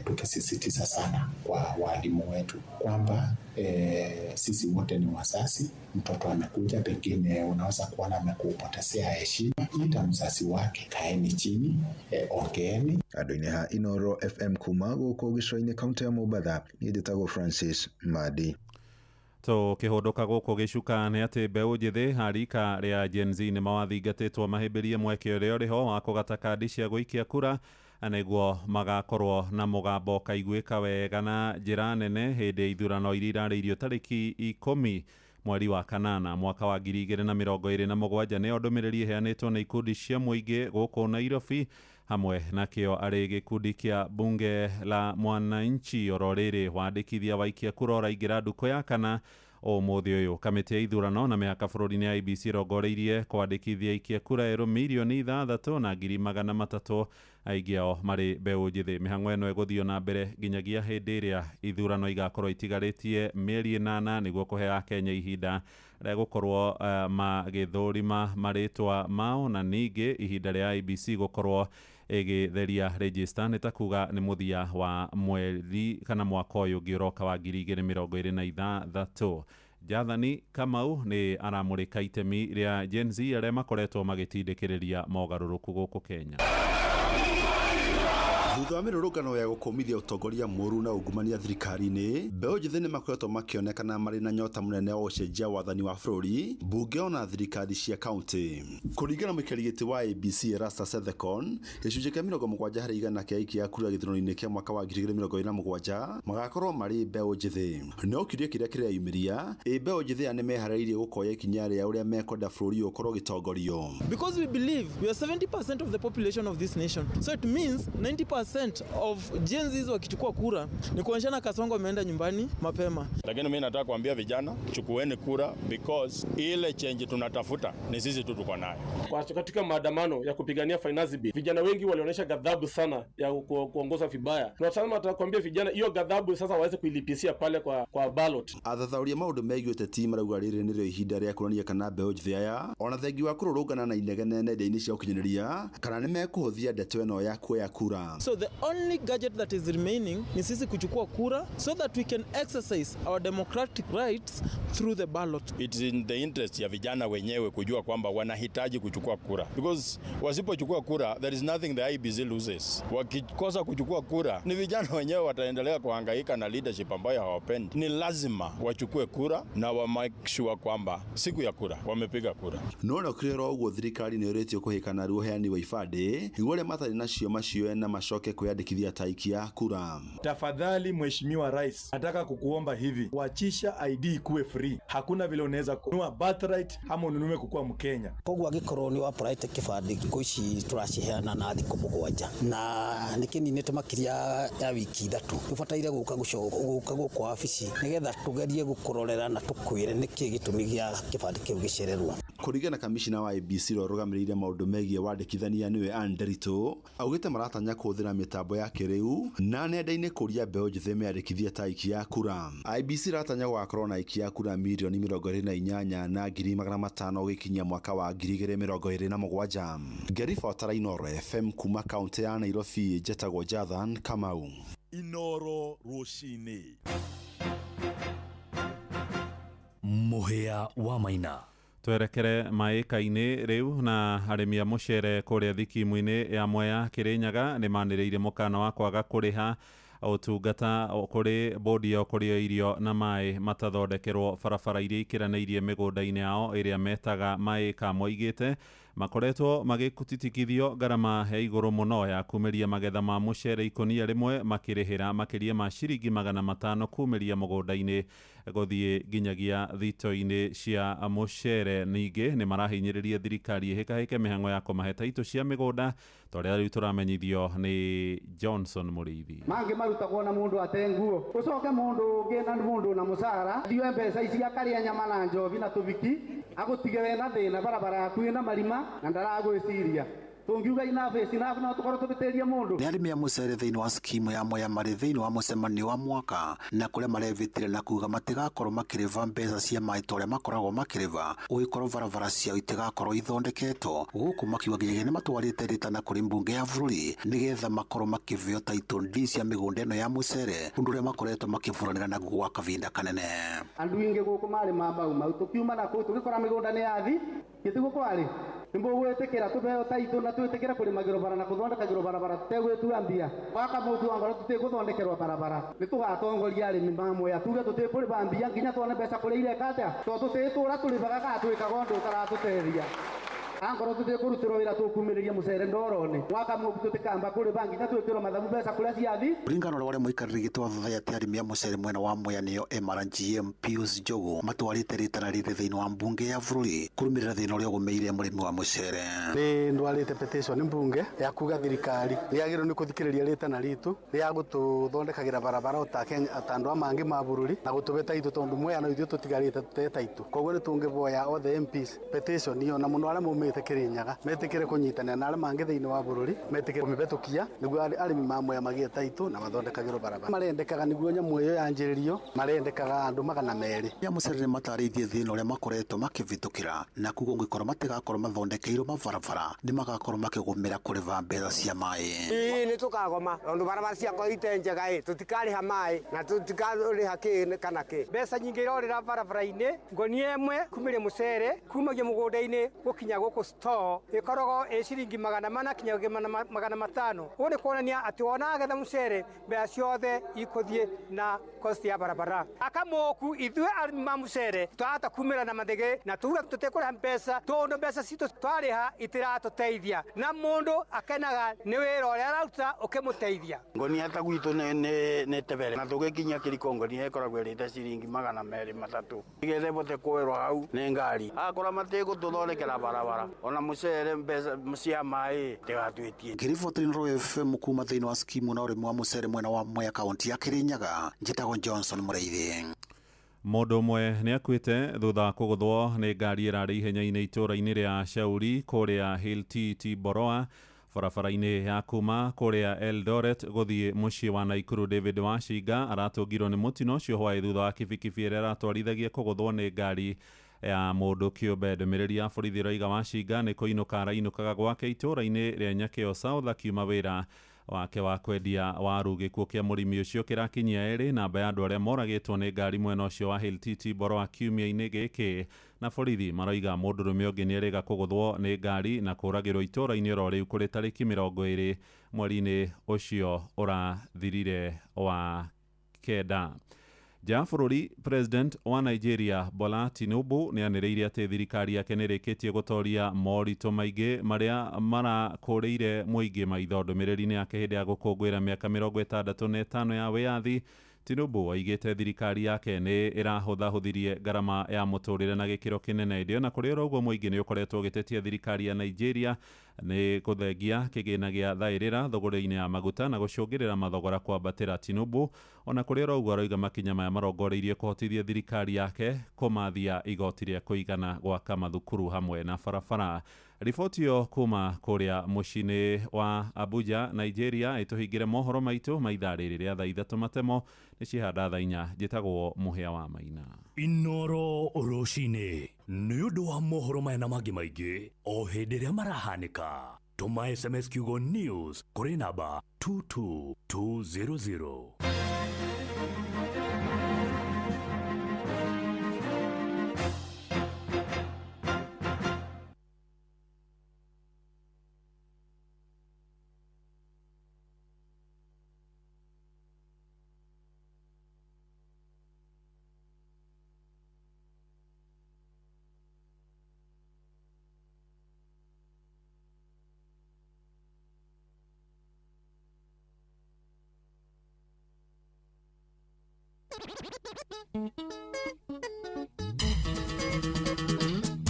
tukisisitiza sana kwa walimu wetu kwamba sisi wote ni wazazi. Mtoto amekuja, pengine unaweza kuona amekupotezea heshima, ita mzazi wake, kaeni chini, ongeeni. Andũ-inĩ ha Inooro FM kuma gũkũ gĩcũa-inĩ kaunti ya Mombatha, niĩ njĩtagwo Francis Madi. Tũkĩhũndũka gũkũ gĩcuka nĩ atĩ mbeũ njĩthĩ harika rĩa Gen Z nĩ mawathingatĩtwo mahĩmbĩrie mweke ũrĩa ũrĩho wa kũgata kandi cia gũikia kura nĩguo magakorwo na mũgambo kaiguĩka wega na njĩra nene hĩndĩ ya ithurano iria irarĩirio tarĩki 10 mweri wa kanana mwaka wa 2027. Nĩyo ndũmĩrĩri ĩheanĩtwo nĩ ikundi cia mũingĩ gũkũ Nairobi hamwe nakio arĩ gĩkundi kĩa bunge la mwananchi ororĩrĩ wandĩkithia waikia kura ũraingĩra nduko ya kana ũmũthĩ ũyũ. Kamĩtĩ ya ithurano na mĩhaka bũrũri-inĩ ya IEBC rongoreirie kwandĩkithia aikia kura 6,300,000 aingĩ ao marĩ mbeũ njĩthĩ. Mĩhang'o ĩno ĩgũthio na mbere nginyagia hĩndĩ ĩrĩa ithurano igakorwo itigarĩtie mĩeri 8 nĩguo kũhe Akenya ihinda rĩa gũkorwo magĩthũrima marĩtwa mao, na ningĩ ihinda rĩa IEBC gũkorwo ĩgĩtheria register nĩ ta kuga nĩ mũthia wa mweri kana mwaka ũyũ ũngĩ ũroka wa 2023. Jathani Kamau nĩ aramũrĩka itemi rĩa Gen Z arĩa makoretwo magĩtindĩkĩrĩria mogarũrũku gũkũ Kenya. Thutha wa mĩrũrũngano ya gũkũmithia ũtongoria mũru na ungumania thirikari-inĩ, mbeũ njĩthĩ nĩ makoretwo makĩonekana marĩ na nyota mũnene wa ũcenjia wathani wa bũrũri, mbunge ona thirikari cia kaunti. Kũringana na mũikarĩri gĩtĩ wa IEBC Erastus Sethekon, gĩcunjĩ kĩa 70% kĩa aikia kura gĩthurano-inĩ kĩa mwaka wa 2027 magakorwo marĩ mbeũ njĩthĩ. No kĩũria kĩrĩa kĩreyumĩria, mbeũ njĩthĩ nĩ meharĩirie gũkoya ikinya rĩa ũrĩa mekwenda bũrũri ũkorwo gĩtongorio. Because we believe we are 70% of the population of this nation. So it means 90% of Gen Z wakichukua kura ni kuonyeshana Kasongo ameenda nyumbani mapema. Lakini mimi nataka kuambia vijana, chukueni kura because ile change tunatafuta ni sisi tu tuko nayo. Katika maandamano ya kupigania finance bill, vijana wengi walionyesha ghadhabu sana ya kuongoza vibaya. Tunataka kuambia vijana hiyo ghadhabu sasa waweze kuilipisia pale kwa ballot. Athathauria maundu megiĩ ũteti marauga rĩrĩ nĩrĩo ihinda rĩa kuonania kana mbeũ njĩthĩ aya ona thengi wa kũrũrũngana na inegene nenda-inĩ cia ũkinyanĩria kana nĩ mekũhũthia ndeto ĩno ya kuoya kura. So the only gadget that is remaining ni sisi kuchukua kura so that we can exercise our democratic rights through the ballot. It's in the interest ya vijana wenyewe kujua kwamba wanahitaji kuchukua kura, because wasipochukua kura there is nothing the IEBC loses. Wakikosa kuchukua kura ni vijana wenyewe wataendelea kuhangaika na leadership ambayo hawapendi. Ni lazima wachukue kura na wa make sure kwamba siku ya kura wamepiga kura. No kirero ũguo thirikari nĩ ĩrĩtio kũhĩkana ruo heani wa ibandĩ igũrĩa matarĩ nacio macio na macoke kwĩyandĩkithia ta aikia kura. Tafadhali Mheshimiwa Rais, nataka kukuomba hivi, wachisha ID ikuwe free. Hakuna vile unaweza kununua birthright ama ununue kukua Mkenya. Koguo agĩkorwo nĩ wa private kĩbandĩ thikũ ici tũraciheana na thikũ 7 na nĩkĩninĩte makĩria ya wiki 3. Tũbataire gũka gũkũ wabici nĩgetha tũgerie gũkũrorera na tũkwĩre nĩkĩ gĩtũmi gĩa kĩbandĩ kĩu gĩcererwo. Kũringana na kamishina wa IEBC rũgamĩrĩire maũndũ megiĩ wandĩkithania nĩwe Anne Nderitu, augĩte maratanya kũhũthĩra mĩtambo ya kĩrĩu na nenda-inĩ kũria mbeũ njĩthĩ meandĩkithie ta aikia kura. IEBC ratanya gũgakorwo na aikia kura milioni 28 na 500,000 gĩkinyia mwaka wa 2027. Ngeriba Inooro FM kuma kaunti ya Nairobi, njetagwo Jathan Kamau. Inooro rũcinĩ. Mũhĩa wa Maina. Twerekere maĩka-inĩ rĩu na arĩmi a mũcere kũrĩa thikimu-inĩ ya Mwea Kĩrĩnyaga nĩ manĩrĩire mũkana wa kwaga kũrĩha ũtungata kũrĩ bodi ya ũkũria irio na maĩ matathondekerwo barabara iria ikiranĩirie mĩgũnda-inĩ yao ĩrĩa metaga maĩka moigĩte makoretwo magĩkutitikithio ngarama ya igũrũ mũno ya kumĩria magetha ma mũcere ikonia rĩmwe makĩrĩhĩra makĩria ma ciringi 500 kumĩria mũgũnda-inĩ gũthiĩ nginyagia thito-inĩ cia mũcere. Ningĩ nĩ marahinyĩrĩria thirikari ĩhĩkahĩke mĩhang'o ya kũmahe taitũ cia mĩgũnda torĩa rĩu tũramenyithio nĩ Johnson Mũrĩithi. Mangĩ marutagwo na mũndũ atenguo ũcoke mũndũ ũngĩ na mũndũ na mũcara thiwe mbeca ici akarĩa nyama na njobi na tũbiki agũtige we na thĩna barabara yaku ĩna marima na ndaragwĩciria tungiuga inafesi na tukorwo tubitĩrie mũndũ. Nĩ arĩmi a mũcere thĩinĩ wa skimu ya Mwea marĩ thĩinĩ wa mũcemanio wa mwaka na kũrĩa marevĩtire na kuga matigakorwo makĩrĩva mbeca cia maĩ torĩa makoragwo makĩrĩva ũgĩkorwo barabara ciao itigakorwo ithondeketwo. Gũkũ makiuga nginya nĩ matwarĩte ritana kũrĩ mbunge ya bũrũri nĩgetha makorwo makĩveo title deed cia mĩgũnda ĩno ya mũcere, ũndũ ũrĩa makoretwo makĩbũranĩra naguo gwa kavinda kanene. Andũ ingĩ gũkũ marĩ mau tũkiuma na kũu tũgĩkora mĩgũnda nĩ yathi gĩtigo kwarĩ nĩmũgwĩtĩkĩra tũbeo taitũ na twĩtĩkĩre kũrĩmagĩrwo bara na gũthondekagĩrwo barabara tutegwĩtua mbia waka mũtu wa ngoro tũtigũthondekerwo barabara nĩtũgatongoria arĩmi ma Mwea tuge tũtikũrĩha mbia nginya tuone mbeca kũrĩa ireka atĩa tondũ tũtĩtũra tũrĩhaga kana twĩkaga ũndũ ũtaratũteithia. angoro tuthie kurutiro wira tukumiria mucere ndorone mwaka muku tutikamba kuri bangi na twikiro mathabu pesa kuria ciathi ringano rwa muikariri gitwatho ya tiarimia mucere mwena wa Mwea niyo MRGM Pius Njogu matwarite ritana riri thiini wa mbunge ya bururi kurumirira thina uria gumeire murimi wa mucere ni ndwarite petition mbunge ya kuga thirikari riagiro ni kuthikiriria ritana ritu ria gututhondekagira barabara utandu amangi ma bururi na gutubeta itu tondu Mwea no ithu tutigarite tuteta itu koguo ni tungiboya othe MPs petition iyo na muno aria mumite Kirinyaga metikire kunyitana na aria mangi thiini wa bururi metikire kumibetukia niguo arimi ma Mwea magie taitu na mathondekagirwo barabara marendekaga niguo nyamu iyo yanjiririo marendekaga andu magana meri ya mucere matariithie thina uria makoretwo makivitukira na kugo ngikoro matigakorwo mathondekeirwo mabarabara ni magakorwo makigumira kuriva mbeca cia mai ni tukagoma tondu barabara ciakwa itenjega tutikariha mai na tutikariha ki kana ki mbeca nyingi irorira barabara-ini ngonia imwe kumire mucere kumagia mugunda-ini gukinya guku store ikorogo ciringi 400 kinyagia 500 uni kuonania ati wona agetha mucere mbeca ciothe ikuthie na cost ya barabara akamoku ithue arimi ma mucere twahota kumira na mathege na tuga tutekuriha mbeca tondu mbeca citu twariha itiratuteithia na mundu akenaga ni wira uria araruta ukimuteithia ngonia ta gwitu ne tebere na tugikinya kiriko ngonia ikoragwo irite ciringi 200-300 igethe bote kwirwo hau ni ngari akora matego tuthondekera barabara ona mucere mbeca cia mai tigatwitie Kiriboti Nro FM kuma thiini wa skimu na urimi wa mucere mwena wa Mwea kaunti ya Kirinyaga njitagwo Johnson Mureithi Mundu umwe ni akuite thutha wa kuguthwo ni ngari irari ihenya-ini itura-ini ria Shauri kuria Hilti Boroa barabara-ini ya kuma kuria Eldoret guthie mucii wa Naikuru. David Washinga aratungirwo ni mutino ucio hwaĩ thutha wa kibikibi iria aratwarithagia kuguthwo ni ngari ya mundu kiumbe. Ndumiriri ya borithi roiga Washinga ni kuinuka arainukaga gwake itura-ini ria Nyakeo South akiuma wira wake wa kwendia waru. Gikuo kia murimi ucio kirakinyia eri namba ya andu aria moragitwo ni ngari mwena ucio wa Hilti Boroa kiumia-ini giki, na borithi maroiga mundurume ungi ni erega kuguthwo ni ngari na kuragirwo itura-ini oro riu kuri tariki 20 mweri-ini ucio urathirire wa kenda. Ja bururi President wa Nigeria Bola Tinubu ni anireire ati thirikari yake ni rikitie gutoria morito maingi maria marakuriire muingi maitho. Ndumiriri-ini yake hindi ya gukungwira miaka 65 ya wiathi, Tinubu aigite thirikari yake ni irahuthahuthirie garama ya muturire na gikiro kinene. Ndio na kuri uguo muingi ni ukoretwo gitetia thirikari ya Nigeria ni kuthengia kigina gia thairira thogora-ini ya maguta na gucungirira mathogora kwambatira. Tinubu ona kuri uguo aroiga makinya maya marongoreirie kuhotithia thirikari yake kumathia igoti ria kuigana gwaka mathukuru hamwe na barabara. Riboti yo kuma kuria mucii wa Abuja, Nigeria ituhingire mohoro maitu maithaa riri ria thaa 3 matemo ni cihanda thaa 4. Njitagwo Muhia wa Maina. Inoro rucini ni undu wa mohoro maya na mangi maingi o hindi ria marahanika. Tuma SMS kiugo news kuri namba 22200.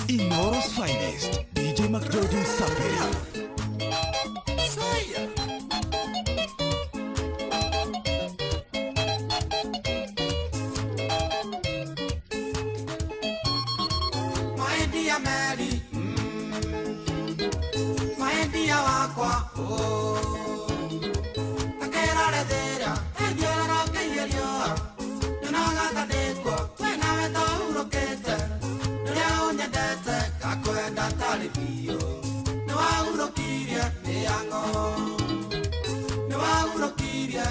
Inoro's finest, DJ McJordan Sapphire. My dear Mary, my dear Aqua, oh, I can't let it out, and you're not getting your. Naga dekwa twena weta urokete nuria unyendete gakwenda tari biu niwagurukirie ni yango niwagurukirie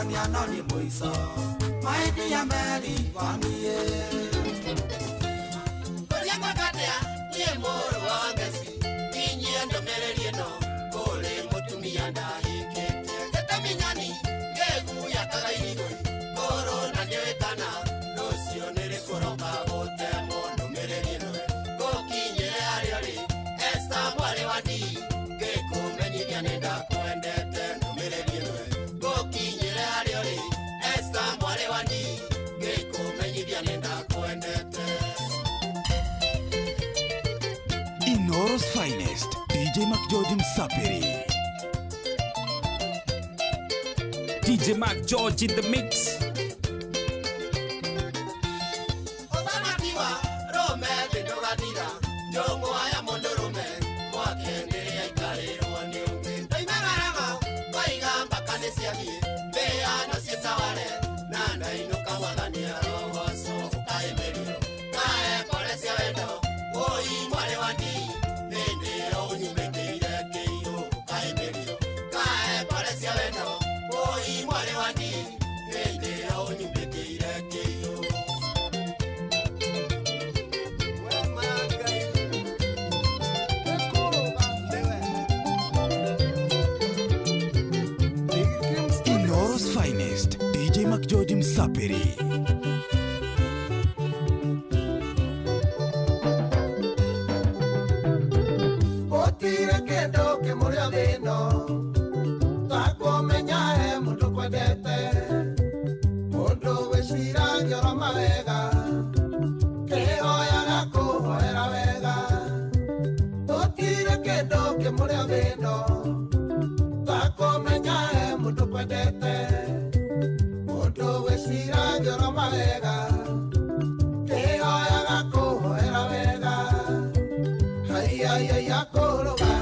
ni anoni muiso maidi ya meri waniye Koria kwakatea nie moro wangesi Ninyi ndomereri no kole mutumia ndahikete Getaminyani ngegu yakagairigo Koro na nyewekana Rosio nere koroka bote mono mereri no Gokinye ariori Esta mwale wadi Geku menyiria nenda kuendete Numereri no Gokinye ariori Esta mwale wadi Geku menyiria nenda kuendete Inoros Finest, DJ Mac George Msapiri. DJ Mac George in the mix. Otamatiwa, Rome, Vindogadira, Jomo, I am on the Rome, Mwakende, I carry on you. Taimaraga, Waiga, Bacanesiami, Bea, no Sitaware, Nanda, Inukawagania, Rosso, Kaemerio, Kae, Polesia Vendo, Oi, Marewani, Nende, Oni, Meteira, Keyo, Kaemerio, Kae, Polesia Vendo, Oi, Marewani, Nende, Oni, Meteira, Keyo. Inoros Finest, DJ Mac George Msapiri. Otire kendo ke moria thino takomenya he mundu kwendete mundu wicira ngoro mawega kihoyaga kuhoera wega otire kendo ke moria thino takomenya he mundu kwendete mundu wicira ngoro mawega kihoyaga kuhoera wega Ay, akoroga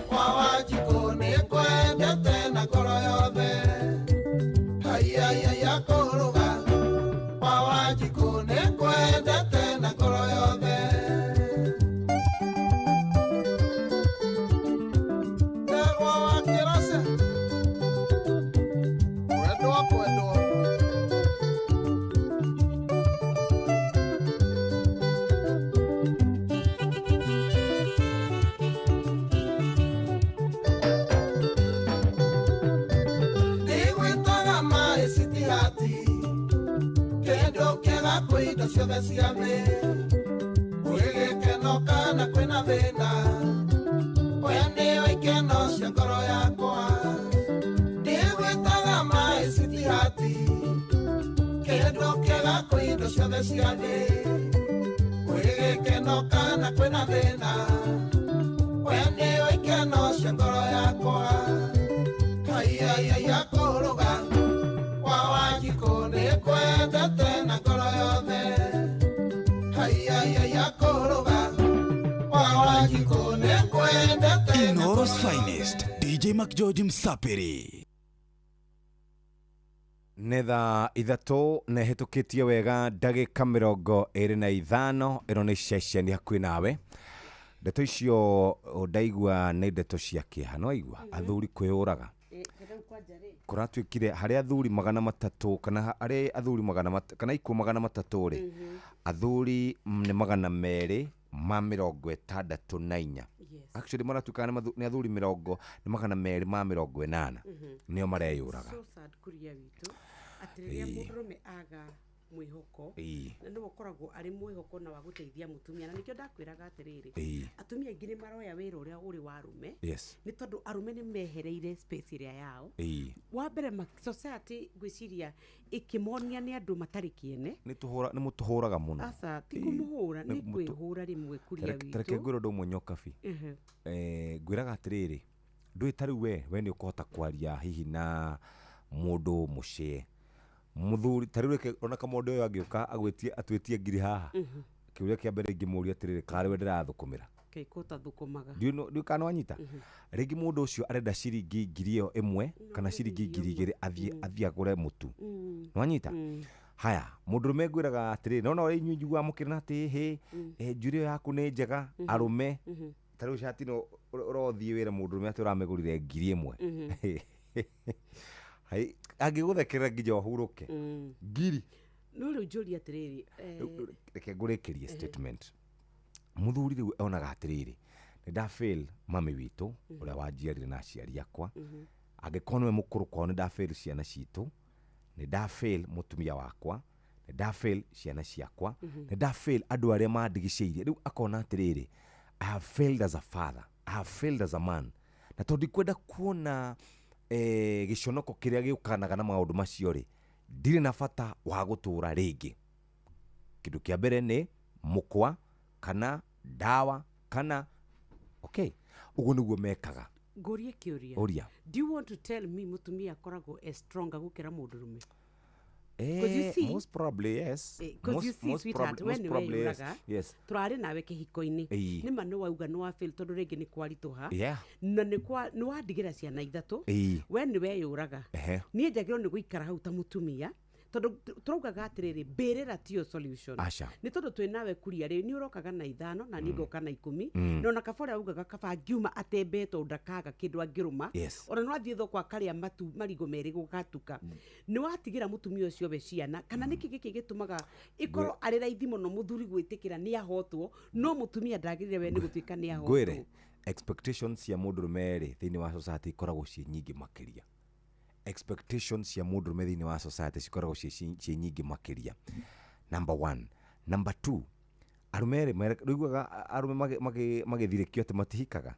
kwa wajiko ni kwendete na ngoro yothe Ay, akoroga kwa wajiko ni kwendete na ngoro yothe Ndegwa wa kirase kwendwa Kwenda ciothe cia thĩ gwĩgĩkeno kana kwĩna thĩna oya nĩyo ikeno cia ngoro yakwa ndĩgwĩtaga maĩ citihati kĩndũ kĩega kwĩ indo ciothe cia thĩ gwĩgĩkeno kana kwĩna thĩna oya nĩyo ikeno cia ngoro yakwa Ai, akũrũga kwa Wanjikũ nĩ kwendete na ngoro yothe Ai, akũrũga kwa Wanjikũ nĩ kwendete Inoros Finest, DJ Mac George Msapiri. Nĩ thaa ithatũ na ĩhĩtũkĩtie wega ndagĩka 25 ĩno nĩ ceceni hakuhĩ nawe. Ndeto icio ndaigua nĩ ndeto cia kĩeha no aigua athuri kwĩyũraga kuratuĩkire harĩ athuri 300 kana harĩ athuri 300 kana ikuũ 300 rĩ athuri nĩ 264 actually maratuĩka nĩ athuri 280 nĩo mareyũraga atĩrĩria mũndũrũme aga mwĩhoko na nĩ ũkoragwo arĩ mwĩhoko na wa gũteithia mũtumia na nĩkĩo ndakwĩraga atĩrĩrĩ atumia aingĩ nĩ maroya wĩra ũrĩa ũrĩ wa arume nĩ tondũ arume nĩ mehereire space ĩrĩa yao wa mbere society gwĩciria ĩkĩmonia nĩ andũ matarĩ kĩene nĩ mũtũhũraga mũno aca ti kũmũhũra nĩ kwĩhũra rĩmwe kuria witũ tareke ngwĩra ũndũ ũmwe nyokabi ngwĩraga atĩrĩrĩ ndũĩ ta rĩu we nĩ ũkũhota kwaria hihi na mũndũ mũcĩe muthuri tarireke ona kama ndio agĩuka agwetie atwetie ngiri haha kiuria kia mbere ngĩmũria atĩrĩrĩ karĩ we ndĩrathukumĩra kĩkota thukumaga ndio kana wanyita rĩngĩ mũndũ ũcio arenda ciringi ngiri ĩyo ĩmwe kana ciringi ngiri igĩrĩ athiĩ agũre mũtu wanyita haya mũndũrũme ngwĩraga atĩrĩrĩ nona ũrĩa inyuĩ njiguaga mũkĩrana atĩ njuĩrĩ yaku nĩ njega arume tarĩu cati no ũrothiĩ wĩra mũndũrũme atĩ ũramĩgũrire ngiri ĩmwe hai agiguthekerera nginya wahuruke ngiri no ri njuri atiriri reke ngurekerie statement muthuri riu onaga atiriri ni da fail mami witu uria wanjiarire na aciari akwa angikorwo niwe mukuru kwao ni da fail ciana citu ni da fail mutumia wakwa ni da fail ciana ciakwa ni da fail andu aria mandigiceirie riu akona atiriri I have failed as a father, I have failed as a man. Na tondu kwenda kuona giconoko kiria giukanaga na maundu macio ri ndire na bata wa gutura ringi. Kindu kia mbere ni mukwa kana dawa kana okay ugu niguo mekaga. Ngorie kiuria. Oria. Do you want to tell me mutumia akoragwo stronger gukira mundurume? Most probably yes. Because you see, sweetheart, when you were yes. Turari nawe kihiko-ini nima ni wauga ni wa fail tondu ringi ni kwarituha na ni wandigira ciana ithatu we ni weyuraga nie njagirwo ni guikara hau ta mutumia tondu turaugaga atiriri mbirira tio solution ni tondu twi nawe kuria ri ni urokaga na 5 na ni ngoka na 10 no na kabora augaga kaba ngiuma atembeto ndakaga kindu angiruma ona no athie thoko akaria matu marigo meri gugatuka ni watigira mutumia ucio be ciana kana niki giki gitumaga ikoro ari raithi muno muthuri gwitikira ni ahotwo no mutumia ndagirire we ni gutuika ni ahotwo gwire expectations ya mundurume ri thiini wa society ikoragwo ci nyingi makiria expectations ya mundurume thiini wa society cikoragwo ci nyingi makiria. Number 1. Number 2, arumere riguaga arume magithirikio ati matihikaga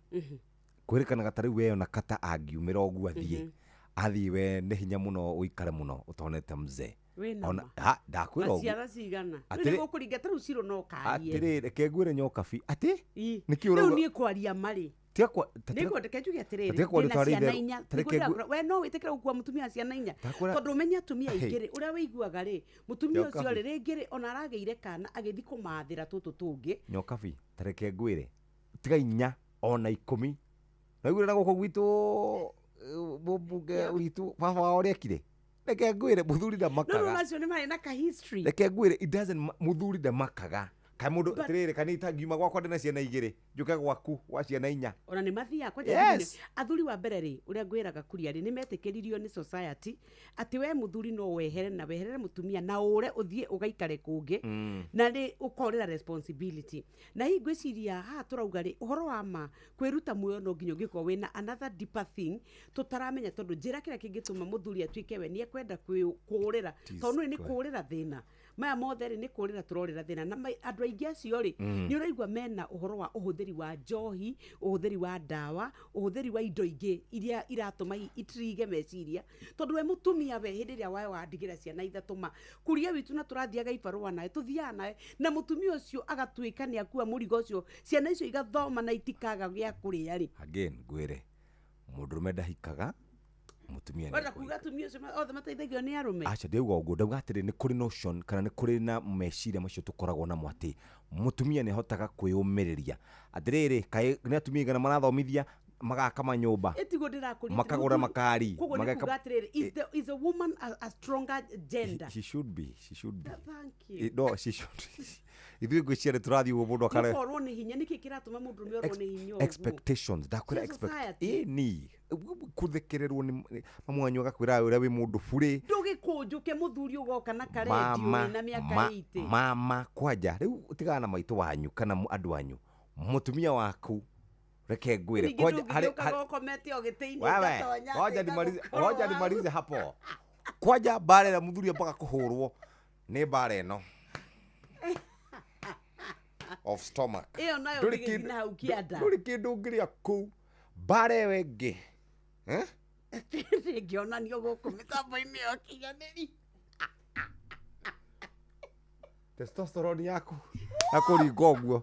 kwirikanaga tari we ona kata angiumira ogu athie we ni hinya muno uikare muno utonete mzee ona ndakwira ogu aciara cigana ni gukuringa taru ciro no karie atiri reke ngwire nyoka fi ati nikiura riu ni kwaria mari Niko tekejugia tiriri na ciana inya we no witekera gukua mutumia ciana inya tondu umenya atumia igiri uria wiguaga ri mutumia ucio ri ringiri ona arageire kana agithi kumathira tutu tungi nyokabi tareke ngwire tiga inya ona 10 na igure na guko gwitu bubuge witu baba wa uria kire reke ngwire muthuri da makaga no nacio ni mari na ka history reke ngwire it doesn't muthuri da makaga kai mundu tirire kanita ngiuma gwakwa ndina ciana igiri njuke gwaku wa ciana inya ona ni mathia kwa jani athuri wa mbere ri uria ngwiraga kuria ri ni metikiririo ni society ati we muthuri no wehere na weherere mutumia na ure uthie ugaikare kungi na ri ukorera responsibility na hii ngwiciria ha turauga ri uhoro wa ma kwiruta muoyo no nginyo ngiko wina another deeper thing tutaramenya tondu njira kira kingituma muthuri atuike we ni ekwenda kurira tondu ni kurira thina maya mothe ni kurira turorira thina na andu aingi acio ri ni uraigwa mena uhoro wa uhuthiri wa njohi uhuthiri wa dawa uhuthiri wa indo ingi iria iratuma itrige meciria tondu we mutumia we hindi ria wae wandigira ciana ithatuma kuria witu na turathiaga ibarua nae tuthiaga nae na mutumia ucio agatuika ni akua murigo ucio ciana icio igathoma na itikaga gya kuria ri again gwire mundurume ndahikaga mutumia wala kuga tumia sema othe mateithagio ni arume acha ndeuga ugo ndauga atiri ni kuri notion kana ni kuri na meciria macio tukoragwo na mwati mutumia ni hotaga kwiyumiriria atiriri kai ni atumia igana marathomithia magaka manyumba makagura makari magaka atiriri is a woman a stronger gender she should be thank you no she should ithuĩ ngwĩciria tũrathiĩ ũguo mũndũ akare ũkorwo nĩ hinya nĩkĩ kĩratũma mũndũ ũrũme orwo nĩ hinya ũguo expectations ndakwĩra ni kũthekererwo nĩ mamwanyu agakwĩra ũrĩa wĩ mũndũ burĩ ndũgĩkũnjũke mũthuri ũgoka na karendio na mĩaka 80 mama kwanja rĩu tigana na maitũ wanyu kana andũ anyu mũtumia waku reke ngwĩre kwanja hoja nimalize hapo kwanja bare la mũthuri mpaka kũhũrwo nĩ bare ĩno of stomach iyo nayo ngigina hau kianda nduri kindu ngiria ku bare wengi ngionanio guku mitambo-ini yo kinyaniri testosterone yaku akuringo guo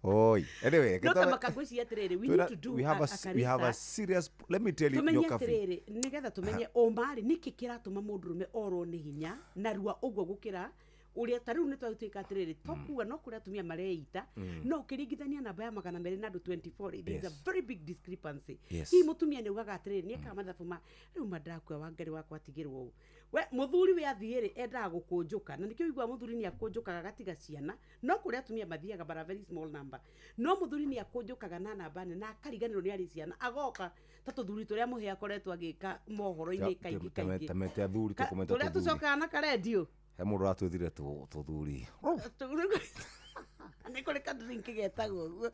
oi anyway no makagwisi atiriri we need to do we have a serious let me tell you your cafe nigetha tumenye o mari niki kiratuma mundurume orwo ni hinya na rua uguo gukira uria tariu ni twatuika atiriri tokua no kuria atumia mareita no ukiringithania namba ya 200 na 24 there is a very big discrepancy. Hii mutumia ni ugaga atiriri ni eka mathabu ma riu madakwa wangari wakwa atigirwo we muthuri we athiiri enda gukunjuka na nikio igwa muthuri ni akunjukaga gatiga ciana no kuria atumia mathiaga bara very small number no muthuri ni akunjukaga na namba na akariganirwo ni ari ciana agoka tatuthuri turia muhe akoretwo agika mohoro-ini kaingi tamete athuri tukometa turia tucokaga na karedio he mundu ratwithire tuthuri ni kuri ka drink getagwo uguo.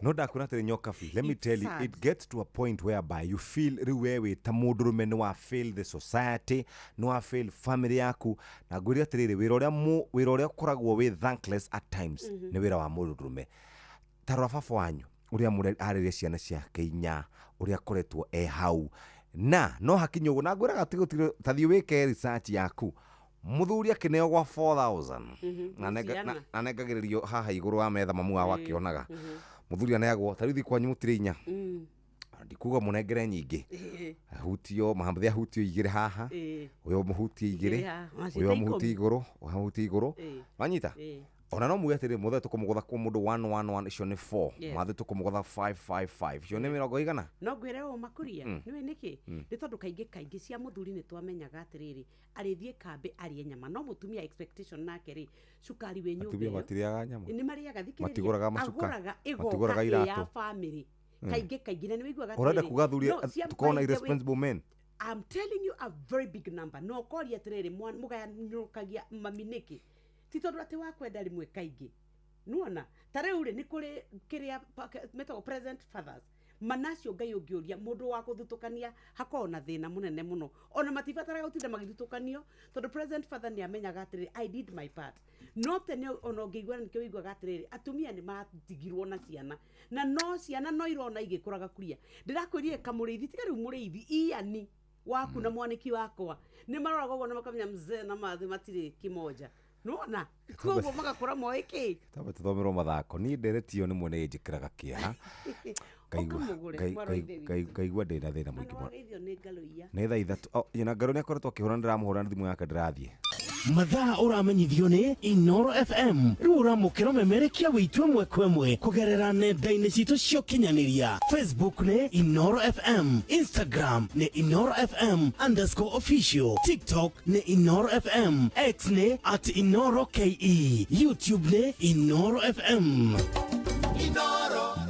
No ndakuna tere nyoka fi. Let me tell you, it gets to a point whereby you feel riwewe ta mundurume no wa fail the society, no wa fail family yaku na ngwiri atiriri wira uria ukoragwo wi thankless at times ni wira wa mundurume. Tarwa baba wanyu uria muri ariria ciana ciake inya uria koretwo hau na no hakinyo uguo na ngwiraga tathi wike research yaku muthuri akineo gwa 4000 na negagiririo haha iguru wa metha mamu wa wakionaga muthuri aneagwo tarithi kwa nyumutire inya ndikuga munengere nyingi hutio mahambe ya hutio igire haha uyo muhuti igire uyo muhuti iguru wanyita ona no mugetire muthe tukumugotha kwa mundu 111 icio ni 4 mathe tukumugotha 555 icio ni mirongo igana no ngwire o makuria niwe niki ni tondu kaingi cia muthuri ni twamenyaga atiriri arithie kambe arie nyama no mutumia expectation nake ri cukari we nyumba atumia matiriaga nyama ni mariaga thikiriria matiguraga macuka matiguraga iratu family kaingi na ni wiguaga urenda kugathuri tukona irresponsible men. I'm telling you a very big number no kori atiriri mugayanyukagia maminiki titondu ati wakwenda rimwe kaingi nuona tare uri ni kuri kiria metago present fathers manacio ngai ungiuria mundu wa kuthutukania hakona thina munene muno ona matibataraga gutinda magithutukanio tondu present father ni amenyaga atiri I did my part not ne ona ngigwa nikio igwa atiri atumia ni matigirwo na ciana na no ciana no irona igikuraga kuria ndirakwirie kamurithi tigari umurithi iani waku na mwaniki wakwa ni maroraga uguo na makamenya mzee na mathi matiri kimoja nuona kogo magakora moiki taba tuthomerwo mathako ni nderetio ni mwene njikiraga kiha kaigwa ndina thina mwingi muno ni thaa ithatu ina ngaro ni akoretwo akihura ndiramuhura thimu yake ndirathie mathaa uramenyithio ni Inoro FM riu uramukira memerekia witwe mwekwemwe kugerera nenda-ini citu cio kinyaniria Facebook ni Inoro FM, Instagram ni Inoro FM_official, TikTok ni Inoro FM, X ni @InoroKE, YouTube ni Inoro FM.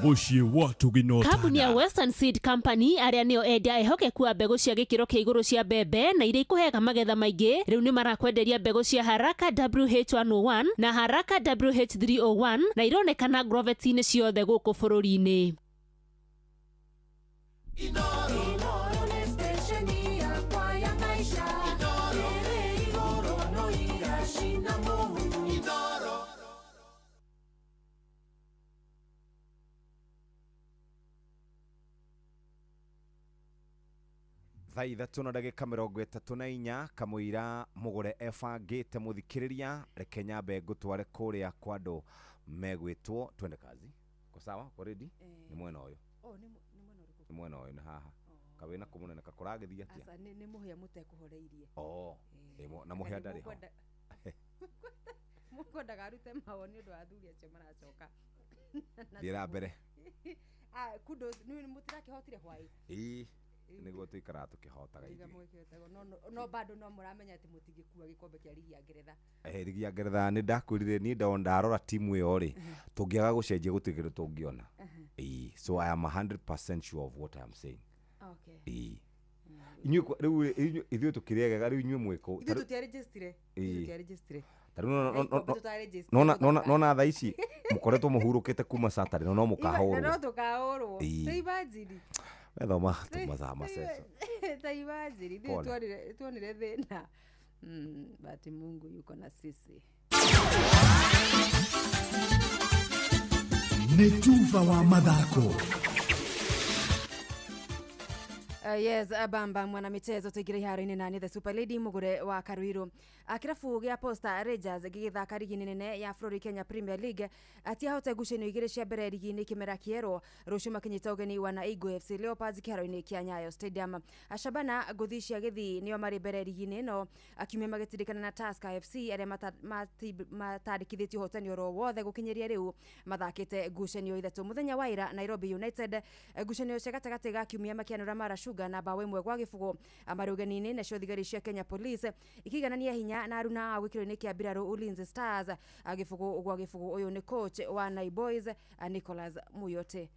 Mushie watu ginota. Kampuni ya Western Seed Company aria nio endia ehokeku wa mbegu cia gikiro kia iguru cia bebe na iria ikuhega magetha maingi riu ni marakwenderia mbegu cia Haraka WH101 na Haraka WH301 na ironekana grovet-ini ciothe guku bururi-ini. thaa ithatu na ndagika 34 kamwira mugure ebangite muthikiriria reke nyambe ngutware kuria kwa andu megwitwo twende kazi ko sawa already ni mwena uyu ni mwena uyu ni haha kawina kumunene kakuragithia atia asa ni muhia mutekuhoreirie na muhia ndari ho mukonda garute mawoni undu athuri acio maracoka dira mbere kudos ni mutirakihotire hwai niguo tuikara tukihotaga iga no bado no muramenya ati mutigikua gikombe kia ligi ya Ngeretha ligi ya Ngeretha ni ndakwirire ni ndarora timu iyo ri tungiaga gucenjia gutigire tungiona so I am 100% sure of what I am saying. Okay. Inyu riu ithuĩ tukiriega riu inyuĩ mwiko ithuĩ tutiaregistre nona thaa ici mukoretwo muhurukite kuma Saturday no mukahurwo no tukahurwo taibajiri thoma tumathaa maceco taibajiri tuonire thina bati Mungu yuko na sisi. Netuva wa mathako Yes, Bamba mwana michezo tuigire haro-ini nani the Super Lady mugure wa Karuiru. Kirabu gia Posta Rangers gigithaka rigi nene ya Flori Kenya Premier League atiahota gucenio igire cia mbere rigi-ini kimera kiero rucio makinyita ugeni wa na Igwe FC Leopards kiharo-ini kia Nyayo Stadium. Shabana Gothi cia Githi nio mari mbere rigi-ini no akiumia magitindikana na Tusker FC aria matandikithitio hotani oro wothe gukinyeria riu mathakite gucenio ithatu muthenya wa ira Nairobi United gucenio cia gatagati ga kiumia makianura Mara Sugar na bawe mwe gwa gifugo amarugani-ini na cio cia Kenya Police ikiganania hinya na Aruna awikiro-ini kia Biraro Ulinzi Stars agifugo gwa gifugo uyu ni coach wa Nai Boys Nicholas Muyote.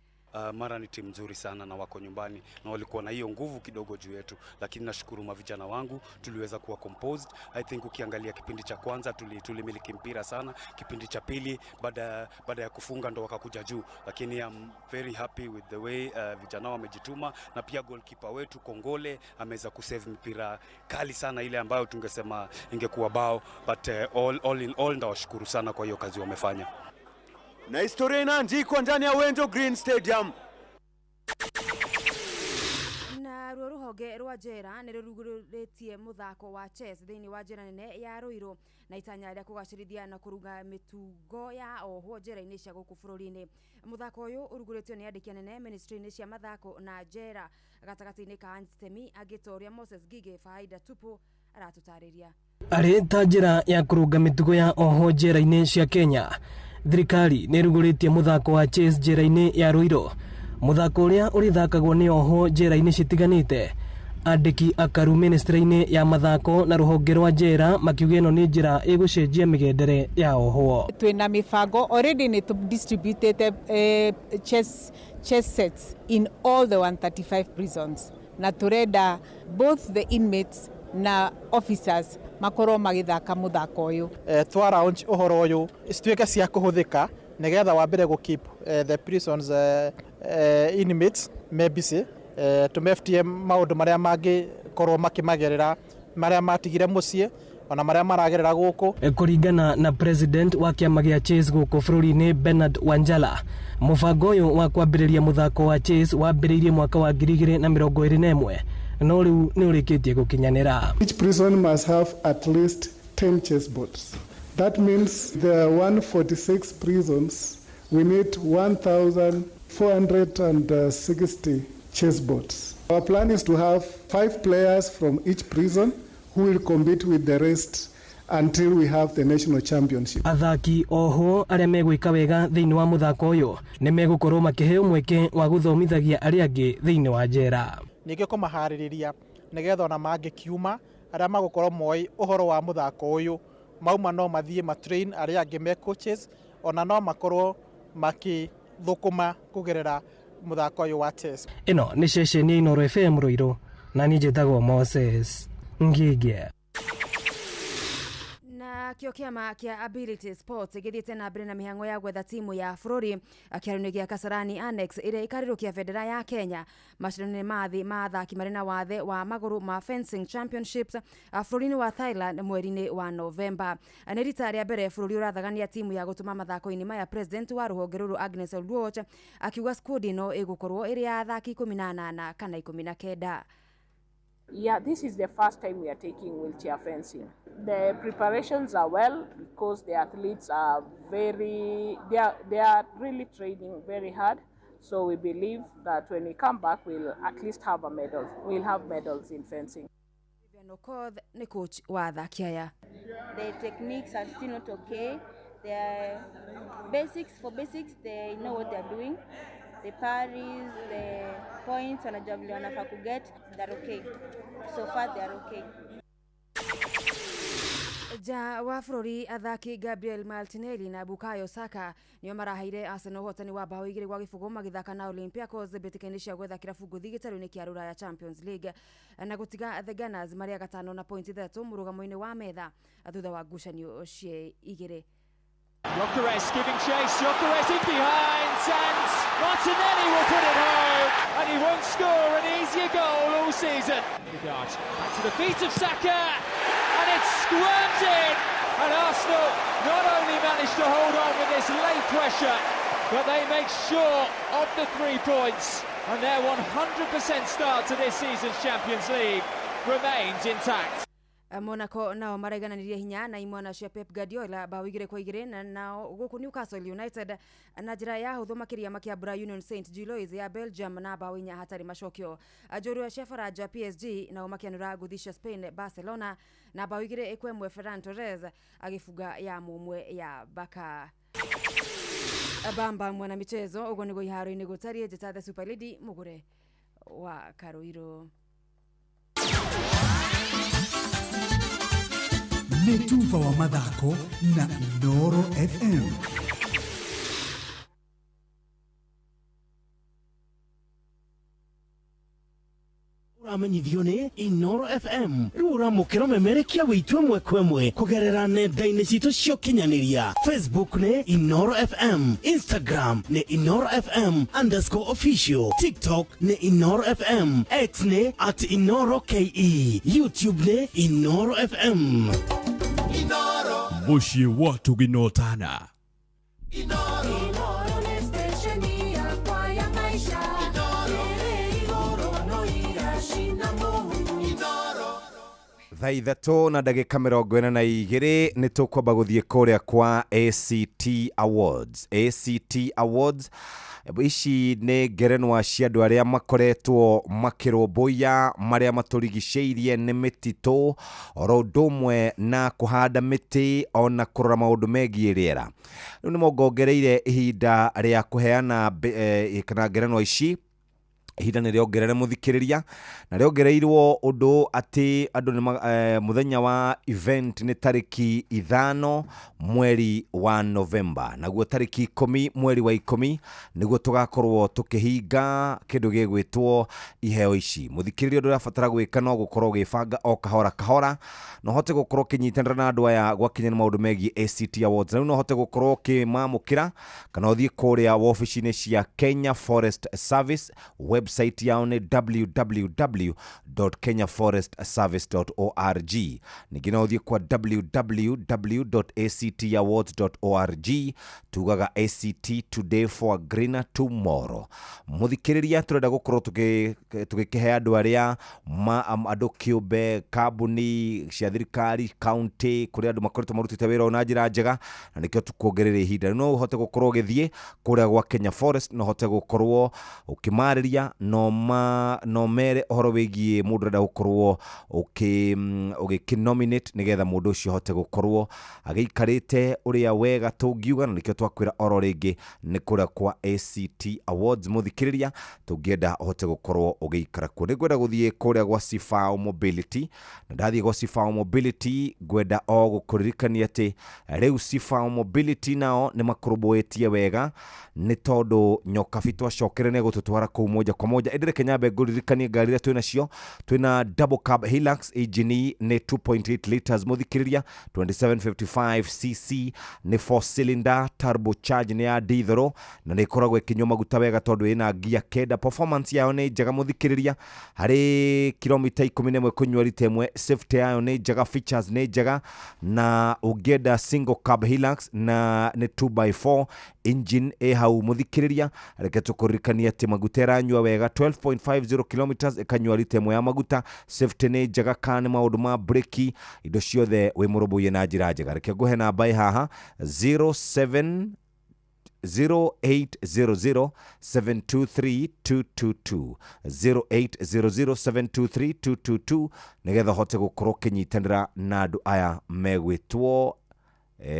Mara ni timu nzuri sana na wako nyumbani na walikuwa na hiyo nguvu kidogo juu yetu, lakini nashukuru mavijana wangu tuliweza kuwa composed. I think ukiangalia kipindi cha kwanza tulimiliki mpira sana, kipindi cha pili baada ya kufunga ndo wakakuja juu, lakini I'm very happy with the way vijana wamejituma, na pia goalkeeper wetu Kongole ameweza kusave mpira kali sana ile ambayo tungesema ingekuwa bao, but all in all ndawashukuru sana kwa hiyo kazi wamefanya. Na historia inaandikwa ndani ya Wendo Green Stadium. Na ruhoge rwa Jera niruguritie muthako wa chess thiini wa Jera nene ya Ruiru na itanya ria kugacirithia na kuruga mitugo ya oho Jera-ini cia guku bururi-ini. Muthako uyu uruguritio ni andiki nene ministry-ini cia mathako na Jera gatagati-ini ka Antemi agitoria Moses Gige Faida Tupu aratutariria. Ari ta njira ya kuruga mitugo ya oho Jera-ini cia Kenya. Thirikari niruguritie muthako wa chess Jera-ini ya Ruiru. Muthako uria urithakagwo ni oho Jera-ini citiganite. Andiki akaru ministry-ini ya mathako na ruhonge rwa Jera makiuga ino ni njira igucenjia migendere ya oho. Twina mifango already ni distributed chess sets in all the 135 prisons. Na turenda both the inmates na officers makoro magithaka muthako uyu. Twa launch uhoro uyu cituike cia kuhuthika nigetha wa mbere go keep the prisons inmates busy, tumeftie maundu maria mangi korwo makimagerera maria matigire mucie ona maria maragerera guku. Kuringana na president wa kiama gia chess guku bururi-ini Bernard Wanjala, mubango uyu wa kwambiriria muthako wa chess wambiriirie mwaka wa 2021 no riu ni urikitie gukinyanira. Each prison must have at least 10 chessboards. That means there are 146 prisons. We need 1,460 chessboards. Our plan is to have 5 players from each prison who will compete with the rest until we have the national championship. Athaki oho aria megwika wega thiini wa muthako uyu ni megukorwo makiheo mweke wa guthomithagia aria angi thiini wa Jera. Ninge kumahaririria nigetha ona mangikiuma aria magukorwo moi uhoro wa muthako uyu mauma no mathie matrain aria angi me coaches ona no makorwo makithukuma kugerera muthako uyu wa chess. Ino ni ceceni ya Inooro FM Ruiru na ni njitagwo Moses Ngige. Na kio kiama kia Ability Sports githite na mbere na mihango ya gwetha timu ya bururi akiaruni gia Kasarani Annex iria ikarirukia federa ya Kenya mashindano mathi ma athaki marina wathe wa maguru ma fencing championships bururi-ini wa Thailand mweri-ini wa November. Ni rita ria mbere bururi urathagania timu ya gutuma mathako-ini maya. President wa ruhonge ruru Agnes Olwoch akiuga squad ino igukorwo iri ya athaki 18 kana 19. Yeah, this is the first time we are taking wheelchair fencing. The preparations are well because the athletes are they are really training very hard. So we believe that when we come back, we'll at least have a medal. We'll have medals in fencing. Okoth ni coach wa athaki aya. The techniques are still not okay. The basics they know what they're doing. The parries, the points wanajua vile wanafaa kuget, they're okay. So far they're okay. Ja wa bururi athaki Gabriel Martinelli na Bukayo Saka nio marahaire Arsenal hotani wa bao igire gwa gifugo magithaka na Olympiacos betikaini cia gwetha kirabu guthi gitaru-ini kia Ruraya Champions League na gutiga the Gunners maria gatano na point 3 murugamo-ini wa metha thutha wa ngucanio cie igire. Gyökeres giving chase, Gyökeres in behind, and Martinelli will put it home, and he won't score an easier goal all season. Back to the feet of Saka, and it squirms in, and Arsenal not only managed to hold on with this late pressure, but they make sure of the 3 points. and their 100% start to this season's Champions League remains intact. Monaco nao maraigananirie hinya na imwana cia Pep Guardiola bao 2-2 na nao guku Newcastle United na njira ya huthu makiria makiambura Union Saint Gilloise ya Belgium na bao 4 hatari macokio. Njorua cia Faraja PSG nao makianura guthisha Spain Barcelona na bao 2-1 Ferran Torres agifuga ya mumwe ya Baka. Bamba mwana michezo ugo nigo iharo-ini gutarie njata the Super League mugure wa Karuiro. Metuva wa mathako na Inooro FM. Uramenyithio ni Inooro FM. Rura mukiro memerekia witwe mwekwemwe kugerera nenda-ini citu cio kinyaniria. Facebook ni Inooro FM, Instagram ni Inooro FM _official, TikTok ni Inooro FM, X ni @InooroKE, YouTube ni Inooro FM. Inooro mushie watu ginotana. Inooro ni station ya kwa ya maisha. Thaa ithatũ na ndagĩka 42 nĩ tũkwamba gũthiĩ kũrĩa kwa ACT Awards. ACT Awards ici nĩ ngerenwa cia andũ arĩa makoretwo makĩrũmbũiya marĩa matũrigicĩirie nĩ mĩtitũ oro ũndũ ũmwe na kũhanda mĩtĩ ona kũrora maũndũ megiĩ rĩera. Rĩu nĩ mongongereire ihinda rĩa kũheana kana ngerenwa ici. Ihinda nĩ rĩongerere mũthikĩrĩria na rĩongereirwo ũndũ atĩ andũ nĩ mũthenya wa event nĩ tarĩki 5 mweri wa November, naguo tarĩki 10 mweri wa 10 nĩguo tũgakorwo tũkĩhinga kĩndũ gĩgwĩtwo iheo ici. Mũthikĩrĩria ũndũ ũrabatara gwĩka no gũkorwo ũgĩbanga o kahora kahora na ũhote gũkorwo ũkĩnyitanĩra na andũ aya gwakinya nĩ maũndũ megiĩ ACT Awards. Rĩu no ũhote gũkorwo ũkĩmamũkĩra kana ũthiĩ kũrĩa wobici-inĩ cia Kenya Forest Service. Website yao ni www.kenyaforestservice.org. Ningĩ no ũthiĩ kwa www.actawards.org. tugaga ACT Today for a Greener Tomorrow. Mũthikĩrĩria tũrenda gũkorwo tũgĩkĩhe andũ arĩa andũ kĩũmbe, kambuni cia thirikari, county, kũrĩa andũ makoretwo marutĩte wĩra na njĩra njega, na nĩkĩo tũkuongerera ihinda. No ũhote gũkorwo ũgĩthiĩ kũrĩa gwa Kenya Forest, no ũhote gũkorwo ũkĩmarĩria no mere ohoro wĩgiĩ mũndũ ũrenda gũkorwo ũgĩkĩnominate nĩgetha mũndũ ũcio ahote gũkorwo agĩikarĩte ũrĩa wega tũngiuga, na nĩkĩo twakwĩra oro rĩngĩ nĩ kũrĩa kwa ACT Awards. Mũthikĩrĩria tũngĩenda ũhote gũkorwo ũgĩikara kuo. Nĩngwenda gũthiĩ kũrĩa gwa Sifao Mobility, na ndathiĩ gwa Sifao Mobility ngwenda o gũkũririkania atĩ rĩu Sifao Mobility nao nĩ makũrũmbũĩtie wega nĩ tondũ nyokabi twacokere nĩ gũtũtwara kũu moja kwa moja. Endere Kenyambe ngũririkanie ngari iria twĩna cio, twĩna double cab Hilux, engine nĩ 2.8 liters mũthikĩrĩria, 2755cc, nĩ 4 cylinder, turbo charge nĩ ya diesel na nĩ ĩkoragwo ĩkĩnyua maguta wega tondũ ĩna gia kenda. Performance yayo nĩ njega mũthikĩrĩria, harĩ kilomita 11 kũnyua rita ĩmwe. Safety yayo nĩ njega, features nĩ njega, na ũngĩenda single cab Hilux na nĩ 2x4 engine hau mũthikĩrĩria, reke tũkũririkanie atĩ maguta ĩranyua wega 12.50 kilometers ĩkanyua rita ĩmwe ya maguta. Safety nĩ njega, kana maũndũ ma breki, indo ciothe wĩ mũrũmbũiye na njĩra njega. Reke ngũhe namba haha 0800723222 0800723222 nĩgetha hote gũkorwo kĩnyitanĩra na andũ aya megwĩtwo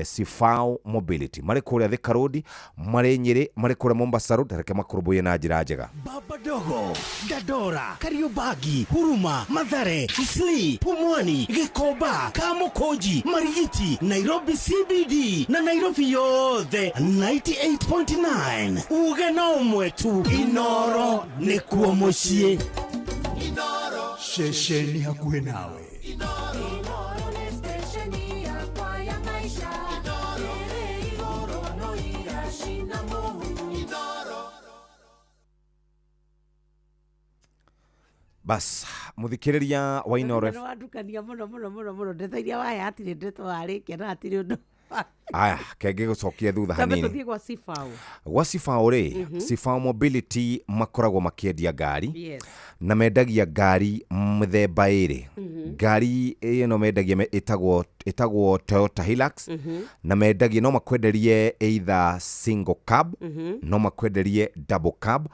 Sifao Mobility. Marĩ kũrĩa Thika Road, marĩ Nyĩrĩ, marĩ kũrĩa Mombasa Road, reke makũrũmbũiye na njĩra njega. Baba Dogo, Dadora, Kariobagi, Huruma, Mathare, Isli, Pumwani, Gikomba, Kamukonji, Marigiti, Nairobi CBD na Nairobi yothe 98.9. Uge na umwe tu. Inooro nĩ kuo mũciĩ. Inooro shesheni hakuhĩ nawe. Bas, mũthikĩrĩria wa Inooro no andukania mũno ndeithia waya atire ndeto warĩkia na atire ũndũ aya kenge gucokia thutha Tambe hanini tuthie gwa Sifao. gwa Sifao ri Sifao Mobility makoragwo makiendia ngari Yes. na mendagia ngari mithemba iri ngari ino mendagia itagwo Toyota Hilux na mendagia no makwenderie either single cab no makwenderie double cab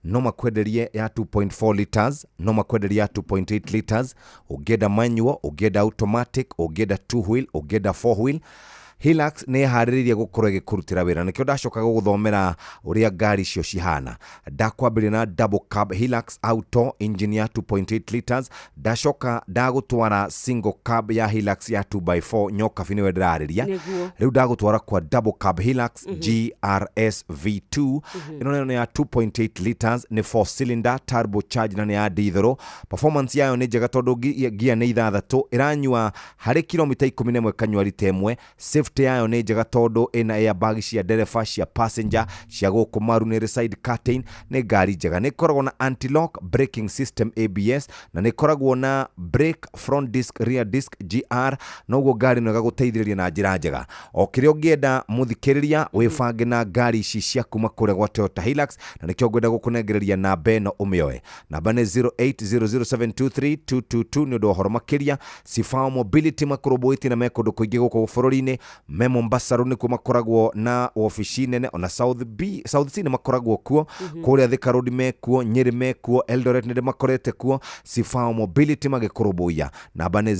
no makwenderie ya 2.4 liters no makwenderie ya 2.8 liters ugenda manual ugenda automatic ugenda 2 wheel ugenda 4 wheel. Hilux nä harĩrĩirie gũkorwo ĩgĩkũrutĩra wĩra nĩkĩo ndacoka gũgũthomera ũrĩa ngari icio cihana. Ndakwambĩrĩria na double cab Hilux Auto engine ya 2.8 liters, ndacoka ndagũtwara single cab ya Hilux ya 2x4 nyoka bini we ndĩrarĩria. Rĩu ndagũtwara kwa double cab Hilux GRS V2 ĩno nĩ ya 2.8 liters nĩ 4 cylinder turbo charge na nĩ ya diesel. Performance yayo nĩ njega tondũ gear nĩ ithathatũ, ĩranyua harĩ kilomita 11 kanyua rita ĩmwe. Safety yayo nĩ njega tondũ ina airbag cia ndereba cia passenger cia gũkũ maru nĩ side curtain. Nĩ ngari njega, nĩ koragwo na anti-lock braking system ABS na nĩ koragwo na brake front disc rear disc GR, noguo ngari no gagũteithĩrĩria na njĩra njega. O kĩrĩa ũngĩenda mũthikĩrĩria wĩbange na ngari ici cia kuma kũrĩa gwa Toyota Hilux na nĩkĩo ngwenda gũkũnengereria namba ĩno ũmĩoe. Namba nĩ 0800722222 nĩ ũndũ ũhoro makĩria. Sifao Mobility makũrũmbũĩtie na mekũndũ kũingĩ gũkũ bũrũri-inĩ. Me Mombasa ro nĩkuo makoragwo na ofici nene, ona South C nĩ makoragwo kuo, kũrĩa Thika Road mekuo, Nyeri mekuo, Eldoret nĩ makorete kuo. Sifao Mobility magĩkũrũmbũia. Namba nĩ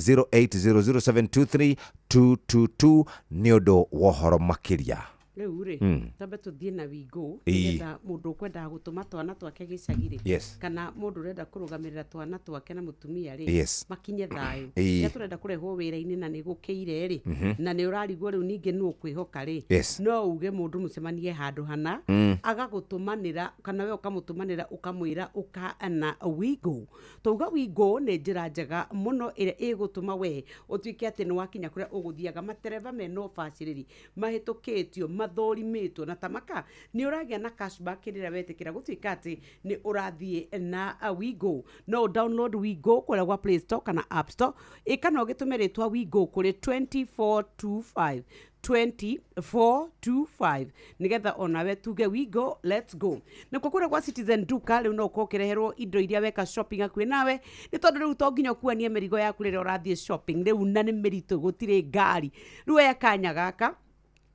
0800723222 nĩ ũndũ wa ũhoro makĩria. Rĩu rĩ tambe tuthie na Wigo nĩgetha mũndũ kwenda gũtũma twana twake gĩcagirĩ kana mũndũ ũrenda kũrũgamĩrĩra twana twake na mũtumia rĩ makinye thayũ rĩrĩa tũrenda kũrehwo wĩra-inĩ na nĩ gũkĩire rĩ na nĩ ũrarigwo rĩu ningĩ nũ kwĩhoka rĩ no uge mũndũ mũcemanie handũ hana agagũtũmanĩra kana we ũkamũtũmanĩra ũkamwĩra ũkana Wigo. Tauga Wigo nĩ njĩra njega mũno ĩrĩa ĩgũtũma we ũtuĩke atĩ nĩ wakinya kũrĩa ũgũthiaga. Matereba mena ũbacĩrĩri mahĩtũkĩtio mathorimĩtwo na tamaka nĩ ũragĩa na cashback rĩrĩa wetĩkĩra gũtuĩka atĩ nĩ ũrathiĩ na Wigo. No download Wigo kũrĩa gwa Play Store kana App Store kana ũgĩtũme rĩtwa Wigo kũrĩ 2425 2425 nigetha onawe tuge Wigo let's go. Na kwa kũrĩa gwa Citizen Duka rĩu no ũkorwo ũkĩreherwo indo iria weka shopping hakuhĩ nawe, nĩ tondũ rĩu to nginya ũkuanie mĩrigo yaku rĩrĩa ũrathiĩ shopping. Rĩu na nĩ mĩritũ gũtirĩ ngari. Rĩu oya kanya gaka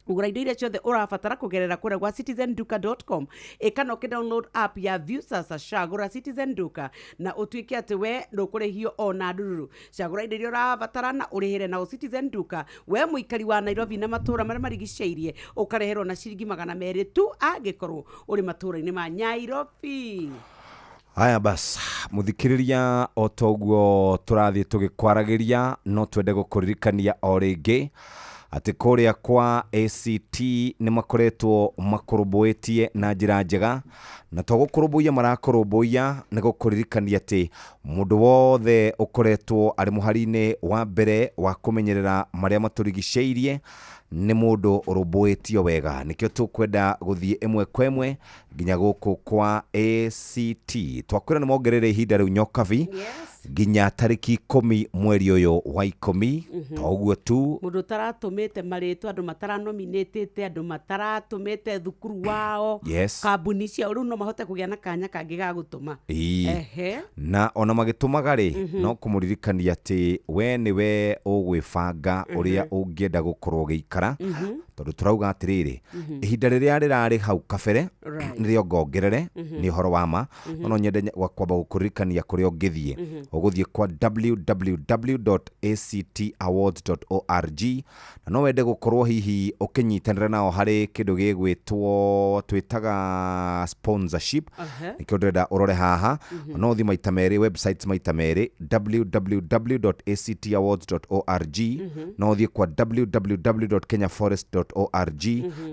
ugura indo iria ciothe ũrabatara kũgerera kũrĩa gwa citizenduka.com kana ũkĩdownload app ya View Sasa. Cagũra Citizen Duka na ũtuĩke atĩ we ndũkũrĩhio ona ndururu. Cagũra indo iria ũrabatara na ũrĩhĩre na Citizen Duka. We mũikari wa Nairobi na matũra marĩa marigicĩirie ũkareherwo na ciringi 200 tu angĩkorwo ũrĩ matũra-inĩ ma Nairobi. Haya bas muthikiriria o toguo tũrathiĩ tũgĩkwaragĩria no twende gũkũririkania o rĩngĩ atĩ kũrĩa kwa ACT nĩ makoretwo makũrũmbũĩtie na njĩra njega na to gũkũrũmbũia marakũrũmbũia nĩ gũkũririkania atĩ mũndũ wothe ũkoretwo arĩ mũhari-inĩ wa mbere wa kũmenyerera marĩa matũrigicĩirie nĩ mũndũ ũrũmbũĩtio wega. Nĩkĩo tũkwenda gũthiĩ ĩmwe kwa ĩmwe nginya gũkũ kwa ACT. Twakwĩra nĩ mongerere ihinda rĩu nyokabi nginya tarĩki 10 mweri ũyũ wa 10. Toguo tu mũndũ taratũmĩte marĩtwa, andũ mataranominĩtĩte, andũ mataratũmĩte thukuru wao, kambuni ciao rĩu no mahote kũgĩa na kanya kangĩ ga gũtũma. Na ona magĩtũmaga rĩ no kũmũririkania atĩ we nĩwe ũgwĩbanga ũrĩa ũngĩenda gũkorwo ũgĩikara, tondũ tũrauga atĩrĩrĩ ihinda rĩrĩa rĩrarĩ hau kabere nĩrĩo ngongerere nĩ ũhoro wa ma. No nyende kwamba gũkũririkania kũrĩa ũngĩthiĩ ũgũthiĩ kwa www.actawards.org na no wende gũkorwo hihi ũkĩnyitanĩra nao harĩ kĩndũ gĩgwĩtwo twĩtaga sponsorship. Nĩkĩo ndĩrenda ũrore haha no ũthiĩ maita merĩ websites maita merĩ www.actawards.org no ũthiĩ kwa www.kenyaforest service.org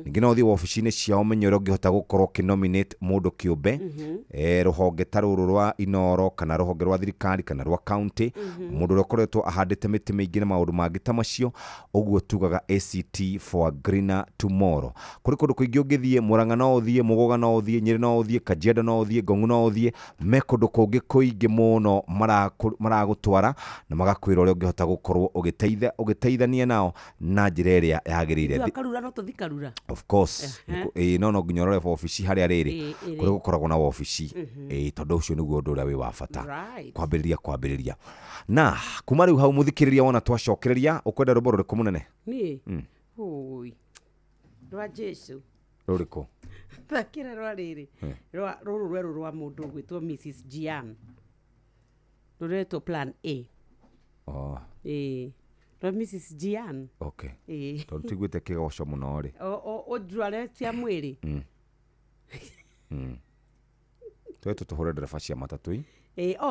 ningĩ no ũthiĩ wabici-inĩ ciao menye ũrĩa ũngĩhota gũkorwo ũkĩnominate mũndũ kĩũmbe rũhonge ta rũrũ rwa Inoro kana rũhonge rwa thirikari kana rwa county mũndũ ũrĩa ũkoretwo ahandĩte mĩtĩ mĩingĩ na maũndũ mangĩ ta macio ũguo tugaga ACT for a greener tomorrow. Kũrĩ kũndũ kũingĩ ũngĩthiĩ, Murang'a no ũthiĩ, Mũgũga no ũthiĩ, Nyĩrĩ no ũthiĩ, Kajiado no ũthiĩ, Ngong'u no ũthiĩ, me kũndũ kũngĩ kũingĩ mũno maragũtwara na magakwĩra ũrĩa ũngĩhota gũkorwo ũgĩteithania nao na njĩra ĩrĩa yagĩrĩire. Karura no tũthi Karura. Of course. No nginya ũrore wabici harĩa rĩrĩ kũrĩa gũkoragwo na wabici tondũ ũcio nĩguo ũndũ ũrĩa wĩ wa bata kwambĩrĩria. Na kuma rĩu hau mũthikĩrĩria wona twacokereria ũkwenda rũmbo rũrĩkũ mũnene? Niĩ rwa Jesu rũrĩkũ? Thakĩra rwa rĩrĩ rũrũ rwerũ rwa mũndũ gwĩtwo Mrs. Gian rũretwo Plan A. Rwa Mrs. Gian. Okay. Tondũ tiguĩte kĩgoco mũno rĩ. Ũnjũare cia mwĩrĩ. Tuwe tũhũre ndereba cia matatũ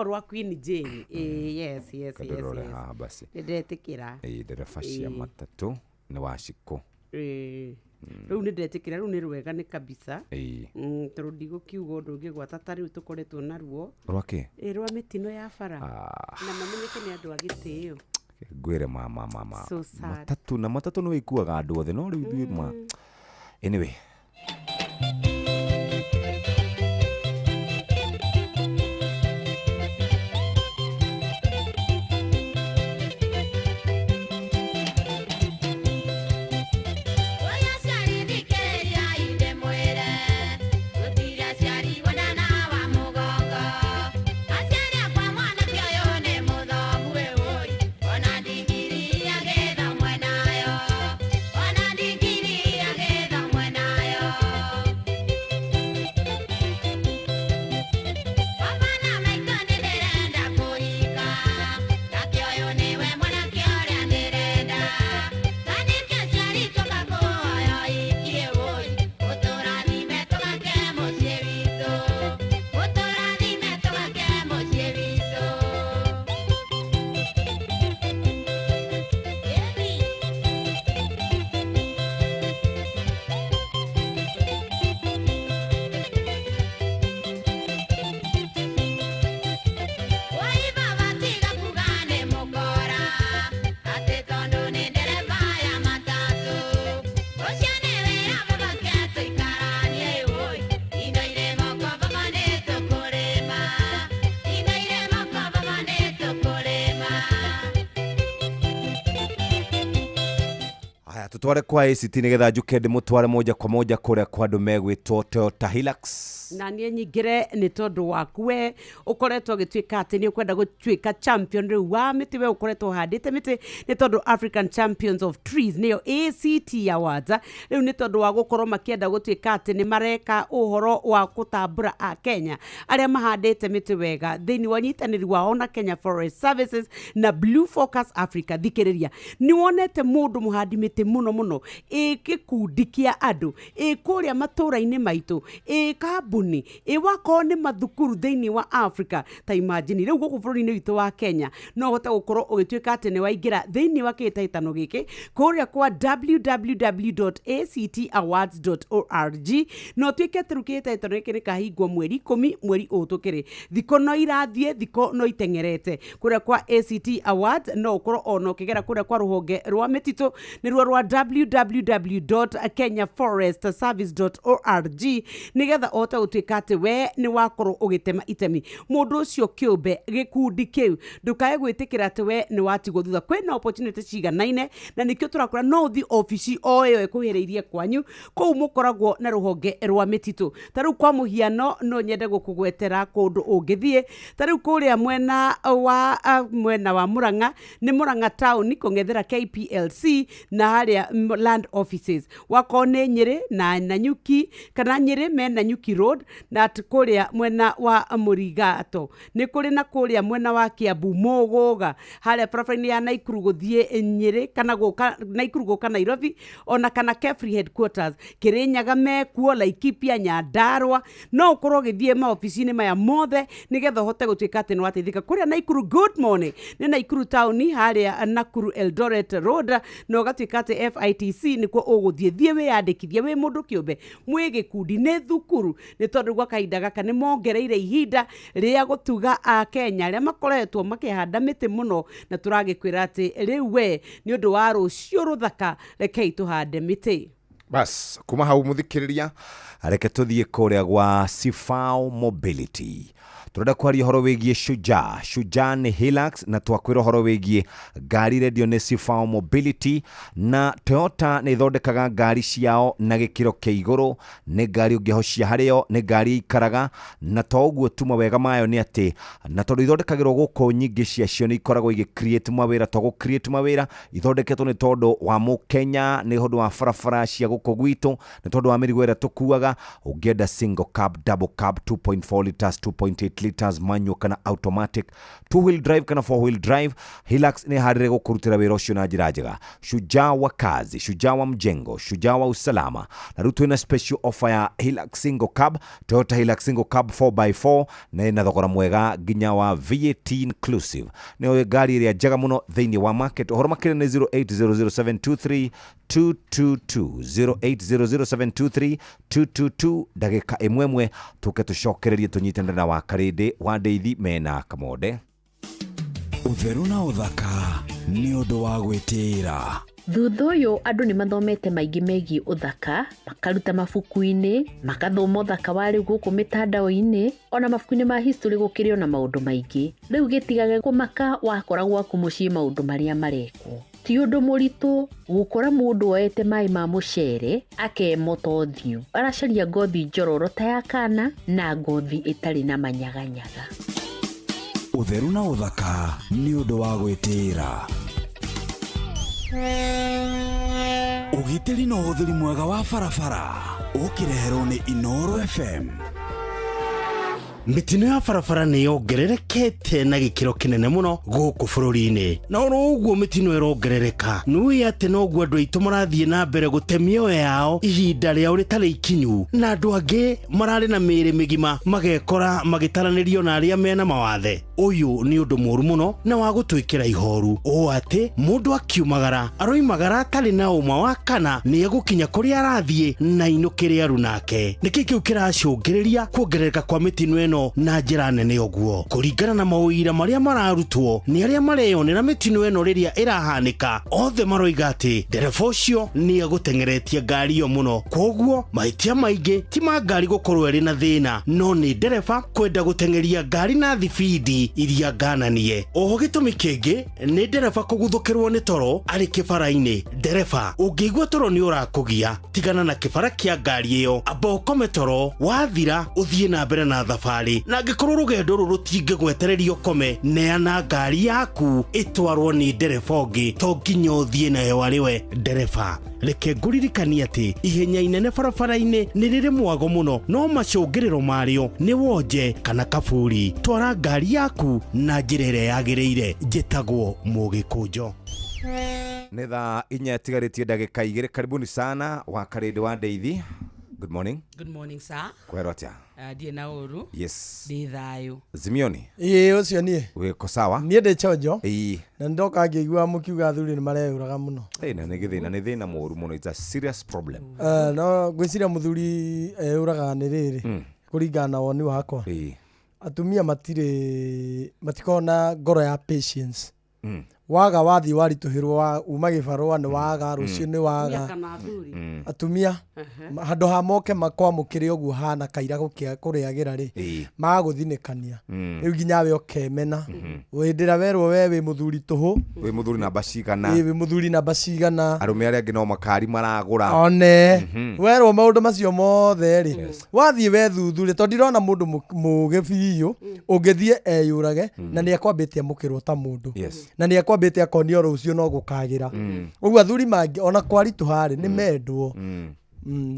rwa Queen Jane. Yes. Basi. Ndetĩkĩra. Ndereba cia matatũ nĩ wacikũ. Rĩu nĩ ndetĩkĩra, rĩu nĩ rwega nĩ kabisa. Tondũ ndigũkiuga ũndũ ũngĩgwata ta rĩu tũkoretwo naruo. Rwakĩ? Rwa mĩtino ya bara. Na mamenyeke nĩ andũ a gĩtĩo. Ngwĩre matatũ nĩ wĩikuaga andũ othe no rĩu ithuĩ anyway. Tutware kwa ACT nigetha njuke ndĩmũtware moja kwa moja kũrĩa kwa andũ megwĩtwo Toyota Hilux. Na niĩ nyingĩre nĩ tondũ waku we ũkoretwo ũgĩtuĩka atĩ nĩ ũkwenda gũtuĩka champion rĩu wa mĩtĩ we ũkoretwo ũhandĩte mĩtĩ nĩ tondũ African Champions of Trees nĩyo ACT Awards rĩu nĩ tondũ wa gũkorwo makĩenda gũtuĩka atĩ nĩ mareka ũhoro wa gũtambũra a Kenya arĩa mahandĩte mĩtĩ wega thĩinĩ wa nyitanĩri wao na Kenya Forest Services na Blue Focus Africa. Thikĩrĩria nĩ wonete mũndũ mũhandi mĩtĩ mũno gĩkundi kĩa andũ kũrĩa matũũra-inĩ maitũ kambuni wakorwo nĩ mathukuru thĩinĩ wa Africa ta imagine rĩu gũkũ bũrũri-inĩ witũ wa Kenya no ũhote gũkorwo ũgĩtuĩka atĩ nĩ waingĩra thĩinĩ wa kĩhĩtahĩtano gĩkĩ kũrĩa kwa www.actawards.org no ũtuĩke atĩ rĩu kĩhĩtahĩtano gĩkĩ nĩ kahingwo mweri 10 mweri ũyũ tũkĩrĩ thikũ no irathiĩ thikũ no itengerete kũrĩa kwa ACT Awards no ũkorwo ona ũkĩgera kũrĩa kwa rũhonge rwa mĩtitũ nĩruo rwa www.kenyaforestservice.org nigetha ote ũtuĩka atĩ we nĩ wakorwo ũgĩtema itemi mũndũ ũcio kĩũmbe gĩkundi kĩu ndũkae gwĩtĩkĩra atĩ we nĩ watigwo thutha kwĩna opportunity ciganaine na nĩkĩo tũrakora no ũthi ofici o ĩyo ĩkuhĩrĩirie kwanyu kũu mũkoragwo na rũhonge rwa mĩtitũ ta rĩu kwa mũhiano no nyende gũkũgwetera kũndũ ũngĩthiĩ ta rĩu kũrĩa mwena wa Murang'a nĩ Murang'a town kũng'ethera KPLC na harĩa land offices wako nĩ Nyĩrĩ na Nanyuki kana Nyĩrĩ me Nanyuki road na kũrĩa mwena wa Mũrigato nĩ kũrĩ na kũrĩa mwena wa Kiambu Mũgũga harĩa barabara-inĩ ya Naikuru gũthiĩ Nyĩrĩ kana gũka Naikuru gũka Nairobi ona kana Kefri headquarters Kĩrĩnyaga mekuo Laikipia Nyandarua no ũkorwo ũgĩthiĩ maofici-inĩ maya mothe nĩgetha ũhote gũtuĩka atĩ nĩ wateithĩka kũrĩa Naikuru good morning nĩ Naikuru town harĩa Nakuru Eldoret road na ũgatuĩka atĩ FITC nikuo uguthie thie wiyandikithie wi mundu kiumbe mwi gikundi ni thukuru ni tondu gwa kahinda gaka ni mongereire ihinda ria gutuga a Kenya aria makoretwo makihanda miti muno na turagikwira ati riu we ni undu wa rucio ruthaka rekei tuhande miti. Bas kuma hau muthikiriria areke tuthie kuria gwa Sifao Mobility. Turenda kwaria horo wigie Shujaa ni Hilux na twakwira horo wigie ngari radio ni Sifao Mobility na Toyota ni thondekaga ngari ciao na gikiro kia iguru ni ngari ungihocia hario ni ngari ikaraga na toguo tuma wega mayo ni ati na tondu ithondekagirwo guko nyingi ciacio ni ikoragwo igi create mawira togo create mawira ithondeketwo ni tondu wa Mukenya ni hondu wa barabara cia guko gwitu ni tondu wa mirigo ira tukuaga ungienda single cab double cab 2.4 liters 2.8 liters manual kana automatic 2-wheel drive kana 4-wheel drive Hilux ni harire gukurutira wira ucio na njira njega. Shujaa wa kazi, Shujaa wa mjengo, Shujaa wa usalama na rutu ina special offer ya Hilux single cab, Toyota Hilux single cab 4x4 na ina thogora mwega nginya wa VAT inclusive. Ni gari ria njega muno thiini wa market. Horo makire ni 0800723222 0800723222 ndagika imwemwe tuke tucokererie tunyitana na wa Karede wa Ndeithi mena Kamode. Utheru na uthaka ni undu wa gwitira. Thutha ũyũ andũ nĩ mathomete maingĩ megiĩ ũthaka, makaruta mabuku-inĩ, makathoma ũthaka wa rĩu gũkũ mĩtandao-inĩ, ona mabuku-inĩ ma history gũkĩrĩ ona maũndũ maingĩ. Rĩu gĩtigage kũmaka wakora gwaku mũciĩ maũndũ marĩa marekwo. Ti ũndũ mũritũ gũkora mũndũ oete maĩ ma mũcere akemota ũthiũ. Aracaria ngothi njororo ta ya kana na ngothi ĩtarĩ na manyaganyaga. Utheru na uthaka ni undu wa gwitira. Ugitiri na uthiri mwega wa barabara ukireherwo ni Inoro FM. Mitino ya barabara ni yongererekete na gikiro kinene muno guku bururi-ini. Na oro uguo mitino irongerereka nui ati noguo andu aitu marathie na mbere gutemio yao ihinda riao ritari ikinyu na andu angi marari na miri migima magekora magitaranirio na aria mena mawathe. Uyu ni undu moru muno na wa gutwikira ihoru o ati mundu akiumagara aroimagara atari na uma wa kana ni egukinya kuri arathie na inukire aru nake. Niki kiu kiracungiriria kuongerereka kwa mitino eno na njira nene oguo kuringana na mawira maria mararutwo ni aria mareyonera mitino eno riria irahanika othe maroiga ati ndereba ucio ni egutengeretie ngari yo muno koguo maitia maingi ti ma ngari gukorwo eri na thina no ni ndereba kwenda gutengeria ngari na thibidi iria ngananie. Oho gitumi kingi ni ndereba kuguthukirwo ni toro ari kibara-ini. Ndereba ungĩigua toro ni urakugia tigana na kibara kia ngari iyo amba ukome toro wathira uthie na mbere na thabari na ngĩkorwo rũgendo rũrũ rutingĩgwetererio kome neana ngari yaku itwarwo ni ndereba ũngĩ to nginya uthie nayo ariwe ndereba. Reke ngũririkanie ati ihenya inene barabara-ini ni riri mwago muno no macũngĩrĩro mario ni wonje kana kaburi. Twara ngari yaku na njĩra ĩrĩa yagĩrĩire. Njĩtagwo Mũgĩkũnjo. Nĩ thaa 4 tigarĩtie ndagĩka 2. Karibuni sana wa Karede wa Ndeithi. Good morning. Good morning, sir. Kwero atia? Die na uru. Yes. Di thayo. Zimioni. Ucio nie. Wiko sawa? Nie ndi chonjo. Na ndoka ngĩigua mukiuga athuri ni mareuraga muno. Na nĩ thĩna mũru muno. It's a serious problem. No gwiciria muthuri euraga ni riri. Kuringana na woni wakwa. Atumia matikona ngoro ya patience. Waga wathi warituhirwo uma gibarwa ni waga rucio ni waga atumia handu ha moke makwamukire oguo hana kaira gukia kuriagira ri maguthinikania riu nginya we okemena windira werwo we wi muthuri tuhu wi muthuri na bacigana wi muthuri na bacigana arume aria ngi no makari maragura one werwo maundu macio mothe ri wathie we thuthure to ndirona mundu mugibiyo ungithie eyurage na ni akwambitie mukirwo ta mundu na ni akwambite akonio rucio no gukagira uguo athuri mangi ona kwari tuhari ni mendwo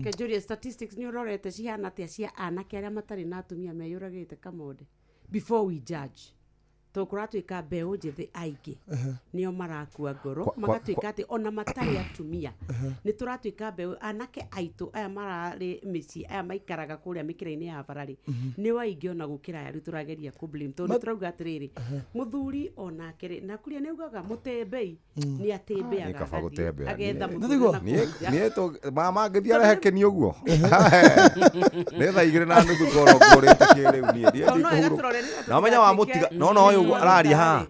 Kejuria statistics ni urorete cihana atia cia anake aria matari na atumia meyuragite Kamode before we judge. tukuratuika mbeu njithi aingi nio marakua ngoro magatuika ati ona matari atumia ni turatuika mbeu anake aitu aya marari mici aya maikaraga kuria mikira-ini ya barari ni waingi ona gukira ya turageria ku blame tondu turauga atiriri muthuri ona kiri na kuria ni ugaga mutembei ni atembeaga agetha muthuri ni to mama ngithia reheke ni uguo ne tha igire na nuthu ngoro ngorete kiriu ni na menya wa mutiga no uyu arari ha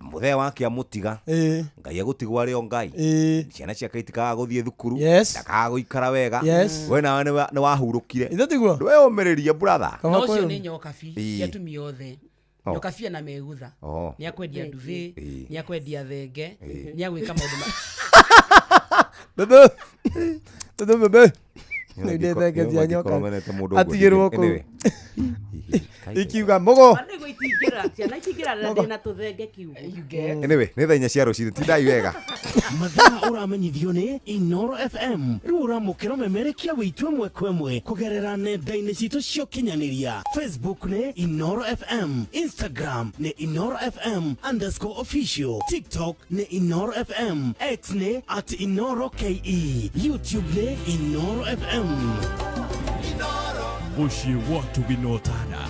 muthe wake amutiga ngai agutigwa ri o ngai ciana ciake itikaga guthie thukuru ndakaga guikara wega we nawe ni wahurukire ndwe umiririe brother no cio ni nyokabi yatumia othe nyokabi na megutha ni akwendia nduvi ni akwendia thenge ni agwika maundu bebe nä thengethia nyoka atigärwo kå ikiuga mogo anyway nä thainya cia rå tindai wega mathaa uramenyithio nĩ Inoro FM rĩu ũramũkĩra memerekia wĩtue mwekwe kũgerera nenda-inĩ citũ cia ũkinyanĩria Facebook nĩ Inoro FM, Instagram nĩ Inoro FM _official, TikTok nĩ Inoro FM, X nĩ @InoroKE, YouTube nĩ Inoro FM. Muciĩ watu binotana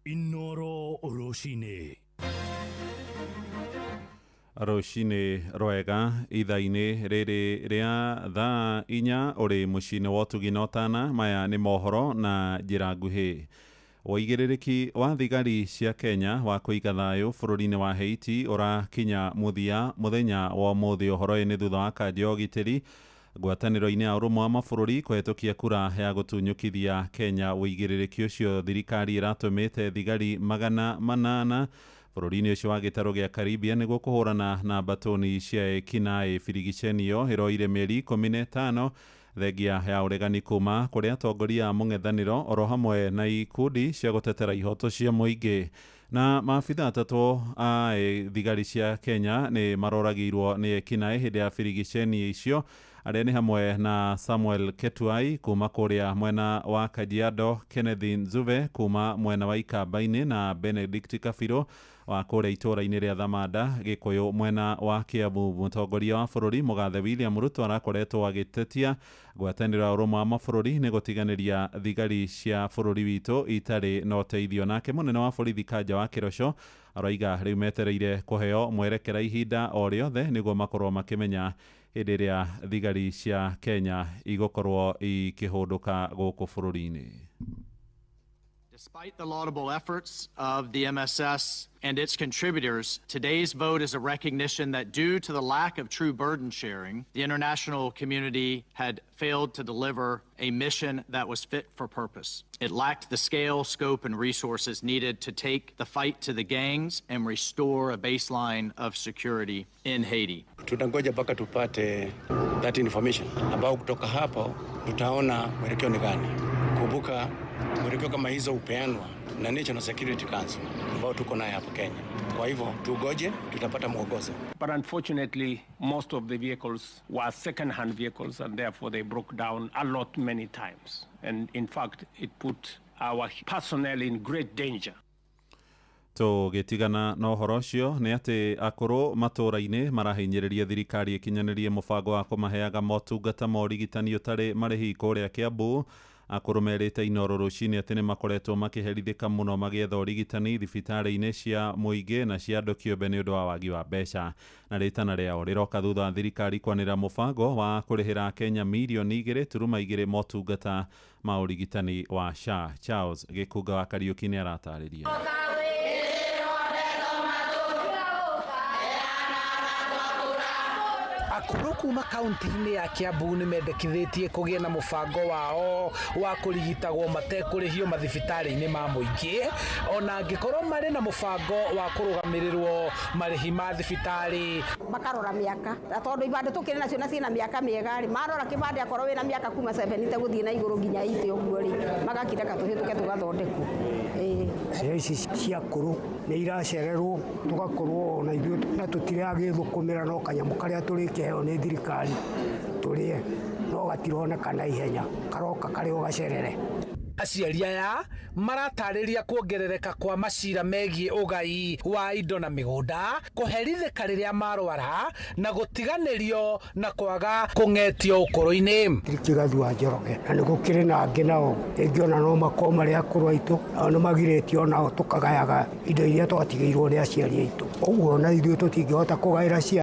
Inoro Roshine. Roshine rwega itha-inĩ rĩrĩ rĩa thaa inya ũrĩ mũciĩ-inĩ wa ũtugi na ũtana. Maya nĩ mohoro na njĩra nguhĩ. Ũigĩrĩrĩki wa thigari cia Kenya wa kũiga thayũ bũrũri-inĩ wa Haiti ũrakinya mũthia mũthenya wa ũmũthĩ. Ũhoro-inĩ thutha wa kanja ya ũgitĩri ngwatanĩro-inĩ ya ũrũmwe wa mabũrũri kũhetũkia kura ya gũtunyũkithia Kenya. Ũigĩrĩrĩki ũcio thirikari ĩratũmĩte thigari 800 bũrũri-inĩ ũcio wa gĩtarũ gĩa Caribbean nĩguo kũhũrana na mbatoni cia ekinaĩ. Birigiceni ĩyo ĩroire mĩeri 15 thengia ya ũregani kuma kũrĩ atongoria a mũng'ethanĩro oro hamwe na ikundi cia gũtetera ihoto cia mũingĩ. Na maabitha atatũ a thigari cia Kenya nĩ maroragĩirwo nĩ ekinaĩ hĩndĩ ya birigiceni icio, arĩa nĩ hamwe na Samuel Ketuai kuma kũrĩa mwena wa Kajiado, Kenneth Nzuve kuma mwena wa Ikamba-inĩ na Benedict Kafiro wa kũrĩa itũra-inĩ rĩa Thamanda Gĩkũyũ mwena wa Kiambu. Mũtongoria wa bũrũri Mũgathe William Ruto arakoretwo agĩtetia ngwatanĩro ya ũrũmwe wa mabũrũri nĩ gũtiganĩria thigari cia bũrũri witũ itarĩ na ũteithio. Nake mũnene wa borithi Kanja wa Kĩrosho aroiga rĩu metereire kũheo mwerekera ihinda o rĩothe nĩguo makorwo makĩmenya hĩndĩ ĩrĩa thigari cia Kenya igũkorwo ikĩhũndũka gũkũ bũrũri-inĩ. Despite the laudable efforts of the MSS and its contributors, today's vote is a recognition that due to the lack of true burden sharing, the international community had failed to deliver a mission that was fit for purpose. It lacked the scale, scope, and resources needed to take the fight to the gangs and restore a baseline of security in Haiti. Tutangoja mpaka tupate that information ambao kutoka hapo tutaona mwelekeo ni gani. Kumbuka mwelekeo kama hizo upeanwa na National Security Council ambao tuko naye hapa Kenya. Kwa hivyo tugoje, tutapata mwongozo. But unfortunately, most of the vehicles were second-hand vehicles and therefore they broke down a lot many times. And in fact, it put our personnel in great danger. Tũgĩtigana na ũhoro ũcio nĩ atĩ akũrũ matũũra-inĩ marahinyĩrĩria thirikari ĩkinyanĩrie mũbango wa kũmaheaga motungata ma ũrigitani ũtarĩ marĩhi kũrĩa Kiambu. Akũrũ merĩte Inoro rũcinĩ atĩ nĩ makoretwo makĩherithĩka mũno magĩetha ũrigitani thibitarĩ-inĩ cia mũingĩ na cia andũ kĩũmbe nĩ ũndũ wa wagi wa mbeca. Na rĩtana rĩao rĩroka thutha wa thirikari kwanĩra mũbango wa kũrĩhĩra Kenya mirioni 2.2 motungata ma ũrigitani wa SHA. Charles Gĩkunga wa Kariũki nĩ aratarĩria. akuru kuma kaunti-inĩ ya Kiambu nĩ mendekithĩtie kũgĩa na mũbango wao wa kũrigitagwo matekũrĩhio mathibitarĩ-inĩ ma mũingĩ ona angĩkorwo marĩ na mũbango wa kũrũgamĩrĩrwo marĩhi ma thibitarĩ. Makarora mĩaka tondũ ibandĩ tũkĩrĩ nacio na ciĩna mĩaka mĩega rĩ marora kĩbandĩ akorwo wĩna mĩaka kuma 70 gũthiĩ na igũrũ nginya 80 ũguo rĩ magakireka tũhĩtũke tũgathondekwo. Ici cia akũrũ nĩ iracererwo tũgakorwo ona ithuĩ na tũtiragĩthũkũmĩra no kanyamũ karĩa tũrĩkĩheo nĩ thirikari tũrĩe no gatironeka na ihenya karoka karĩ o gacerere. Aciari aya maratarĩria kuongerereka kwa macira megiĩ ũgai wa indo na mĩgũnda kũherithĩka rĩrĩa marwara na gũtiganĩrio na kwaga kũng'etio ũkũrũ-inĩ. Kĩgathi wa Njoroge na nĩ gũkĩrĩ na angĩ nao rĩngĩ ona no makorwo marĩ akũrũ aitũ nao nĩ magirĩtio nao tũkagayaga indo iria twatigĩirwo nĩ aciari aitũ. Ũguo na ithuĩ tũtingĩhota kũgaĩra ciana.